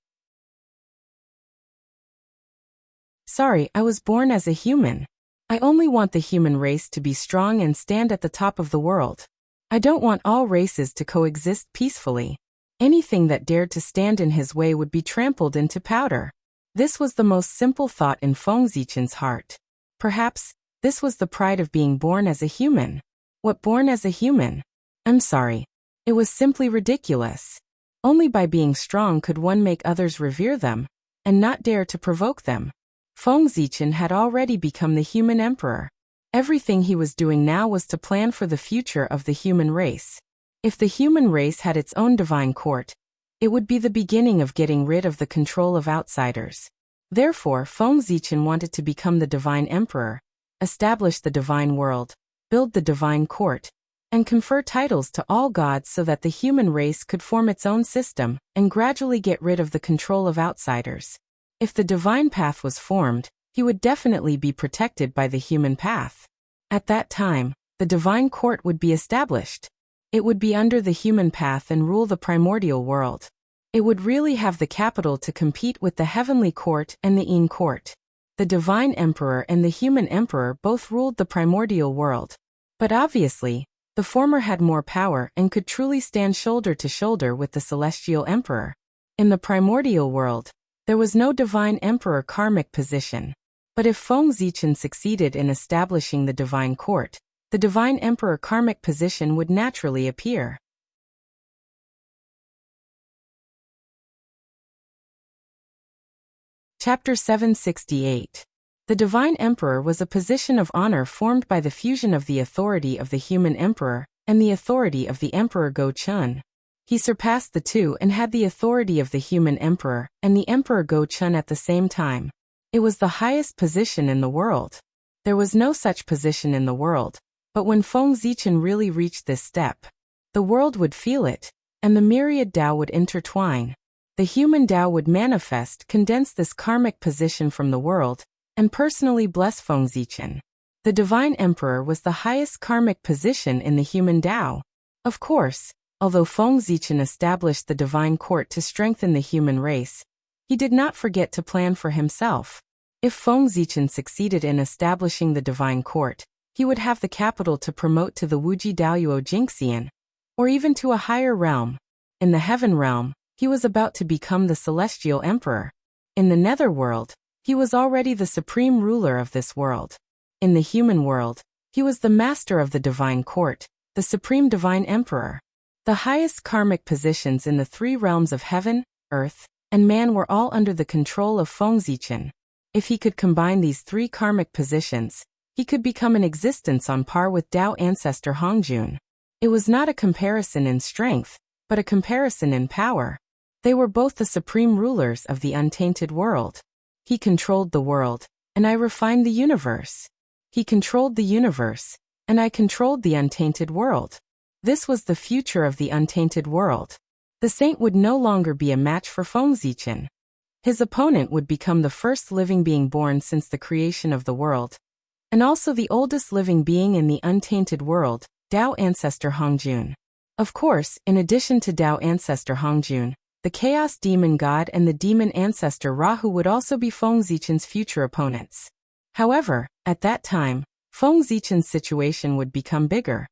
Sorry, I was born as a human. I only want the human race to be strong and stand at the top of the world. I don't want all races to coexist peacefully. Anything that dared to stand in his way would be trampled into powder. This was the most simple thought in Feng Zichen's heart. Perhaps, this was the pride of being born as a human. What, born as a human? I'm sorry. It was simply ridiculous. Only by being strong could one make others revere them, and not dare to provoke them. Feng Zichen had already become the human emperor. Everything he was doing now was to plan for the future of the human race. If the human race had its own divine court, it would be the beginning of getting rid of the control of outsiders. Therefore, Feng Zichen wanted to become the divine emperor, establish the divine world, build the divine court, and confer titles to all gods so that the human race could form its own system and gradually get rid of the control of outsiders. If the divine path was formed, he would definitely be protected by the human path. At that time, the divine court would be established. It would be under the human path and rule the primordial world. It would really have the capital to compete with the heavenly court and the Een court. The divine emperor and the human emperor both ruled the primordial world. But obviously, The former had more power and could truly stand shoulder to shoulder with the celestial emperor. In the primordial world, there was no divine emperor karmic position. But if Feng Zichen succeeded in establishing the divine court, the divine emperor karmic position would naturally appear. Chapter 768. The divine emperor was a position of honor formed by the fusion of the authority of the human emperor and the authority of the emperor Go Chun. He surpassed the two and had the authority of the human emperor and the emperor Go Chun at the same time. It was the highest position in the world. There was no such position in the world, but when Feng Zichen really reached this step, the world would feel it, and the myriad Tao would intertwine. The human Tao would manifest, condense this karmic position from the world, and personally bless Feng Zichen. The divine emperor was the highest karmic position in the human Tao. Of course, although Feng Zichen established the divine court to strengthen the human race, he did not forget to plan for himself. If Feng Zichen succeeded in establishing the divine court, he would have the capital to promote to the Wuji Daoyuo Jingxian, or even to a higher realm. In the heaven realm, he was about to become the celestial emperor. In the netherworld, he was already the supreme ruler of this world. In the human world, he was the master of the divine court, the supreme divine emperor. The highest karmic positions in the three realms of heaven, earth, and man were all under the control of Feng Zichen. If he could combine these three karmic positions, he could become an existence on par with Tao ancestor Hongjun. It was not a comparison in strength, but a comparison in power. They were both the supreme rulers of the untainted world. He controlled the world, and I refined the universe. He controlled the universe, and I controlled the untainted world. This was the future of the untainted world. The saint would no longer be a match for Feng Zichen. His opponent would become the first living being born since the creation of the world, and also the oldest living being in the untainted world, Tao ancestor Hongjun. Of course, in addition to Tao ancestor Hongjun, the chaos demon god and the demon ancestor Rahu would also be Feng Zichen's future opponents. However, at that time, Feng Zichen's situation would become bigger.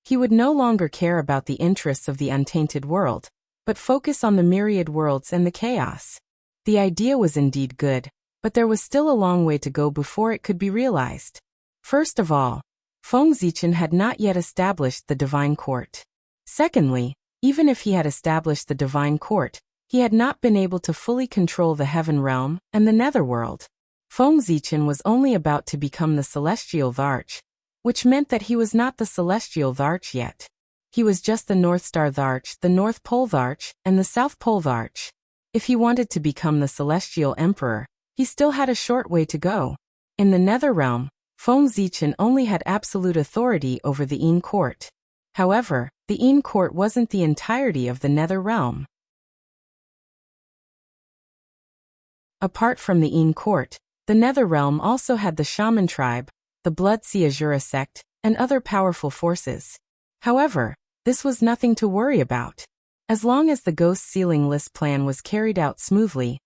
He would no longer care about the interests of the untainted world, but focus on the myriad worlds and the chaos. The idea was indeed good, but there was still a long way to go before it could be realized. First of all, Feng Zichen had not yet established the divine court. Secondly, even if he had established the divine court, he had not been able to fully control the heaven realm and the netherworld. Feng Zichen was only about to become the celestial Tharch, which meant that he was not the celestial Tharch yet. He was just the North Star Tharch, the North Pole Tharch, and the South Pole Tharch. If he wanted to become the celestial emperor, he still had a short way to go. In the nether realm, Feng Zichen only had absolute authority over the Yin court. However, the Yin court wasn't the entirety of the nether realm. Apart from the Yin court, the nether realm also had the shaman tribe, the Blood Sea Azura sect, and other powerful forces. However, this was nothing to worry about. As long as the ghost sealing list plan was carried out smoothly,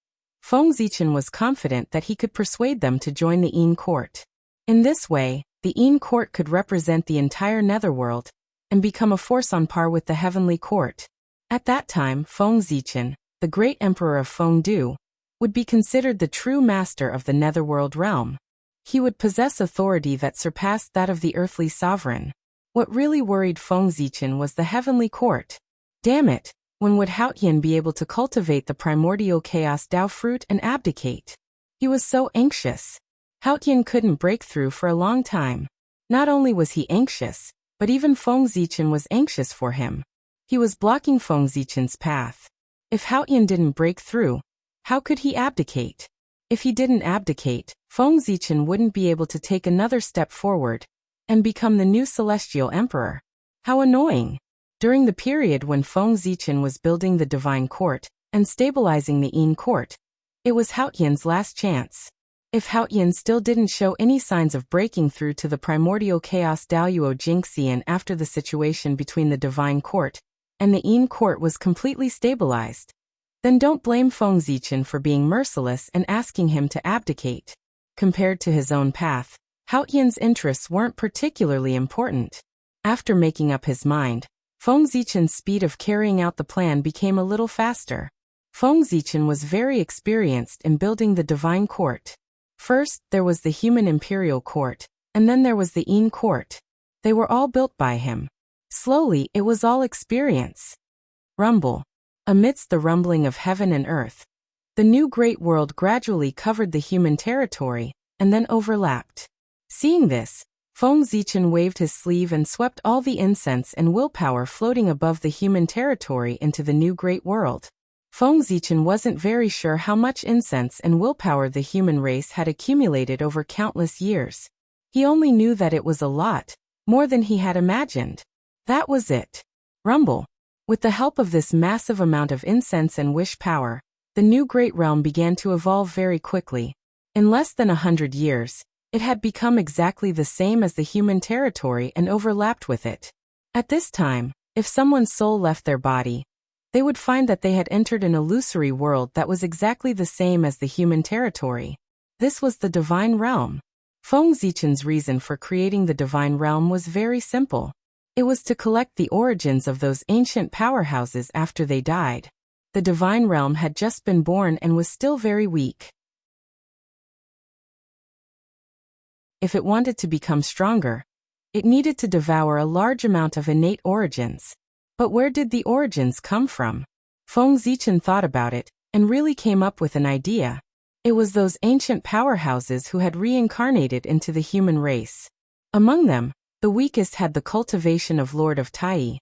Feng Zichen was confident that he could persuade them to join the Yin court. In this way, the Yin court could represent the entire netherworld and become a force on par with the heavenly court. At that time, Feng Zichen, the great emperor of Fengdu, would be considered the true master of the netherworld realm. He would possess authority that surpassed that of the earthly sovereign. What really worried Feng Zichen was the heavenly court. Damn it, when would Haotian be able to cultivate the primordial chaos Tao fruit and abdicate? He was so anxious. Haotian couldn't break through for a long time. Not only was he anxious, but even Feng Zichen was anxious for him. He was blocking Feng Zichen's path. If Haotian didn't break through, how could he abdicate? If he didn't abdicate, Feng Zichen wouldn't be able to take another step forward and become the new celestial emperor. How annoying! During the period when Feng Zichen was building the divine court and stabilizing the Yin court, it was Haotian's last chance. If Haotian still didn't show any signs of breaking through to the primordial chaos Daoyuo Jingxian after the situation between the divine court and the Yin court was completely stabilized, then don't blame Feng Zichen for being merciless and asking him to abdicate. Compared to his own path, Haotian's interests weren't particularly important. After making up his mind, Feng Zichen's speed of carrying out the plan became a little faster. Feng Zichen was very experienced in building the divine court. First, there was the human imperial court, and then there was the Yin court. They were all built by him. Slowly, it was all experience. Rumble. Amidst the rumbling of heaven and earth, the new great world gradually covered the human territory, and then overlapped. Seeing this, Feng Zichen waved his sleeve and swept all the incense and willpower floating above the human territory into the new great world. Feng Zichen wasn't very sure how much incense and willpower the human race had accumulated over countless years. He only knew that it was a lot, more than he had imagined. That was it. Rumble. With the help of this massive amount of incense and wish power, the new great realm began to evolve very quickly. In less than 100 years, it had become exactly the same as the human territory and overlapped with it. At this time, if someone's soul left their body, they would find that they had entered an illusory world that was exactly the same as the human territory. This was the divine realm. Feng Zichen's reason for creating the divine realm was very simple. It was to collect the origins of those ancient powerhouses after they died. The divine realm had just been born and was still very weak. If it wanted to become stronger, it needed to devour a large amount of innate origins. But where did the origins come from? Feng Zichen thought about it, and really came up with an idea. It was those ancient powerhouses who had reincarnated into the human race. Among them, the weakest had the cultivation of Lord of Tai,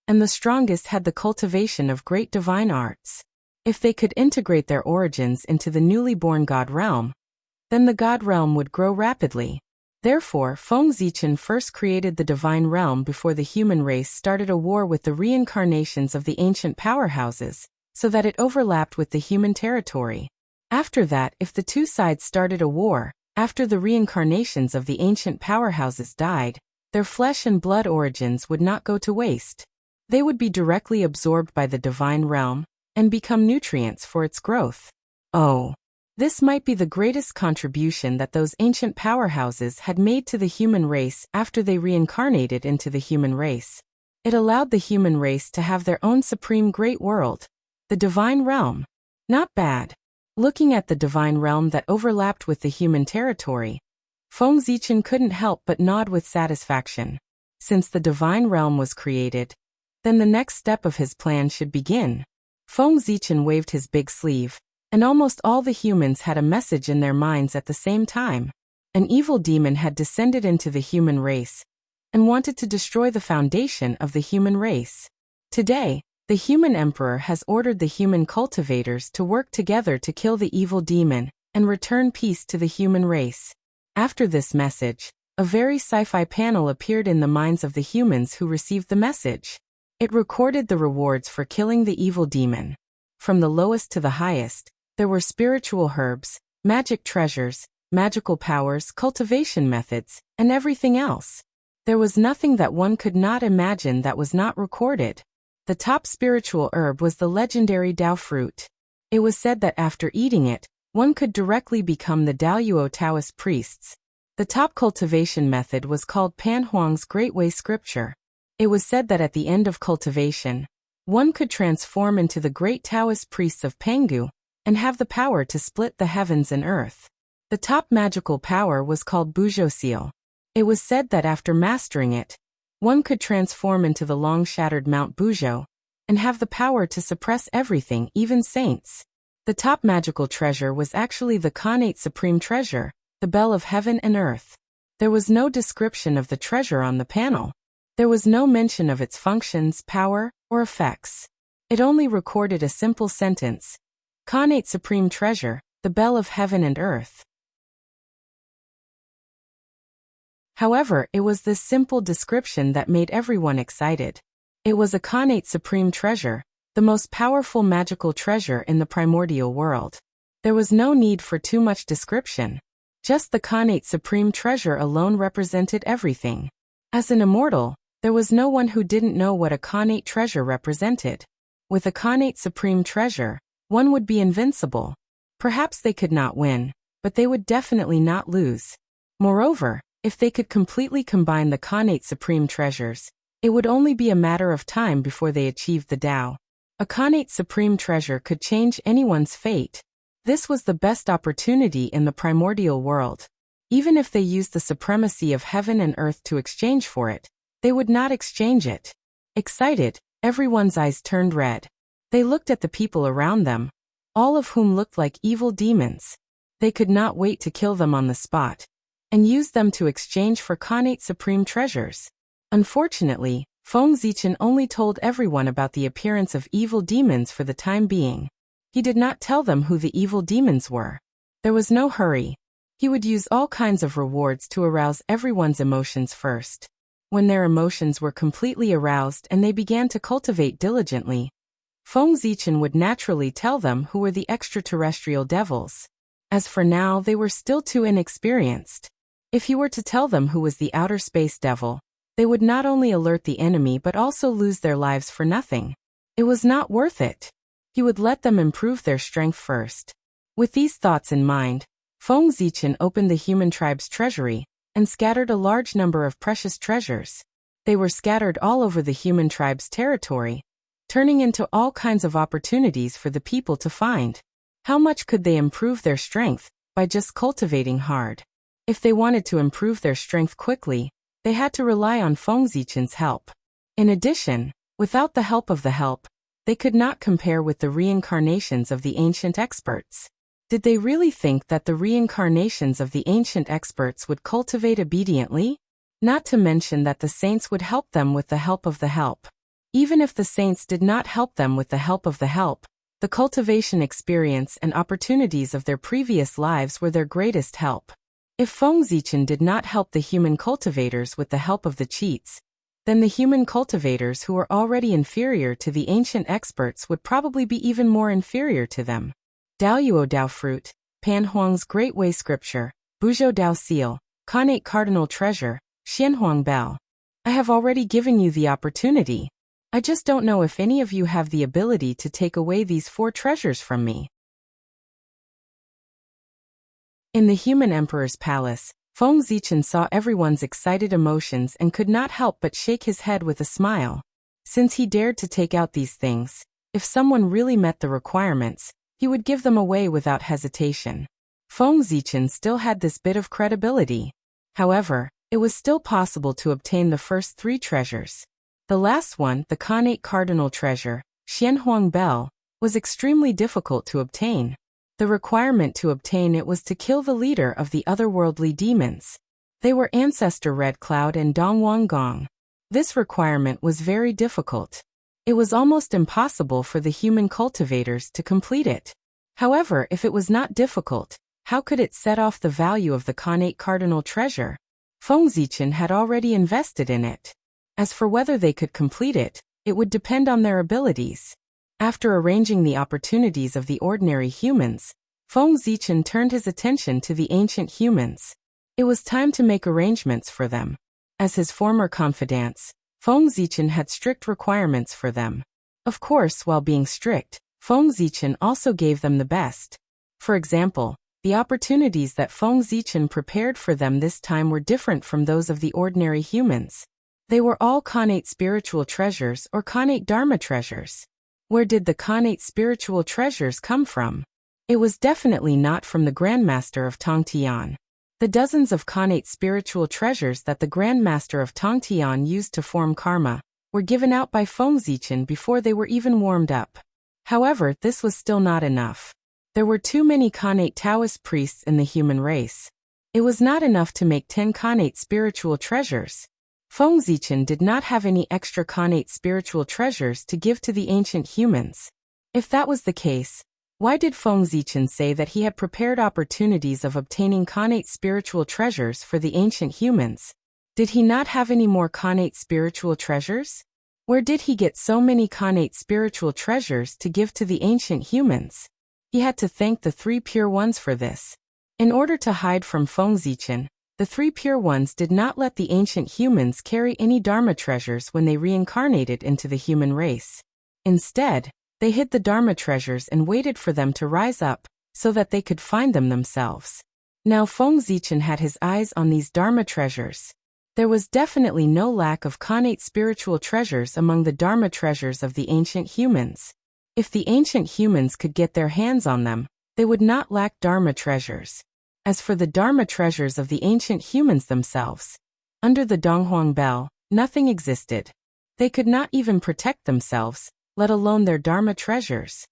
and the strongest had the cultivation of great divine arts. If they could integrate their origins into the newly born God realm, then the God realm would grow rapidly. Therefore, Feng Zichen first created the divine realm before the human race started a war with the reincarnations of the ancient powerhouses, so that it overlapped with the human territory. After that, if the two sides started a war, after the reincarnations of the ancient powerhouses died, their flesh and blood origins would not go to waste. They would be directly absorbed by the divine realm, and become nutrients for its growth. Oh! This might be the greatest contribution that those ancient powerhouses had made to the human race after they reincarnated into the human race. It allowed the human race to have their own supreme great world, the divine realm. Not bad. Looking at the divine realm that overlapped with the human territory, Feng Zichen couldn't help but nod with satisfaction. Since the divine realm was created, then the next step of his plan should begin. Feng Zichen waved his big sleeve, and almost all the humans had a message in their minds at the same time. An evil demon had descended into the human race, and wanted to destroy the foundation of the human race. Today, the human emperor has ordered the human cultivators to work together to kill the evil demon, and return peace to the human race. After this message, a very sci-fi panel appeared in the minds of the humans who received the message. It recorded the rewards for killing the evil demon. From the lowest to the highest, there were spiritual herbs, magic treasures, magical powers, cultivation methods, and everything else. There was nothing that one could not imagine that was not recorded. The top spiritual herb was the legendary Dao fruit. It was said that after eating it, one could directly become the Daoyuo Taoist priests. The top cultivation method was called Pan Huang's Great Way scripture. It was said that at the end of cultivation, one could transform into the great Taoist priests of Pangu, and have the power to split the heavens and earth. The top magical power was called Buzhou Seal. It was said that after mastering it, one could transform into the long-shattered Mount Buzhou, and have the power to suppress everything, even saints. The top magical treasure was actually the Khanate Supreme Treasure, the Bell of Heaven and Earth. There was no description of the treasure on the panel. There was no mention of its functions, power, or effects. It only recorded a simple sentence: Khanate Supreme Treasure, the Bell of Heaven and Earth. However, it was this simple description that made everyone excited. It was a Khanate Supreme Treasure, the most powerful magical treasure in the primordial world. There was no need for too much description. Just the Khanate Supreme Treasure alone represented everything. As an immortal, there was no one who didn't know what a Khanate treasure represented. With a Khanate Supreme Treasure, one would be invincible. Perhaps they could not win, but they would definitely not lose. Moreover, If they could completely combine the Khanate Supreme treasures, it would only be a matter of time before they achieved the Tao. A Khanate Supreme treasure could change anyone's fate. This was the best opportunity in the primordial world. Even if they used the supremacy of heaven and earth to exchange for it, they would not exchange it. Excited, everyone's eyes turned red. They looked at the people around them, all of whom looked like evil demons. They could not wait to kill them on the spot and use them to exchange for Khanate Supreme treasures. Unfortunately, Feng Zichen only told everyone about the appearance of evil demons for the time being. He did not tell them who the evil demons were. There was no hurry. He would use all kinds of rewards to arouse everyone's emotions first. When their emotions were completely aroused and they began to cultivate diligently, Feng Zichen would naturally tell them who were the extraterrestrial devils. As for now, they were still too inexperienced. If he were to tell them who was the outer space devil, they would not only alert the enemy but also lose their lives for nothing. It was not worth it. He would let them improve their strength first. With these thoughts in mind, Feng Zichen opened the human tribe's treasury and scattered a large number of precious treasures. They were scattered all over the human tribe's territory, turning into all kinds of opportunities for the people to find. How much could they improve their strength? By just cultivating hard. If they wanted to improve their strength quickly, they had to rely on Feng Zichen's help. In addition, without the help of the help, they could not compare with the reincarnations of the ancient experts. Did they really think that the reincarnations of the ancient experts would cultivate obediently? Not to mention that the saints would help them with the help of the help. Even if the saints did not help them with the help of the help, the cultivation experience and opportunities of their previous lives were their greatest help. If Feng Zichen did not help the human cultivators with the help of the cheats, then the human cultivators who were already inferior to the ancient experts would probably be even more inferior to them. Dao Yuo Dao Fruit, Pan Huang's Great Way Scripture, Buzhou Dao Seal, Khanate Cardinal Treasure, Xianhuang Bell. I have already given you the opportunity. I just don't know if any of you have the ability to take away these 4 treasures from me. In the human emperor's palace, Feng Zichen saw everyone's excited emotions and could not help but shake his head with a smile. Since he dared to take out these things, if someone really met the requirements, he would give them away without hesitation. Feng Zichen still had this bit of credibility. However, it was still possible to obtain the first 3 treasures. The last one, the Khanate Cardinal Treasure, Xianhuang Bell, was extremely difficult to obtain. The requirement to obtain it was to kill the leader of the otherworldly demons. They were Ancestor Red Cloud and Dongwang Gong. This requirement was very difficult. It was almost impossible for the human cultivators to complete it. However, if it was not difficult, how could it set off the value of the Khanate Cardinal Treasure? Feng Zichen had already invested in it. As for whether they could complete it, it would depend on their abilities. After arranging the opportunities of the ordinary humans, Feng Zichen turned his attention to the ancient humans. It was time to make arrangements for them. As his former confidants, Feng Zichen had strict requirements for them. Of course, while being strict, Feng Zichen also gave them the best. For example, the opportunities that Feng Zichen prepared for them this time were different from those of the ordinary humans. They were all Khanate spiritual treasures or Khanate Dharma treasures. Where did the Khanate spiritual treasures come from? It was definitely not from the Grandmaster of Tongtian. The dozens of Khanate spiritual treasures that the Grandmaster of Tongtian used to form karma were given out by Feng Zichen before they were even warmed up. However, this was still not enough. There were too many Khanate Taoist priests in the human race. It was not enough to make 10 Khanate spiritual treasures. Feng Zichen did not have any extra Khanate spiritual treasures to give to the ancient humans. If that was the case, why did Feng Zichen say that he had prepared opportunities of obtaining Khanate spiritual treasures for the ancient humans? Did he not have any more Khanate spiritual treasures? Where did he get so many Khanate spiritual treasures to give to the ancient humans? He had to thank the 3 pure ones for this. In order to hide from Feng Zichen, the 3 pure ones did not let the ancient humans carry any Dharma treasures when they reincarnated into the human race. Instead, they hid the Dharma treasures and waited for them to rise up, so that they could find them themselves. Now Feng Zichen had his eyes on these Dharma treasures. There was definitely no lack of connate spiritual treasures among the Dharma treasures of the ancient humans. If the ancient humans could get their hands on them, they would not lack Dharma treasures. As for the Dharma treasures of the ancient humans themselves, under the Donghuang Bell, nothing existed. They could not even protect themselves, let alone their Dharma treasures.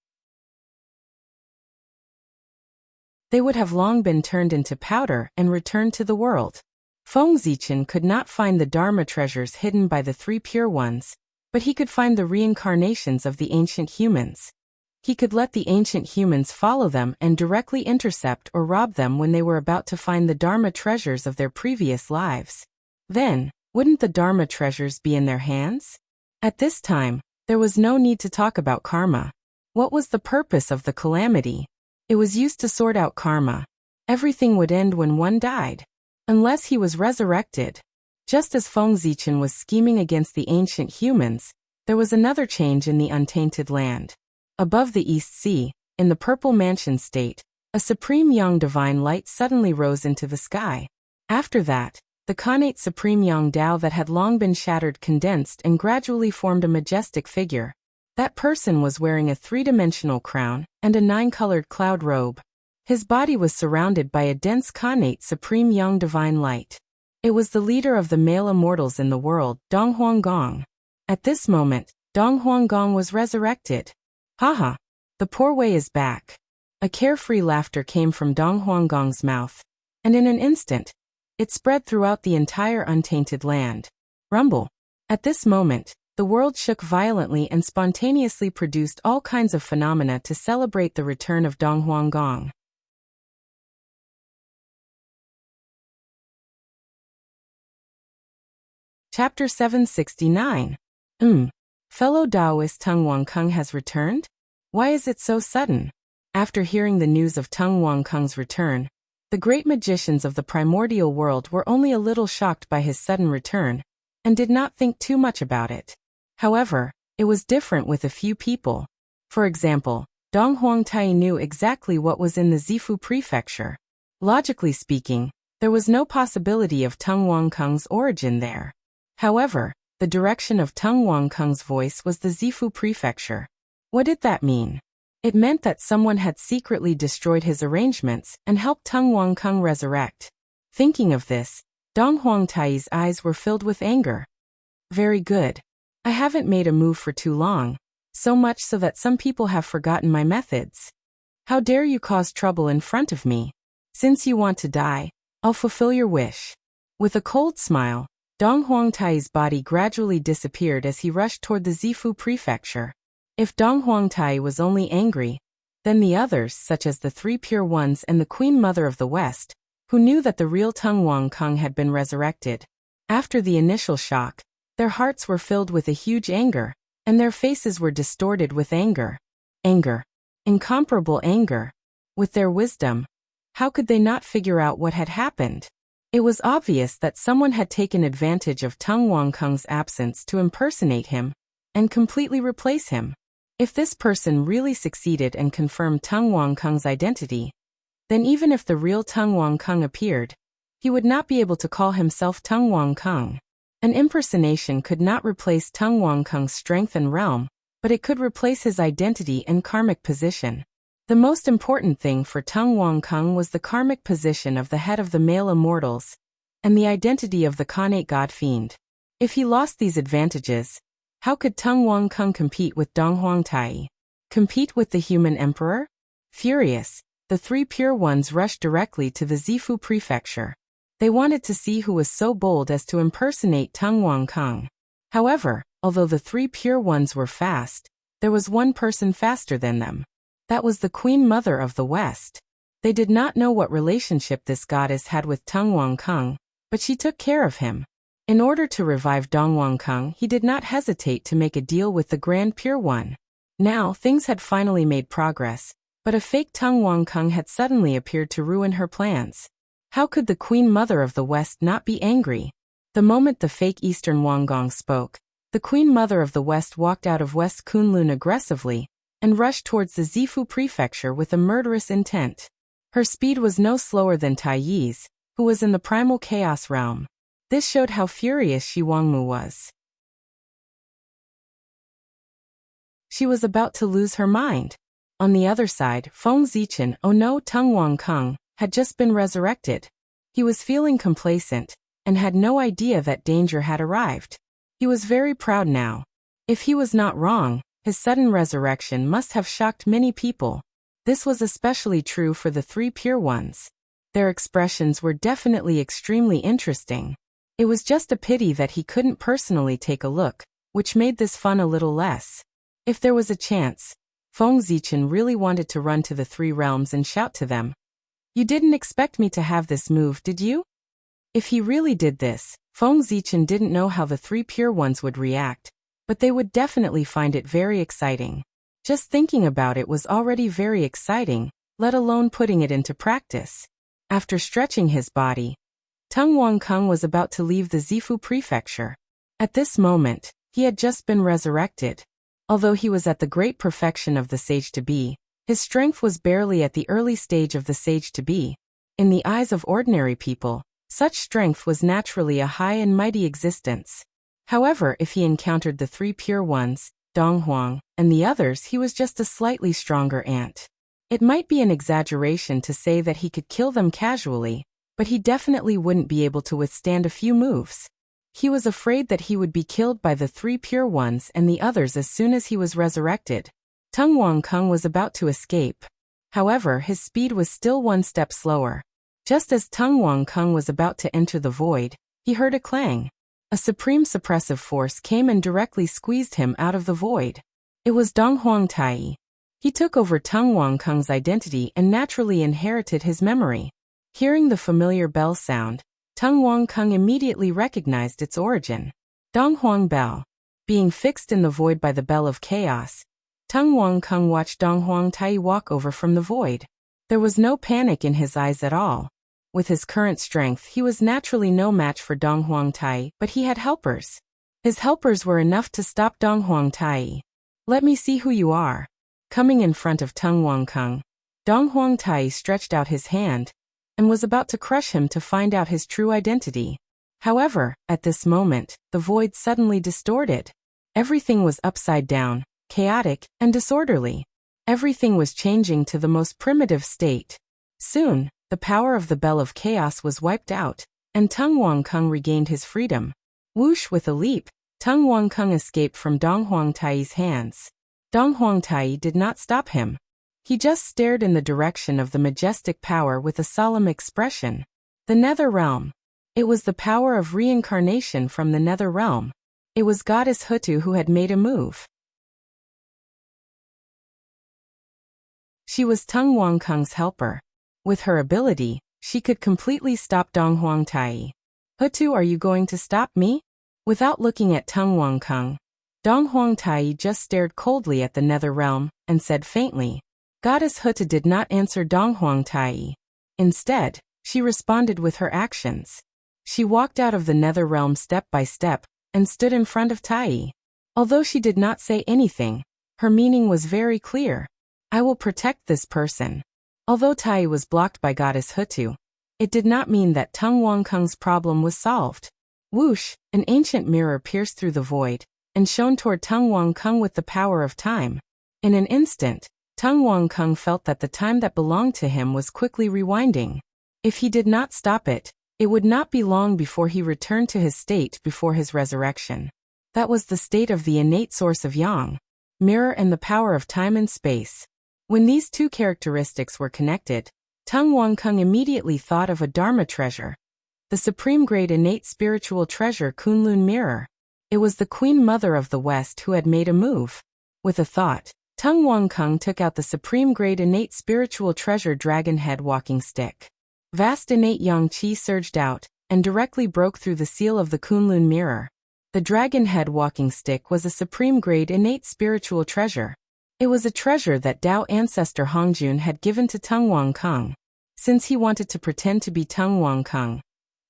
They would have long been turned into powder and returned to the world. Feng Zichen could not find the Dharma treasures hidden by the three pure ones, but he could find the reincarnations of the ancient humans. He could let the ancient humans follow them and directly intercept or rob them when they were about to find the Dharma treasures of their previous lives. Then, wouldn't the Dharma treasures be in their hands? At this time, there was no need to talk about karma. What was the purpose of the calamity? It was used to sort out karma. Everything would end when one died. Unless he was resurrected. Just as Feng Zichen was scheming against the ancient humans, there was another change in the untainted land. Above the East Sea, in the Purple Mansion State, a supreme young divine light suddenly rose into the sky. After that, the connate supreme yang Tao that had long been shattered condensed and gradually formed a majestic figure. That person was wearing a three-dimensional crown and a nine-colored cloud robe. His body was surrounded by a dense connate supreme young divine light. It was the leader of the male immortals in the world, Dong Huang Gong. At this moment, Dong Huang Gong was resurrected. Haha, the poor way is back. A carefree laughter came from Dong Huang Gong's mouth, and in an instant, it spread throughout the entire untainted land. Rumble. At this moment, the world shook violently and spontaneously produced all kinds of phenomena to celebrate the return of Dong Huang Gong. Chapter 769. Fellow Taoist Tung Wang Kung has returned? Why is it so sudden? After hearing the news of Tung Wang Kung's return, the great magicians of the primordial world were only a little shocked by his sudden return, and did not think too much about it. However, it was different with a few people. For example, Dong Huangtai knew exactly what was in the Zifu prefecture. Logically speaking, there was no possibility of Tung Wang Kung's origin there. However, the direction of Tung Wang Kung's voice was the Zifu prefecture. What did that mean? It meant that someone had secretly destroyed his arrangements and helped Tung Wang Kung resurrect. Thinking of this, Dong Huangtai's eyes were filled with anger. Very good. I haven't made a move for too long, so much so that some people have forgotten my methods. How dare you cause trouble in front of me? Since you want to die, I'll fulfill your wish. With a cold smile, Dong Huangtai's body gradually disappeared as he rushed toward the Zifu prefecture. If Dong Huangtai was only angry, then the others, such as the three pure ones and the Queen Mother of the West, who knew that the real Tung Wang Kung had been resurrected. After the initial shock, their hearts were filled with a huge anger, and their faces were distorted with anger. Anger. Incomparable anger. With their wisdom, how could they not figure out what had happened? It was obvious that someone had taken advantage of Tung Wang Kung's absence to impersonate him and completely replace him. If this person really succeeded and confirmed Tung Wang Kung's identity, then even if the real Tung Wang Kung appeared, he would not be able to call himself Tung Wang Kung. An impersonation could not replace Tung Wang Kung's strength and realm, but it could replace his identity and karmic position. The most important thing for Tung Wang Kung was the karmic position of the head of the male immortals, and the identity of the connate god fiend. If he lost these advantages, how could Tung Wang Kung compete with Dong Huangtai? Compete with the human emperor? Furious, the three pure ones rushed directly to the Zifu prefecture. They wanted to see who was so bold as to impersonate Tung Wang Kung. However, although the three pure ones were fast, there was one person faster than them. That was the Queen Mother of the West. They did not know what relationship this goddess had with Tung Wang Kung, but she took care of him. In order to revive Dong Wang Kung, he did not hesitate to make a deal with the Grand Pure One. Now, things had finally made progress, but a fake Tung Wang Kung had suddenly appeared to ruin her plans. How could the Queen Mother of the West not be angry? The moment the fake Eastern Wang Gong spoke, the Queen Mother of the West walked out of West Kunlun aggressively and rushed towards the Zifu prefecture with a murderous intent. Her speed was no slower than Tai Yi's, who was in the primal chaos realm. This showed how furious Shi Wangmu was. She was about to lose her mind. On the other side, Feng Zichen, oh no, Tung Wang Kung, had just been resurrected. He was feeling complacent, and had no idea that danger had arrived. He was very proud now. If he was not wrong, his sudden resurrection must have shocked many people. This was especially true for the three pure ones. Their expressions were definitely extremely interesting. It was just a pity that he couldn't personally take a look, which made this fun a little less. If there was a chance, Feng Zichen really wanted to run to the three realms and shout to them. You didn't expect me to have this move, did you? If he really did this, Feng Zichen didn't know how the three pure ones would react, but they would definitely find it very exciting. Just thinking about it was already very exciting, let alone putting it into practice. After stretching his body, Tung Wang Kung was about to leave the Zifu prefecture. At this moment, he had just been resurrected. Although he was at the great perfection of the sage-to-be, his strength was barely at the early stage of the sage-to-be. In the eyes of ordinary people, such strength was naturally a high and mighty existence. However, if he encountered the three pure ones, Dong Huang, and the others, he was just a slightly stronger ant. It might be an exaggeration to say that he could kill them casually, but he definitely wouldn't be able to withstand a few moves. He was afraid that he would be killed by the three pure ones and the others as soon as he was resurrected. Tung Wang Kung was about to escape. However, his speed was still one step slower. Just as Tung Wang Kung was about to enter the void, he heard a clang. A supreme suppressive force came and directly squeezed him out of the void. It was Dong Huang Tai. He took over Tung Wang Kung's identity and naturally inherited his memory. Hearing the familiar bell sound, Tung Wang Kung immediately recognized its origin. Dong Huang Bell. Being fixed in the void by the bell of chaos, Tung Wang Kung watched Dong Huang Tai walk over from the void. There was no panic in his eyes at all. With his current strength, he was naturally no match for Dong Huang Tai, but he had helpers. His helpers were enough to stop Dong Huang Tai. Let me see who you are. Coming in front of Tung Wang Kung, Dong Huang Tai stretched out his hand and was about to crush him to find out his true identity. However, at this moment, the void suddenly distorted. Everything was upside down, chaotic, and disorderly. Everything was changing to the most primitive state. Soon, the power of the Bell of Chaos was wiped out, and Tung Wang Kung regained his freedom. Whoosh, with a leap, Tung Wang Kung escaped from Dong Huang Tai's hands. Dong Huang Tai did not stop him. He just stared in the direction of the majestic power with a solemn expression. The Nether Realm. It was the power of reincarnation from the Nether Realm. It was Goddess Hutu who had made a move. She was Tung Wang Kung's helper. With her ability, she could completely stop Dong Huang Tai. Hutu, are you going to stop me? Without looking at Tung Wang Kung, Dong Huang Tai just stared coldly at the Nether Realm and said faintly. Goddess Hutu did not answer Dong Huang Tai. Instead, she responded with her actions. She walked out of the Nether Realm step by step and stood in front of Tai. Although she did not say anything, her meaning was very clear. I will protect this person. Although Tai was blocked by Goddess Hutu, it did not mean that Tung Wang Kung's problem was solved. Whoosh, an ancient mirror pierced through the void and shone toward Tung Wang Kung with the power of time. In an instant, Tung Wang Kung felt that the time that belonged to him was quickly rewinding. If he did not stop it, it would not be long before he returned to his state before his resurrection. That was the state of the innate source of Yang, mirror, and the power of time and space. When these two characteristics were connected, Tung Wang Kung immediately thought of a Dharma treasure. The supreme grade innate spiritual treasure Kunlun mirror. It was the Queen Mother of the West who had made a move. With a thought, Tung Wang Kung took out the supreme grade innate spiritual treasure Dragon Head walking stick. Vast innate Yang Qi surged out and directly broke through the seal of the Kunlun mirror. The Dragon Head walking stick was a supreme grade innate spiritual treasure. It was a treasure that Tao ancestor Hongjun had given to Tung Wang Kung. Since he wanted to pretend to be Tung Wang Kung,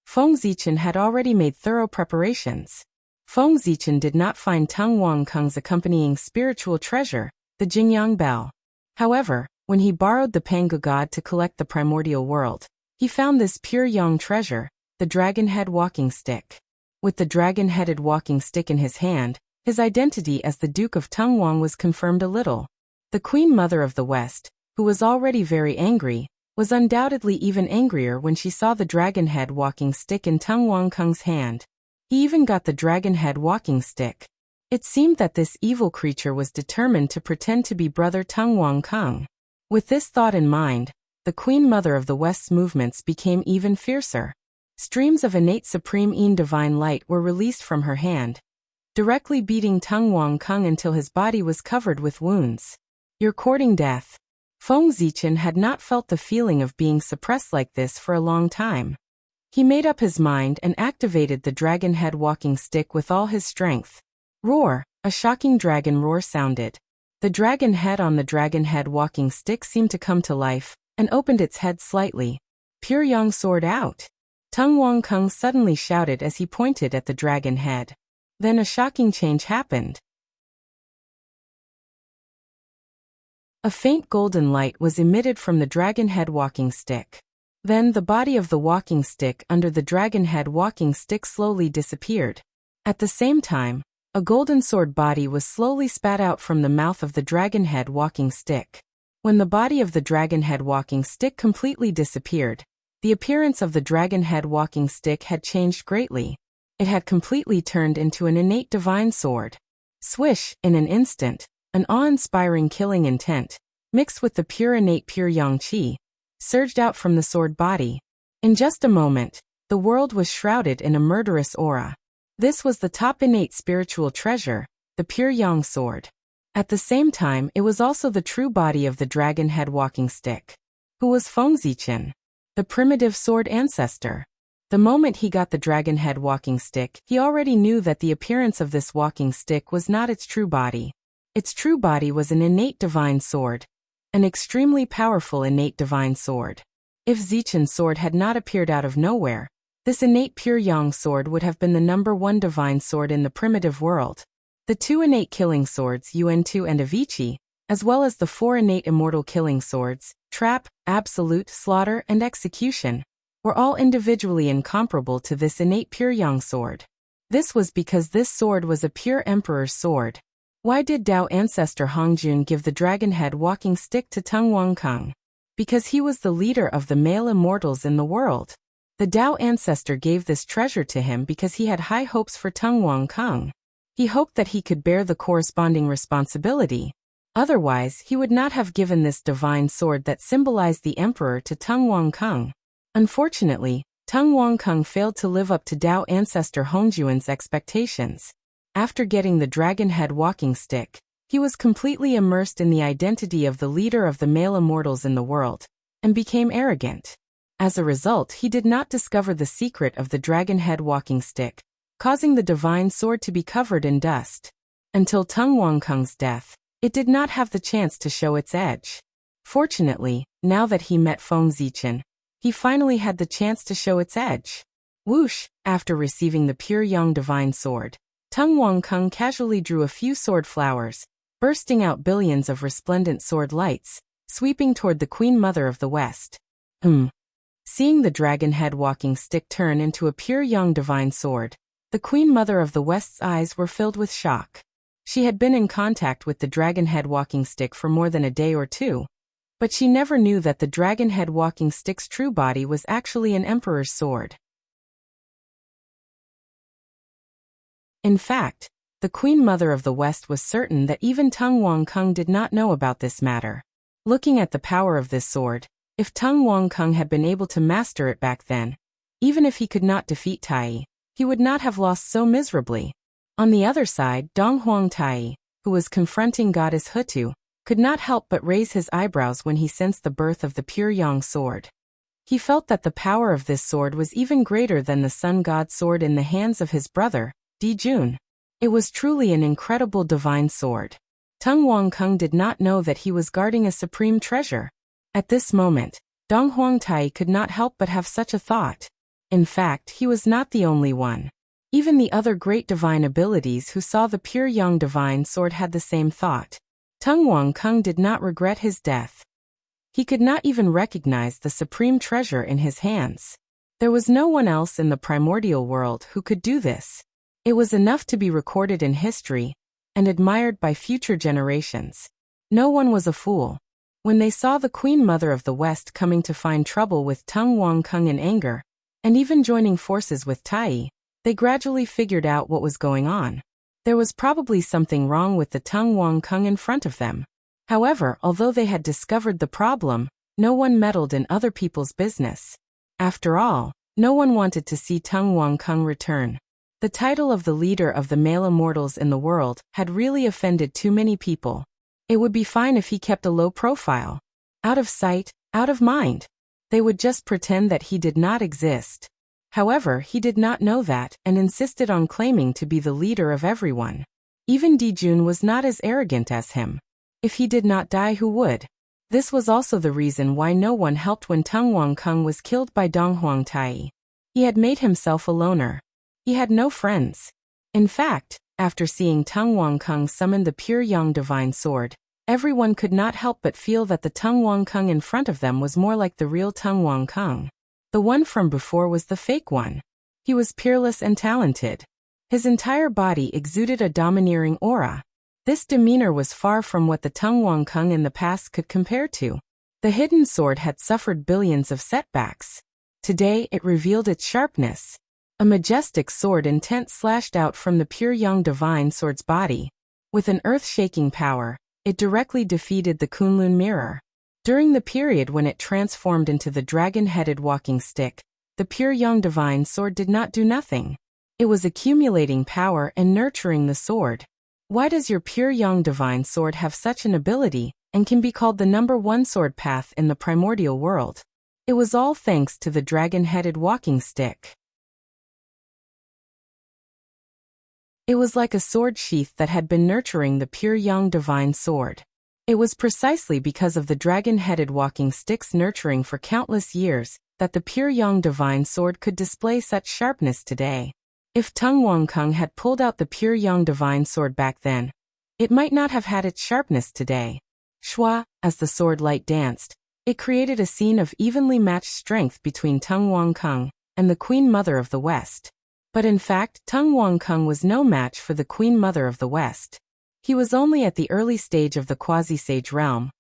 Feng Zichen had already made thorough preparations. Feng Zichen did not find Tung Wang Kung's accompanying spiritual treasure, the Jingyang Bell. However, When he borrowed the Pangu god to collect the primordial world, he found this pure yang treasure, the dragon-head walking stick. With the dragon-headed walking stick in his hand, his identity as the Duke of Tungwang was confirmed a little. The Queen Mother of the West, who was already very angry, was undoubtedly even angrier when she saw the dragon-head walking stick in Tungwang Kung's hand. He even got the dragon-head walking stick. It seemed that this evil creature was determined to pretend to be brother Tungwang Kung. With this thought in mind, the Queen Mother of the West's movements became even fiercer. Streams of innate supreme divine light were released from her hand, directly beating Tungwang Kung until his body was covered with wounds. You're courting death. Feng Zichen had not felt the feeling of being suppressed like this for a long time. He made up his mind and activated the dragon-head walking stick with all his strength. Roar! A shocking dragon roar sounded. The dragon head on the dragon-head walking stick seemed to come to life, and opened its head slightly. Pure Yang sword out! Tungwang Kung suddenly shouted as he pointed at the dragon head. Then a shocking change happened. A faint golden light was emitted from the dragon-head walking stick. Then the body of the walking stick under the dragon-head walking stick slowly disappeared. At the same time, a golden sword body was slowly spat out from the mouth of the dragon-head walking stick. When the body of the dragon-head walking stick completely disappeared, the appearance of the dragon-head walking stick had changed greatly. It had completely turned into an innate divine sword. Swish, in an instant, an awe-inspiring killing intent, mixed with the pure innate pure yang qi, surged out from the sword body. In just a moment, the world was shrouded in a murderous aura. This was the top innate spiritual treasure, the pure yang sword. At the same time, it was also the true body of the dragon-head walking stick. Who was Feng Zichen? The primitive sword ancestor. The moment he got the dragon-head walking stick, he already knew that the appearance of this walking stick was not its true body. Its true body was an innate divine sword. An extremely powerful innate divine sword. If Zichen's sword had not appeared out of nowhere, this innate pure yang sword would have been the #1 divine sword in the primitive world. The 2 innate killing swords Yuan-Tu and Avicii, as well as the 4 innate immortal killing swords, Trap, Absolute, Slaughter, and Execution, were all individually incomparable to this innate pure yang sword. This was because this sword was a pure emperor's sword. Why did Dao ancestor Hongjun give the dragon-head walking stick to Tungwang Kung? Because he was the leader of the male immortals in the world. The Dao ancestor gave this treasure to him because he had high hopes for Tungwang Kung. He hoped that he could bear the corresponding responsibility. Otherwise, he would not have given this divine sword that symbolized the emperor to Tungwang Kung. Unfortunately, Tungwang Kung failed to live up to Dao ancestor Hongjuan's expectations. After getting the dragon-head walking stick, he was completely immersed in the identity of the leader of the male immortals in the world, and became arrogant. As a result, he did not discover the secret of the dragon-head walking stick, causing the divine sword to be covered in dust. Until Tungwang Kung's death, it did not have the chance to show its edge. Fortunately, now that he met Feng Zichen, he finally had the chance to show its edge. Whoosh! After receiving the pure yang divine sword, Tungwang Kung casually drew a few sword flowers, bursting out billions of resplendent sword lights, sweeping toward the Queen Mother of the West. Seeing the dragon-head walking stick turn into a pure yang divine sword, the Queen Mother of the West's eyes were filled with shock. She had been in contact with the dragon-head walking stick for more than a day or two, but she never knew that the dragon-head walking stick's true body was actually an emperor's sword. In fact, the Queen Mother of the West was certain that even Tungwang Kung did not know about this matter. Looking at the power of this sword, if Tungwang Kung had been able to master it back then, even if he could not defeat Tai, he would not have lost so miserably. On the other side, Donghuang Tai, who was confronting Goddess Hutu, could not help but raise his eyebrows when he sensed the birth of the pure yang sword. He felt that the power of this sword was even greater than the sun god sword in the hands of his brother, Di Jun. It was truly an incredible divine sword. Tungwang Kung did not know that he was guarding a supreme treasure. At this moment, Donghuang Tai could not help but have such a thought. In fact, he was not the only one. Even the other great divine abilities who saw the pure yang divine sword had the same thought. Tungwang Kung did not regret his death. He could not even recognize the supreme treasure in his hands. There was no one else in the primordial world who could do this. It was enough to be recorded in history and admired by future generations. No one was a fool. When they saw the Queen Mother of the West coming to find trouble with Tung Wong Kung in anger, and even joining forces with Tai, they gradually figured out what was going on. There was probably something wrong with the Tung Wong Kung in front of them. However, although they had discovered the problem, no one meddled in other people's business. After all, no one wanted to see Tung Wong Kung return. The title of the leader of the male immortals in the world had really offended too many people. It would be fine if he kept a low profile. Out of sight, out of mind. They would just pretend that he did not exist. However, he did not know that and insisted on claiming to be the leader of everyone. Even Dijun was not as arrogant as him. If he did not die, who would? This was also the reason why no one helped when Tung Wong Kung was killed by Dong Huang Tai. He had made himself a loner. He had no friends. In fact, after seeing Tung Wong Kung summon the pure Yang divine sword, everyone could not help but feel that the Tung Wong Kung in front of them was more like the real Tung Wong Kung. The one from before was the fake one. He was peerless and talented. His entire body exuded a domineering aura. This demeanor was far from what the Tung Wong Kung in the past could compare to. The hidden sword had suffered billions of setbacks. Today it revealed its sharpness. A majestic sword intent slashed out from the pure Yang divine sword's body. With an earth-shaking power, it directly defeated the Kunlun mirror. During the period when it transformed into the dragon-headed walking stick, the pure Yang divine sword did not do nothing. It was accumulating power and nurturing the sword. Why does your pure Yang divine sword have such an ability, and can be called the #1 sword path in the primordial world? It was all thanks to the dragon-headed walking stick. It was like a sword sheath that had been nurturing the pure Yang divine sword. It was precisely because of the dragon-headed walking stick's nurturing for countless years that the pure Yang divine sword could display such sharpness today. If Tung Wong Kung had pulled out the pure Yang divine sword back then, it might not have had its sharpness today. Shua, as the sword light danced, it created a scene of evenly matched strength between Tung Wong Kung and the Queen Mother of the West. But in fact, Tung Wong Kung was no match for the Queen Mother of the West. He was only at the early stage of the quasi-sage realm,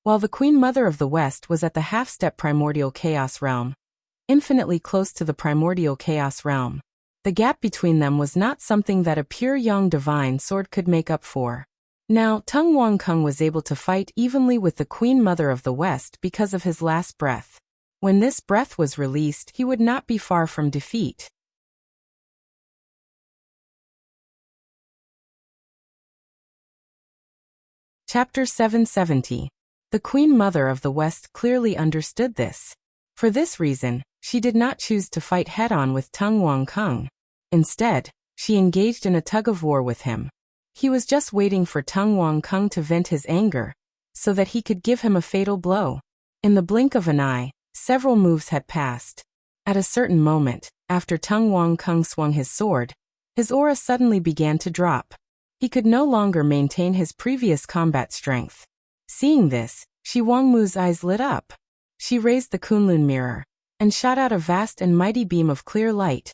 while the Queen Mother of the West was at the half-step primordial chaos realm, infinitely close to the primordial chaos realm. The gap between them was not something that a pure Yang divine sword could make up for. Now, Tung Wong Kung was able to fight evenly with the Queen Mother of the West because of his last breath. When this breath was released, he would not be far from defeat. Chapter 770. The Queen Mother of the West clearly understood this. For this reason, she did not choose to fight head-on with Tung Wong Kung. Instead, she engaged in a tug-of-war with him. He was just waiting for Tung Wong Kung to vent his anger, so that he could give him a fatal blow. In the blink of an eye, several moves had passed. At a certain moment, after Tung Wong Kung swung his sword, his aura suddenly began to drop. He could no longer maintain his previous combat strength. Seeing this, Shi Wangmu's eyes lit up. She raised the Kunlun mirror and shot out a vast and mighty beam of clear light,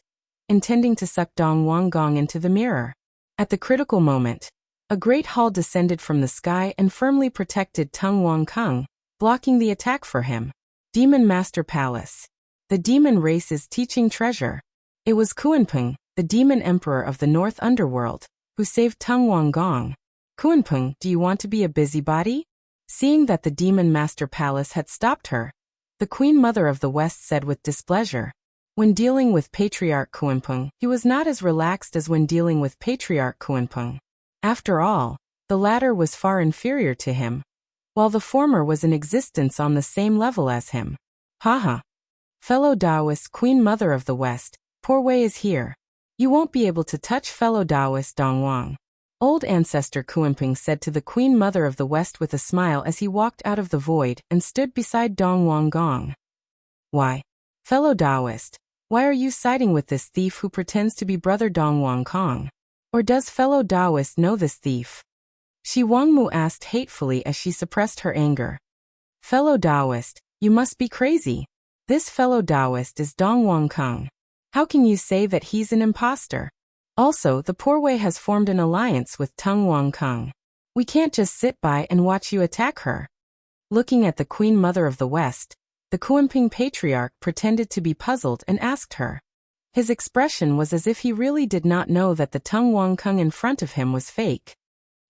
intending to suck Dong Wang Gong into the mirror. At the critical moment, a great hall descended from the sky and firmly protected Tung Wong Kung, blocking the attack for him. Demon Master Palace. The demon race's teaching treasure. It was Kuanpeng, the demon emperor of the North Underworld, who saved Tung Wong Gong. Kuanpeng, do you want to be a busybody? Seeing that the Demon Master Palace had stopped her, the Queen Mother of the West said with displeasure. When dealing with Patriarch Kuanpeng, he was not as relaxed as when dealing with Patriarch Kuanpeng. After all, the latter was far inferior to him, while the former was in existence on the same level as him. Haha. Fellow Taoist Queen Mother of the West, poor Wei is here. You won't be able to touch fellow Taoist Dong Wang. Old Ancestor Kuanpeng said to the Queen Mother of the West with a smile as he walked out of the void and stood beside Dong Wang Gong. Why? Fellow Taoist, why are you siding with this thief who pretends to be brother Dong Wang Kong? Or does fellow Taoist know this thief? Shi Wangmu asked hatefully as she suppressed her anger. Fellow Taoist, you must be crazy. This fellow Taoist is Dong Wang Kung. How can you say that he's an imposter? Also, the poor Wei has formed an alliance with Tung Wang Kung. We can't just sit by and watch you attack her. Looking at the Queen Mother of the West, the Kuanping Patriarch pretended to be puzzled and asked her. His expression was as if he really did not know that the Tung Wang Kung in front of him was fake.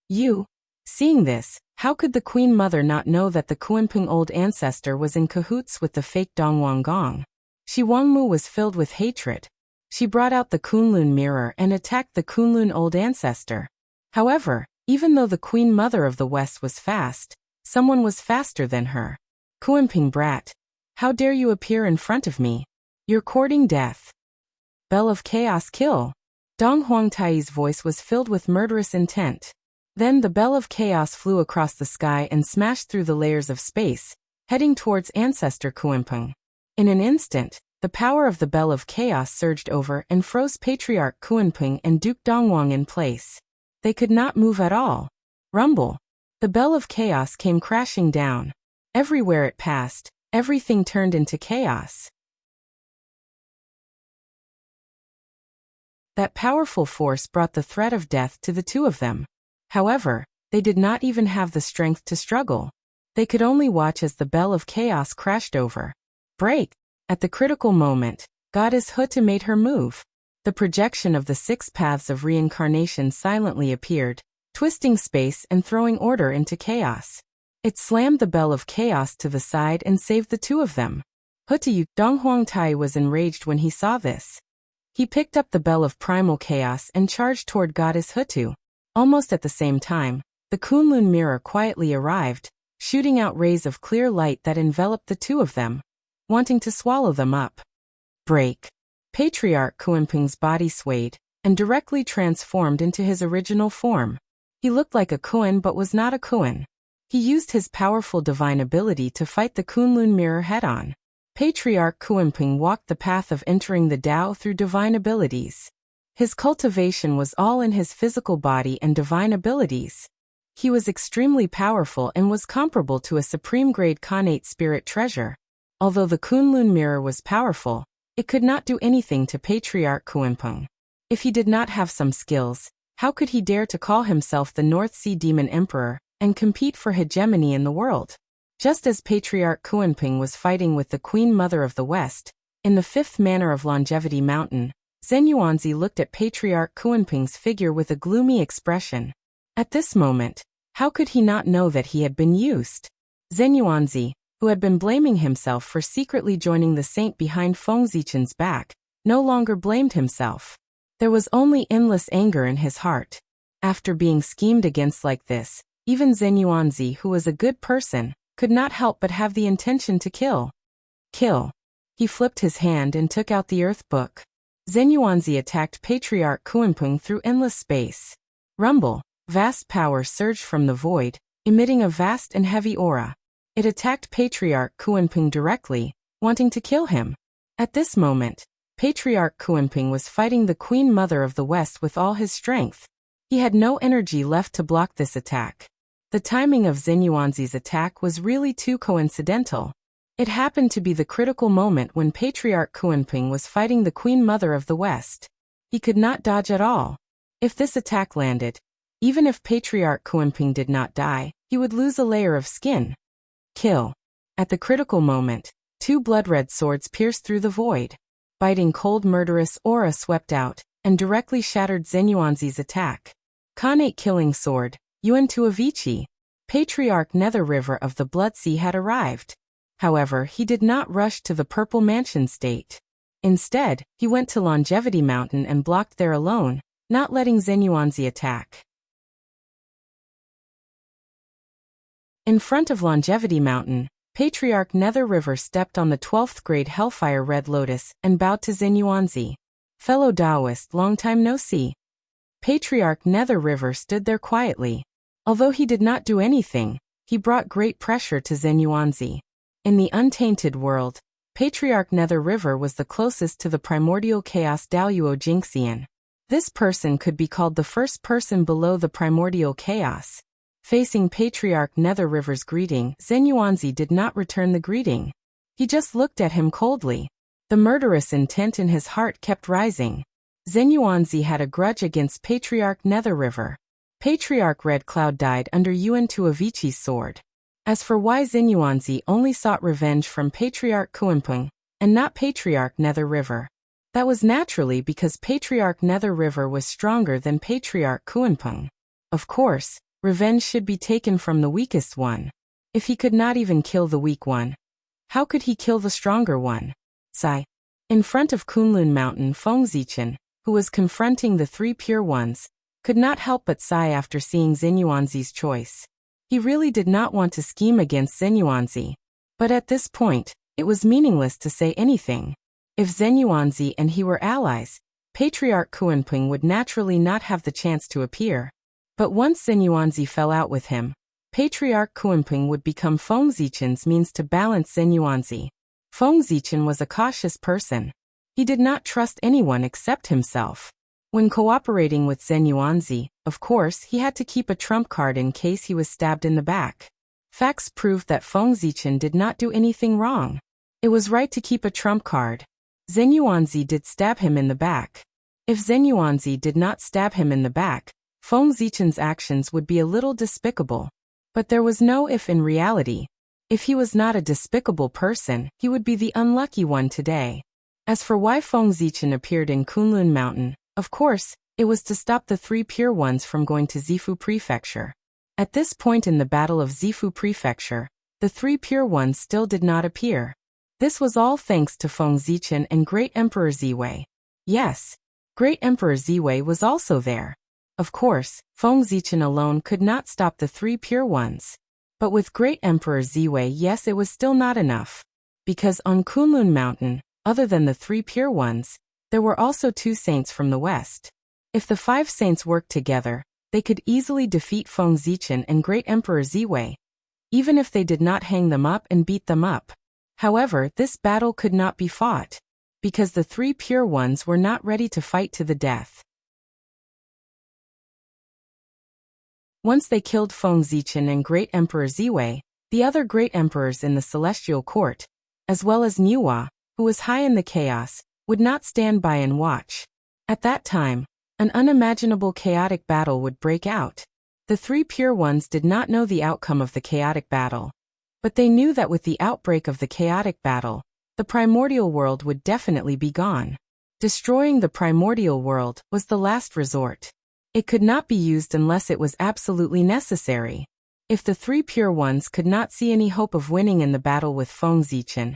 You? Seeing this, how could the Queen Mother not know that the Kuanping old ancestor was in cahoots with the fake Dong Wang Gong? Shi Wangmu was filled with hatred. She brought out the Kunlun mirror and attacked the Kunlun old ancestor. However, even though the Queen Mother of the West was fast, someone was faster than her. Kuanping brat. How dare you appear in front of me? You're courting death. Bell of Chaos kill. Dong Huangtai's voice was filled with murderous intent. Then the Bell of Chaos flew across the sky and smashed through the layers of space, heading towards Ancestor Kuanping. In an instant, the power of the Bell of Chaos surged over and froze Patriarch Kuanping and Duke Dongwang in place. They could not move at all. Rumble. The Bell of Chaos came crashing down. Everywhere it passed, everything turned into chaos. That powerful force brought the threat of death to the two of them. However, they did not even have the strength to struggle. They could only watch as the Bell of Chaos crashed over. Break! At the critical moment, Goddess Hutu made her move. The projection of the 6 paths of reincarnation silently appeared, twisting space and throwing order into chaos. It slammed the Bell of Chaos to the side and saved the two of them. Hutu Dong Huangtai was enraged when he saw this. He picked up the Bell of Primal Chaos and charged toward Goddess Hutu. Almost at the same time, the Kunlun mirror quietly arrived, shooting out rays of clear light that enveloped the two of them, wanting to swallow them up. Break. Patriarch Kuanping's body swayed, and directly transformed into his original form. He looked like a Kuan but was not a Kuan. He used his powerful divine ability to fight the Kunlun mirror head-on. Patriarch Kuanping walked the path of entering the Tao through divine abilities. His cultivation was all in his physical body and divine abilities. He was extremely powerful and was comparable to a supreme-grade Khanate spirit treasure. Although the Kunlun mirror was powerful, it could not do anything to Patriarch Kuanping. If he did not have some skills, how could he dare to call himself the North Sea Demon Emperor and compete for hegemony in the world? Just as Patriarch Kuanping was fighting with the Queen Mother of the West, in the 5th manor of Longevity Mountain, Zenyuanzi looked at Patriarch Kuanping's figure with a gloomy expression. At this moment, how could he not know that he had been used? Zenyuanzi, who had been blaming himself for secretly joining the saint behind Feng Zichen's back, no longer blamed himself. There was only endless anger in his heart. After being schemed against like this, even Zenyuanzi, who was a good person, could not help but have the intention to kill. Kill. He flipped his hand and took out the earth book. Zenyuanzi attacked Patriarch Kuanping through endless space. Rumble. Vast power surged from the void, emitting a vast and heavy aura. It attacked Patriarch Kuanping directly, wanting to kill him. At this moment, Patriarch Kuanping was fighting the Queen Mother of the West with all his strength. He had no energy left to block this attack. The timing of Zenyuanzi's attack was really too coincidental. It happened to be the critical moment when Patriarch Kuanping was fighting the Queen Mother of the West. He could not dodge at all. If this attack landed, even if Patriarch Kuanping did not die, he would lose a layer of skin. Kill. At the critical moment, 2 blood-red swords pierced through the void. Biting cold murderous aura swept out, and directly shattered Zenyuanzi's attack. Khanate killing sword, Yuan Tuavici. Patriarch Nether River of the Blood Sea had arrived. However, he did not rush to the Purple Mansion state. Instead, he went to Longevity Mountain and blocked there alone, not letting Zenyuanzi attack. In front of Longevity Mountain, Patriarch Nether River stepped on the 12th grade Hellfire Red Lotus and bowed to Zenyuanzi. Fellow Taoist, long time no see. Patriarch Nether River stood there quietly. Although he did not do anything, he brought great pressure to Zenyuanzi. In the untainted world, Patriarch Nether River was the closest to the primordial chaos Daoyuo Jinxian. This person could be called the first person below the primordial chaos. Facing Patriarch Nether River's greeting, Zenyuanzi did not return the greeting. He just looked at him coldly. The murderous intent in his heart kept rising. Zenyuanzi had a grudge against Patriarch Nether River. Patriarch Red Cloud died under Yuan Tuavici's sword. As for why Zenyuanzi only sought revenge from Patriarch Kuanping, and not Patriarch Nether River, that was naturally because Patriarch Nether River was stronger than Patriarch Kuanping. Of course, revenge should be taken from the weakest one. If he could not even kill the weak one, how could he kill the stronger one? Sigh. In front of Kunlun Mountain, Feng Zichen, who was confronting the three pure ones, could not help but sigh after seeing Zenyuanzi's choice. He really did not want to scheme against Zenyuanzi. But at this point, it was meaningless to say anything. If Zenyuanzi and he were allies, Patriarch Kuanping would naturally not have the chance to appear. But once Zenyuanzi fell out with him, Patriarch Kuanping would become Feng Zichen's means to balance Zenyuanzi. Feng Zichen was a cautious person. He did not trust anyone except himself. When cooperating with Zenyuanzi, of course, he had to keep a trump card in case he was stabbed in the back. Facts proved that Feng Zichen did not do anything wrong. It was right to keep a trump card. Zenyuanzi did stab him in the back. If Zenyuanzi did not stab him in the back, Feng Zichen's actions would be a little despicable. But there was no if in reality. If he was not a despicable person, he would be the unlucky one today. As for why Feng Zichen appeared in Kunlun Mountain, of course, it was to stop the three pure ones from going to Zifu Prefecture. At this point in the Battle of Zifu Prefecture, the three pure ones still did not appear. This was all thanks to Feng Zichen and Great Emperor Ziwei. Yes, Great Emperor Ziwei was also there. Of course, Feng Zichen alone could not stop the three pure ones. But with Great Emperor Ziwei, yes, it was still not enough. Because on Kunlun Mountain, other than the three pure ones, there were also two saints from the west. If the five saints worked together, they could easily defeat Feng Zichen and Great Emperor Ziwei, even if they did not hang them up and beat them up. However, this battle could not be fought, because the three pure ones were not ready to fight to the death. Once they killed Feng Zichen and Great Emperor Ziwei, the other great emperors in the Celestial Court, as well as Niwa, who was high in the chaos, would not stand by and watch. At that time, an unimaginable chaotic battle would break out. The three pure ones did not know the outcome of the chaotic battle. But they knew that with the outbreak of the chaotic battle, the primordial world would definitely be gone. Destroying the primordial world was the last resort. It could not be used unless it was absolutely necessary. If the three pure ones could not see any hope of winning in the battle with Feng Zichen,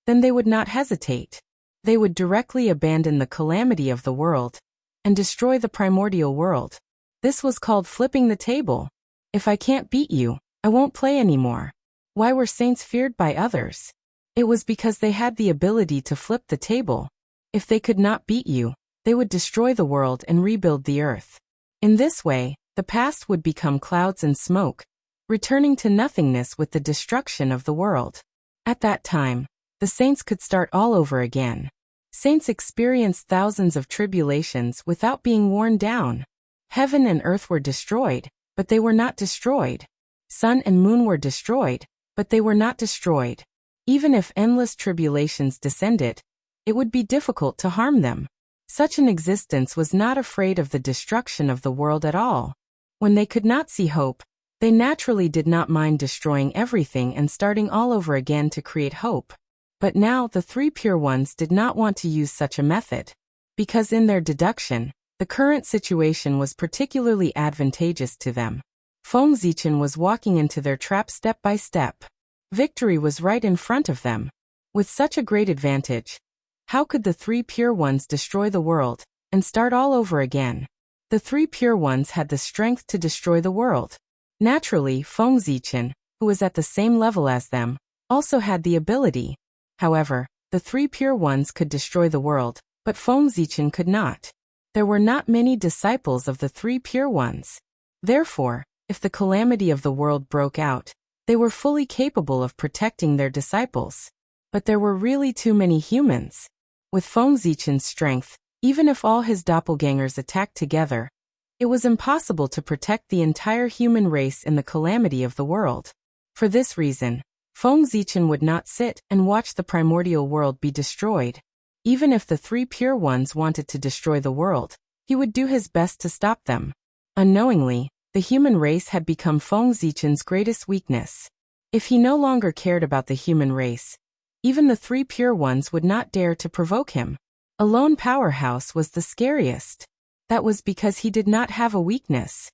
then they would not hesitate. They would directly abandon the calamity of the world and destroy the primordial world. This was called flipping the table. If I can't beat you, I won't play anymore. Why were saints feared by others? It was because they had the ability to flip the table. If they could not beat you, they would destroy the world and rebuild the earth. In this way, the past would become clouds and smoke, returning to nothingness with the destruction of the world. At that time, the saints could start all over again. Saints experienced thousands of tribulations without being worn down. Heaven and earth were destroyed, but they were not destroyed. Sun and moon were destroyed, but they were not destroyed. Even if endless tribulations descended, it would be difficult to harm them. Such an existence was not afraid of the destruction of the world at all. When they could not see hope, they naturally did not mind destroying everything and starting all over again to create hope. But now the three pure ones did not want to use such a method, because in their deduction, the current situation was particularly advantageous to them. Feng Zichen was walking into their trap step by step. Victory was right in front of them. With such a great advantage, how could the three pure ones destroy the world and start all over again? The three pure ones had the strength to destroy the world. Naturally, Feng Zichen, who was at the same level as them, also had the ability. However, the three pure ones could destroy the world, but Feng Zichen could not. There were not many disciples of the three pure ones. Therefore, if the calamity of the world broke out, they were fully capable of protecting their disciples. But there were really too many humans. With Feng Zichen's strength, even if all his doppelgangers attacked together, It was impossible to protect the entire human race in the calamity of the world. For this reason, Feng Zichen would not sit and watch the primordial world be destroyed. Even if the three pure ones wanted to destroy the world, he would do his best to stop them. Unknowingly, the human race had become Feng Zichen's greatest weakness. If he no longer cared about the human race, even the three pure ones would not dare to provoke him. A lone powerhouse was the scariest. That was because he did not have a weakness.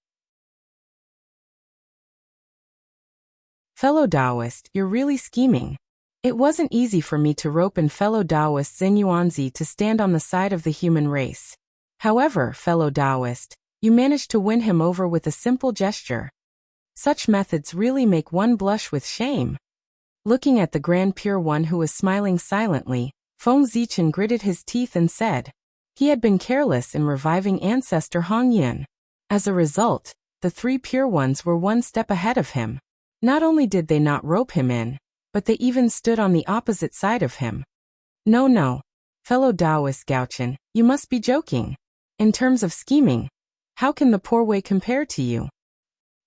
Fellow Taoist, you're really scheming. It wasn't easy for me to rope in fellow Taoist Zhen Yuanzi to stand on the side of the human race. However, fellow Taoist, you managed to win him over with a simple gesture. Such methods really make one blush with shame. Looking at the Grand Pure One who was smiling silently, Feng Zichen gritted his teeth and said, he had been careless in reviving ancestor Hong Yin. As a result, the three Pure Ones were one step ahead of him. Not only did they not rope him in, but they even stood on the opposite side of him. No, fellow Taoist Gaochen, you must be joking. In terms of scheming, how can the poor way compare to you?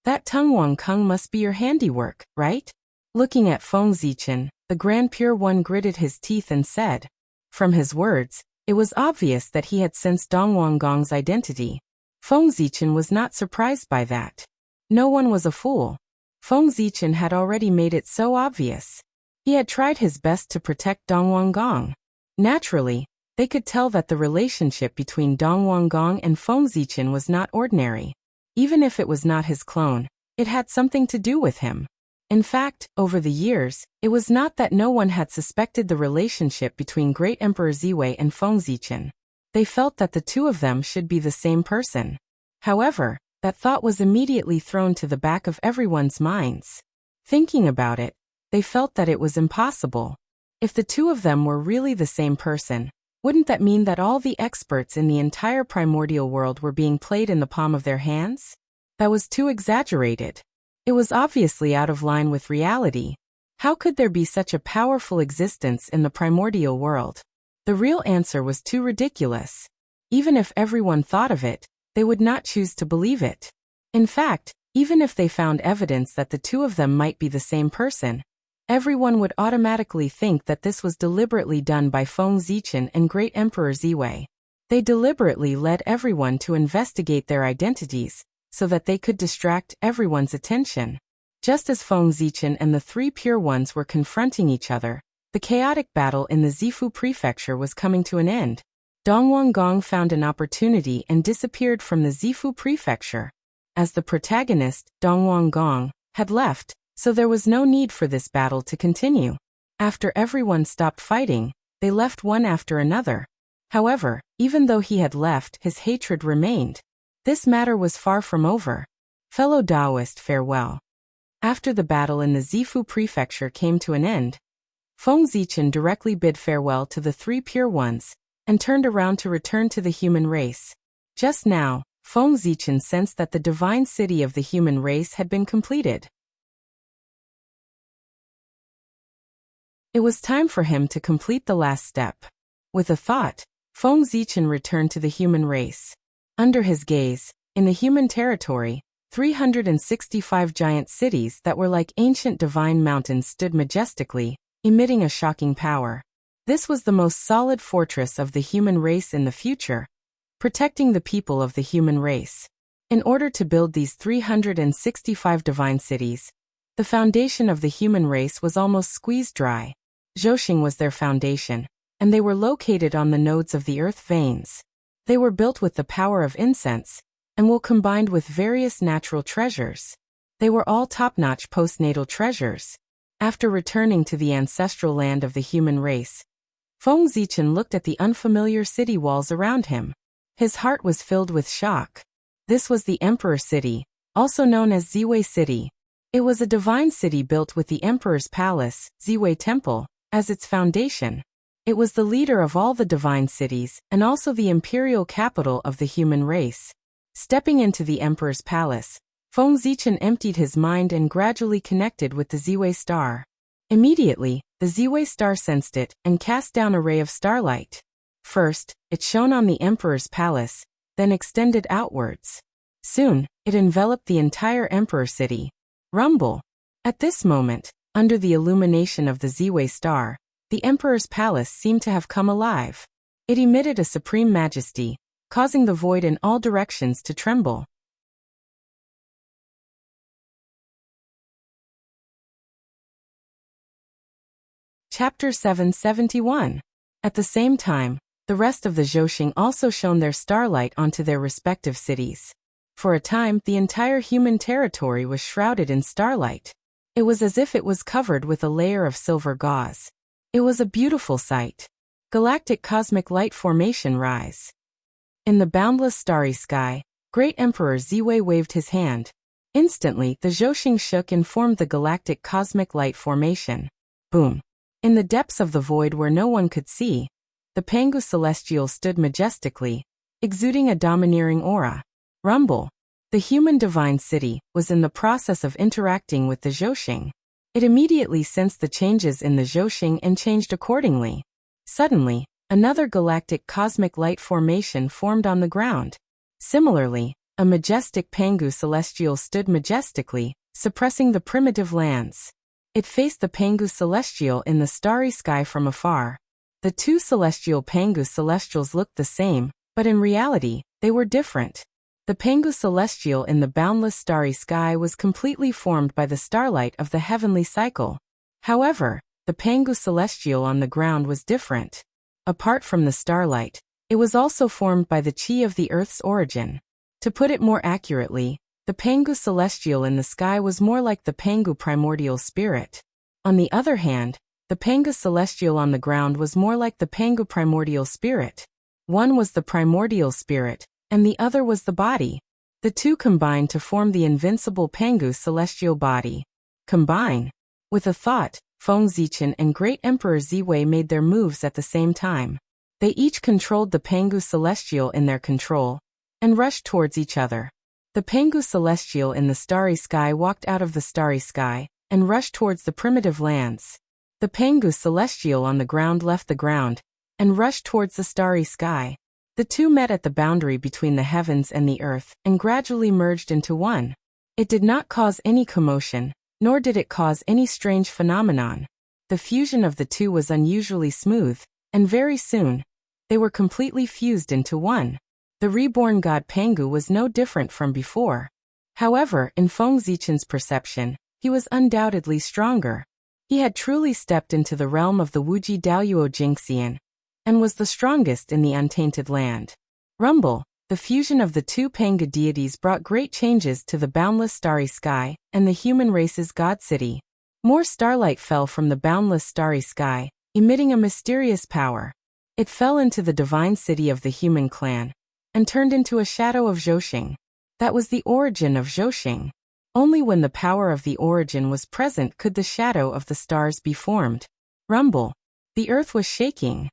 That Tung Wang Kung must be your handiwork, right? Looking at Feng Zichen, the Grand Pure One gritted his teeth and said. From his words, it was obvious that he had sensed Dong Wang Gong's identity. Feng Zichen was not surprised by that. No one was a fool. Feng Zichen had already made it so obvious. He had tried his best to protect Dong Wang Gong. Naturally, they could tell that the relationship between Dong Wang Gong and Feng Zichen was not ordinary. Even if it was not his clone, it had something to do with him. In fact, over the years, it was not that no one had suspected the relationship between Great Emperor Ziwei and Feng Zichen. They felt that the two of them should be the same person. However, that thought was immediately thrown to the back of everyone's minds. Thinking about it, they felt that it was impossible. If the two of them were really the same person, wouldn't that mean that all the experts in the entire primordial world were being played in the palm of their hands? That was too exaggerated. It was obviously out of line with reality. How could there be such a powerful existence in the primordial world? The real answer was too ridiculous. Even if everyone thought of it, they would not choose to believe it. In fact, even if they found evidence that the two of them might be the same person, everyone would automatically think that this was deliberately done by Feng Zichen and Great Emperor Ziwei. They deliberately led everyone to investigate their identities, so that they could distract everyone's attention. Just as Feng Zichen and the three Pure Ones were confronting each other, the chaotic battle in the Zifu prefecture was coming to an end. Dong Wang Gong found an opportunity and disappeared from the Zifu prefecture. As the protagonist, Dong Wang Gong, had left, so there was no need for this battle to continue. After everyone stopped fighting, they left one after another. However, even though he had left, his hatred remained. This matter was far from over. Fellow Taoist, farewell. After the battle in the Zifu prefecture came to an end, Feng Zichen directly bid farewell to the three Pure Ones, and turned around to return to the human race. Just now, Feng Zichen sensed that the divine city of the human race had been completed. It was time for him to complete the last step. With a thought, Feng Zichen returned to the human race. Under his gaze, in the human territory, 365 giant cities that were like ancient divine mountains stood majestically, emitting a shocking power. This was the most solid fortress of the human race in the future, protecting the people of the human race. In order to build these 365 divine cities, the foundation of the human race was almost squeezed dry. Zhoxing was their foundation, and they were located on the nodes of the earth veins. They were built with the power of incense, and were combined with various natural treasures. They were all top-notch postnatal treasures. After returning to the ancestral land of the human race, Feng Zichen looked at the unfamiliar city walls around him. His heart was filled with shock. This was the Emperor City, also known as Ziwei City. It was a divine city built with the Emperor's Palace, Ziwei Temple, as its foundation. It was the leader of all the divine cities, and also the imperial capital of the human race. Stepping into the Emperor's Palace, Feng Zichen emptied his mind and gradually connected with the Ziwei star. Immediately, the Ziwei star sensed it and cast down a ray of starlight. First, it shone on the Emperor's Palace, then extended outwards. Soon, it enveloped the entire Emperor city. Rumble. At this moment, under the illumination of the Ziwei star, the Emperor's palace seemed to have come alive. It emitted a supreme majesty, causing the void in all directions to tremble. Chapter 771. At the same time, the rest of the Zhousing also shone their starlight onto their respective cities. For a time, the entire human territory was shrouded in starlight. It was as if it was covered with a layer of silver gauze. It was a beautiful sight. Galactic cosmic light formation rise. In the boundless starry sky, Great Emperor Ziwei waved his hand. Instantly, the Zhousing shook and formed the galactic cosmic light formation. Boom. In the depths of the void where no one could see, the Pangu Celestial stood majestically, exuding a domineering aura. Rumble. The human divine city was in the process of interacting with the Zhousing. It immediately sensed the changes in the Zhousing and changed accordingly. Suddenly, another galactic cosmic light formation formed on the ground. Similarly, a majestic Pangu Celestial stood majestically, suppressing the primitive lands. It faced the Pangu Celestial in the starry sky from afar. The two celestial Pangu Celestials looked the same, but in reality, they were different. The Pangu Celestial in the boundless starry sky was completely formed by the starlight of the heavenly cycle. However, the Pangu Celestial on the ground was different. Apart from the starlight, it was also formed by the chi of the Earth's origin. To put it more accurately, the Pangu Celestial in the sky was more like the Pangu primordial spirit. On the other hand, the Pangu Celestial on the ground was more like the Pangu primordial spirit. One was the primordial spirit, and the other was the body. The two combined to form the invincible Pangu Celestial body. Combine. With a thought, Feng Zichen and Great Emperor Ziwei made their moves at the same time. They each controlled the Pangu Celestial in their control, and rushed towards each other. The Pangu Celestial in the starry sky walked out of the starry sky, and rushed towards the primitive lands. The Pangu Celestial on the ground left the ground, and rushed towards the starry sky. The two met at the boundary between the heavens and the earth, and gradually merged into one. It did not cause any commotion, nor did it cause any strange phenomenon. The fusion of the two was unusually smooth, and very soon, they were completely fused into one. The reborn god Pangu was no different from before. However, in Feng Zichen's perception, he was undoubtedly stronger. He had truly stepped into the realm of the Wuji Daoyuo Jingxian, and was the strongest in the untainted land. Rumble. The fusion of the two Pangu deities brought great changes to the boundless starry sky and the human race's god city. More starlight fell from the boundless starry sky, emitting a mysterious power. It fell into the divine city of the human clan, and turned into a shadow of Zhousing. That was the origin of Zhousing. Only when the power of the origin was present could the shadow of the stars be formed. Rumble. The earth was shaking.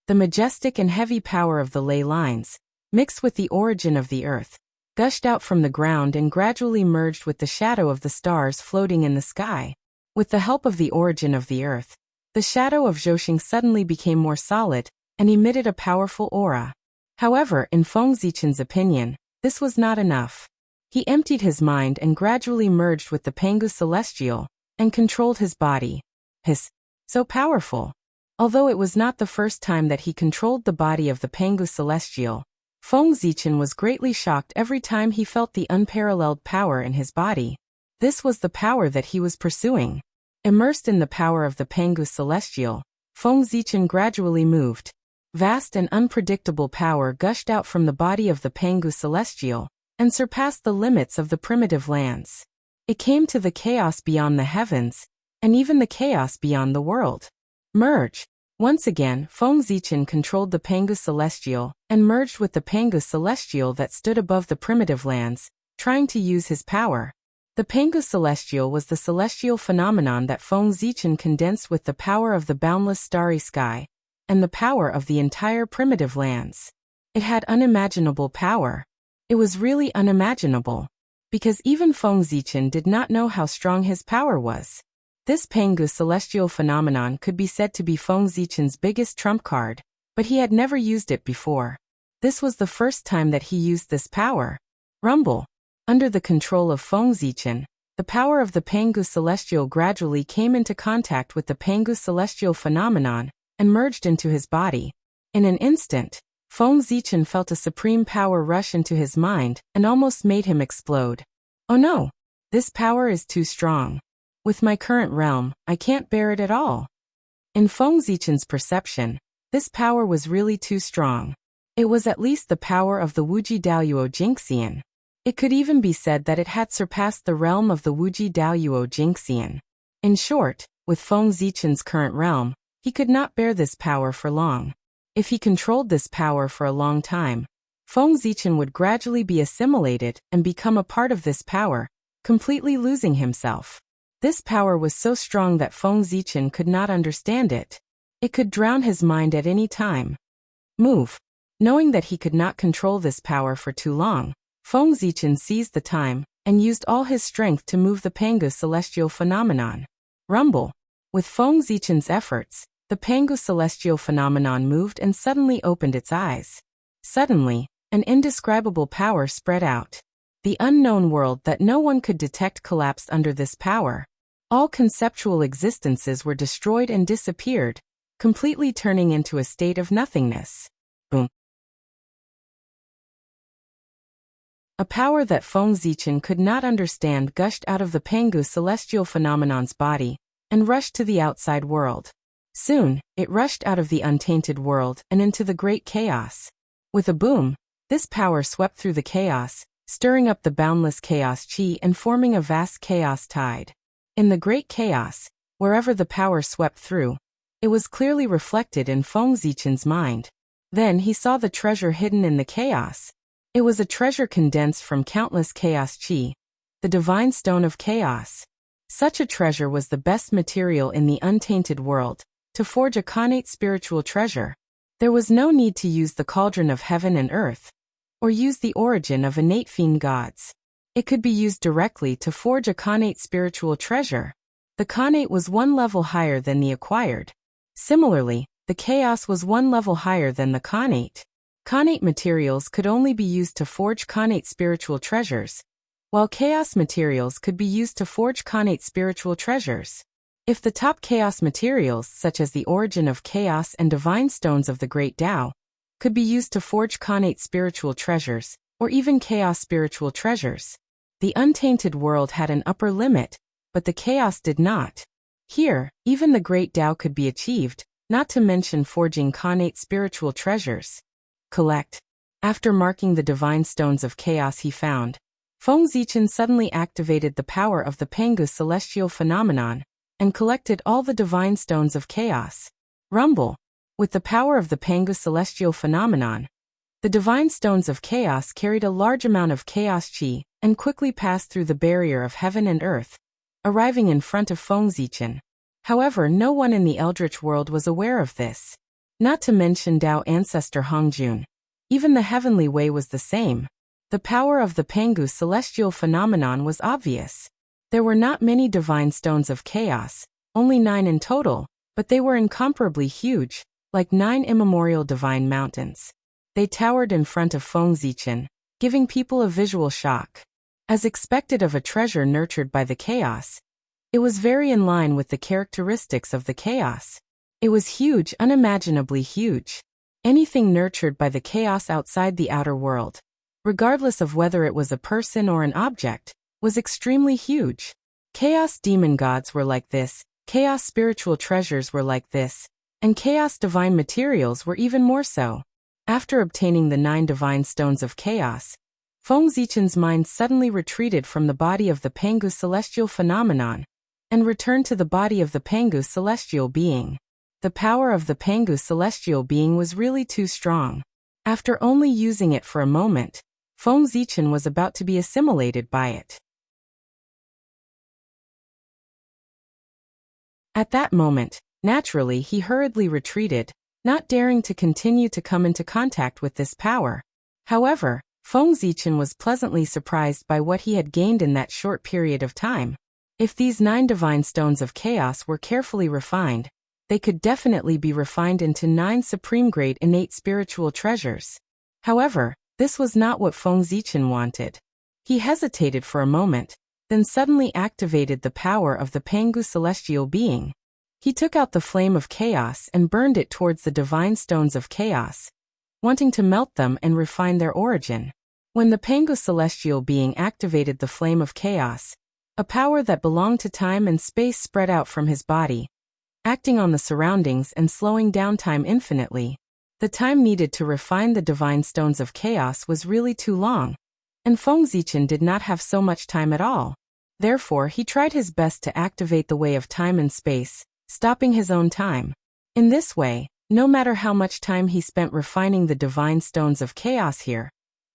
The majestic and heavy power of the ley lines, mixed with the origin of the earth, gushed out from the ground and gradually merged with the shadow of the stars floating in the sky. With the help of the origin of the earth, the shadow of Zhousing suddenly became more solid, and emitted a powerful aura. However, in Feng Zichen's opinion, this was not enough. He emptied his mind and gradually merged with the Pangu Celestial, and controlled his body. So powerful. Although it was not the first time that he controlled the body of the Pangu Celestial, Feng Zichen was greatly shocked every time he felt the unparalleled power in his body. This was the power that he was pursuing. Immersed in the power of the Pangu Celestial, Feng Zichen gradually moved. Vast and unpredictable power gushed out from the body of the Pangu Celestial, and surpassed the limits of the primitive lands. It came to the chaos beyond the heavens, and even the chaos beyond the world. Merge. Once again, Feng Zichen controlled the Pangu Celestial, and merged with the Pangu Celestial that stood above the primitive lands, trying to use his power. The Pangu Celestial was the celestial phenomenon that Feng Zichen condensed with the power of the boundless starry sky, and the power of the entire primitive lands. It had unimaginable power. It was really unimaginable. Because even Feng Zichen did not know how strong his power was. This Pangu celestial phenomenon could be said to be Feng Zichen's biggest trump card, but he had never used it before. This was the first time that he used this power. Rumble. Under the control of Feng Zichen, the power of the Pangu Celestial gradually came into contact with the Pangu Celestial phenomenon and merged into his body. In an instant, Feng Zichen felt a supreme power rush into his mind and almost made him explode. Oh no! This power is too strong. With my current realm, I can't bear it at all. In Feng Zichen's perception, this power was really too strong. It was at least the power of the Wuji Daoyuo Jingxian. It could even be said that it had surpassed the realm of the Wuji Daoyuo Jingxian. In short, with Feng Zichen's current realm, he could not bear this power for long. If he controlled this power for a long time, Feng Zichen would gradually be assimilated and become a part of this power, completely losing himself. This power was so strong that Feng Zichen could not understand it. It could drown his mind at any time. Move. Knowing that he could not control this power for too long, Feng Zichen seized the time and used all his strength to move the Pangu Celestial phenomenon. Rumble. With Feng Zichen's efforts, the Pangu Celestial phenomenon moved and suddenly opened its eyes. Suddenly, an indescribable power spread out. The unknown world that no one could detect collapsed under this power. All conceptual existences were destroyed and disappeared, completely turning into a state of nothingness. Boom. A power that Feng Zichen could not understand gushed out of the Pangu Celestial phenomenon's body and rushed to the outside world. Soon, it rushed out of the untainted world and into the great chaos. With a boom, this power swept through the chaos, stirring up the boundless chaos chi and forming a vast chaos tide. In the great chaos, wherever the power swept through, it was clearly reflected in Feng Zichen's mind. Then he saw the treasure hidden in the chaos. It was a treasure condensed from countless chaos chi, the divine stone of chaos. Such a treasure was the best material in the untainted world to forge a connate spiritual treasure. There was no need to use the cauldron of heaven and earth, or use the origin of innate fiend gods. It could be used directly to forge a connate spiritual treasure. The connate was one level higher than the acquired. Similarly, the chaos was one level higher than the connate. Connate materials could only be used to forge connate spiritual treasures, while chaos materials could be used to forge connate spiritual treasures. If the top chaos materials, such as the origin of chaos and divine stones of the great Tao, could be used to forge connate spiritual treasures, or even chaos spiritual treasures, the untainted world had an upper limit, but the chaos did not. Here, even the great Tao could be achieved, not to mention forging connate spiritual treasures. Collect. After marking the divine stones of chaos he found, Feng Zichen suddenly activated the power of the Pangu Celestial phenomenon and collected all the divine stones of chaos. Rumble. With the power of the Pangu Celestial phenomenon, the divine stones of chaos carried a large amount of chaos chi and quickly passed through the barrier of heaven and earth, arriving in front of Feng Zichen. However, no one in the Eldritch world was aware of this. Not to mention Tao ancestor Hongjun. Even the heavenly way was the same. The power of the Pangu Celestial phenomenon was obvious. There were not many divine stones of chaos, only 9 in total, but they were incomparably huge, like 9 immemorial divine mountains. They towered in front of Feng Zichen, giving people a visual shock. As expected of a treasure nurtured by the chaos, it was very in line with the characteristics of the chaos. It was huge, unimaginably huge. Anything nurtured by the chaos outside the outer world, regardless of whether it was a person or an object, was extremely huge. Chaos demon gods were like this, chaos spiritual treasures were like this, and chaos divine materials were even more so. After obtaining the 9 divine stones of chaos, Feng Zichen's mind suddenly retreated from the body of the Pangu Celestial phenomenon and returned to the body of the Pangu Celestial being. The power of the Pangu Celestial being was really too strong. After only using it for a moment, Feng Zichen was about to be assimilated by it. At that moment, naturally he hurriedly retreated, not daring to continue to come into contact with this power. However, Feng Zichen was pleasantly surprised by what he had gained in that short period of time. If these 9 divine stones of chaos were carefully refined, they could definitely be refined into 9 supreme grade innate spiritual treasures. However, this was not what Feng Zichen wanted. He hesitated for a moment, then suddenly activated the power of the Pangu celestial being. He took out the flame of chaos and burned it towards the divine stones of chaos, wanting to melt them and refine their origin. When the Pangu celestial being activated the flame of chaos, a power that belonged to time and space spread out from his body, acting on the surroundings and slowing down time infinitely. The time needed to refine the divine stones of chaos was really too long, and Feng Zichen did not have so much time at all. Therefore, he tried his best to activate the way of time and space, stopping his own time. In this way, no matter how much time he spent refining the divine stones of chaos here,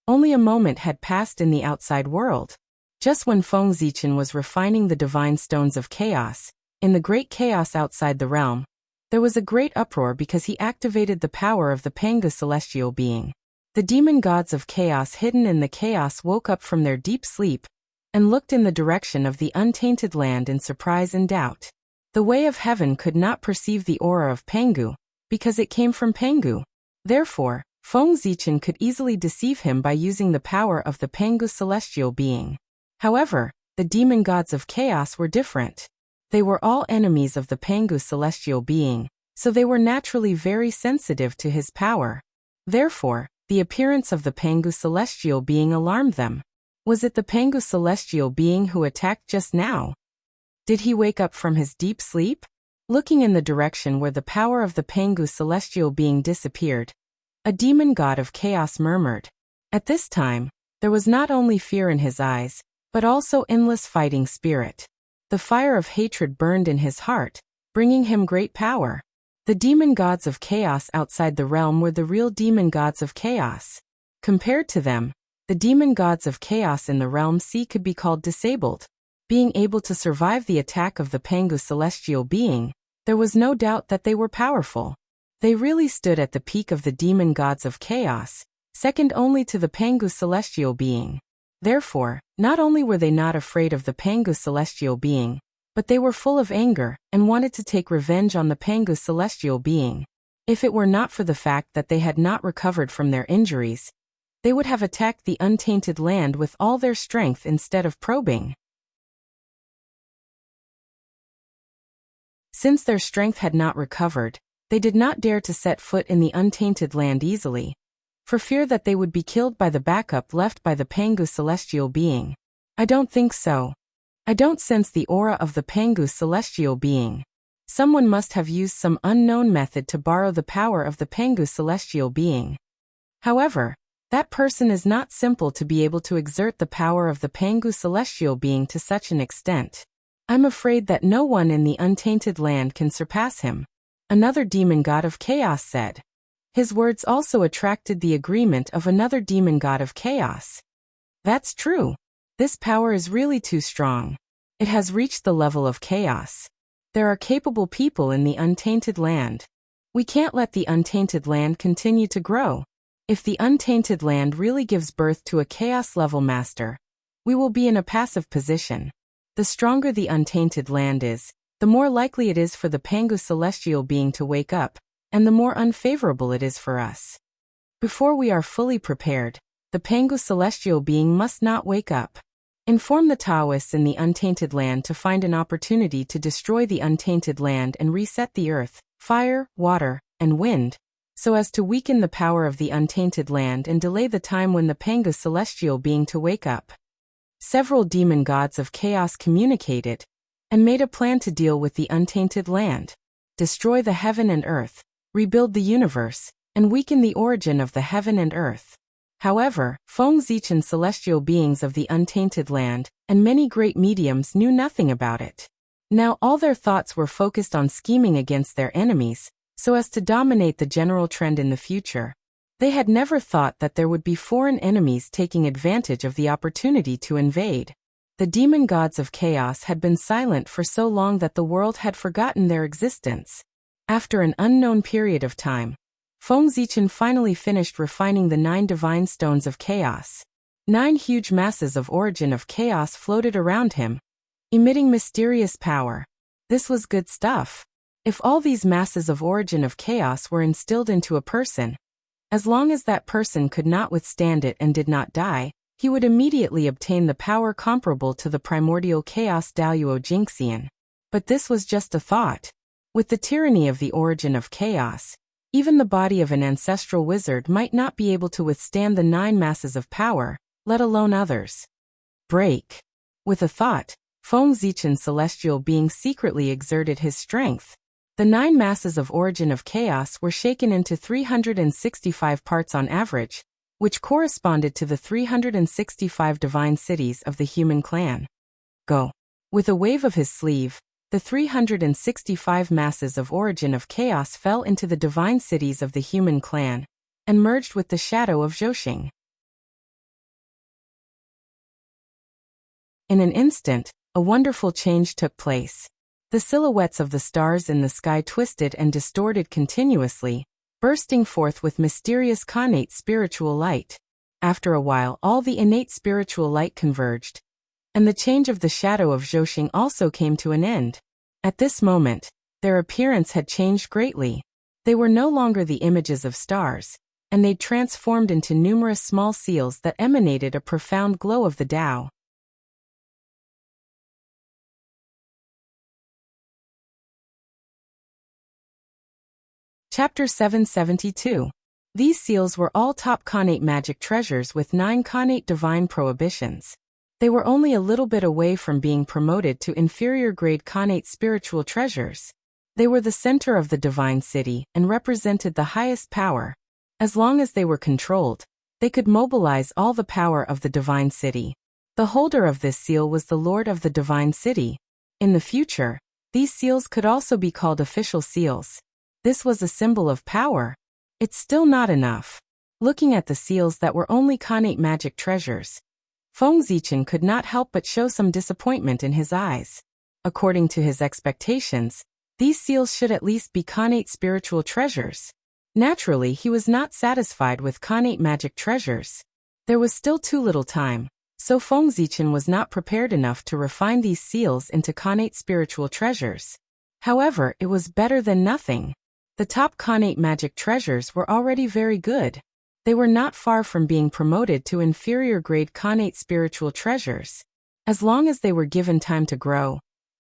only a moment had passed in the outside world. Just when Feng Zichen was refining the divine stones of chaos, in the great chaos outside the realm, there was a great uproar because he activated the power of the Pangu celestial being. The demon gods of chaos hidden in the chaos woke up from their deep sleep and looked in the direction of the untainted land in surprise and doubt. The way of heaven could not perceive the aura of Pangu, because it came from Pangu. Therefore, Feng Zichen could easily deceive him by using the power of the Pangu celestial being. However, the demon gods of chaos were different. They were all enemies of the Pangu celestial being, so they were naturally very sensitive to his power. Therefore, the appearance of the Pangu celestial being alarmed them. Was it the Pangu celestial being who attacked just now? Did he wake up from his deep sleep? Looking in the direction where the power of the Pangu celestial being disappeared, a demon god of chaos murmured. At this time, there was not only fear in his eyes, but also endless fighting spirit. The fire of hatred burned in his heart, bringing him great power. The demon gods of chaos outside the realm were the real demon gods of chaos. Compared to them, the demon gods of chaos in the realm C could be called disabled. Being able to survive the attack of the Pangu celestial being, there was no doubt that they were powerful. They really stood at the peak of the demon gods of chaos, second only to the Pangu celestial being. Therefore, not only were they not afraid of the Pangu celestial being, but they were full of anger and wanted to take revenge on the Pangu celestial being. If it were not for the fact that they had not recovered from their injuries, they would have attacked the untainted land with all their strength instead of probing. Since their strength had not recovered, they did not dare to set foot in the untainted land easily, for fear that they would be killed by the backup left by the Pangu celestial being. I don't think so. I don't sense the aura of the Pangu celestial being. Someone must have used some unknown method to borrow the power of the Pangu celestial being. However, that person is not simple to be able to exert the power of the Pangu celestial being to such an extent. I'm afraid that no one in the untainted land can surpass him, another demon god of chaos said. His words also attracted the agreement of another demon god of chaos. That's true. This power is really too strong. It has reached the level of chaos. There are capable people in the untainted land. We can't let the untainted land continue to grow. If the untainted land really gives birth to a chaos-level master, we will be in a passive position. The stronger the untainted land is, the more likely it is for the Pangu celestial being to wake up, and the more unfavorable it is for us. Before we are fully prepared, the Pangu celestial being must not wake up. Inform the Taoists in the untainted land to find an opportunity to destroy the untainted land and reset the earth, fire, water, and wind, so as to weaken the power of the untainted land and delay the time when the Pangu celestial being to wake up. Several demon gods of chaos communicated and made a plan to deal with the untainted land, destroy the heaven and earth, rebuild the universe, and weaken the origin of the heaven and earth. However, Feng Zichen celestial beings of the untainted land and many great mediums knew nothing about it. Now all their thoughts were focused on scheming against their enemies, so as to dominate the general trend in the future. They had never thought that there would be foreign enemies taking advantage of the opportunity to invade. The demon gods of chaos had been silent for so long that the world had forgotten their existence. After an unknown period of time, Feng Zichen finally finished refining the 9 divine stones of chaos. 9 huge masses of origin of chaos floated around him, emitting mysterious power. This was good stuff. If all these masses of origin of chaos were instilled into a person, As long as that person could not withstand it and did not die, he would immediately obtain the power comparable to the primordial chaos Daluo Jinxian. But this was just a thought. With the tyranny of the origin of chaos, even the body of an ancestral wizard might not be able to withstand the 9 masses of power, let alone others. Break. With a thought, Feng Zichen's celestial being secretly exerted his strength. The 9 masses of origin of chaos were shaken into 365 parts on average, which corresponded to the 365 divine cities of the human clan. Go. With a wave of his sleeve, the 365 masses of origin of chaos fell into the divine cities of the human clan, and merged with the shadow of Zhoxing. In an instant, a wonderful change took place. The silhouettes of the stars in the sky twisted and distorted continuously, bursting forth with mysterious connate spiritual light. After a while, all the innate spiritual light converged, and the change of the shadow of Zhoxing also came to an end. At this moment, their appearance had changed greatly. They were no longer the images of stars, and they transformed into numerous small seals that emanated a profound glow of the Tao. Chapter 772. These seals were all top connate magic treasures with 9 connate divine prohibitions. They were only a little bit away from being promoted to inferior grade connate spiritual treasures. They were the center of the divine city and represented the highest power. As long as they were controlled, they could mobilize all the power of the divine city. The holder of this seal was the lord of the divine city. In the future, these seals could also be called official seals. This was a symbol of power. It's still not enough. Looking at the seals that were only connate magic treasures, Feng Zichen could not help but show some disappointment in his eyes. According to his expectations, these seals should at least be connate spiritual treasures. Naturally, he was not satisfied with connate magic treasures. There was still too little time, so Feng Zichen was not prepared enough to refine these seals into connate spiritual treasures. However, it was better than nothing. The top connate magic treasures were already very good. They were not far from being promoted to inferior grade connate spiritual treasures. As long as they were given time to grow,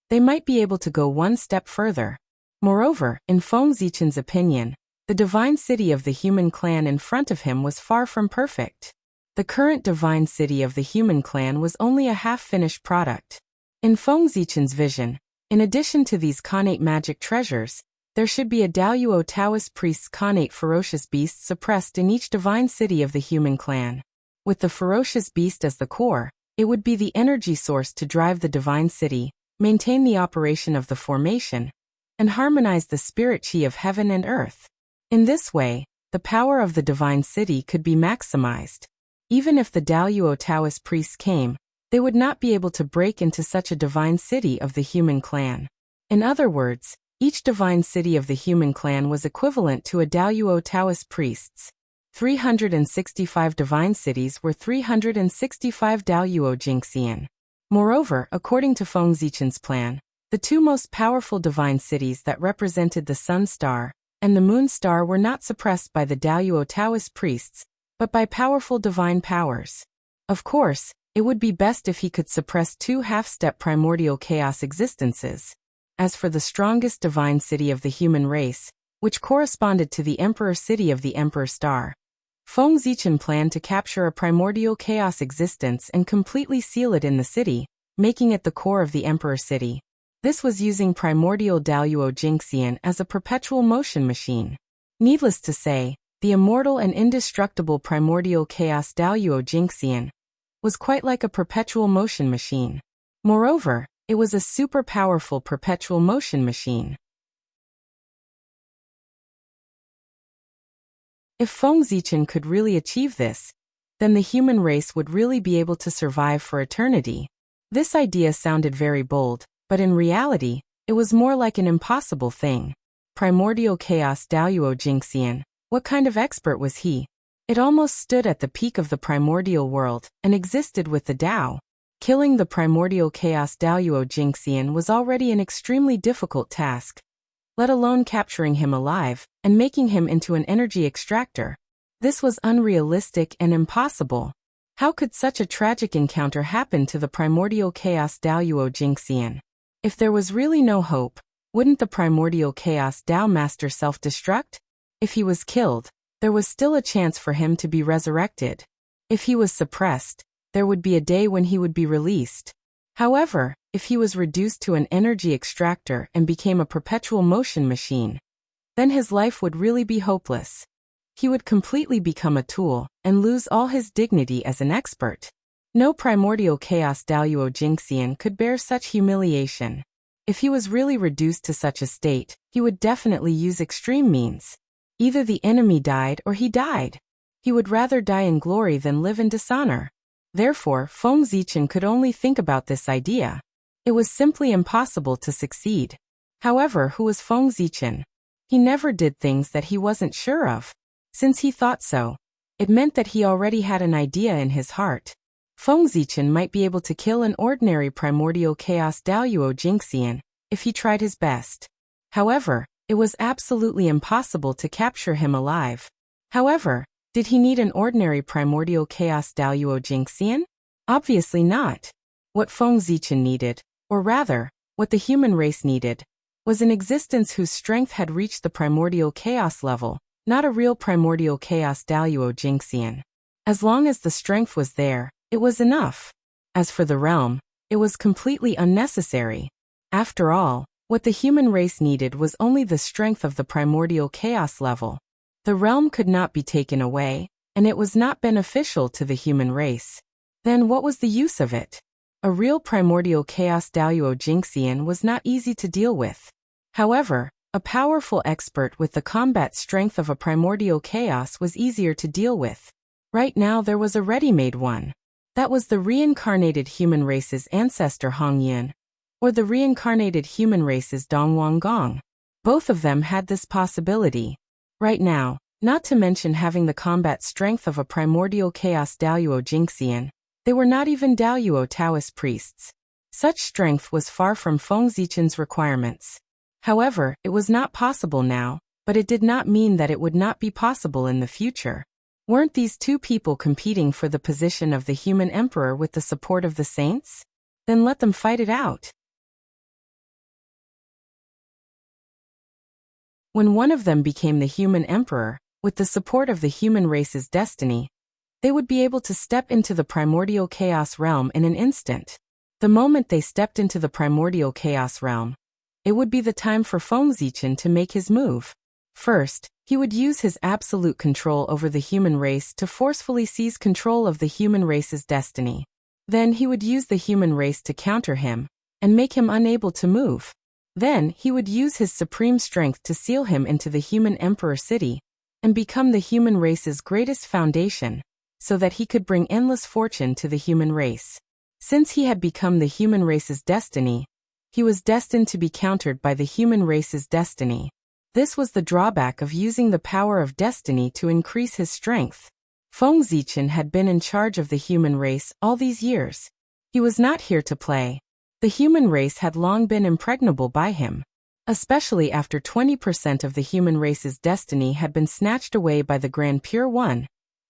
they might be able to go one step further. Moreover, in Feng Zichen's opinion, the divine city of the human clan in front of him was far from perfect. The current divine city of the human clan was only a half-finished product. In Feng Zichen's vision, in addition to these connate magic treasures, there should be a Daluo Taoist priest's connate ferocious beast suppressed in each divine city of the human clan. With the ferocious beast as the core, it would be the energy source to drive the divine city, maintain the operation of the formation, and harmonize the spirit chi of heaven and earth. In this way, the power of the divine city could be maximized. Even if the Daluo Taoist priests came, they would not be able to break into such a divine city of the human clan. In other words, each divine city of the human clan was equivalent to a Daluo Taoist priests. 365 divine cities were 365 Daluo Jinxian. Moreover, according to Feng Zichen's plan, the 2 most powerful divine cities that represented the Sun Star and the Moon Star were not suppressed by the Daluo Taoist priests, but by powerful divine powers. Of course, it would be best if he could suppress 2 half-step primordial chaos existences. As for the strongest divine city of the human race, which corresponded to the Emperor city of the Emperor Star, Feng Zichen planned to capture a primordial chaos existence and completely seal it in the city, making it the core of the Emperor city. This was using primordial Daluo Jinxian as a perpetual motion machine. Needless to say, the immortal and indestructible primordial chaos Daluo Jinxian was quite like a perpetual motion machine. Moreover, it was a super powerful perpetual motion machine. If Feng Zichen could really achieve this, then the human race would really be able to survive for eternity. This idea sounded very bold, but in reality, it was more like an impossible thing. Primordial chaos Daluo Jinxian, what kind of expert was he? It almost stood at the peak of the primordial world and existed with the Tao. Killing the primordial chaos Daluo Jinxian was already an extremely difficult task, let alone capturing him alive and making him into an energy extractor. This was unrealistic and impossible. How could such a tragic encounter happen to the primordial chaos Daoyuo Jingxian? If there was really no hope, wouldn't the primordial chaos Dao master self-destruct? If he was killed, there was still a chance for him to be resurrected. If he was suppressed, there would be a day when he would be released. However, if he was reduced to an energy extractor and became a perpetual motion machine, then his life would really be hopeless. He would completely become a tool and lose all his dignity as an expert. No primordial chaos Daoyuo Jingxian could bear such humiliation. If he was really reduced to such a state, he would definitely use extreme means. Either the enemy died or he died. He would rather die in glory than live in dishonor. Therefore, Feng Zichen could only think about this idea. It was simply impossible to succeed. However, who was Feng Zichen? He never did things that he wasn't sure of. Since he thought so, it meant that he already had an idea in his heart. Feng Zichen might be able to kill an ordinary primordial chaos Daoyuo Jingxian if he tried his best. However, it was absolutely impossible to capture him alive. However, did he need an ordinary primordial chaos Daoyuo Jingxian? Obviously not. What Feng Zichen needed, or rather, what the human race needed, was an existence whose strength had reached the primordial chaos level, not a real primordial chaos Daoyuo Jingxian. As long as the strength was there, it was enough. As for the realm, it was completely unnecessary. After all, what the human race needed was only the strength of the primordial chaos level. The realm could not be taken away, and it was not beneficial to the human race. Then what was the use of it? A real primordial chaos Daoyuo Jingxian was not easy to deal with. However, a powerful expert with the combat strength of a primordial chaos was easier to deal with. Right now there was a ready-made one. That was the reincarnated human race's ancestor Hongyun, or the reincarnated human race's Dongwang Gong. Both of them had this possibility. Right now, not to mention having the combat strength of a primordial chaos Daoyuo Jingxian, they were not even Daoyuo Taoist priests. Such strength was far from Feng Zichen's requirements. However, it was not possible now, but it did not mean that it would not be possible in the future. Weren't these two people competing for the position of the human emperor with the support of the saints? Then let them fight it out. When one of them became the human emperor, with the support of the human race's destiny, they would be able to step into the primordial chaos realm in an instant. The moment they stepped into the primordial chaos realm, it would be the time for Feng Zichen to make his move. First, he would use his absolute control over the human race to forcefully seize control of the human race's destiny. Then he would use the human race to counter him and make him unable to move. Then he would use his supreme strength to seal him into the human emperor city and become the human race's greatest foundation, so that he could bring endless fortune to the human race. Since he had become the human race's destiny, he was destined to be countered by the human race's destiny. This was the drawback of using the power of destiny to increase his strength. Feng Zichen had been in charge of the human race all these years. He was not here to play. The human race had long been impregnable by him. Especially after 20% of the human race's destiny had been snatched away by the Grand Pure One.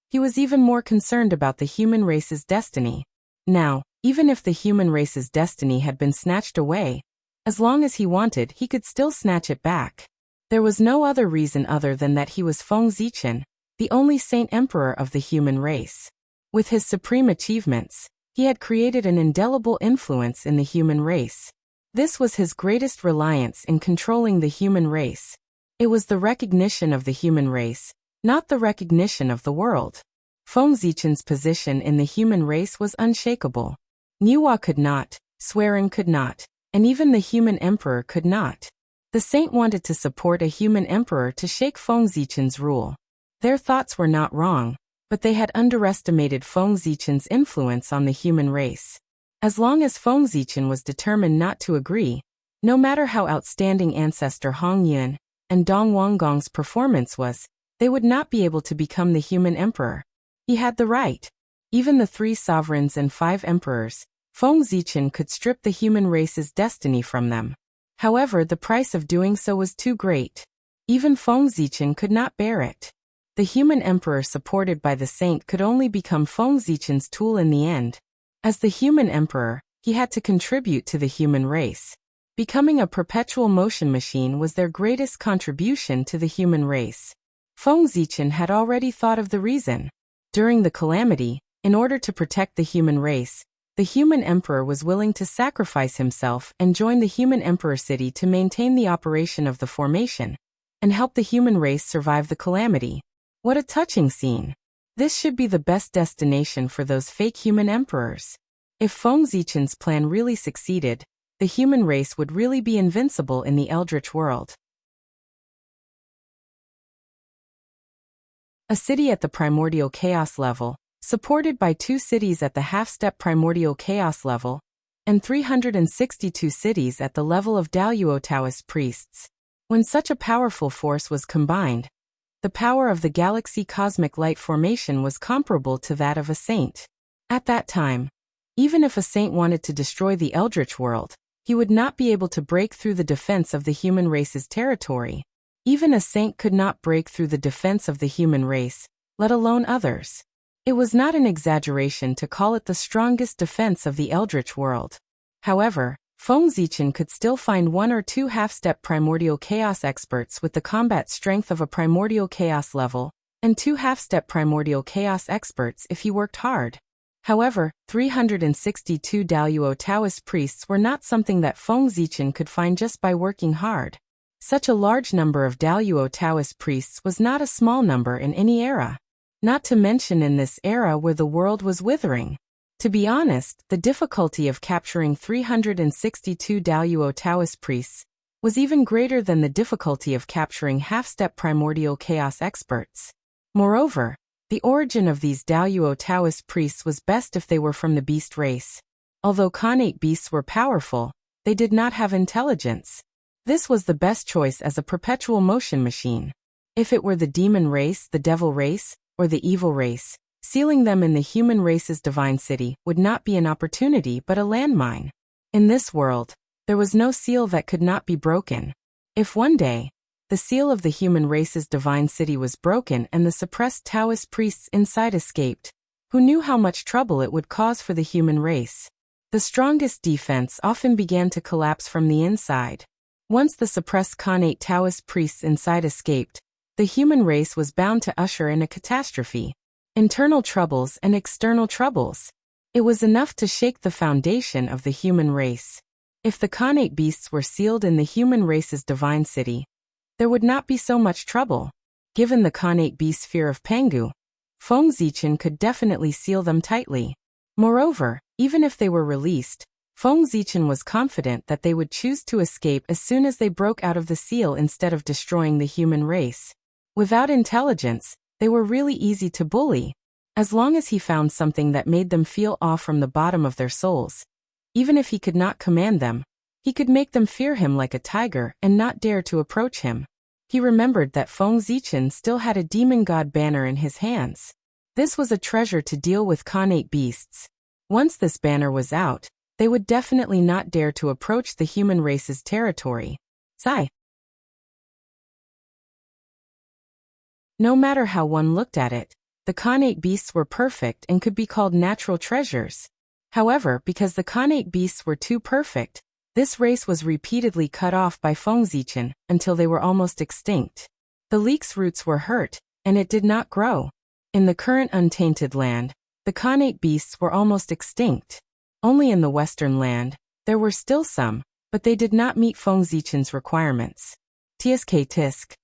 He was even more concerned about the human race's destiny. Now, even if the human race's destiny had been snatched away, as long as he wanted, he could still snatch it back. There was no other reason other than that he was Feng Zichen, the only saint emperor of the human race. With his supreme achievements, he had created an indelible influence in the human race. This was his greatest reliance in controlling the human race. It was the recognition of the human race, not the recognition of the world. Feng Zichen's position in the human race was unshakable. Niwa could not, Swearing could not, and even the human emperor could not. The saint wanted to support a human emperor to shake Feng Zichen's rule. Their thoughts were not wrong, but they had underestimated Feng Zichen's influence on the human race. As long as Feng Zichen was determined not to agree, no matter how outstanding ancestor Hongyun and Dong Wanggong's performance was, they would not be able to become the human emperor. He had the right. Even the 3 sovereigns and 5 emperors, Feng Zichen could strip the human race's destiny from them. However, the price of doing so was too great. Even Feng Zichen could not bear it. The human emperor supported by the saint could only become Feng Zichen's tool in the end. As the human emperor, he had to contribute to the human race. Becoming a perpetual motion machine was their greatest contribution to the human race. Feng Zichen had already thought of the reason. During the calamity, in order to protect the human race, the human emperor was willing to sacrifice himself and join the human emperor city to maintain the operation of the formation and help the human race survive the calamity. What a touching scene. This should be the best destination for those fake human emperors. If Feng Zichen's plan really succeeded, the human race would really be invincible in the Eldritch world. A city at the primordial chaos level, supported by 2 cities at the half-step primordial chaos level, and 362 cities at the level of Daluo Taoist priests. When such a powerful force was combined, the power of the galaxy cosmic light formation was comparable to that of a saint. At that time, even if a saint wanted to destroy the Eldritch world, he would not be able to break through the defense of the human race's territory. Even a saint could not break through the defense of the human race, let alone others. It was not an exaggeration to call it the strongest defense of the Eldritch world. However, Feng Zichen could still find 1 or 2 half-step primordial chaos experts with the combat strength of a primordial chaos level, and 2 half-step primordial chaos experts if he worked hard. However, 362 Daluo Taoist priests were not something that Feng Zichen could find just by working hard. Such a large number of Daluo Taoist priests was not a small number in any era. Not to mention in this era where the world was withering. To be honest, the difficulty of capturing 362 Daluo Taoist priests was even greater than the difficulty of capturing half-step primordial chaos experts. Moreover, the origin of these Daluo Taoist priests was best if they were from the beast race. Although Khanate beasts were powerful, they did not have intelligence. This was the best choice as a perpetual motion machine. If it were the demon race, the devil race, or the evil race, sealing them in the human race's divine city would not be an opportunity but a landmine. In this world, there was no seal that could not be broken. If one day, the seal of the human race's divine city was broken and the suppressed Taoist priests inside escaped, who knew how much trouble it would cause for the human race? The strongest defense often began to collapse from the inside. Once the suppressed Khanate Taoist priests inside escaped, the human race was bound to usher in a catastrophe. Internal troubles and external troubles. It was enough to shake the foundation of the human race. If the Khanate beasts were sealed in the human race's divine city, there would not be so much trouble. Given the Khanate beasts' fear of Pengu, Feng Zichen could definitely seal them tightly. Moreover, even if they were released, Feng Zichen was confident that they would choose to escape as soon as they broke out of the seal instead of destroying the human race. Without intelligence, they were really easy to bully. As long as he found something that made them feel awe from the bottom of their souls. Even if he could not command them, he could make them fear him like a tiger and not dare to approach him. He remembered that Feng Zichen still had a demon god banner in his hands. This was a treasure to deal with Khanate beasts. Once this banner was out, they would definitely not dare to approach the human race's territory. Sigh. No matter how one looked at it, the Khanate beasts were perfect and could be called natural treasures. However, because the Khanate beasts were too perfect, this race was repeatedly cut off by Feng Zichen until they were almost extinct. The leek's roots were hurt, and it did not grow. In the current untainted land, the Khanate beasts were almost extinct. Only in the western land, there were still some, but they did not meet Feng Zichen's requirements. Tisk.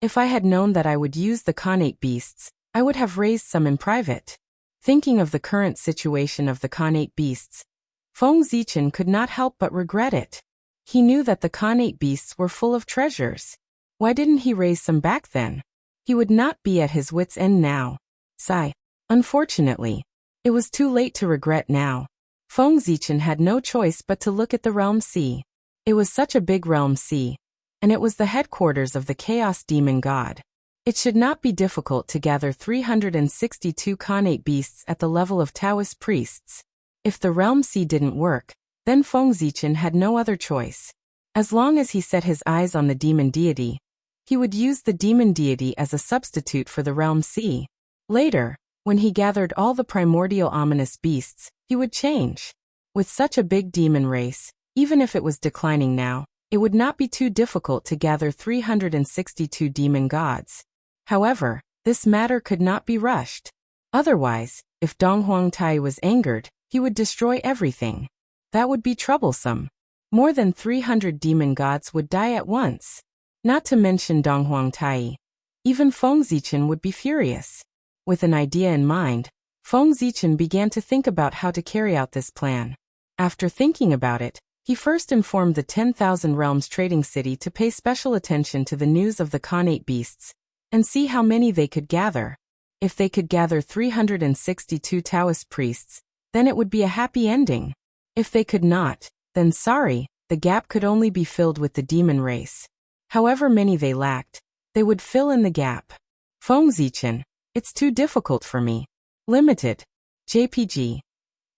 If I had known that I would use the Khanate beasts, I would have raised some in private. Thinking of the current situation of the Khanate beasts, Feng Zichen could not help but regret it. He knew that the Khanate beasts were full of treasures. Why didn't he raise some back then? He would not be at his wits' end now. Sigh. Unfortunately, it was too late to regret now. Feng Zichen had no choice but to look at the Realm Sea. It was such a big Realm Sea, and it was the headquarters of the Chaos Demon God. It should not be difficult to gather 362 Khanate beasts at the level of Taoist priests. If the Realm Sea didn't work, then Feng Zichen had no other choice. As long as he set his eyes on the demon deity, He would use the demon deity as a substitute for the realm sea. Later, when he gathered all the primordial ominous beasts, he would change. With such a big demon race, even if it was declining now, it would not be too difficult to gather 362 demon gods. However, this matter could not be rushed. Otherwise, if Dong Huangtai was angered, he would destroy everything. That would be troublesome. More than 300 demon gods would die at once. Not to mention Dong Huangtai. Even Feng Zichen would be furious. With an idea in mind, Feng Zichen began to think about how to carry out this plan. After thinking about it, he first informed the 10,000 Realms trading city to pay special attention to the news of the Khanate beasts, and see how many they could gather. If they could gather 362 Taoist priests, then it would be a happy ending. If they could not, then sorry, the gap could only be filled with the demon race. However many they lacked, they would fill in the gap. Feng Zichen, it's too difficult for me. Limited. JPG.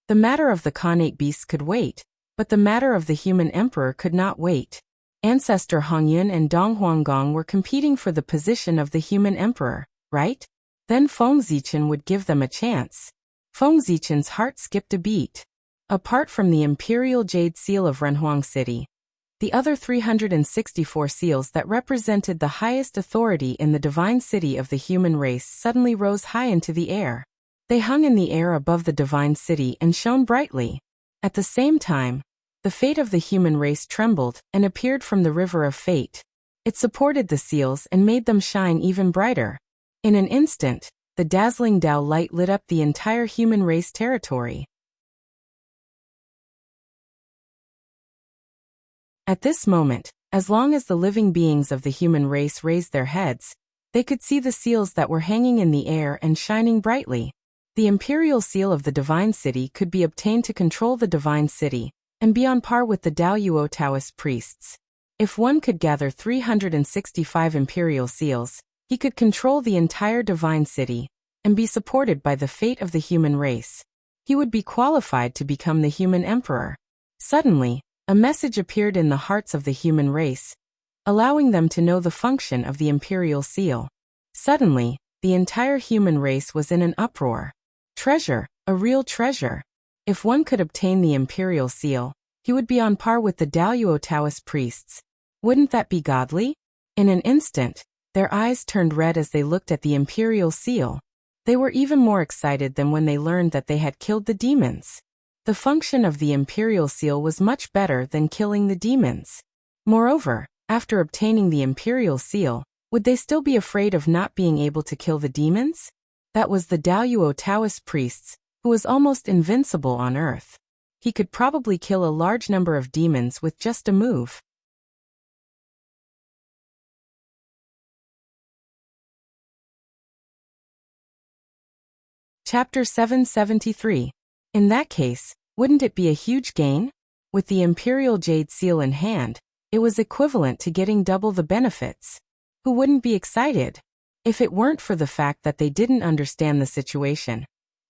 The matter of the Khanate beasts could wait, but the matter of the human emperor could not wait. Ancestor Hongyun and Dong Huanggong were competing for the position of the human emperor, right? Then Feng Zichen would give them a chance. Feng Zichen's heart skipped a beat. Apart from the imperial jade seal of Renhuang City, the other 364 seals that represented the highest authority in the divine city of the human race suddenly rose high into the air. They hung in the air above the divine city and shone brightly. At the same time, the fate of the human race trembled and appeared from the river of fate. It supported the seals and made them shine even brighter. In an instant, the dazzling Dao light lit up the entire human race territory. At this moment, as long as the living beings of the human race raised their heads, they could see the seals that were hanging in the air and shining brightly. The imperial seal of the divine city could be obtained to control the divine city and be on par with the Dao Yuo Taoist priests. If one could gather 365 imperial seals, he could control the entire divine city and be supported by the fate of the human race. He would be qualified to become the human emperor. Suddenly, a message appeared in the hearts of the human race, allowing them to know the function of the imperial seal. Suddenly, the entire human race was in an uproar. Treasure, a real treasure. If one could obtain the imperial seal, he would be on par with the Daoyuo Taoist priests. Wouldn't that be godly? In an instant, their eyes turned red as they looked at the imperial seal. They were even more excited than when they learned that they had killed the demons. The function of the imperial seal was much better than killing the demons. Moreover, after obtaining the imperial seal, would they still be afraid of not being able to kill the demons? That was the Daoyuo Taoist priests, who was almost invincible on earth. He could probably kill a large number of demons with just a move. Chapter 773. In that case, wouldn't it be a huge gain? With the imperial jade seal in hand, it was equivalent to getting double the benefits. Who wouldn't be excited? If it weren't for the fact that they didn't understand the situation,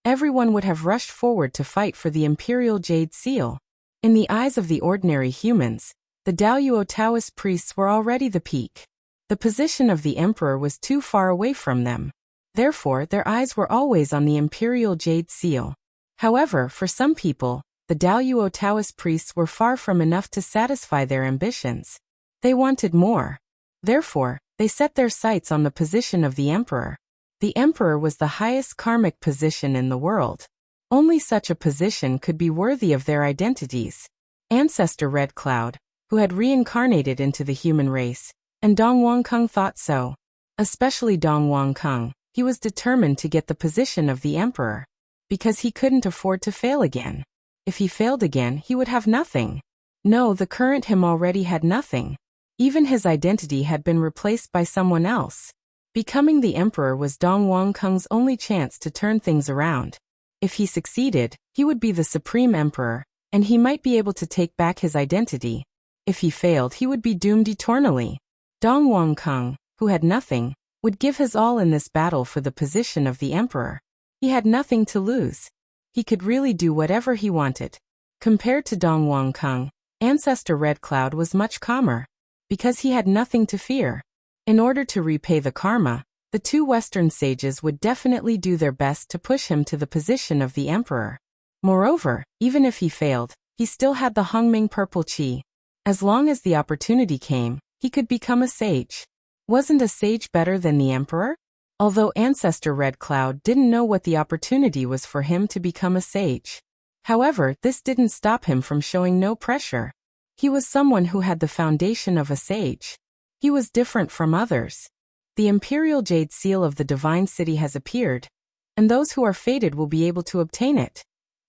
everyone would have rushed forward to fight for the imperial jade seal. In the eyes of the ordinary humans, the Daoyuo Taoist priests were already the peak. The position of the emperor was too far away from them. Therefore, their eyes were always on the imperial jade seal. However, for some people, the Daoyuo Taoist priests were far from enough to satisfy their ambitions. They wanted more. Therefore, they set their sights on the position of the emperor. The emperor was the highest karmic position in the world. Only such a position could be worthy of their identities. Ancestor Red Cloud, who had reincarnated into the human race, and Dong Wangkung thought so. Especially Dong Wangkung, he was determined to get the position of the emperor, because he couldn't afford to fail again. If he failed again, he would have nothing. No, the current him already had nothing. Even his identity had been replaced by someone else. Becoming the emperor was Dong Wangkung's only chance to turn things around. If he succeeded, he would be the supreme emperor, and he might be able to take back his identity. If he failed, he would be doomed eternally. Dong Wangkung, who had nothing, would give his all in this battle for the position of the emperor. He had nothing to lose. He could really do whatever he wanted. Compared to Dong Wangkung, Ancestor Red Cloud was much calmer, because he had nothing to fear. In order to repay the karma, the two Western sages would definitely do their best to push him to the position of the emperor. Moreover, even if he failed, he still had the Hongming purple qi. As long as the opportunity came, he could become a sage. Wasn't a sage better than the emperor? Although Ancestor Red Cloud didn't know what the opportunity was for him to become a sage. However, this didn't stop him from showing no pressure. He was someone who had the foundation of a sage. He was different from others. The Imperial Jade Seal of the Divine City has appeared, and those who are fated will be able to obtain it.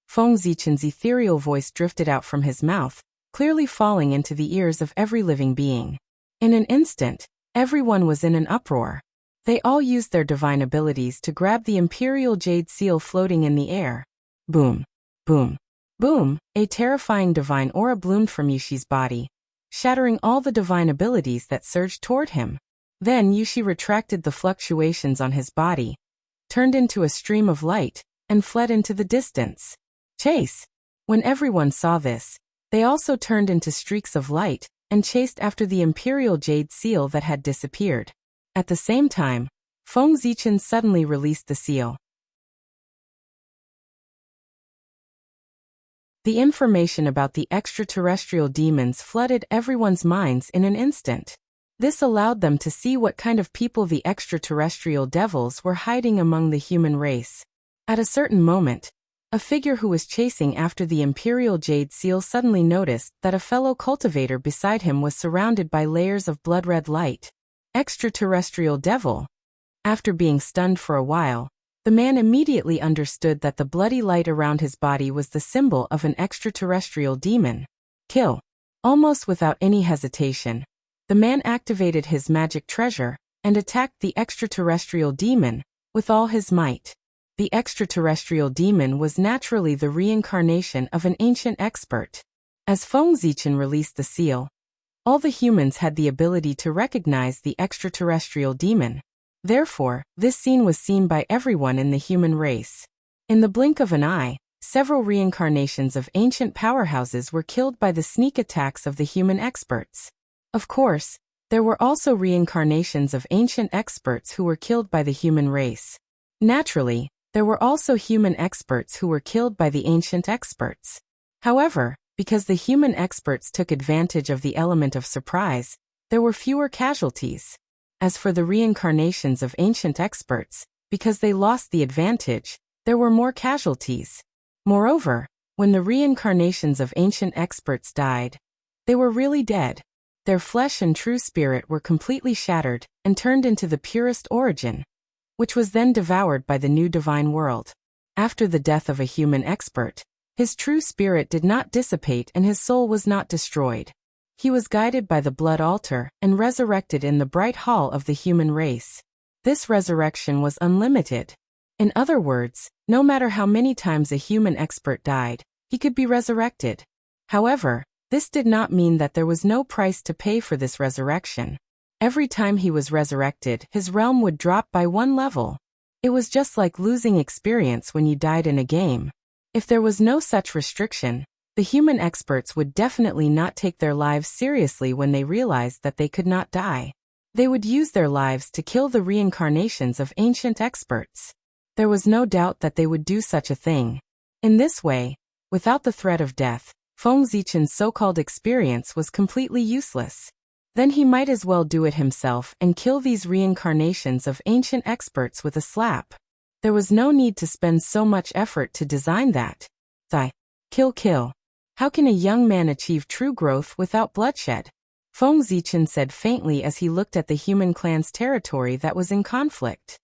Feng Zichen's ethereal voice drifted out from his mouth, clearly falling into the ears of every living being. In an instant, everyone was in an uproar. They all used their divine abilities to grab the Imperial Jade Seal floating in the air. Boom, boom, boom, a terrifying divine aura bloomed from Yushi's body, shattering all the divine abilities that surged toward him. Then Yushi retracted the fluctuations on his body, turned into a stream of light, and fled into the distance. Chase! When everyone saw this, they also turned into streaks of light, and chased after the Imperial Jade Seal that had disappeared. At the same time, Feng Zichen suddenly released the seal. The information about the extraterrestrial demons flooded everyone's minds in an instant. This allowed them to see what kind of people the extraterrestrial devils were hiding among the human race. At a certain moment, a figure who was chasing after the Imperial Jade Seal suddenly noticed that a fellow cultivator beside him was surrounded by layers of blood-red light. Extraterrestrial devil. After being stunned for a while, the man immediately understood that the bloody light around his body was the symbol of an extraterrestrial demon. Kill. Almost without any hesitation, the man activated his magic treasure and attacked the extraterrestrial demon with all his might. The extraterrestrial demon was naturally the reincarnation of an ancient expert. As Feng Zichen released the seal, all the humans had the ability to recognize the extraterrestrial demon. Therefore, this scene was seen by everyone in the human race. In the blink of an eye, several reincarnations of ancient powerhouses were killed by the sneak attacks of the human experts. Of course, there were also reincarnations of ancient experts who were killed by the human race. Naturally, there were also human experts who were killed by the ancient experts. However, because the human experts took advantage of the element of surprise, there were fewer casualties. As for the reincarnations of ancient experts, because they lost the advantage, there were more casualties. Moreover, when the reincarnations of ancient experts died, they were really dead. Their flesh and true spirit were completely shattered and turned into the purest origin, which was then devoured by the new divine world. After the death of a human expert, his true spirit did not dissipate and his soul was not destroyed. He was guided by the blood altar and resurrected in the bright hall of the human race. This resurrection was unlimited. In other words, no matter how many times a human expert died, he could be resurrected. However, this did not mean that there was no price to pay for this resurrection. Every time he was resurrected, his realm would drop by one level. It was just like losing experience when you died in a game. If there was no such restriction, the human experts would definitely not take their lives seriously when they realized that they could not die. They would use their lives to kill the reincarnations of ancient experts. There was no doubt that they would do such a thing. In this way, without the threat of death, Feng Zichen's so-called experience was completely useless. Then he might as well do it himself and kill these reincarnations of ancient experts with a slap. There was no need to spend so much effort to design that. Kill. How can a young man achieve true growth without bloodshed? Feng Zichen said faintly as he looked at the human clan's territory that was in conflict.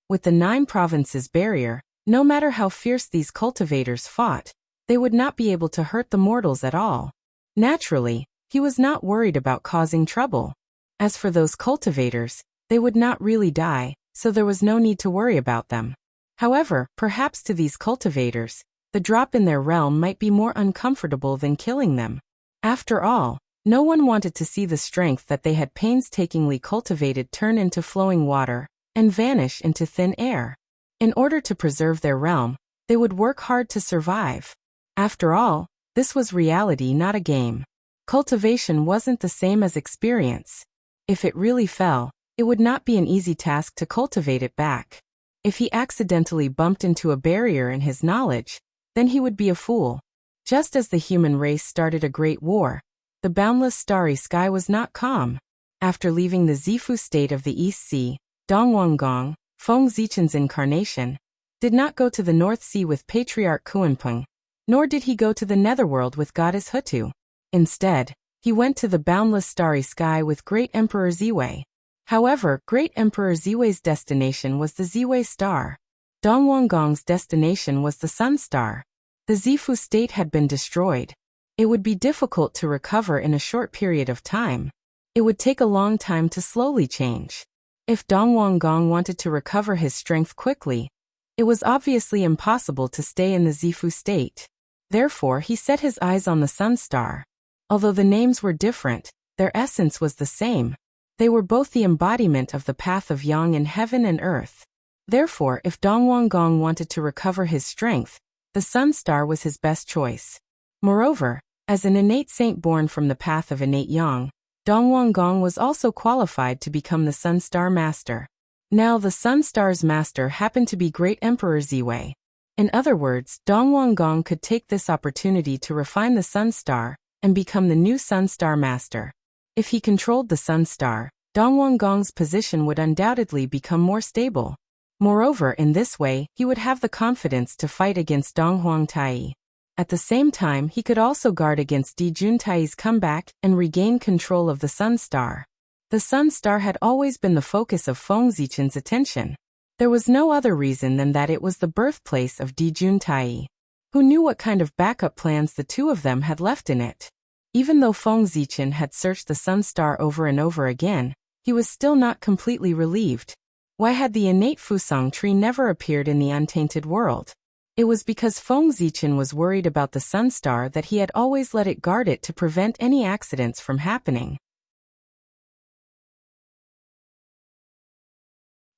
With the 9 provinces barrier, no matter how fierce these cultivators fought, they would not be able to hurt the mortals at all. Naturally, he was not worried about causing trouble. As for those cultivators, they would not really die, so there was no need to worry about them. However, perhaps to these cultivators, the drop in their realm might be more uncomfortable than killing them. After all, no one wanted to see the strength that they had painstakingly cultivated turn into flowing water and vanish into thin air. In order to preserve their realm, they would work hard to survive. After all, this was reality, not a game. Cultivation wasn't the same as experience. If it really fell, it would not be an easy task to cultivate it back. If he accidentally bumped into a barrier in his knowledge, then he would be a fool. Just as the human race started a great war, the boundless starry sky was not calm. After leaving the Zifu state of the East Sea, Dongwangong, Feng Zichen's incarnation, did not go to the North Sea with Patriarch Kuanpeng, nor did he go to the Netherworld with Goddess Hutu. Instead, he went to the boundless starry sky with Great Emperor Ziwei. However, Great Emperor Ziwei's destination was the Ziwei star. Dongwangong's destination was the Sun star. The Zifu state had been destroyed. It would be difficult to recover in a short period of time. It would take a long time to slowly change. If Dongwangong wanted to recover his strength quickly, it was obviously impossible to stay in the Zifu state. Therefore, he set his eyes on the Sun star. Although the names were different, their essence was the same. They were both the embodiment of the path of Yang in heaven and earth. Therefore, if Dongwangong wanted to recover his strength, the Sun star was his best choice. Moreover, as an innate saint born from the path of innate Yang, Dongwangong was also qualified to become the Sun star master. Now the Sun star's master happened to be Great Emperor Ziwei. In other words, Dongwangong could take this opportunity to refine the Sun star and become the new Sun star master. If he controlled the Sun star, Dongwangong's position would undoubtedly become more stable. Moreover, in this way, he would have the confidence to fight against Donghuang Tai. At the same time, he could also guard against Di Juntai's comeback and regain control of the Sun star. The Sun star had always been the focus of Feng Zichen's attention. There was no other reason than that it was the birthplace of Di Juntai. Who knew what kind of backup plans the two of them had left in it? Even though Feng Zichen had searched the Sun star over and over again, he was still not completely relieved. Why had the innate Fusang tree never appeared in the untainted world? It was because Feng Zichen was worried about the Sun star that he had always let it guard it to prevent any accidents from happening.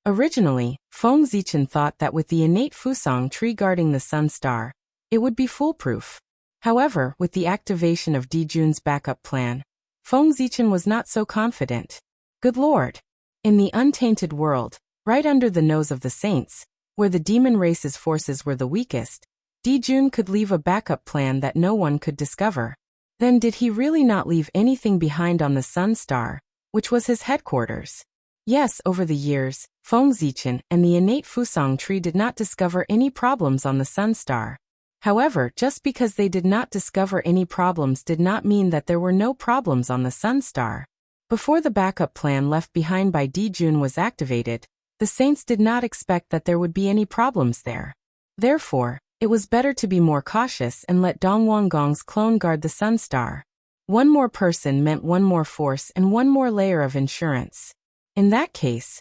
Originally, Feng Zichen thought that with the innate Fusang tree guarding the Sun star, it would be foolproof. However, with the activation of Di Jun's backup plan, Feng Zichen was not so confident. Good Lord! In the untainted world, right under the nose of the saints, where the demon race's forces were the weakest, Di Jun could leave a backup plan that no one could discover. Then did he really not leave anything behind on the Sun star, which was his headquarters? Yes, over the years, Feng Zichen and the innate Fusang tree did not discover any problems on the Sun star. However, just because they did not discover any problems did not mean that there were no problems on the Sun star. Before the backup plan left behind by Di Jun was activated, the saints did not expect that there would be any problems there. Therefore, it was better to be more cautious and let Dongwangong's clone guard the Sun star. One more person meant one more force and one more layer of insurance. In that case,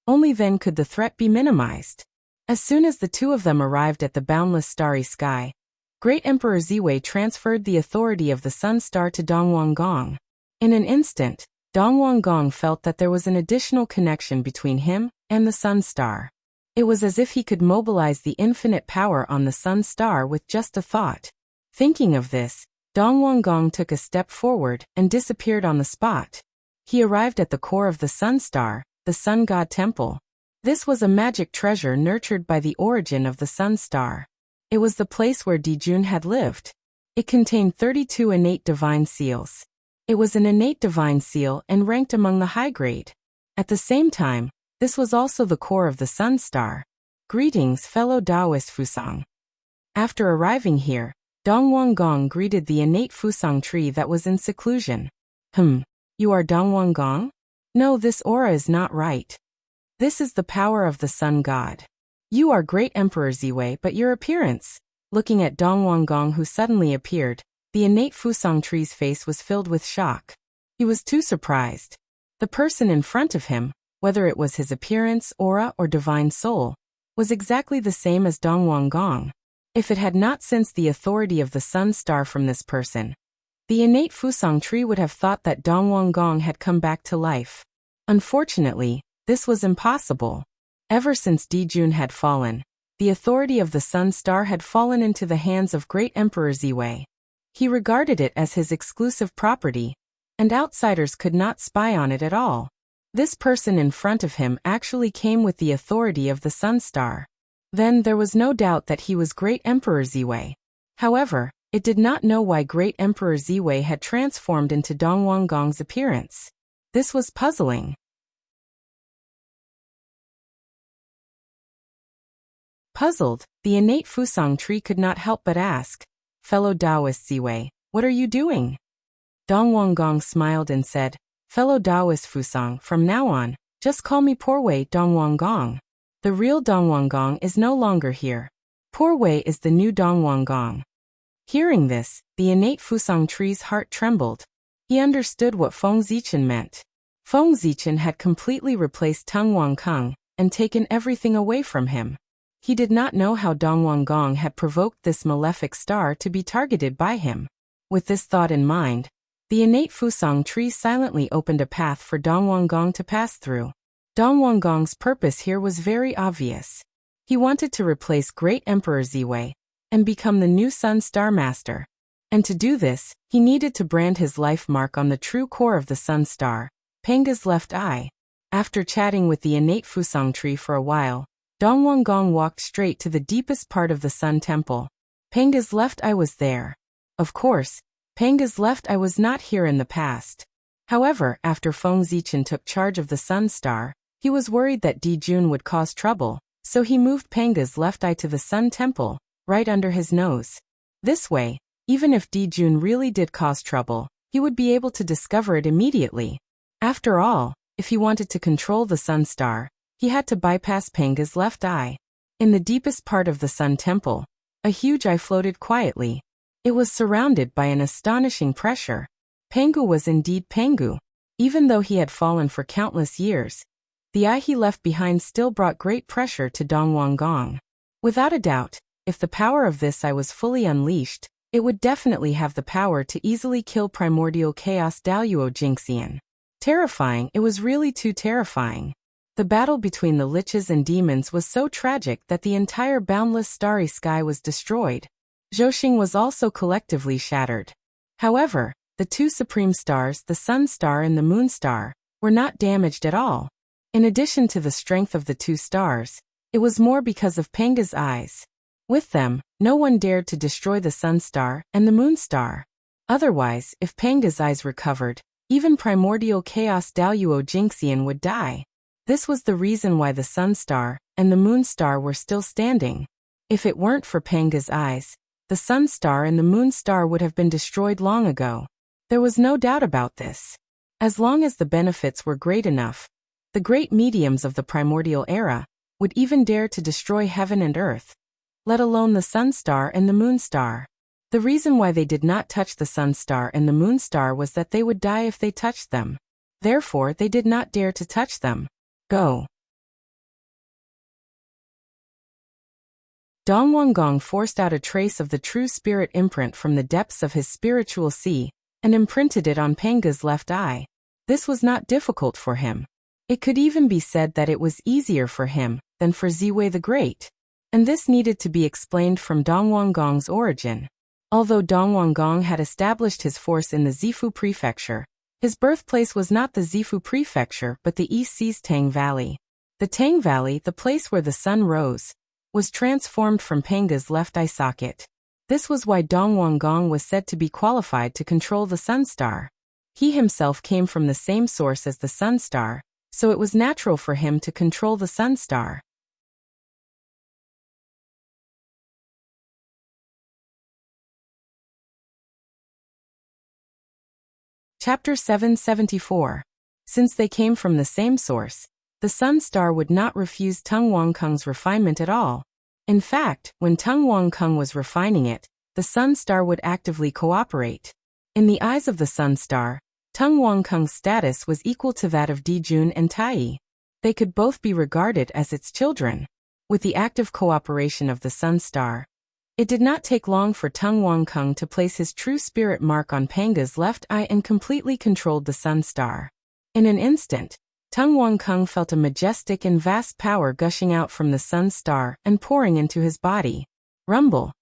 only then could the threat be minimized. As soon as the two of them arrived at the boundless starry sky, Great Emperor Ziwei transferred the authority of the Sun star to Dongwangong. In an instant, Dongwangong felt that there was an additional connection between him and the Sun star. It was as if he could mobilize the infinite power on the Sun star with just a thought. Thinking of this, Dongwangong took a step forward and disappeared on the spot. He arrived at the core of the Sun star, the Sun God Temple. This was a magic treasure nurtured by the origin of the Sun star. It was the place where Di Jun had lived. It contained 32 innate divine seals. It was an innate divine seal and ranked among the high grade. At the same time, this was also the core of the Sun star. Greetings, fellow Taoist Fusang. After arriving here, Dongwangong greeted the innate Fusang tree that was in seclusion. You are Dongwangong? No, this aura is not right. This is the power of the Sun God. You are Great Emperor Ziwei, but your appearance. Looking at Dongwangong who suddenly appeared, the innate Fusang tree's face was filled with shock. He was too surprised. The person in front of him, whether it was his appearance, aura, or divine soul, was exactly the same as Dongwangong. If it had not sensed the authority of the Sun star from this person, the innate Fusang tree would have thought that Dongwangong had come back to life. Unfortunately, this was impossible. Ever since Di Jun had fallen, the authority of the Sun star had fallen into the hands of Great Emperor Ziwei. He regarded it as his exclusive property, and outsiders could not spy on it at all. This person in front of him actually came with the authority of the Sun Star. Then there was no doubt that he was Great Emperor Ziwei. However, it did not know why Great Emperor Ziwei had transformed into Dong Wanggong's appearance. This was puzzling. Puzzled, the innate Fusang tree could not help but ask, "Fellow Taoist Ziwei, what are you doing?" Dong Wanggong smiled and said, "Fellow Taoist Fusang, from now on, just call me Poor Wei Dong Wanggong. The real Dong Wanggong is no longer here. Poor Wei is the new Dong Wanggong." Hearing this, the innate Fusang tree's heart trembled. He understood what Feng Zichen meant. Feng Zichen had completely replaced Tung Wangkung and taken everything away from him. He did not know how Dong Wanggong had provoked this malefic star to be targeted by him. With this thought in mind, the innate Fusang tree silently opened a path for Dong Wanggong to pass through. Dong Wanggong's purpose here was very obvious. He wanted to replace Great Emperor Ziwei and become the new Sun Star Master. And to do this, he needed to brand his life mark on the true core of the Sun Star, Penga's left eye. After chatting with the innate Fusang tree for a while, Dong Wanggong walked straight to the deepest part of the Sun Temple. Penga's left eye was there. Of course, Penga's left eye was not here in the past. However, after Feng Zichen took charge of the Sun Star, he was worried that Di Jun would cause trouble, so he moved Penga's left eye to the Sun Temple, right under his nose. This way, even if Di Jun really did cause trouble, he would be able to discover it immediately. After all, if he wanted to control the Sun Star, he had to bypass Penga's left eye. In the deepest part of the Sun Temple, a huge eye floated quietly. It was surrounded by an astonishing pressure. Pengu was indeed Pengu. Even though he had fallen for countless years, the eye he left behind still brought great pressure to Dong Wanggong. Without a doubt, if the power of this eye was fully unleashed, it would definitely have the power to easily kill primordial chaos Daluo Jingxian. Terrifying, it was really too terrifying. The battle between the liches and demons was so tragic that the entire boundless starry sky was destroyed. Zhouxing was also collectively shattered. However, the two supreme stars, the Sun Star and the Moon Star, were not damaged at all. In addition to the strength of the two stars, it was more because of Penga's eyes. With them, no one dared to destroy the Sun Star and the Moon Star. Otherwise, if Penga's eyes recovered, even primordial chaos Daluo Jingxian would die. This was the reason why the Sun Star and the Moon Star were still standing. If it weren't for Penga's eyes, the Sun Star and the Moon Star would have been destroyed long ago. There was no doubt about this. As long as the benefits were great enough, the great mediums of the primordial era would even dare to destroy heaven and earth, let alone the Sun Star and the Moon Star. The reason why they did not touch the Sun Star and the Moon Star was that they would die if they touched them. Therefore, they did not dare to touch them. Go. Dong Wanggong forced out a trace of the true spirit imprint from the depths of his spiritual sea and imprinted it on Penga's left eye. This was not difficult for him. It could even be said that it was easier for him than for Ziwei the Great. And this needed to be explained from Dong Wanggong's origin. Although Dong Wanggong had established his force in the Zifu Prefecture, his birthplace was not the Zifu Prefecture but the East Sea's Tang Valley. The Tang Valley, the place where the sun rose, was transformed from Penga's left eye socket. This was why Dong Wanggong was said to be qualified to control the Sun Star. He himself came from the same source as the Sun Star, so it was natural for him to control the Sun Star. Chapter 774. Since they came from the same source, the Sun Star would not refuse Tung Wangkung's refinement at all. In fact, when Tung Wangkung was refining it, the Sun Star would actively cooperate. In the eyes of the Sun Star, Tung Wangkung's status was equal to that of Di Jun and Tai. They could both be regarded as its children. With the active cooperation of the Sun Star, it did not take long for Tung Wangkung to place his true spirit mark on Penga's left eye and completely controlled the Sun Star. In an instant, Tung Wangkung felt a majestic and vast power gushing out from the Sun Star and pouring into his body. Rumble.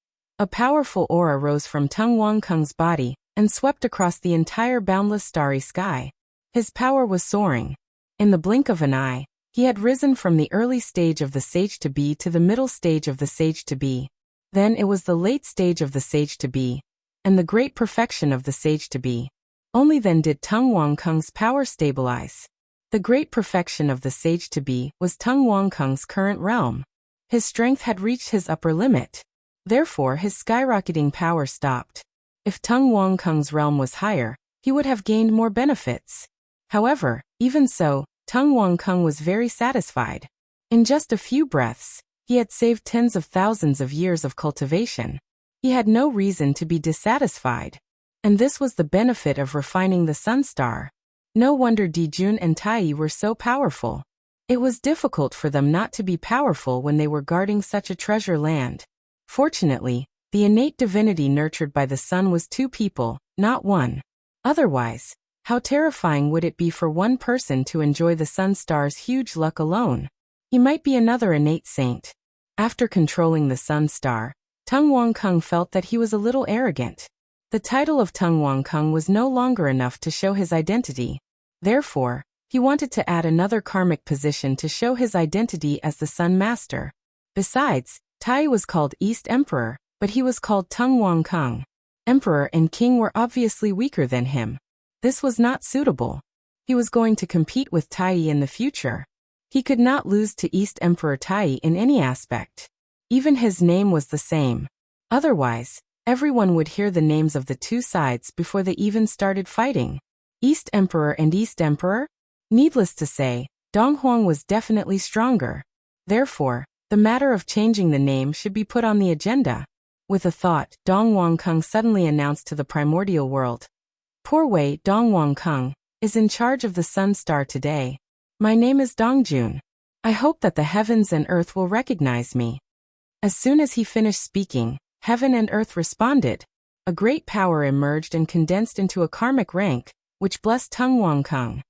A powerful aura rose from Tung Wangkung's body and swept across the entire boundless starry sky. His power was soaring. In the blink of an eye, he had risen from the early stage of the sage-to-be to the middle stage of the sage-to-be. Then it was the late stage of the sage-to-be, and the great perfection of the sage-to-be. Only then did Tung Wangkung's power stabilize. The great perfection of the sage-to-be was Tung Wangkung's current realm. His strength had reached his upper limit. Therefore his skyrocketing power stopped. If Tung Wangkung's realm was higher, he would have gained more benefits. However, even so, Tung Wangkung was very satisfied. In just a few breaths, he had saved tens of thousands of years of cultivation. He had no reason to be dissatisfied. And this was the benefit of refining the Sun Star. No wonder Dijun and Tai were so powerful. It was difficult for them not to be powerful when they were guarding such a treasure land. Fortunately, the innate divinity nurtured by the sun was two people, not one. Otherwise, how terrifying would it be for one person to enjoy the Sun Star's huge luck alone? He might be another innate saint. After controlling the Sun Star, Tung Wangkung felt that he was a little arrogant. The title of Tung Wangkung was no longer enough to show his identity. Therefore, he wanted to add another karmic position to show his identity as the Sun Master. Besides, Tai was called East Emperor, but he was called Tung Wangkung. Emperor and King were obviously weaker than him. This was not suitable. He was going to compete with Tai in the future. He could not lose to East Emperor Tai in any aspect. Even his name was the same. Otherwise, everyone would hear the names of the two sides before they even started fighting. East Emperor and East Emperor? Needless to say, Donghuang was definitely stronger. Therefore, the matter of changing the name should be put on the agenda. With a thought, Dong Wangkung suddenly announced to the primordial world, "Poor Wei Dong Wangkung is in charge of the Sun Star today. My name is Dongjun. I hope that the heavens and earth will recognize me." As soon as he finished speaking, heaven and earth responded. A great power emerged and condensed into a karmic rank, which blessed Tung Wangkung.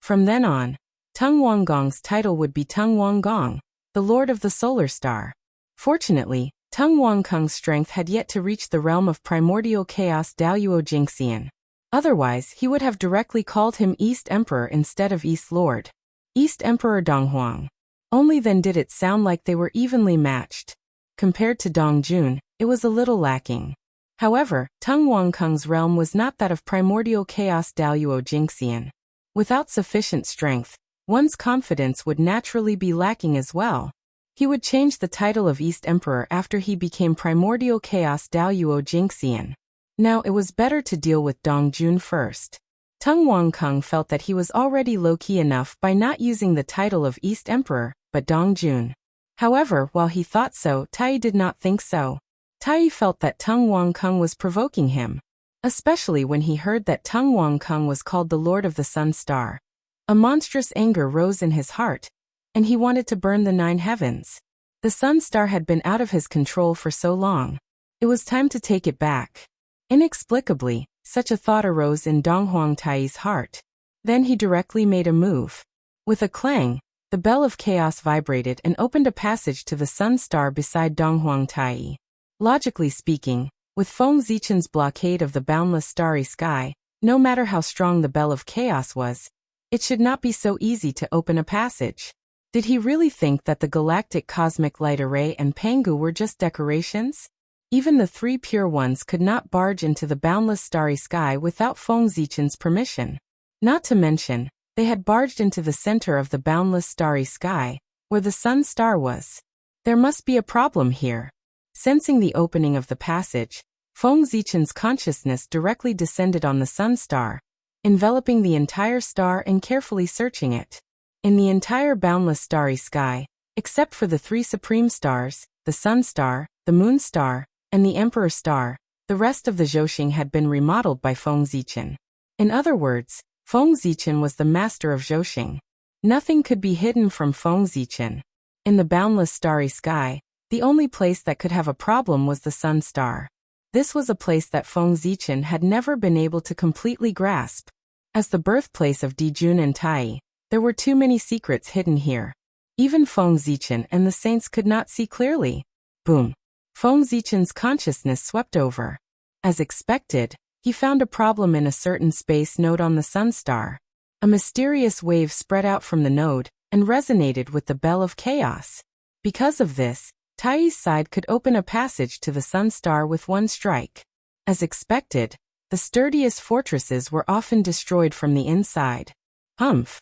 From then on, Tung Wangong's title would be Tung Wangong, the Lord of the Solar Star. Fortunately, Tung Wangkung's strength had yet to reach the realm of primordial chaos Daoyuo Jingxian. Otherwise, he would have directly called him East Emperor instead of East Lord. East Emperor Donghuang. Only then did it sound like they were evenly matched. Compared to Dongjun, it was a little lacking. However, Tung Wangkung's realm was not that of primordial chaos Daoyuo Jingxian. Without sufficient strength, one's confidence would naturally be lacking as well. He would change the title of East Emperor after he became primordial chaos Daoyuo Jingxian. Now it was better to deal with Dongjun first. Tung Wangkung felt that he was already low-key enough by not using the title of East Emperor, but Dongjun. However, while he thought so, Tai did not think so. Tai felt that Tung Wangkung was provoking him, especially when he heard that Tung Wangkung was called the Lord of the Sun Star. A monstrous anger rose in his heart, and he wanted to burn the 9 heavens. The Sun Star had been out of his control for so long. It was time to take it back. Inexplicably, such a thought arose in Donghuang Tai's heart. Then he directly made a move. With a clang, the bell of chaos vibrated and opened a passage to the Sun Star beside Donghuang Tai. Logically speaking, with Feng Zichen's blockade of the boundless starry sky, no matter how strong the bell of chaos was, it should not be so easy to open a passage. Did he really think that the galactic cosmic light array and Pangu were just decorations? Even the 3 pure ones could not barge into the boundless starry sky without Feng Zichen's permission. Not to mention, they had barged into the center of the boundless starry sky, where the Sun Star was. There must be a problem here. Sensing the opening of the passage, Feng Zichen's consciousness directly descended on the Sun Star, enveloping the entire star and carefully searching it. In the entire boundless starry sky, except for the 3 supreme stars, the Sun Star, the Moon Star, and the Emperor Star, the rest of the Zhouxing had been remodeled by Feng Zichen. In other words, Feng Zichen was the master of Zhouxing. Nothing could be hidden from Feng Zichen. In the boundless starry sky, the only place that could have a problem was the Sun Star. This was a place that Feng Zichen had never been able to completely grasp. As the birthplace of Dijun and Tai, there were too many secrets hidden here. Even Feng Zichen and the saints could not see clearly. Boom. Feng Zichen's consciousness swept over. As expected, he found a problem in a certain space node on the sun star. A mysterious wave spread out from the node and resonated with the bell of chaos. Because of this, Tai's side could open a passage to the sun star with one strike. As expected, the sturdiest fortresses were often destroyed from the inside. Humph.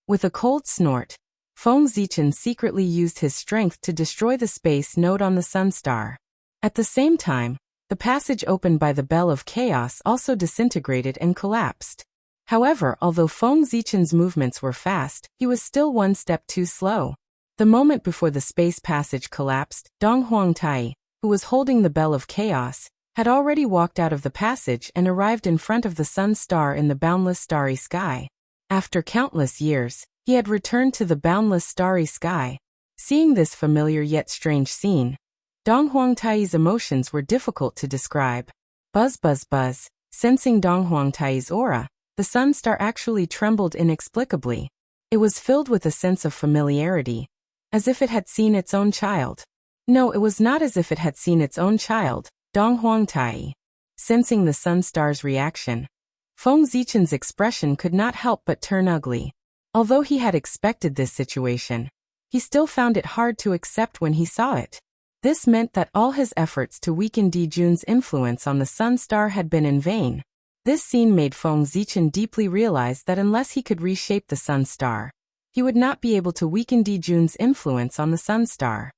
With a cold snort, Feng Zichen secretly used his strength to destroy the space node on the sun star. At the same time, the passage opened by the bell of chaos also disintegrated and collapsed. However, although Feng Zichen's movements were fast, he was still one step too slow. The moment before the space passage collapsed, Donghuang Tai, who was holding the bell of chaos, had already walked out of the passage and arrived in front of the sun star in the boundless starry sky. After countless years, he had returned to the boundless starry sky. Seeing this familiar yet strange scene, Donghuang Tai's emotions were difficult to describe. Buzz buzz buzz, sensing Donghuang Tai's aura, the sun star actually trembled inexplicably. It was filled with a sense of familiarity, as if it had seen its own child. No, it was not as if it had seen its own child, Donghuang Tai. Sensing the sun star's reaction, Feng Zichen's expression could not help but turn ugly. Although he had expected this situation, he still found it hard to accept when he saw it. This meant that all his efforts to weaken Dijun's influence on the sun star had been in vain. This scene made Feng Zichen deeply realize that unless he could reshape the sun star, he would not be able to weaken Dijun's influence on the sun star.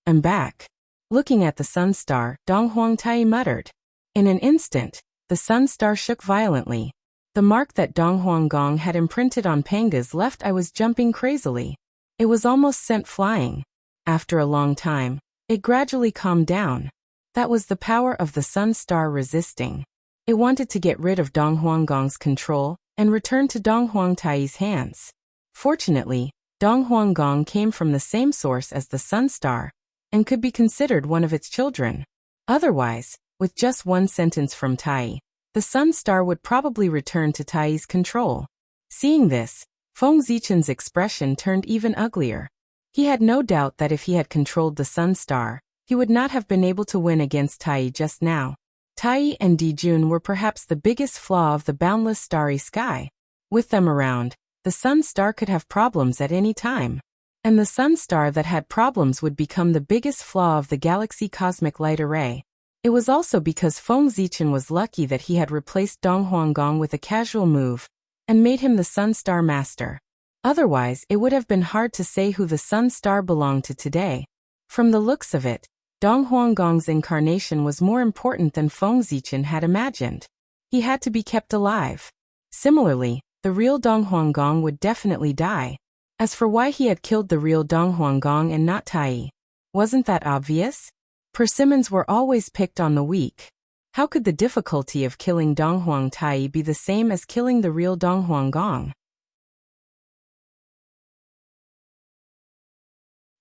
"I'm back." Looking at the sun star, Donghuang Tai muttered. In an instant, the sun star shook violently. The mark that Donghuang Gong had imprinted on Panga's left eye was jumping crazily. It was almost sent flying. After a long time, it gradually calmed down. That was the power of the sun star resisting. It wanted to get rid of Donghuang Gong's control and return to Donghuang Tai's hands. Fortunately, Donghuang Gong came from the same source as the sun star and could be considered one of its children. Otherwise, with just one sentence from Tai, the sun star would probably return to Tai's control. Seeing this, Feng Zichen's expression turned even uglier. He had no doubt that if he had controlled the sun star, he would not have been able to win against Tai just now. Tai and Dijun were perhaps the biggest flaw of the boundless starry sky. With them around, the sun star could have problems at any time. And the sun star that had problems would become the biggest flaw of the galaxy cosmic light array. It was also because Feng Zichen was lucky that he had replaced Donghuang Gong with a casual move and made him the sun star master. Otherwise, it would have been hard to say who the sun star belonged to today. From the looks of it, Donghuang Gong's incarnation was more important than Feng Zichen had imagined. He had to be kept alive. Similarly, the real Donghuang Gong would definitely die. As for why he had killed the real Donghuang Gong and not Tai, wasn't that obvious? Persimmons were always picked on the weak. How could the difficulty of killing Donghuang Tai be the same as killing the real Donghuang Gong?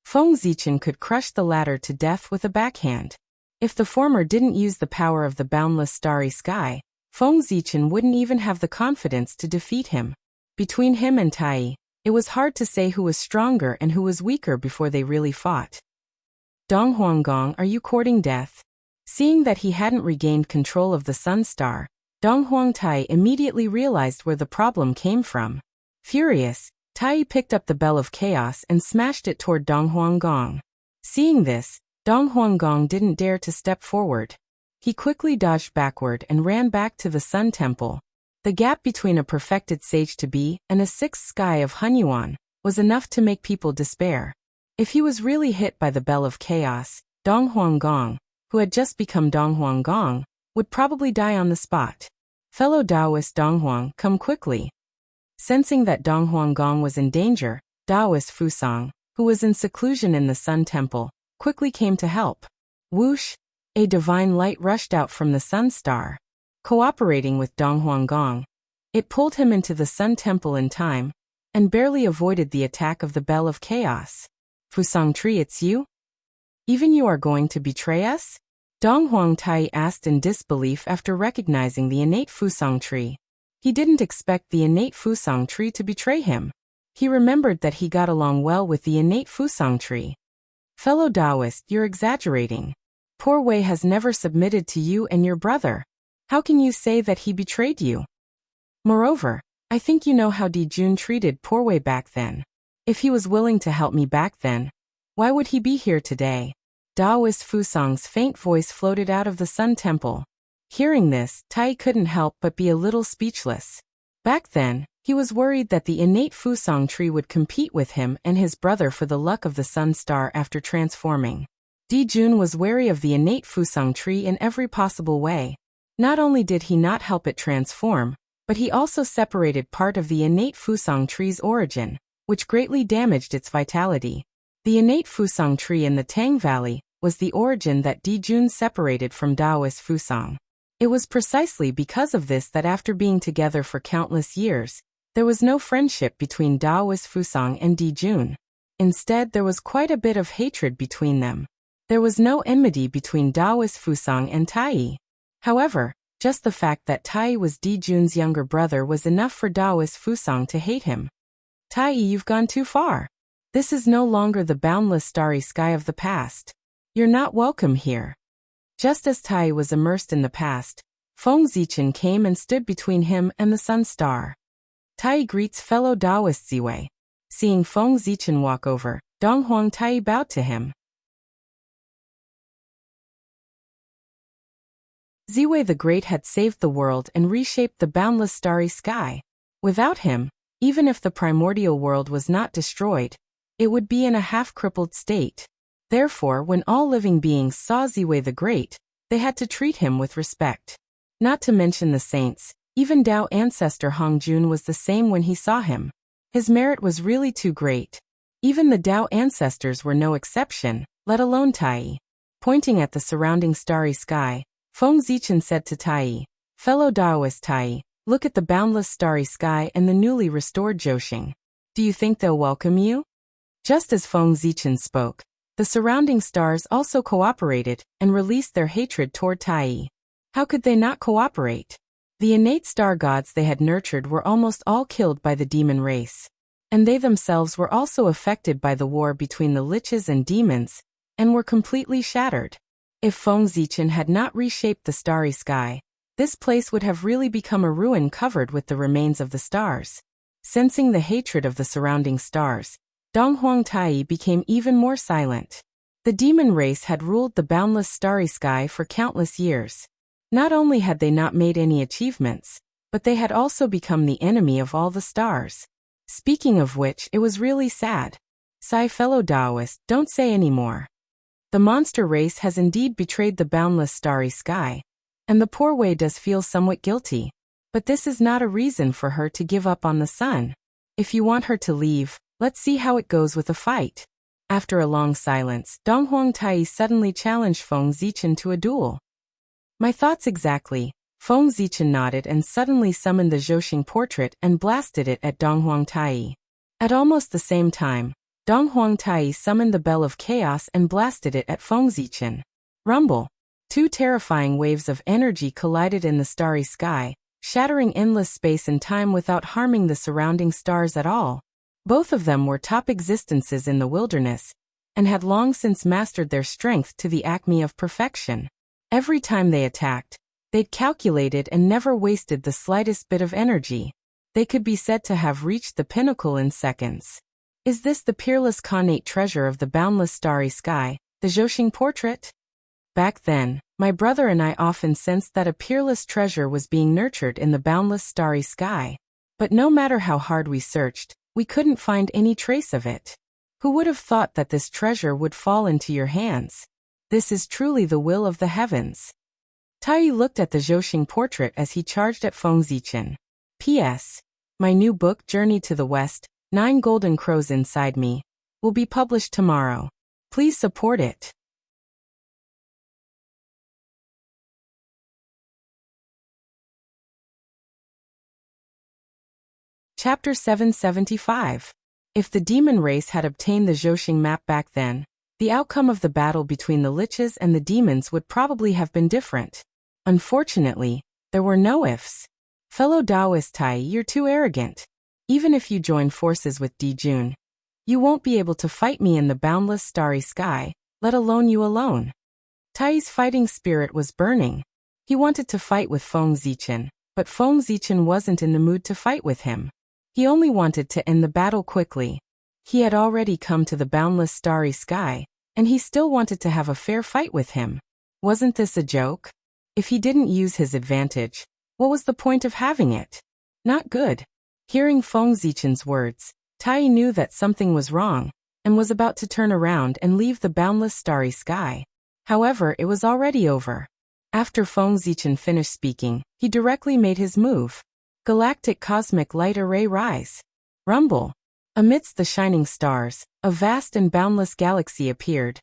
Feng Zichen could crush the latter to death with a backhand. If the former didn't use the power of the boundless starry sky, Feng Zichen wouldn't even have the confidence to defeat him. Between him and Tai, it was hard to say who was stronger and who was weaker before they really fought. Donghuang Gong, are you courting death? Seeing that he hadn't regained control of the sun star, Donghuang Tai immediately realized where the problem came from. Furious, Tai picked up the bell of chaos and smashed it toward Donghuang Gong. Seeing this, Donghuang Gong didn't dare to step forward. He quickly dodged backward and ran back to the Sun Temple. The gap between a perfected sage-to-be and a sixth sky of Hunyuan was enough to make people despair. If he was really hit by the bell of chaos, Donghuang Gong, who had just become Donghuang Gong, would probably die on the spot. Fellow Taoist Donghuang, come quickly. Sensing that Donghuang Gong was in danger, Taoist Fusang, who was in seclusion in the Sun Temple, quickly came to help. Whoosh! A divine light rushed out from the Sun Star. Cooperating with Donghuang Gong, it pulled him into the Sun Temple in time, and barely avoided the attack of the Bell of Chaos. Fusang Tree, it's you? Even you are going to betray us? Donghuang Tai asked in disbelief after recognizing the innate Fusang Tree. He didn't expect the innate Fusang tree to betray him. He remembered that he got along well with the innate Fusang tree. Fellow Taoist, you're exaggerating. Poor Wei has never submitted to you and your brother. How can you say that he betrayed you? Moreover, I think you know how Dijun treated poor Wei back then. If he was willing to help me back then, why would he be here today? Taoist Fusang's faint voice floated out of the Sun Temple. Hearing this, Tai couldn't help but be a little speechless. Back then, he was worried that the innate Fusang tree would compete with him and his brother for the luck of the Sun Star after transforming. Dijun was wary of the innate Fusang tree in every possible way. Not only did he not help it transform, but he also separated part of the innate Fusang tree's origin, which greatly damaged its vitality. The innate Fusang tree in the Tang Valley was the origin that Dijun separated from Taoist Fusang. It was precisely because of this that after being together for countless years, there was no friendship between Taoist Fusang and Dijun. Instead, there was quite a bit of hatred between them. There was no enmity between Taoist Fusang and Tai. However, just the fact that Tai was Dijun's younger brother was enough for Taoist Fusang to hate him. Tai, you've gone too far. This is no longer the boundless starry sky of the past. You're not welcome here. Just as Tai was immersed in the past, Feng Zichen came and stood between him and the Sun Star. Tai greets fellow Taoist Ziwei. Seeing Feng Zichen walk over, Donghuang Tai bowed to him. Ziwei the Great had saved the world and reshaped the boundless starry sky. Without him, even if the primordial world was not destroyed, it would be in a half-crippled state. Therefore, when all living beings saw Ziwei the Great, they had to treat him with respect. Not to mention the saints, even Tao ancestor Hongjun was the same when he saw him. His merit was really too great. Even the Tao ancestors were no exception, let alone Tai. Pointing at the surrounding starry sky, Feng Zichen said to Tai, fellow Taoist Tai, look at the boundless starry sky and the newly restored Zhousing. Do you think they'll welcome you? Just as Feng Zichen spoke, the surrounding stars also cooperated and released their hatred toward Tai. How could they not cooperate? The innate star gods they had nurtured were almost all killed by the demon race. And they themselves were also affected by the war between the liches and demons, and were completely shattered. If Feng Zichen had not reshaped the starry sky, this place would have really become a ruin covered with the remains of the stars. Sensing the hatred of the surrounding stars, Donghuang Tai became even more silent. The demon race had ruled the boundless starry sky for countless years. Not only had they not made any achievements, but they had also become the enemy of all the stars. Speaking of which, it was really sad. Sigh, fellow Taoist, don't say any more. The monster race has indeed betrayed the boundless starry sky, and the poor Wei does feel somewhat guilty. But this is not a reason for her to give up on the sun. If you want her to leave, let's see how it goes with a fight. After a long silence, Donghuang Tai suddenly challenged Feng Zichen to a duel. My thoughts exactly. Feng Zichen nodded and suddenly summoned the Zhousing portrait and blasted it at Donghuang Tai. At almost the same time, Donghuang Tai summoned the Bell of Chaos and blasted it at Feng Zichen. Rumble. Two terrifying waves of energy collided in the starry sky, shattering endless space and time without harming the surrounding stars at all. Both of them were top existences in the wilderness, and had long since mastered their strength to the acme of perfection. Every time they attacked, they'd calculated and never wasted the slightest bit of energy. They could be said to have reached the pinnacle in seconds. Is this the peerless connate treasure of the boundless starry sky, the Zhousing portrait? Back then, my brother and I often sensed that a peerless treasure was being nurtured in the boundless starry sky. But no matter how hard we searched, we couldn't find any trace of it. Who would have thought that this treasure would fall into your hands? This is truly the will of the heavens. Tai looked at the Zhousing portrait as he charged at Feng Zichen. P.S. My new book, Journey to the West, 9 Golden Crows Inside Me, will be published tomorrow. Please support it. Chapter 775. If the demon race had obtained the Zhousing map back then, the outcome of the battle between the liches and the demons would probably have been different. Unfortunately, there were no ifs. Fellow Taoist Tai, you're too arrogant. Even if you join forces with Dijun, you won't be able to fight me in the boundless starry sky, let alone you alone. Tai's fighting spirit was burning. He wanted to fight with Feng Zichen, but Feng Zichen wasn't in the mood to fight with him. He only wanted to end the battle quickly. He had already come to the boundless starry sky, and he still wanted to have a fair fight with him. Wasn't this a joke? If he didn't use his advantage, what was the point of having it? Not good. Hearing Feng Zichen's words, Tai knew that something was wrong, and was about to turn around and leave the boundless starry sky. However, it was already over. After Feng Zichen finished speaking, he directly made his move. Galactic Cosmic Light Array Rise. Rumble. Amidst the shining stars, a vast and boundless galaxy appeared,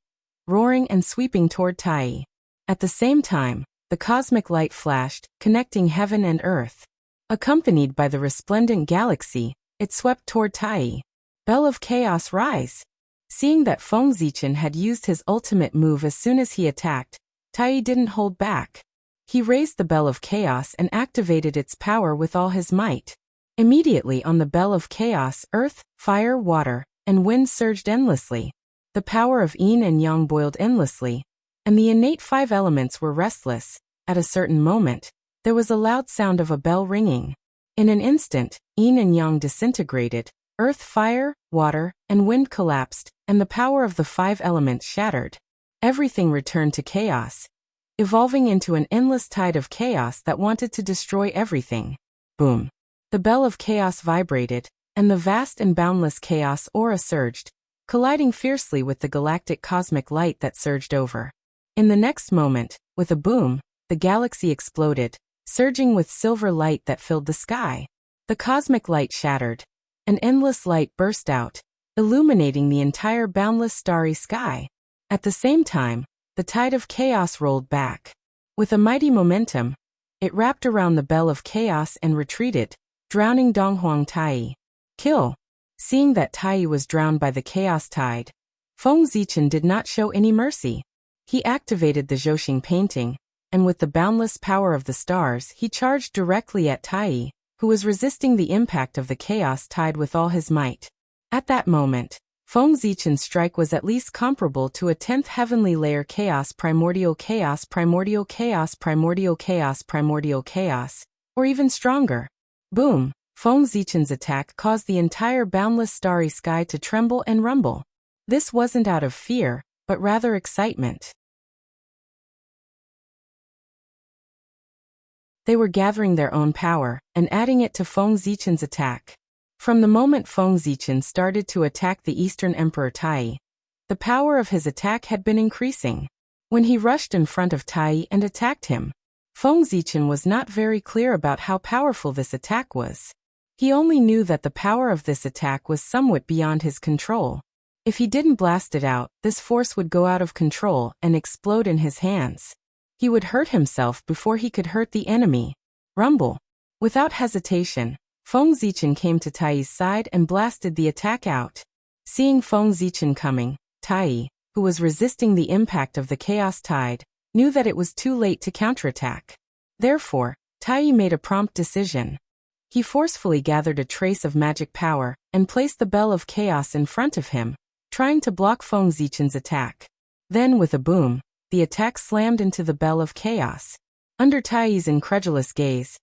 roaring and sweeping toward Tai. At the same time, the cosmic light flashed, connecting heaven and earth. Accompanied by the resplendent galaxy, it swept toward Tai. Bell of Chaos Rise. Seeing that Feng Zichen had used his ultimate move as soon as he attacked, Tai didn't hold back. He raised the Bell of Chaos and activated its power with all his might. Immediately on the Bell of Chaos, earth, fire, water, and wind surged endlessly. The power of yin and yang boiled endlessly, and the innate 5 elements were restless. At a certain moment, there was a loud sound of a bell ringing. In an instant, yin and yang disintegrated, earth, fire, water, and wind collapsed, and the power of the 5 elements shattered. Everything returned to chaos, evolving into an endless tide of chaos that wanted to destroy everything. Boom. The bell of chaos vibrated, and the vast and boundless chaos aura surged, colliding fiercely with the galactic cosmic light that surged over. In the next moment, with a boom, the galaxy exploded, surging with silver light that filled the sky. The cosmic light shattered. An endless light burst out, illuminating the entire boundless starry sky. At the same time, the tide of chaos rolled back. With a mighty momentum, it wrapped around the bell of chaos and retreated, drowning Donghuang Tai. Kill. Seeing that Tai was drowned by the chaos tide, Feng Zichen did not show any mercy. He activated the Zhouxing painting, and with the boundless power of the stars he charged directly at Tai, who was resisting the impact of the chaos tide with all his might. At that moment, Feng Zichen's strike was at least comparable to a 10th heavenly layer chaos, primordial chaos, primordial chaos, primordial chaos, primordial chaos, or even stronger. Boom! Feng Zichen's attack caused the entire boundless starry sky to tremble and rumble. This wasn't out of fear, but rather excitement. They were gathering their own power and adding it to Feng Zichen's attack. From the moment Feng Zichen started to attack the Eastern Emperor Tai, the power of his attack had been increasing. When he rushed in front of Tai and attacked him, Feng Zichen was not very clear about how powerful this attack was. He only knew that the power of this attack was somewhat beyond his control. If he didn't blast it out, this force would go out of control and explode in his hands. He would hurt himself before he could hurt the enemy. Rumble. Without hesitation, Feng Zichen came to Tai's side and blasted the attack out. Seeing Feng Zichen coming, Tai, who was resisting the impact of the chaos tide, knew that it was too late to counterattack. Therefore, Tai made a prompt decision. He forcefully gathered a trace of magic power and placed the Bell of Chaos in front of him, trying to block Feng Zichen's attack. Then with a boom, the attack slammed into the Bell of Chaos. Under Tai's incredulous gaze,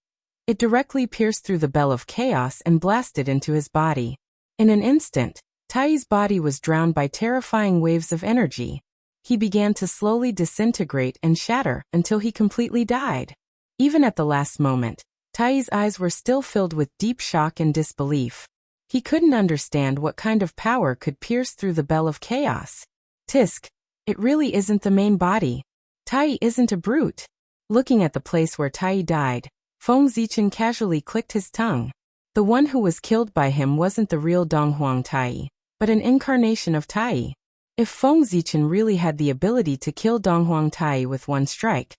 it directly pierced through the Bell of Chaos and blasted into his body. In an instant, Tai's body was drowned by terrifying waves of energy. He began to slowly disintegrate and shatter until he completely died. Even at the last moment, Tai's eyes were still filled with deep shock and disbelief. He couldn't understand what kind of power could pierce through the Bell of Chaos. Tisk, it really isn't the main body. Tai isn't a brute. Looking at the place where Tai died, Feng Zichen casually clicked his tongue. The one who was killed by him wasn't the real Donghuang Tai, but an incarnation of Tai. If Feng Zichen really had the ability to kill Donghuang Tai with one strike,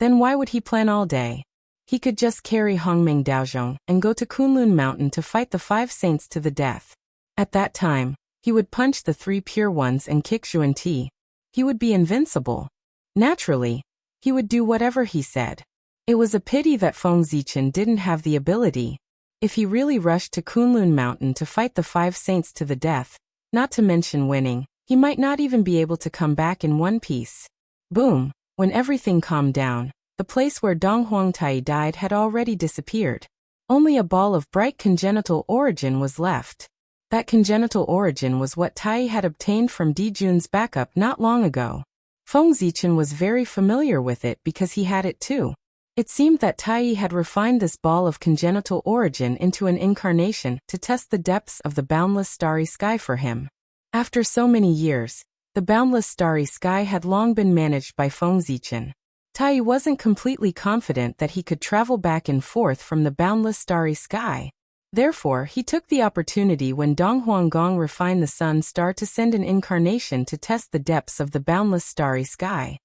then why would he plan all day? He could just carry Hongming Daozhong and go to Kunlun Mountain to fight the 5 saints to the death. At that time, he would punch the 3 pure ones and kick Xuanti. He would be invincible. Naturally, he would do whatever he said. It was a pity that Feng Zichen didn't have the ability. If he really rushed to Kunlun Mountain to fight the 5 saints to the death, not to mention winning, he might not even be able to come back in one piece. Boom! When everything calmed down, the place where Dong Huangtai died had already disappeared. Only a ball of bright congenital origin was left. That congenital origin was what Tai had obtained from Di Jun's backup not long ago. Feng Zichen was very familiar with it because he had it too. It seemed that Tai had refined this ball of congenital origin into an incarnation to test the depths of the boundless starry sky for him. After so many years, the boundless starry sky had long been managed by Feng Zichen. Tai wasn't completely confident that he could travel back and forth from the boundless starry sky. Therefore, he took the opportunity when Dong Huanggong refined the sun star to send an incarnation to test the depths of the boundless starry sky.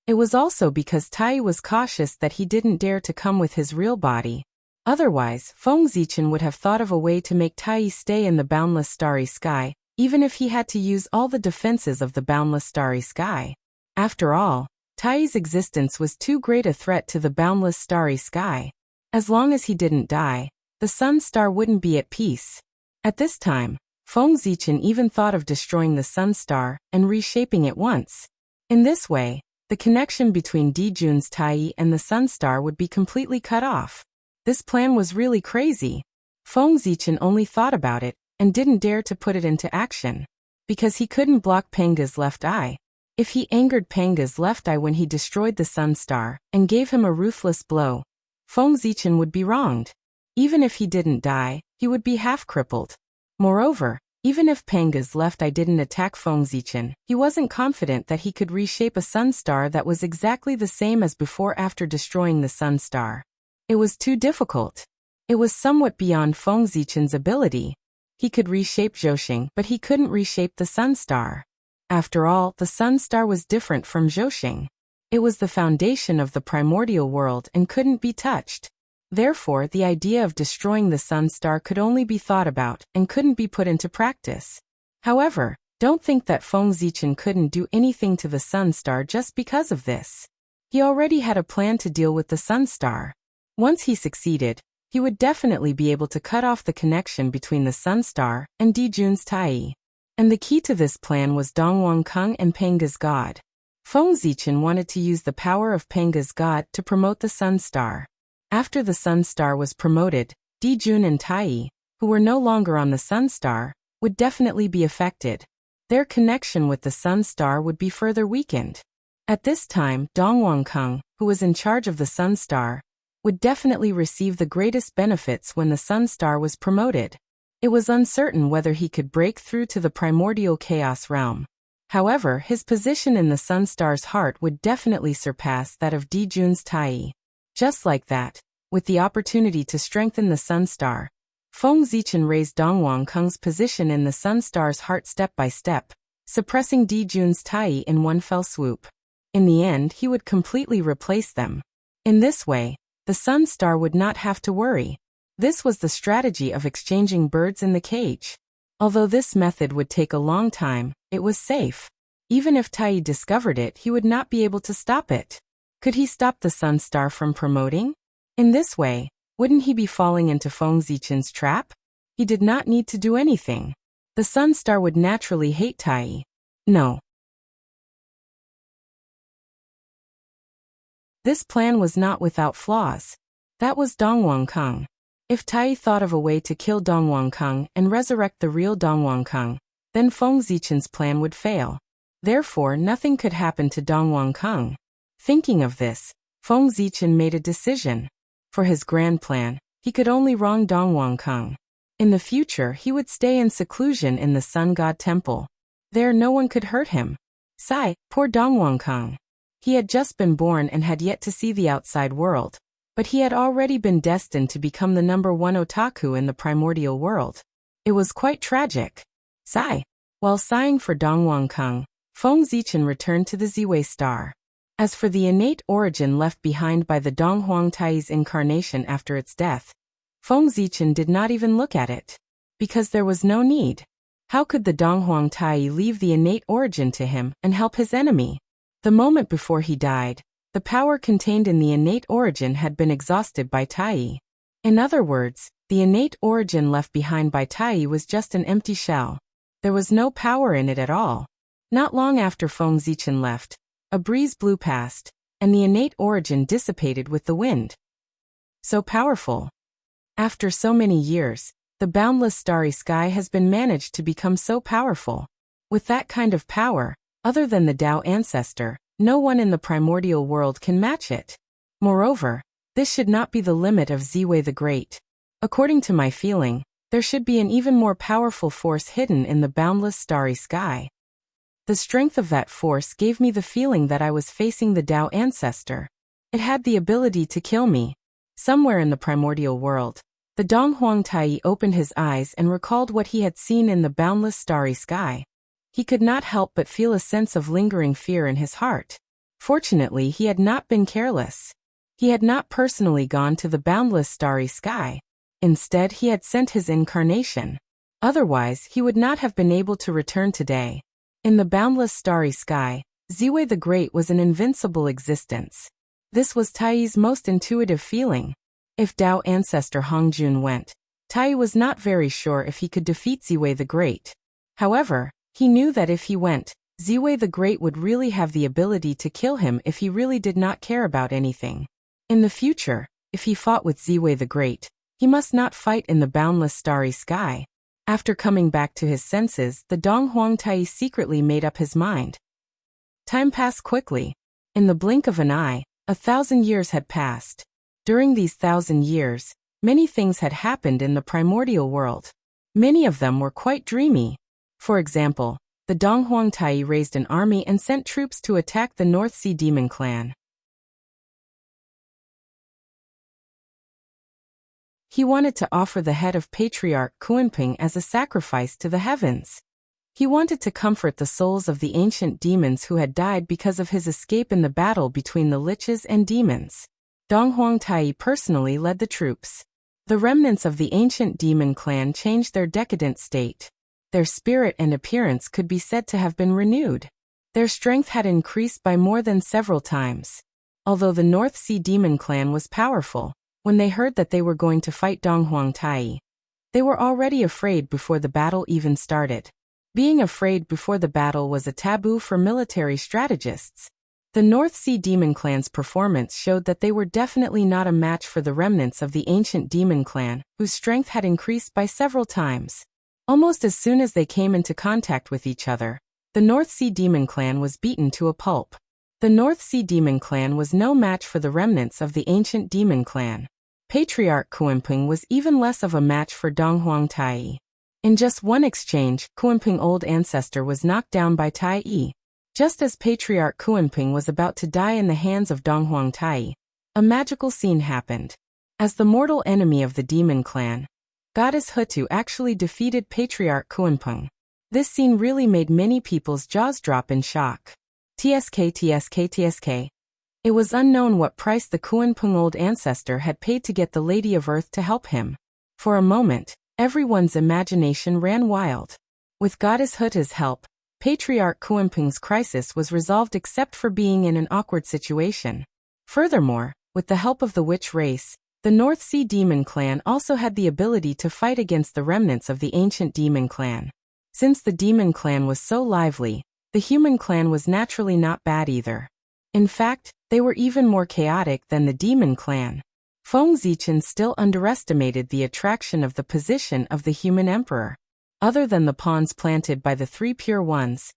It was also because Tai was cautious that he didn't dare to come with his real body. Otherwise, Feng Zichen would have thought of a way to make Tai stay in the boundless starry sky, even if he had to use all the defenses of the boundless starry sky. After all, Tai's existence was too great a threat to the boundless starry sky. As long as he didn't die, the sun star wouldn't be at peace. At this time, Feng Zichen even thought of destroying the sun star and reshaping it once. In this way, the connection between Di Jun's Tai and the sun star would be completely cut off. This plan was really crazy. Feng Zichen only thought about it and didn't dare to put it into action. Because he couldn't block Penga's left eye. If he angered Penga's left eye when he destroyed the sun star and gave him a ruthless blow, Feng Zichen would be wronged. Even if he didn't die, he would be half-crippled. Moreover, even if Penga's left eye didn't attack Feng Zichen, he wasn't confident that he could reshape a sun star that was exactly the same as before after destroying the sun star. It was too difficult. It was somewhat beyond Feng Zichen's ability. He could reshape Zhouxing, but he couldn't reshape the sun star. After all, the sun star was different from Zhouxing. It was the foundation of the primordial world and couldn't be touched. Therefore, the idea of destroying the sun star could only be thought about and couldn't be put into practice. However, don't think that Feng Zichen couldn't do anything to the sun star just because of this. He already had a plan to deal with the sun star. Once he succeeded, he would definitely be able to cut off the connection between the sun star and Di Jun's Tai. And the key to this plan was Dongwang Kung and Penga's god. Feng Zichen wanted to use the power of Penga's god to promote the sun star. After the sun star was promoted, Di Jun and Tai, who were no longer on the sun star, would definitely be affected. Their connection with the sun star would be further weakened. At this time, Dongwang Kung, who was in charge of the sun star, would definitely receive the greatest benefits when the sun star was promoted. It was uncertain whether he could break through to the primordial chaos realm. However, his position in the sun star's heart would definitely surpass that of Di Jun's Tai. Just like that, with the opportunity to strengthen the sun star, Feng Zichen raised Dongwang Kung's position in the sun star's heart step by step, suppressing Di Jun's Tai in one fell swoop. In the end, he would completely replace them. In this way, the sun star would not have to worry. This was the strategy of exchanging birds in the cage. Although this method would take a long time, it was safe. Even if Tai discovered it, he would not be able to stop it. Could he stop the sun star from promoting? In this way, wouldn't he be falling into Feng Zichen's trap? He did not need to do anything. The sun star would naturally hate Tai. No. This plan was not without flaws. That was Dongwang Kung. If Tai thought of a way to kill Dongwang Kung and resurrect the real Dongwang Kung, then Feng Zichen's plan would fail. Therefore, nothing could happen to Dongwang Kung. Thinking of this, Feng Zichen made a decision. For his grand plan, he could only wrong Dongwang Kung. In the future, he would stay in seclusion in the Sun God Temple. There no one could hurt him. Sigh, poor Dongwang Kung. He had just been born and had yet to see the outside world, but he had already been destined to become the #1 otaku in the primordial world. It was quite tragic. Sigh. While sighing for Dongwang Kung, Feng Zichen returned to the Ziwei star. As for the innate origin left behind by the Dong Huangtai's incarnation after its death, Feng Zichen did not even look at it. Because there was no need. How could the Donghuang Tai leave the innate origin to him and help his enemy? The moment before he died, the power contained in the innate origin had been exhausted by Tai. In other words, the innate origin left behind by Tai was just an empty shell. There was no power in it at all. Not long after Feng Zichen left, a breeze blew past, and the innate origin dissipated with the wind. So powerful. After so many years, the boundless starry sky has been managed to become so powerful. With that kind of power, other than the Tao ancestor, no one in the primordial world can match it. Moreover, this should not be the limit of Ziwei the Great. According to my feeling, there should be an even more powerful force hidden in the boundless starry sky. The strength of that force gave me the feeling that I was facing the Tao ancestor. It had the ability to kill me. Somewhere in the primordial world, the Donghuang Tai opened his eyes and recalled what he had seen in the boundless starry sky. He could not help but feel a sense of lingering fear in his heart. Fortunately, he had not been careless. He had not personally gone to the boundless starry sky. Instead, he had sent his incarnation. Otherwise, he would not have been able to return today. In the boundless starry sky, Ziwei the Great was an invincible existence. This was Tai's most intuitive feeling. If Tao ancestor Hongjun went, Tai was not very sure if he could defeat Ziwei the Great. However, he knew that if he went, Ziwei the Great would really have the ability to kill him if he really did not care about anything. In the future, if he fought with Ziwei the Great, he must not fight in the boundless starry sky. After coming back to his senses, the Donghuang Tai secretly made up his mind. Time passed quickly. In the blink of an eye, 1,000 years had passed. During these 1,000 years, many things had happened in the primordial world. Many of them were quite dreamy. For example, the Donghuang Tai raised an army and sent troops to attack the North Sea Demon clan. He wanted to offer the head of Patriarch Kuanping as a sacrifice to the heavens. He wanted to comfort the souls of the ancient demons who had died because of his escape in the battle between the liches and demons. Donghuang Tai personally led the troops. The remnants of the ancient demon clan changed their decadent state. Their spirit and appearance could be said to have been renewed. Their strength had increased by more than several times. Although the North Sea Demon clan was powerful, when they heard that they were going to fight Donghuang Tai, they were already afraid before the battle even started. Being afraid before the battle was a taboo for military strategists. The North Sea Demon clan's performance showed that they were definitely not a match for the remnants of the ancient demon clan, whose strength had increased by several times. Almost as soon as they came into contact with each other, the North Sea Demon clan was beaten to a pulp. The North Sea Demon clan was no match for the remnants of the ancient demon clan. Patriarch Kuanping was even less of a match for Donghuang Tai. In just one exchange, Kuanping old ancestor was knocked down by Tai. Just as Patriarch Kuanping was about to die in the hands of Donghuang Tai, a magical scene happened. As the mortal enemy of the demon clan, Goddess Hutu actually defeated Patriarch Kuanping. This scene really made many people's jaws drop in shock. TSK. It was unknown what price the Kuanping old ancestor had paid to get the Lady of Earth to help him. For a moment, everyone's imagination ran wild. With Goddess Hutu's help, Patriarch Kuanping's crisis was resolved except for being in an awkward situation. Furthermore, with the help of the witch race, the North Sea Demon clan also had the ability to fight against the remnants of the ancient demon clan. Since the demon clan was so lively, the human clan was naturally not bad either. In fact, they were even more chaotic than the demon clan. Feng Zichen still underestimated the attraction of the position of the human emperor. Other than the pawns planted by the three pure ones,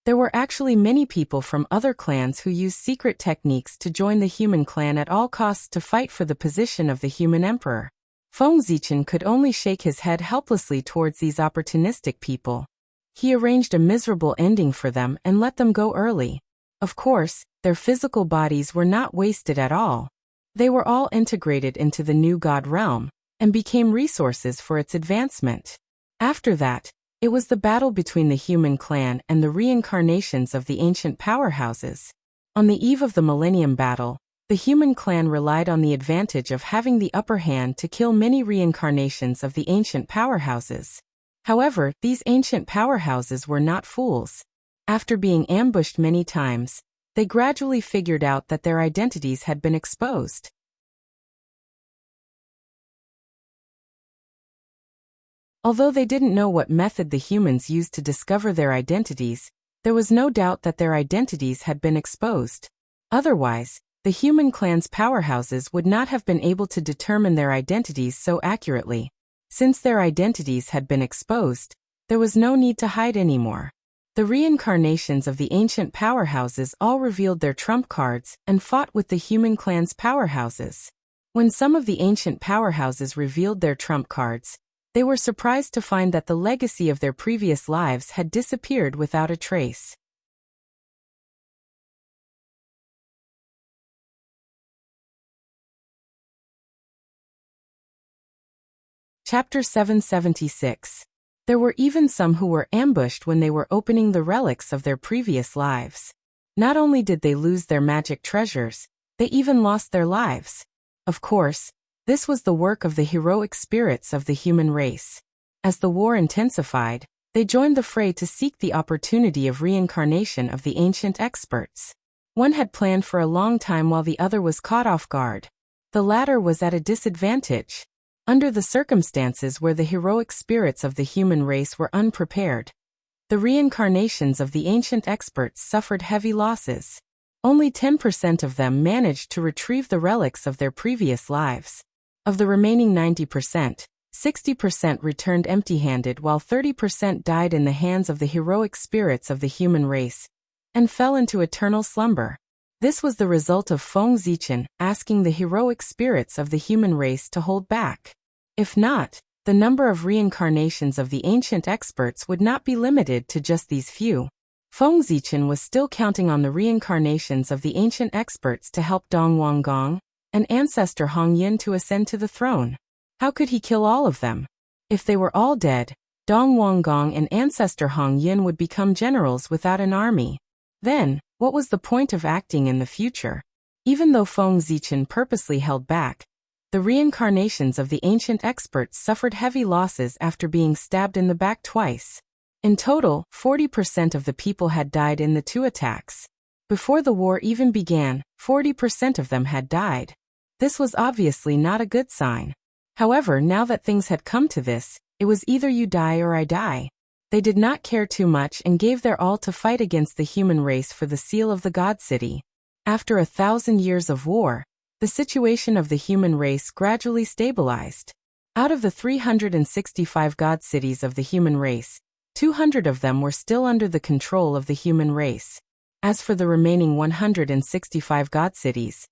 there were actually many people from other clans who used secret techniques to join the human clan at all costs to fight for the position of the human emperor. Feng Zichen could only shake his head helplessly towards these opportunistic people. He arranged a miserable ending for them and let them go early. Of course, their physical bodies were not wasted at all. They were all integrated into the new god realm, and became resources for its advancement. After that, it was the battle between the human clan and the reincarnations of the ancient powerhouses. On the eve of the Millennium Battle, the human clan relied on the advantage of having the upper hand to kill many reincarnations of the ancient powerhouses. However, these ancient powerhouses were not fools. After being ambushed many times, they gradually figured out that their identities had been exposed. Although they didn't know what method the humans used to discover their identities, there was no doubt that their identities had been exposed. Otherwise, the human clan's powerhouses would not have been able to determine their identities so accurately. Since their identities had been exposed, there was no need to hide anymore. The reincarnations of the ancient powerhouses all revealed their trump cards and fought with the human clan's powerhouses. When some of the ancient powerhouses revealed their trump cards, they were surprised to find that the legacy of their previous lives had disappeared without a trace. Chapter 776. There were even some who were ambushed when they were opening the relics of their previous lives. Not only did they lose their magic treasures, they even lost their lives. Of course, this was the work of the heroic spirits of the human race. As the war intensified, they joined the fray to seek the opportunity of reincarnation of the ancient experts. One had planned for a long time while the other was caught off guard. The latter was at a disadvantage. Under the circumstances where the heroic spirits of the human race were unprepared, the reincarnations of the ancient experts suffered heavy losses. Only 10% of them managed to retrieve the relics of their previous lives. Of the remaining 90%, 60% returned empty-handed while 30% died in the hands of the heroic spirits of the human race and fell into eternal slumber. This was the result of Feng Zichen asking the heroic spirits of the human race to hold back. If not, the number of reincarnations of the ancient experts would not be limited to just these few. Feng Zichen was still counting on the reincarnations of the ancient experts to help Dong Wanggong and ancestor Hong Yin to ascend to the throne. How could he kill all of them? If they were all dead, Dong Wanggong and ancestor Hong Yin would become generals without an army. Then, what was the point of acting in the future? Even though Feng Zichen purposely held back, the reincarnations of the ancient experts suffered heavy losses after being stabbed in the back twice. In total, 40% of the people had died in the two attacks. Before the war even began, 40% of them had died. This was obviously not a good sign. However, now that things had come to this, it was either you die or I die. They did not care too much and gave their all to fight against the human race for the seal of the God City. After 1,000 years of war, the situation of the human race gradually stabilized. Out of the 365 God Cities of the human race, 200 of them were still under the control of the human race. As for the remaining 165 God Cities,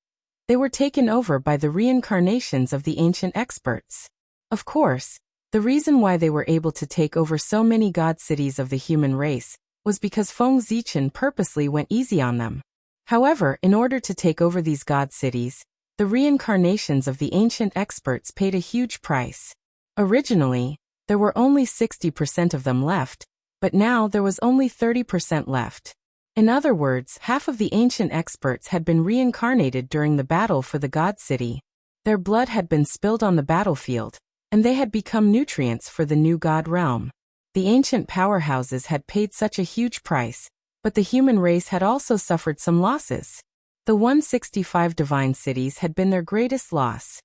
they were taken over by the reincarnations of the ancient experts. Of course, the reason why they were able to take over so many God Cities of the human race was because Feng Zichen purposely went easy on them. However, in order to take over these God Cities, the reincarnations of the ancient experts paid a huge price. Originally, there were only 60% of them left, but now there was only 30% left. In other words, half of the ancient experts had been reincarnated during the battle for the God City. Their blood had been spilled on the battlefield, and they had become nutrients for the new God realm. The ancient powerhouses had paid such a huge price, but the human race had also suffered some losses. The 165 divine cities had been their greatest loss.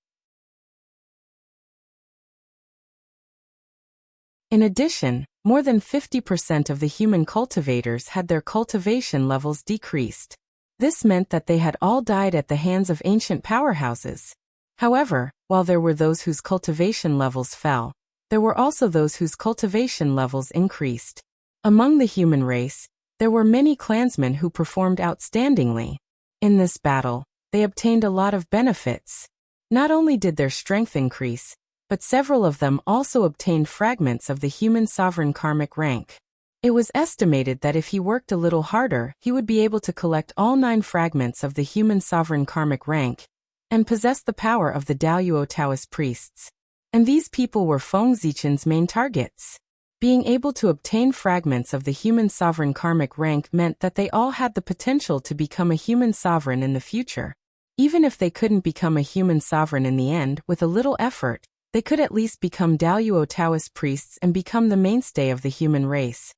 In addition, more than 50% of the human cultivators had their cultivation levels decreased. This meant that they had all died at the hands of ancient powerhouses. However, while there were those whose cultivation levels fell, there were also those whose cultivation levels increased. Among the human race, there were many clansmen who performed outstandingly. In this battle, they obtained a lot of benefits. Not only did their strength increase, but several of them also obtained fragments of the human sovereign karmic rank. It was estimated that if he worked a little harder, he would be able to collect all 9 fragments of the human sovereign karmic rank and possess the power of the Daoyuo Taoist priests. And these people were Feng Zichen's main targets. Being able to obtain fragments of the human sovereign karmic rank meant that they all had the potential to become a human sovereign in the future. Even if they couldn't become a human sovereign in the end, with a little effort, They could at least become Daluo Taoist priests and become the mainstay of the human race.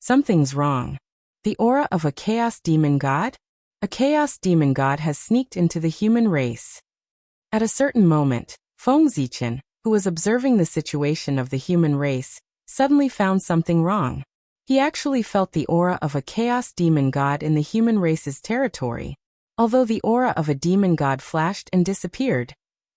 Something's wrong. The aura of a chaos demon god? A chaos demon god has sneaked into the human race. At a certain moment, Feng Zichen, who was observing the situation of the human race, suddenly found something wrong. He actually felt the aura of a chaos demon god in the human race's territory. Although the aura of a demon god flashed and disappeared,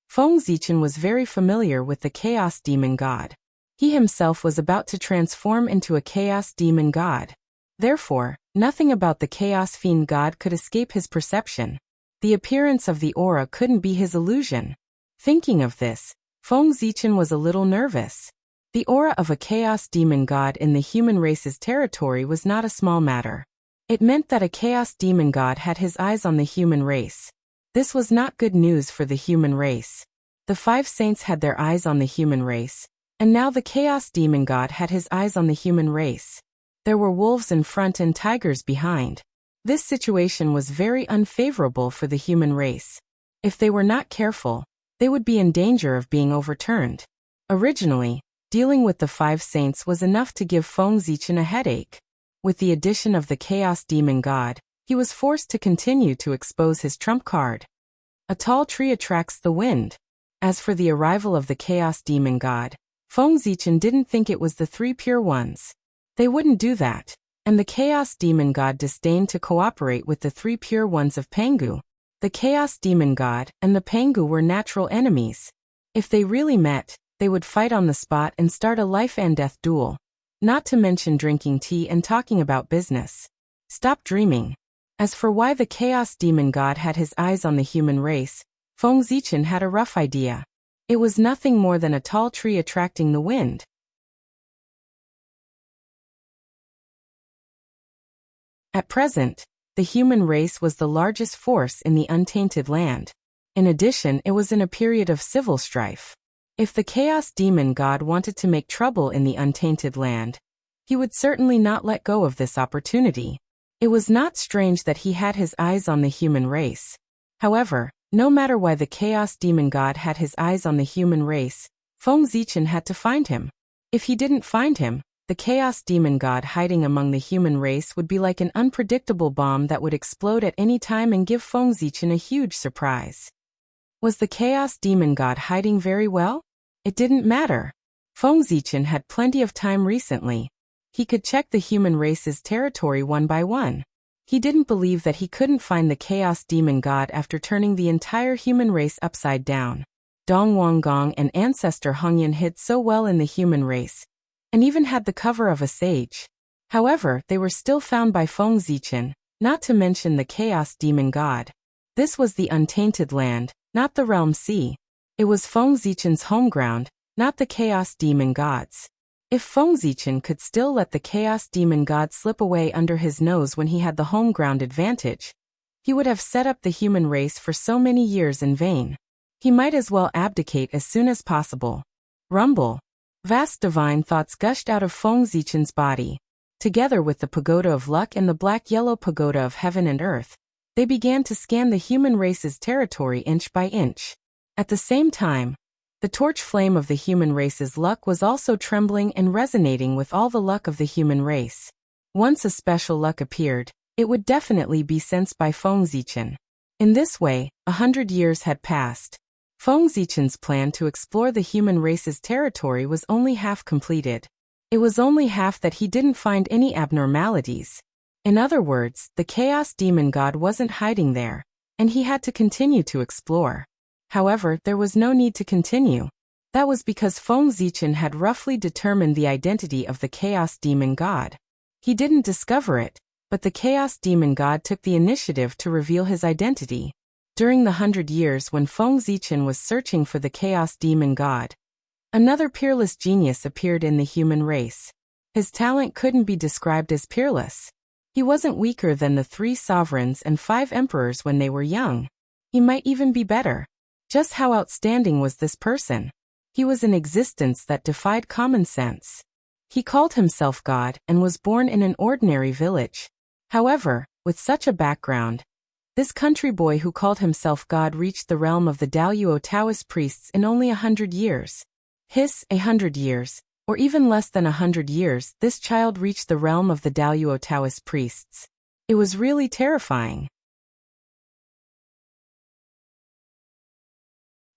Feng Zichen was very familiar with the chaos demon god. He himself was about to transform into a chaos demon god. Therefore, nothing about the chaos fiend god could escape his perception. The appearance of the aura couldn't be his illusion. Thinking of this, Feng Zichen was a little nervous. The aura of a chaos demon god in the human race's territory was not a small matter. It meant that a chaos demon god had his eyes on the human race. This was not good news for the human race. The 5 saints had their eyes on the human race, and now the chaos demon god had his eyes on the human race. There were wolves in front and tigers behind. This situation was very unfavorable for the human race. If they were not careful, they would be in danger of being overturned. Originally, dealing with the 5 saints was enough to give Feng Zichen a headache. With the addition of the chaos demon god, he was forced to continue to expose his trump card. A tall tree attracts the wind. As for the arrival of the chaos demon god, Feng Zichen didn't think it was the 3 pure ones. They wouldn't do that, and the chaos demon god disdained to cooperate with the 3 pure ones of Pangu. The chaos demon god and the Pangu were natural enemies. If they really met, they would fight on the spot and start a life and death duel. Not to mention drinking tea and talking about business. Stop dreaming. As for why the chaos demon god had his eyes on the human race, Feng Zichen had a rough idea. It was nothing more than a tall tree attracting the wind. At present, the human race was the largest force in the untainted land. In addition, it was in a period of civil strife. If the chaos demon god wanted to make trouble in the untainted land, he would certainly not let go of this opportunity. It was not strange that he had his eyes on the human race. However, no matter why the chaos demon god had his eyes on the human race, Feng Zichen had to find him. If he didn't find him, the chaos demon god hiding among the human race would be like an unpredictable bomb that would explode at any time and give Feng Zichen a huge surprise. Was the chaos demon god hiding very well? It didn't matter. Feng Zichen had plenty of time recently. He could check the human race's territory one by one. He didn't believe that he couldn't find the chaos demon god after turning the entire human race upside down. Dong Wanggong and ancestor Hongyan hid so well in the human race, and even had the cover of a sage. However, they were still found by Feng Zichen, not to mention the chaos demon god. This was the untainted land, not the realm sea. It was Feng Zichen's home ground, not the chaos demon god's. If Feng Zichen could still let the chaos demon god slip away under his nose when he had the home ground advantage, he would have set up the human race for so many years in vain. He might as well abdicate as soon as possible. Rumble. Vast divine thoughts gushed out of Feng Zichen's body. Together with the pagoda of luck and the black-yellow pagoda of heaven and earth, they began to scan the human race's territory inch by inch. At the same time, the torch flame of the human race's luck was also trembling and resonating with all the luck of the human race. Once a special luck appeared, it would definitely be sensed by Feng Zichen. In this way, 100 years had passed. Feng Zichen's plan to explore the human race's territory was only half completed. It was only half that he didn't find any abnormalities. In other words, the chaos demon god wasn't hiding there, and he had to continue to explore. However, there was no need to continue. That was because Feng Zichen had roughly determined the identity of the chaos demon god. He didn't discover it, but the chaos demon god took the initiative to reveal his identity. During the 100 years when Feng Zichen was searching for the chaos demon god, another peerless genius appeared in the human race. His talent couldn't be described as peerless. He wasn't weaker than the 3 sovereigns and 5 emperors when they were young. He might even be better. Just how outstanding was this person? He was an existence that defied common sense. He called himself God and was born in an ordinary village. However, with such a background, This country boy who called himself God reached the realm of the Daluo Taoist priests in only 100 years. 100 years, or even less than 100 years, this child reached the realm of the Daluo Taoist priests. It was really terrifying.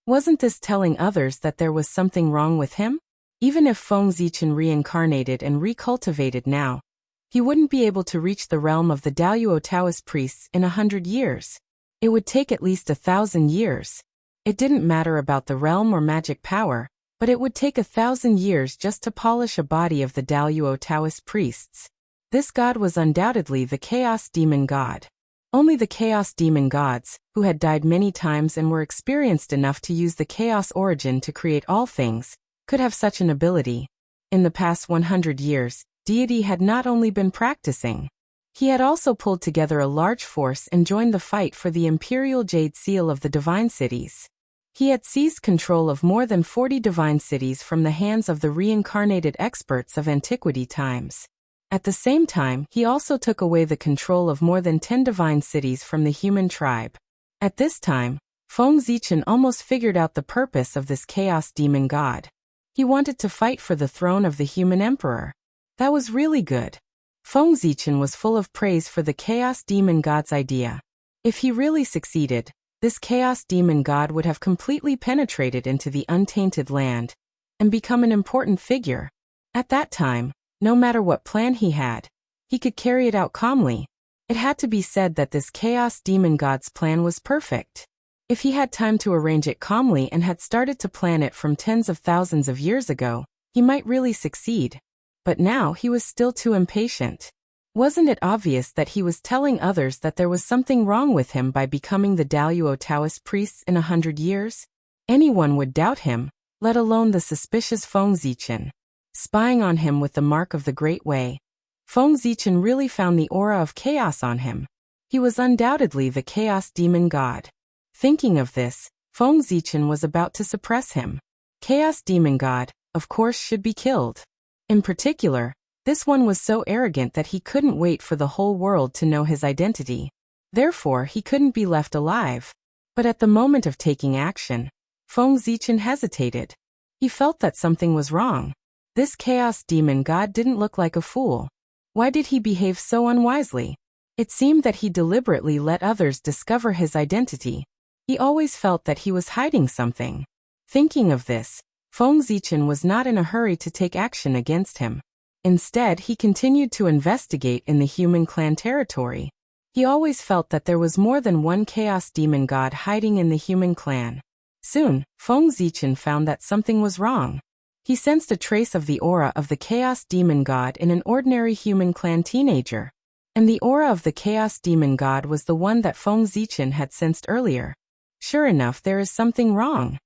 Wasn't this telling others that there was something wrong with him? Even if Feng Zichen reincarnated and recultivated now, he wouldn't be able to reach the realm of the Daluo Taoist priests in 100 years. It would take at least 1,000 years. It didn't matter about the realm or magic power, but it would take 1,000 years just to polish a body of the Daluo Taoist priests. This god was undoubtedly the Chaos Demon God. Only the Chaos Demon gods, who had died many times and were experienced enough to use the Chaos Origin to create all things, could have such an ability. In the past 100 years, deity had not only been practicing, he had also pulled together a large force and joined the fight for the Imperial Jade Seal of the Divine Cities. He had seized control of more than 40 divine cities from the hands of the reincarnated experts of antiquity times. At the same time, he also took away the control of more than 10 divine cities from the human tribe. At this time, Feng Zichen almost figured out the purpose of this Chaos Demon God. He wanted to fight for the throne of the human emperor. That was really good. Feng Zichen was full of praise for the Chaos Demon God's idea. If he really succeeded, this Chaos Demon God would have completely penetrated into the untainted land and become an important figure. At that time, no matter what plan he could carry it out calmly. It had to be said that this Chaos Demon God's plan was perfect. If he had time to arrange it calmly and had started to plan it from tens of thousands of years ago, he might really succeed. But now he was still too impatient. Wasn't it obvious that he was telling others that there was something wrong with him by becoming the Daluo Taoist priests in 100 years? Anyone would doubt him, let alone the suspicious Feng Zichen. Spying on him with the mark of the Great Way, Feng Zichen really found the aura of chaos on him. He was undoubtedly the Chaos Demon God. Thinking of this, Feng Zichen was about to suppress him. Chaos Demon God, of course, should be killed. In particular, this one was so arrogant that he couldn't wait for the whole world to know his identity. Therefore, he couldn't be left alive. But at the moment of taking action, Feng Zichen hesitated. He felt that something was wrong. This Chaos Demon God didn't look like a fool. Why did he behave so unwisely? It seemed that he deliberately let others discover his identity. He always felt that he was hiding something. Thinking of this, Feng Zichen was not in a hurry to take action against him. Instead, he continued to investigate in the human clan territory. He always felt that there was more than one Chaos Demon God hiding in the human clan. Soon, Feng Zichen found that something was wrong. He sensed a trace of the aura of the Chaos Demon God in an ordinary human clan teenager. And the aura of the Chaos Demon God was the one that Feng Zichen had sensed earlier. Sure enough, there is something wrong.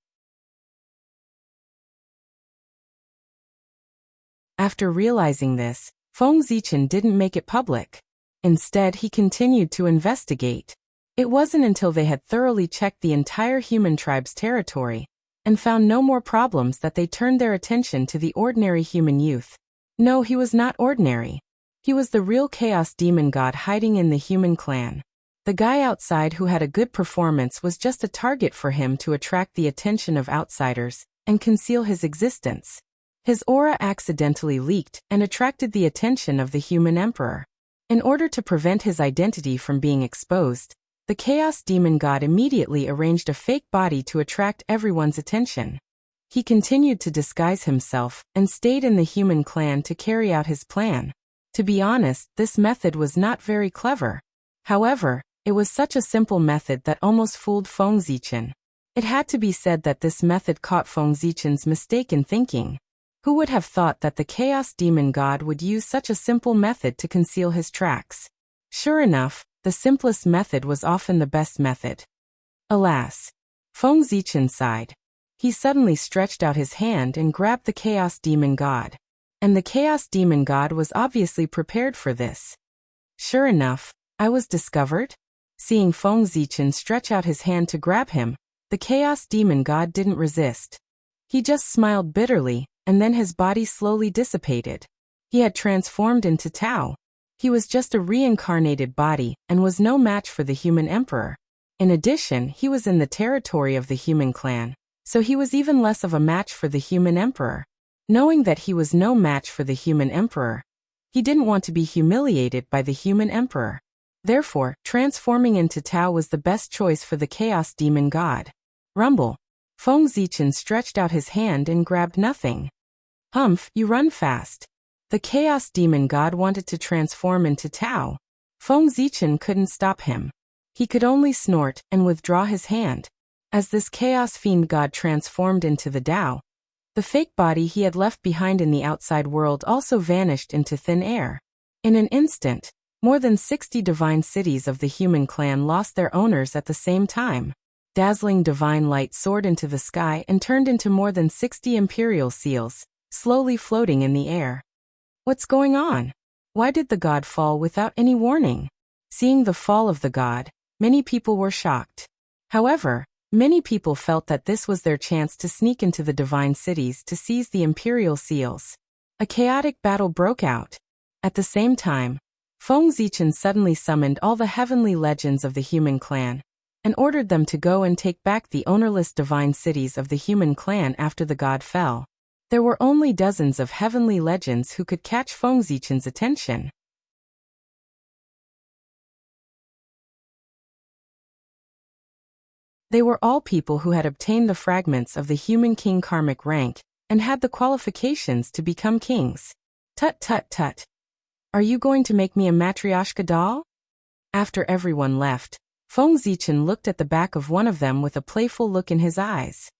After realizing this, Feng Zichen didn't make it public. Instead, he continued to investigate. It wasn't until they had thoroughly checked the entire human tribe's territory and found no more problems that they turned their attention to the ordinary human youth. No, he was not ordinary. He was the real Chaos Demon God hiding in the human clan. The guy outside who had a good performance was just a target for him to attract the attention of outsiders and conceal his existence. His aura accidentally leaked and attracted the attention of the human emperor. In order to prevent his identity from being exposed, the Chaos Demon God immediately arranged a fake body to attract everyone's attention. He continued to disguise himself and stayed in the human clan to carry out his plan. To be honest, this method was not very clever. However, it was such a simple method that almost fooled Feng Zichen. It had to be said that this method caught Feng Zichen's mistaken thinking. Who would have thought that the Chaos Demon God would use such a simple method to conceal his tracks? Sure enough, the simplest method was often the best method. Alas! Feng Zichen sighed. He suddenly stretched out his hand and grabbed the Chaos Demon God. And the Chaos Demon God was obviously prepared for this. Sure enough, I was discovered? Seeing Feng Zichen stretch out his hand to grab him, the Chaos Demon God didn't resist. He just smiled bitterly, and then his body slowly dissipated. He had transformed into Tao. He was just a reincarnated body and was no match for the human emperor. In addition, he was in the territory of the human clan, so he was even less of a match for the human emperor. Knowing that he was no match for the human emperor, he didn't want to be humiliated by the human emperor. Therefore, transforming into Tao was the best choice for the chaos demon god. Rumble. Feng Zichen stretched out his hand and grabbed nothing. Humph, you run fast. The chaos demon god wanted to transform into Tao. Feng Zichen couldn't stop him. He could only snort and withdraw his hand. As this chaos fiend god transformed into the Tao, the fake body he had left behind in the outside world also vanished into thin air. In an instant, more than 60 divine cities of the human clan lost their owners at the same time. Dazzling divine light soared into the sky and turned into more than 60 imperial seals, slowly floating in the air. What's going on? Why did the god fall without any warning? Seeing the fall of the god, many people were shocked. However, many people felt that this was their chance to sneak into the divine cities to seize the imperial seals. A chaotic battle broke out. At the same time, Feng Zichen suddenly summoned all the heavenly legends of the human clan and ordered them to go and take back the ownerless divine cities of the human clan after the god fell. There were only dozens of heavenly legends who could catch Feng Zichen's attention. They were all people who had obtained the fragments of the human king karmic rank and had the qualifications to become kings. Tut tut tut. Are you going to make me a matryoshka doll? After everyone left, Feng Zichen looked at the back of one of them with a playful look in his eyes.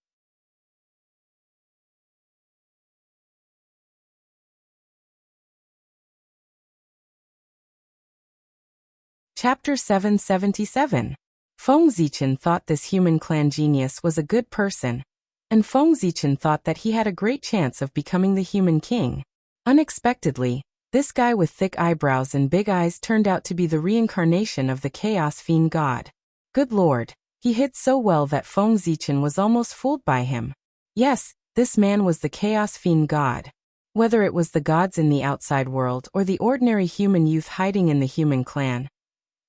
Chapter 777. Feng Zichen thought this human clan genius was a good person, and Feng Zichen thought that he had a great chance of becoming the human king. Unexpectedly, this guy with thick eyebrows and big eyes turned out to be the reincarnation of the chaos fiend god. Good lord, he hid so well that Feng Zichen was almost fooled by him. Yes, this man was the chaos fiend god. Whether it was the gods in the outside world or the ordinary human youth hiding in the human clan,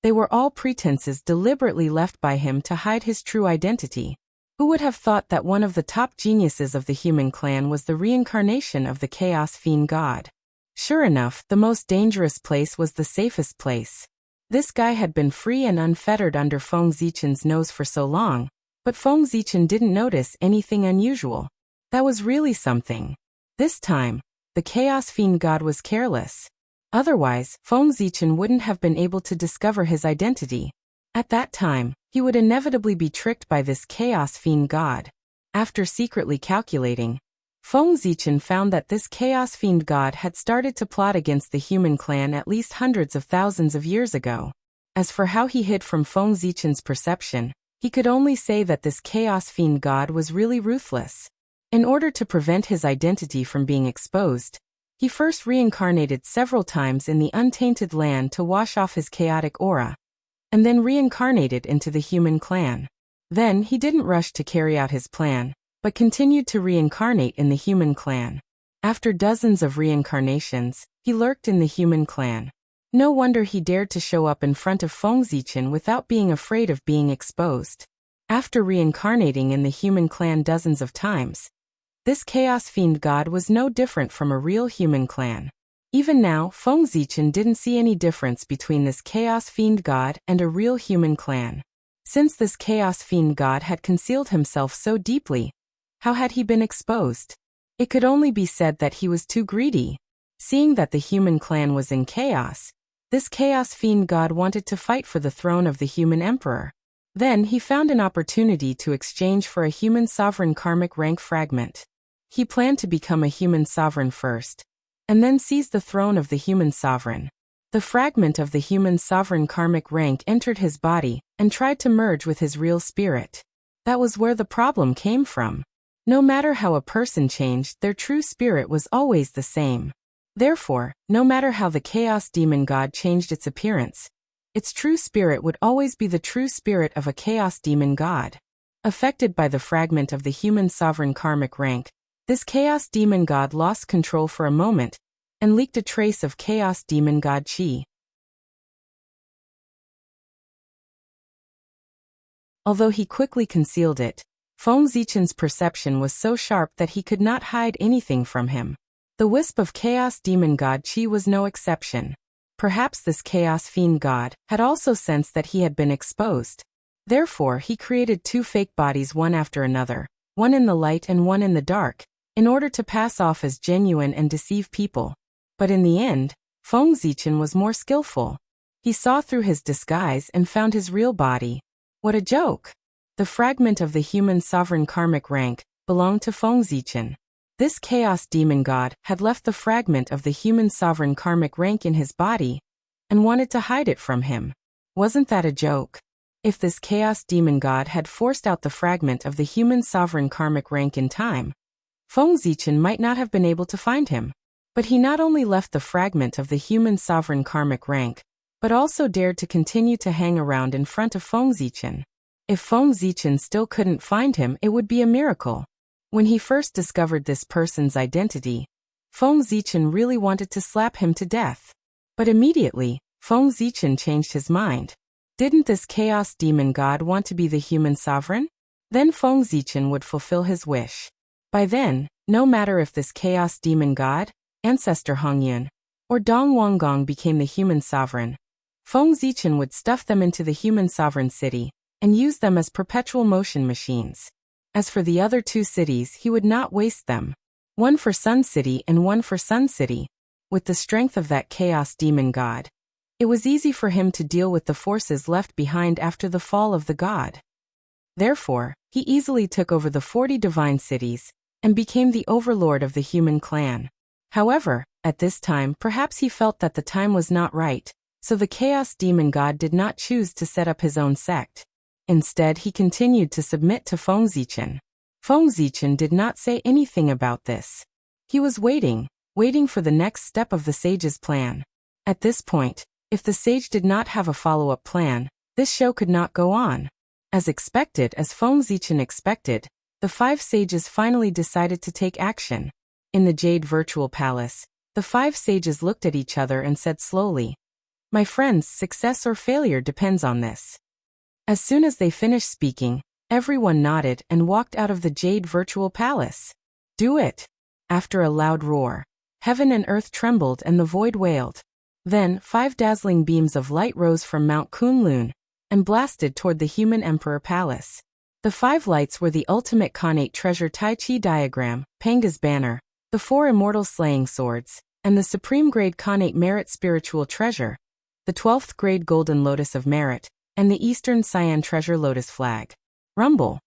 they were all pretenses deliberately left by him to hide his true identity. Who would have thought that one of the top geniuses of the human clan was the reincarnation of the chaos fiend god? Sure enough, the most dangerous place was the safest place. This guy had been free and unfettered under Feng Zichen's nose for so long, but Feng Zichen didn't notice anything unusual. That was really something. This time, the chaos fiend god was careless. Otherwise, Feng Zichen wouldn't have been able to discover his identity. At that time, he would inevitably be tricked by this chaos fiend god. After secretly calculating, Feng Zichen found that this chaos fiend god had started to plot against the human clan at least hundreds of thousands of years ago. As for how he hid from Feng Zichen's perception, he could only say that this chaos fiend god was really ruthless. In order to prevent his identity from being exposed, he first reincarnated several times in the untainted land to wash off his chaotic aura, and then reincarnated into the human clan. Then he didn't rush to carry out his plan, but continued to reincarnate in the human clan. After dozens of reincarnations, he lurked in the human clan. No wonder he dared to show up in front of Feng Zichen without being afraid of being exposed. After reincarnating in the human clan dozens of times, this chaos fiend god was no different from a real human clan. Even now, Feng Zichen didn't see any difference between this chaos fiend god and a real human clan. Since this chaos fiend god had concealed himself so deeply, how had he been exposed? It could only be said that he was too greedy. Seeing that the human clan was in chaos, this chaos fiend god wanted to fight for the throne of the human emperor. Then he found an opportunity to exchange for a human sovereign karmic rank fragment. He planned to become a human sovereign first, and then seize the throne of the human sovereign. The fragment of the human sovereign karmic rank entered his body and tried to merge with his real spirit. That was where the problem came from. No matter how a person changed, their true spirit was always the same. Therefore, no matter how the chaos demon god changed its appearance, its true spirit would always be the true spirit of a chaos demon god. Affected by the fragment of the human sovereign karmic rank, this chaos demon god lost control for a moment and leaked a trace of chaos demon god chi. Although he quickly concealed it, Feng Zichen's perception was so sharp that he could not hide anything from him. The wisp of chaos demon god Qi was no exception. Perhaps this chaos fiend god had also sensed that he had been exposed. Therefore, he created 2 fake bodies one after another, one in the light and one in the dark, in order to pass off as genuine and deceive people. But in the end, Feng Zichen was more skillful. He saw through his disguise and found his real body. What a joke! The fragment of the human sovereign karmic rank belonged to Feng Zichen. This chaos demon god had left the fragment of the human sovereign karmic rank in his body and wanted to hide it from him. Wasn't that a joke? If this chaos demon god had forced out the fragment of the human sovereign karmic rank in time, Feng Zichen might not have been able to find him. But he not only left the fragment of the human sovereign karmic rank, but also dared to continue to hang around in front of Feng Zichen. If Feng Zichen still couldn't find him, it would be a miracle. When he first discovered this person's identity, Feng Zichen really wanted to slap him to death. But immediately, Feng Zichen changed his mind. Didn't this chaos demon god want to be the human sovereign? Then Feng Zichen would fulfill his wish. By then, no matter if this chaos demon god, ancestor Hongyun, or Dong Wanggong became the human sovereign, Feng Zichen would stuff them into the human sovereign city and use them as perpetual motion machines. As for the other 2 cities, he would not waste them. One for Sun City and one for Sun City. With the strength of that chaos demon god, it was easy for him to deal with the forces left behind after the fall of the god. Therefore, he easily took over the 40 divine cities and became the overlord of the human clan. However, at this time perhaps he felt that the time was not right, so the chaos demon god did not choose to set up his own sect. Instead, he continued to submit to Feng Zichen. Feng Zichen did not say anything about this. He was waiting for the next step of the sage's plan. At this point, if the sage did not have a follow-up plan, this show could not go on. As expected, as Feng Zichen expected, the 5 sages finally decided to take action. In the Jade Virtual Palace, the 5 sages looked at each other and said slowly, "My friends, success or failure depends on this." As soon as they finished speaking, everyone nodded and walked out of the Jade Virtual Palace. "Do it!" After a loud roar, heaven and earth trembled and the void wailed. Then 5 dazzling beams of light rose from Mount Kunlun and blasted toward the human emperor palace. The 5 lights were the ultimate Khanate treasure Tai Chi diagram, Panga's banner, the 4 immortal slaying swords, and the supreme grade Khanate merit spiritual treasure, the 12th grade golden lotus of merit, and the Eastern Cyan treasure lotus flag. Rumble.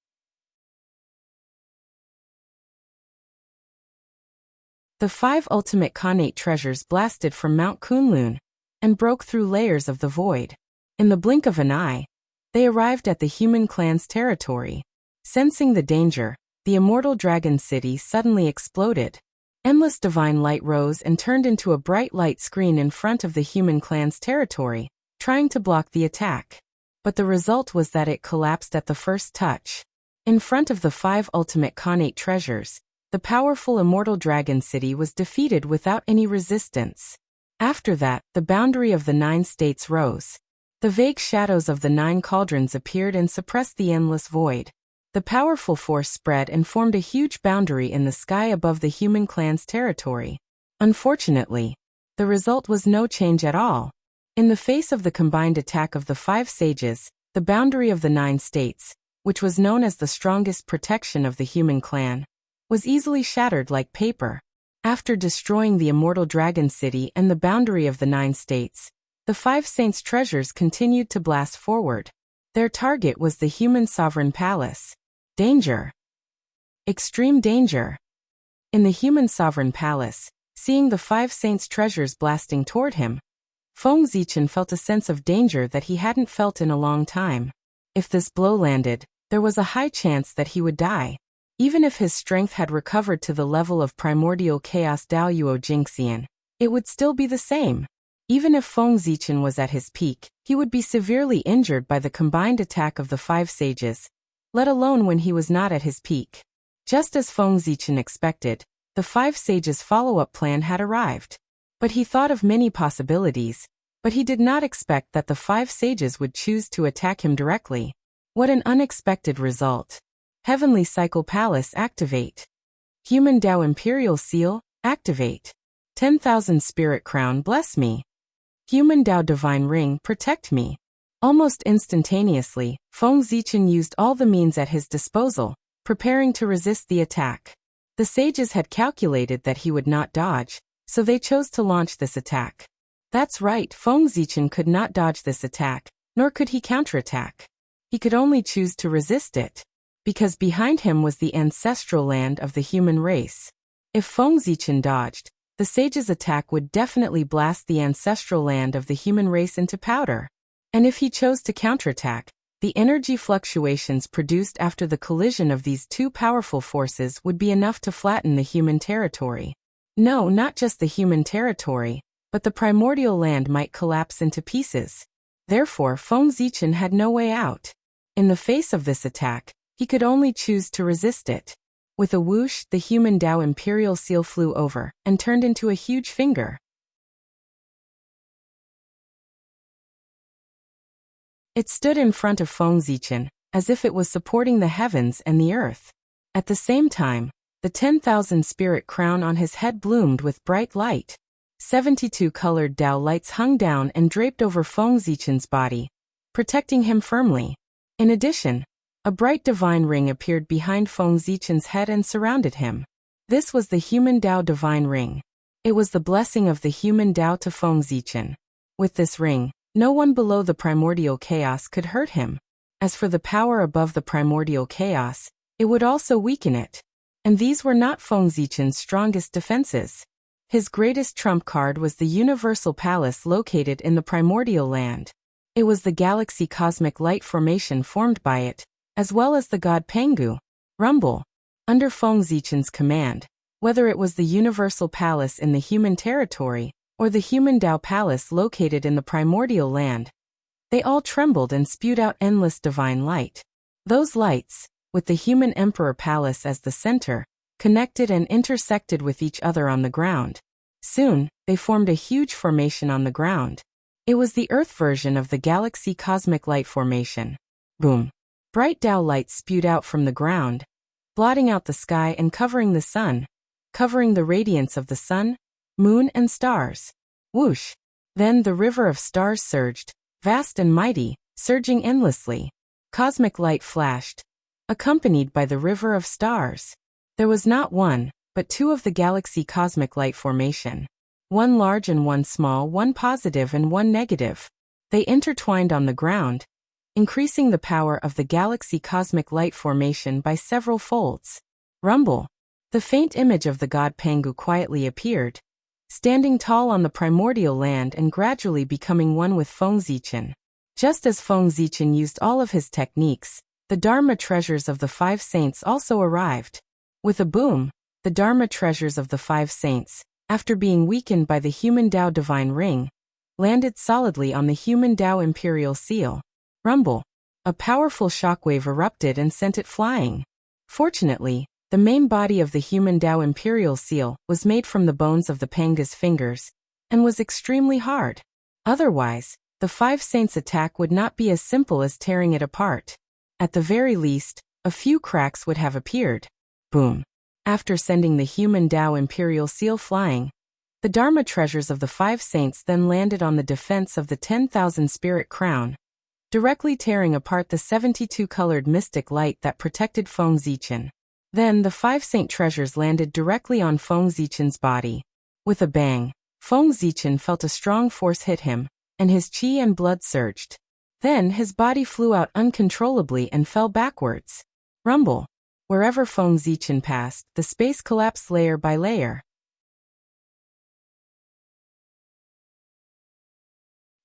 The 5 ultimate Khanate treasures blasted from Mount Kunlun and broke through layers of the void. In the blink of an eye, they arrived at the human clan's territory. Sensing the danger, the immortal dragon city suddenly exploded. Endless divine light rose and turned into a bright light screen in front of the human clan's territory, trying to block the attack. But the result was that it collapsed at the first touch. In front of the 5 ultimate Khanate treasures, the powerful immortal dragon city was defeated without any resistance. After that, the boundary of the 9 states rose. The vague shadows of the 9 cauldrons appeared and suppressed the endless void. The powerful force spread and formed a huge boundary in the sky above the human clan's territory. Unfortunately, the result was no change at all. In the face of the combined attack of the 5 sages, the boundary of the 9 states, which was known as the strongest protection of the human clan, was easily shattered like paper. After destroying the immortal dragon city and the boundary of the 9 states, the 5 saints' treasures continued to blast forward. Their target was the human sovereign palace. Danger. Extreme danger. In the human sovereign palace, seeing the 5 saints' treasures blasting toward him, Feng Zichen felt a sense of danger that he hadn't felt in a long time. If this blow landed, there was a high chance that he would die. Even if his strength had recovered to the level of primordial chaos Daoyuo Jingxian, it would still be the same. Even if Feng Zichen was at his peak, he would be severely injured by the combined attack of the 5 sages, let alone when he was not at his peak. Just as Feng Zichen expected, the 5 sages' follow-up plan had arrived. But he thought of many possibilities, but he did not expect that the 5 sages would choose to attack him directly. What an unexpected result. Heavenly Cycle Palace activate. Human Tao Imperial Seal activate. 10,000 Spirit Crown bless me. Human Tao Divine Ring protect me. Almost instantaneously, Feng Zichen used all the means at his disposal, preparing to resist the attack. The sages had calculated that he would not dodge, so they chose to launch this attack. That's right, Feng Zichen could not dodge this attack, nor could he counterattack. He could only choose to resist it, because behind him was the ancestral land of the human race. If Feng Zichen dodged, the sage's attack would definitely blast the ancestral land of the human race into powder. And if he chose to counterattack, the energy fluctuations produced after the collision of these two powerful forces would be enough to flatten the human territory. No, not just the human territory, but the primordial land might collapse into pieces. Therefore, Feng Zichen had no way out. In the face of this attack, he could only choose to resist it. With a whoosh, the human Tao Imperial Seal flew over and turned into a huge finger. It stood in front of Feng Zichen, as if it was supporting the heavens and the earth. At the same time, the 10,000 spirit crown on his head bloomed with bright light. 72 colored Tao lights hung down and draped over Feng Zichen's body, protecting him firmly. In addition, a bright divine ring appeared behind Feng Zichen's head and surrounded him. This was the human Tao divine ring. It was the blessing of the human Tao to Feng Zichen. With this ring, no one below the primordial chaos could hurt him. As for the power above the primordial chaos, it would also weaken it. And these were not Feng Zichen's strongest defenses. His greatest trump card was the universal palace located in the primordial land. It was the galaxy cosmic light formation formed by it, as well as the god Pengu, Rumble. Under Feng Zichen's command, whether it was the universal palace in the human territory, or the human Tao palace located in the primordial land, they all trembled and spewed out endless divine light. Those lights, with the human emperor palace as the center, connected and intersected with each other on the ground. Soon, they formed a huge formation on the ground. It was the Earth version of the galaxy cosmic light formation. Boom! Bright Tao light spewed out from the ground, blotting out the sky and covering the sun, covering the radiance of the sun, moon and stars. Whoosh! Then the river of stars surged, vast and mighty, surging endlessly. Cosmic light flashed, accompanied by the river of stars. There was not one, but two of the galaxy cosmic light formation. One large and one small, one positive and one negative. They intertwined on the ground, increasing the power of the galaxy cosmic light formation by several folds. Rumble! The faint image of the god Pengu quietly appeared, standing tall on the primordial land and gradually becoming one with Feng Zichen. Just as Feng Zichen used all of his techniques, the Dharma treasures of the 5 saints also arrived. With a boom, the Dharma treasures of the 5 saints, after being weakened by the human Tao divine ring, landed solidly on the human Tao Imperial Seal. Rumble! A powerful shockwave erupted and sent it flying. Fortunately, the main body of the human Tao Imperial Seal was made from the bones of the Pengu's fingers, and was extremely hard. Otherwise, the 5 saints' attack would not be as simple as tearing it apart. At the very least, a few cracks would have appeared. Boom! After sending the human Tao Imperial Seal flying, the Dharma treasures of the 5 saints then landed on the defense of the 10,000 spirit crown, directly tearing apart the 72-colored mystic light that protected Feng Zichen. Then the 5 saint treasures landed directly on Feng Zichen's body. With a bang, Feng Zichen felt a strong force hit him, and his qi and blood surged. Then his body flew out uncontrollably and fell backwards. Rumble! Wherever Feng Zichen passed, the space collapsed layer by layer.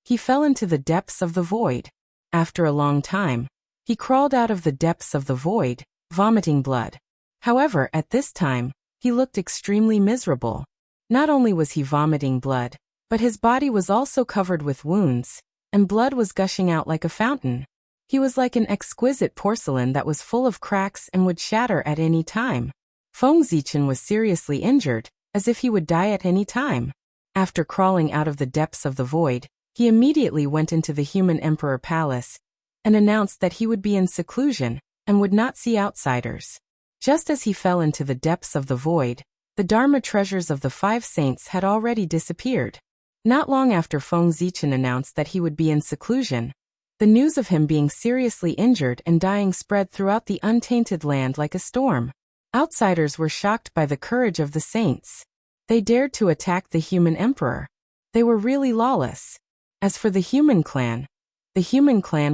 He fell into the depths of the void. After a long time, he crawled out of the depths of the void, vomiting blood. However, at this time, he looked extremely miserable. Not only was he vomiting blood, but his body was also covered with wounds, and blood was gushing out like a fountain. He was like an exquisite porcelain that was full of cracks and would shatter at any time. Feng Zichen was seriously injured, as if he would die at any time. After crawling out of the depths of the void, he immediately went into the human emperor palace, and announced that he would be in seclusion and would not see outsiders. Just as he fell into the depths of the void, the Dharma treasures of the 5 saints had already disappeared. Not long after Feng Zichen announced that he would be in seclusion, the news of him being seriously injured and dying spread throughout the untainted land like a storm. Outsiders were shocked by the courage of the saints. They dared to attack the human emperor. They were really lawless. As for the human clan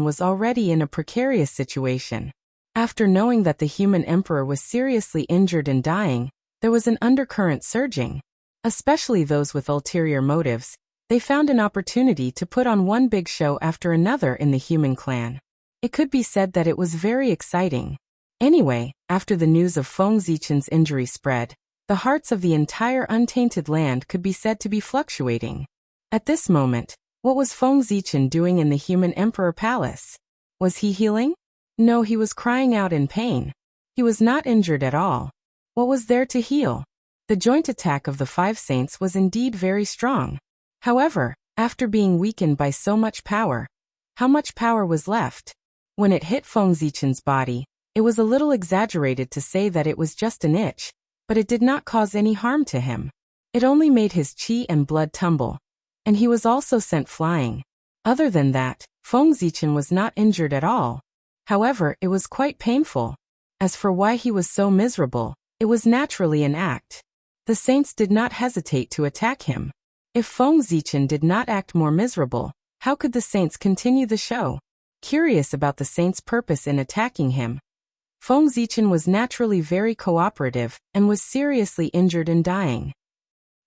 was already in a precarious situation. After knowing that the human emperor was seriously injured and dying, there was an undercurrent surging. Especially those with ulterior motives, they found an opportunity to put on one big show after another in the human clan. It could be said that it was very exciting. Anyway, after the news of Feng Zichen's injury spread, the hearts of the entire untainted land could be said to be fluctuating. At this moment, what was Feng Zichen doing in the human emperor palace? Was he healing? No, he was crying out in pain. He was not injured at all. What was there to heal? The joint attack of the 5 saints was indeed very strong. However, after being weakened by so much power, how much power was left? When it hit Feng Zichen's body, it was a little exaggerated to say that it was just an itch, but it did not cause any harm to him. It only made his qi and blood tumble, and he was also sent flying. Other than that, Feng Zichen was not injured at all. However, it was quite painful. As for why he was so miserable, it was naturally an act. The saints did not hesitate to attack him. If Feng Zichen did not act more miserable, how could the saints continue the show? Curious about the saints' purpose in attacking him, Feng Zichen was naturally very cooperative and was seriously injured and dying.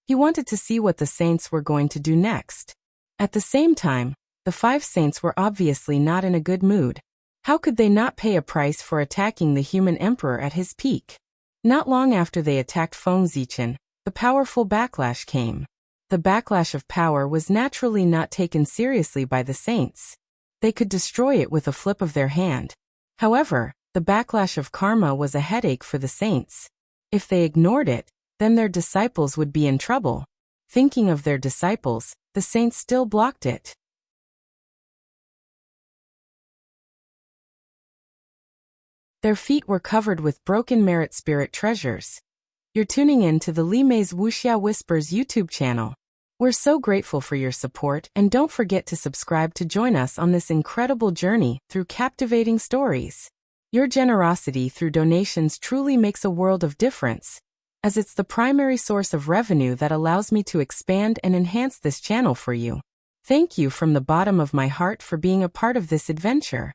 He wanted to see what the saints were going to do next. At the same time, the 5 saints were obviously not in a good mood. How could they not pay a price for attacking the human emperor at his peak? Not long after they attacked Feng Zichen, the powerful backlash came. The backlash of power was naturally not taken seriously by the saints. They could destroy it with a flip of their hand. However, the backlash of karma was a headache for the saints. If they ignored it, then their disciples would be in trouble. Thinking of their disciples, the saints still blocked it. Their feet were covered with broken merit spirit treasures. You're tuning in to the Li Mei's Wuxia Whispers YouTube channel. We're so grateful for your support, and don't forget to subscribe to join us on this incredible journey through captivating stories. Your generosity through donations truly makes a world of difference, as it's the primary source of revenue that allows me to expand and enhance this channel for you. Thank you from the bottom of my heart for being a part of this adventure.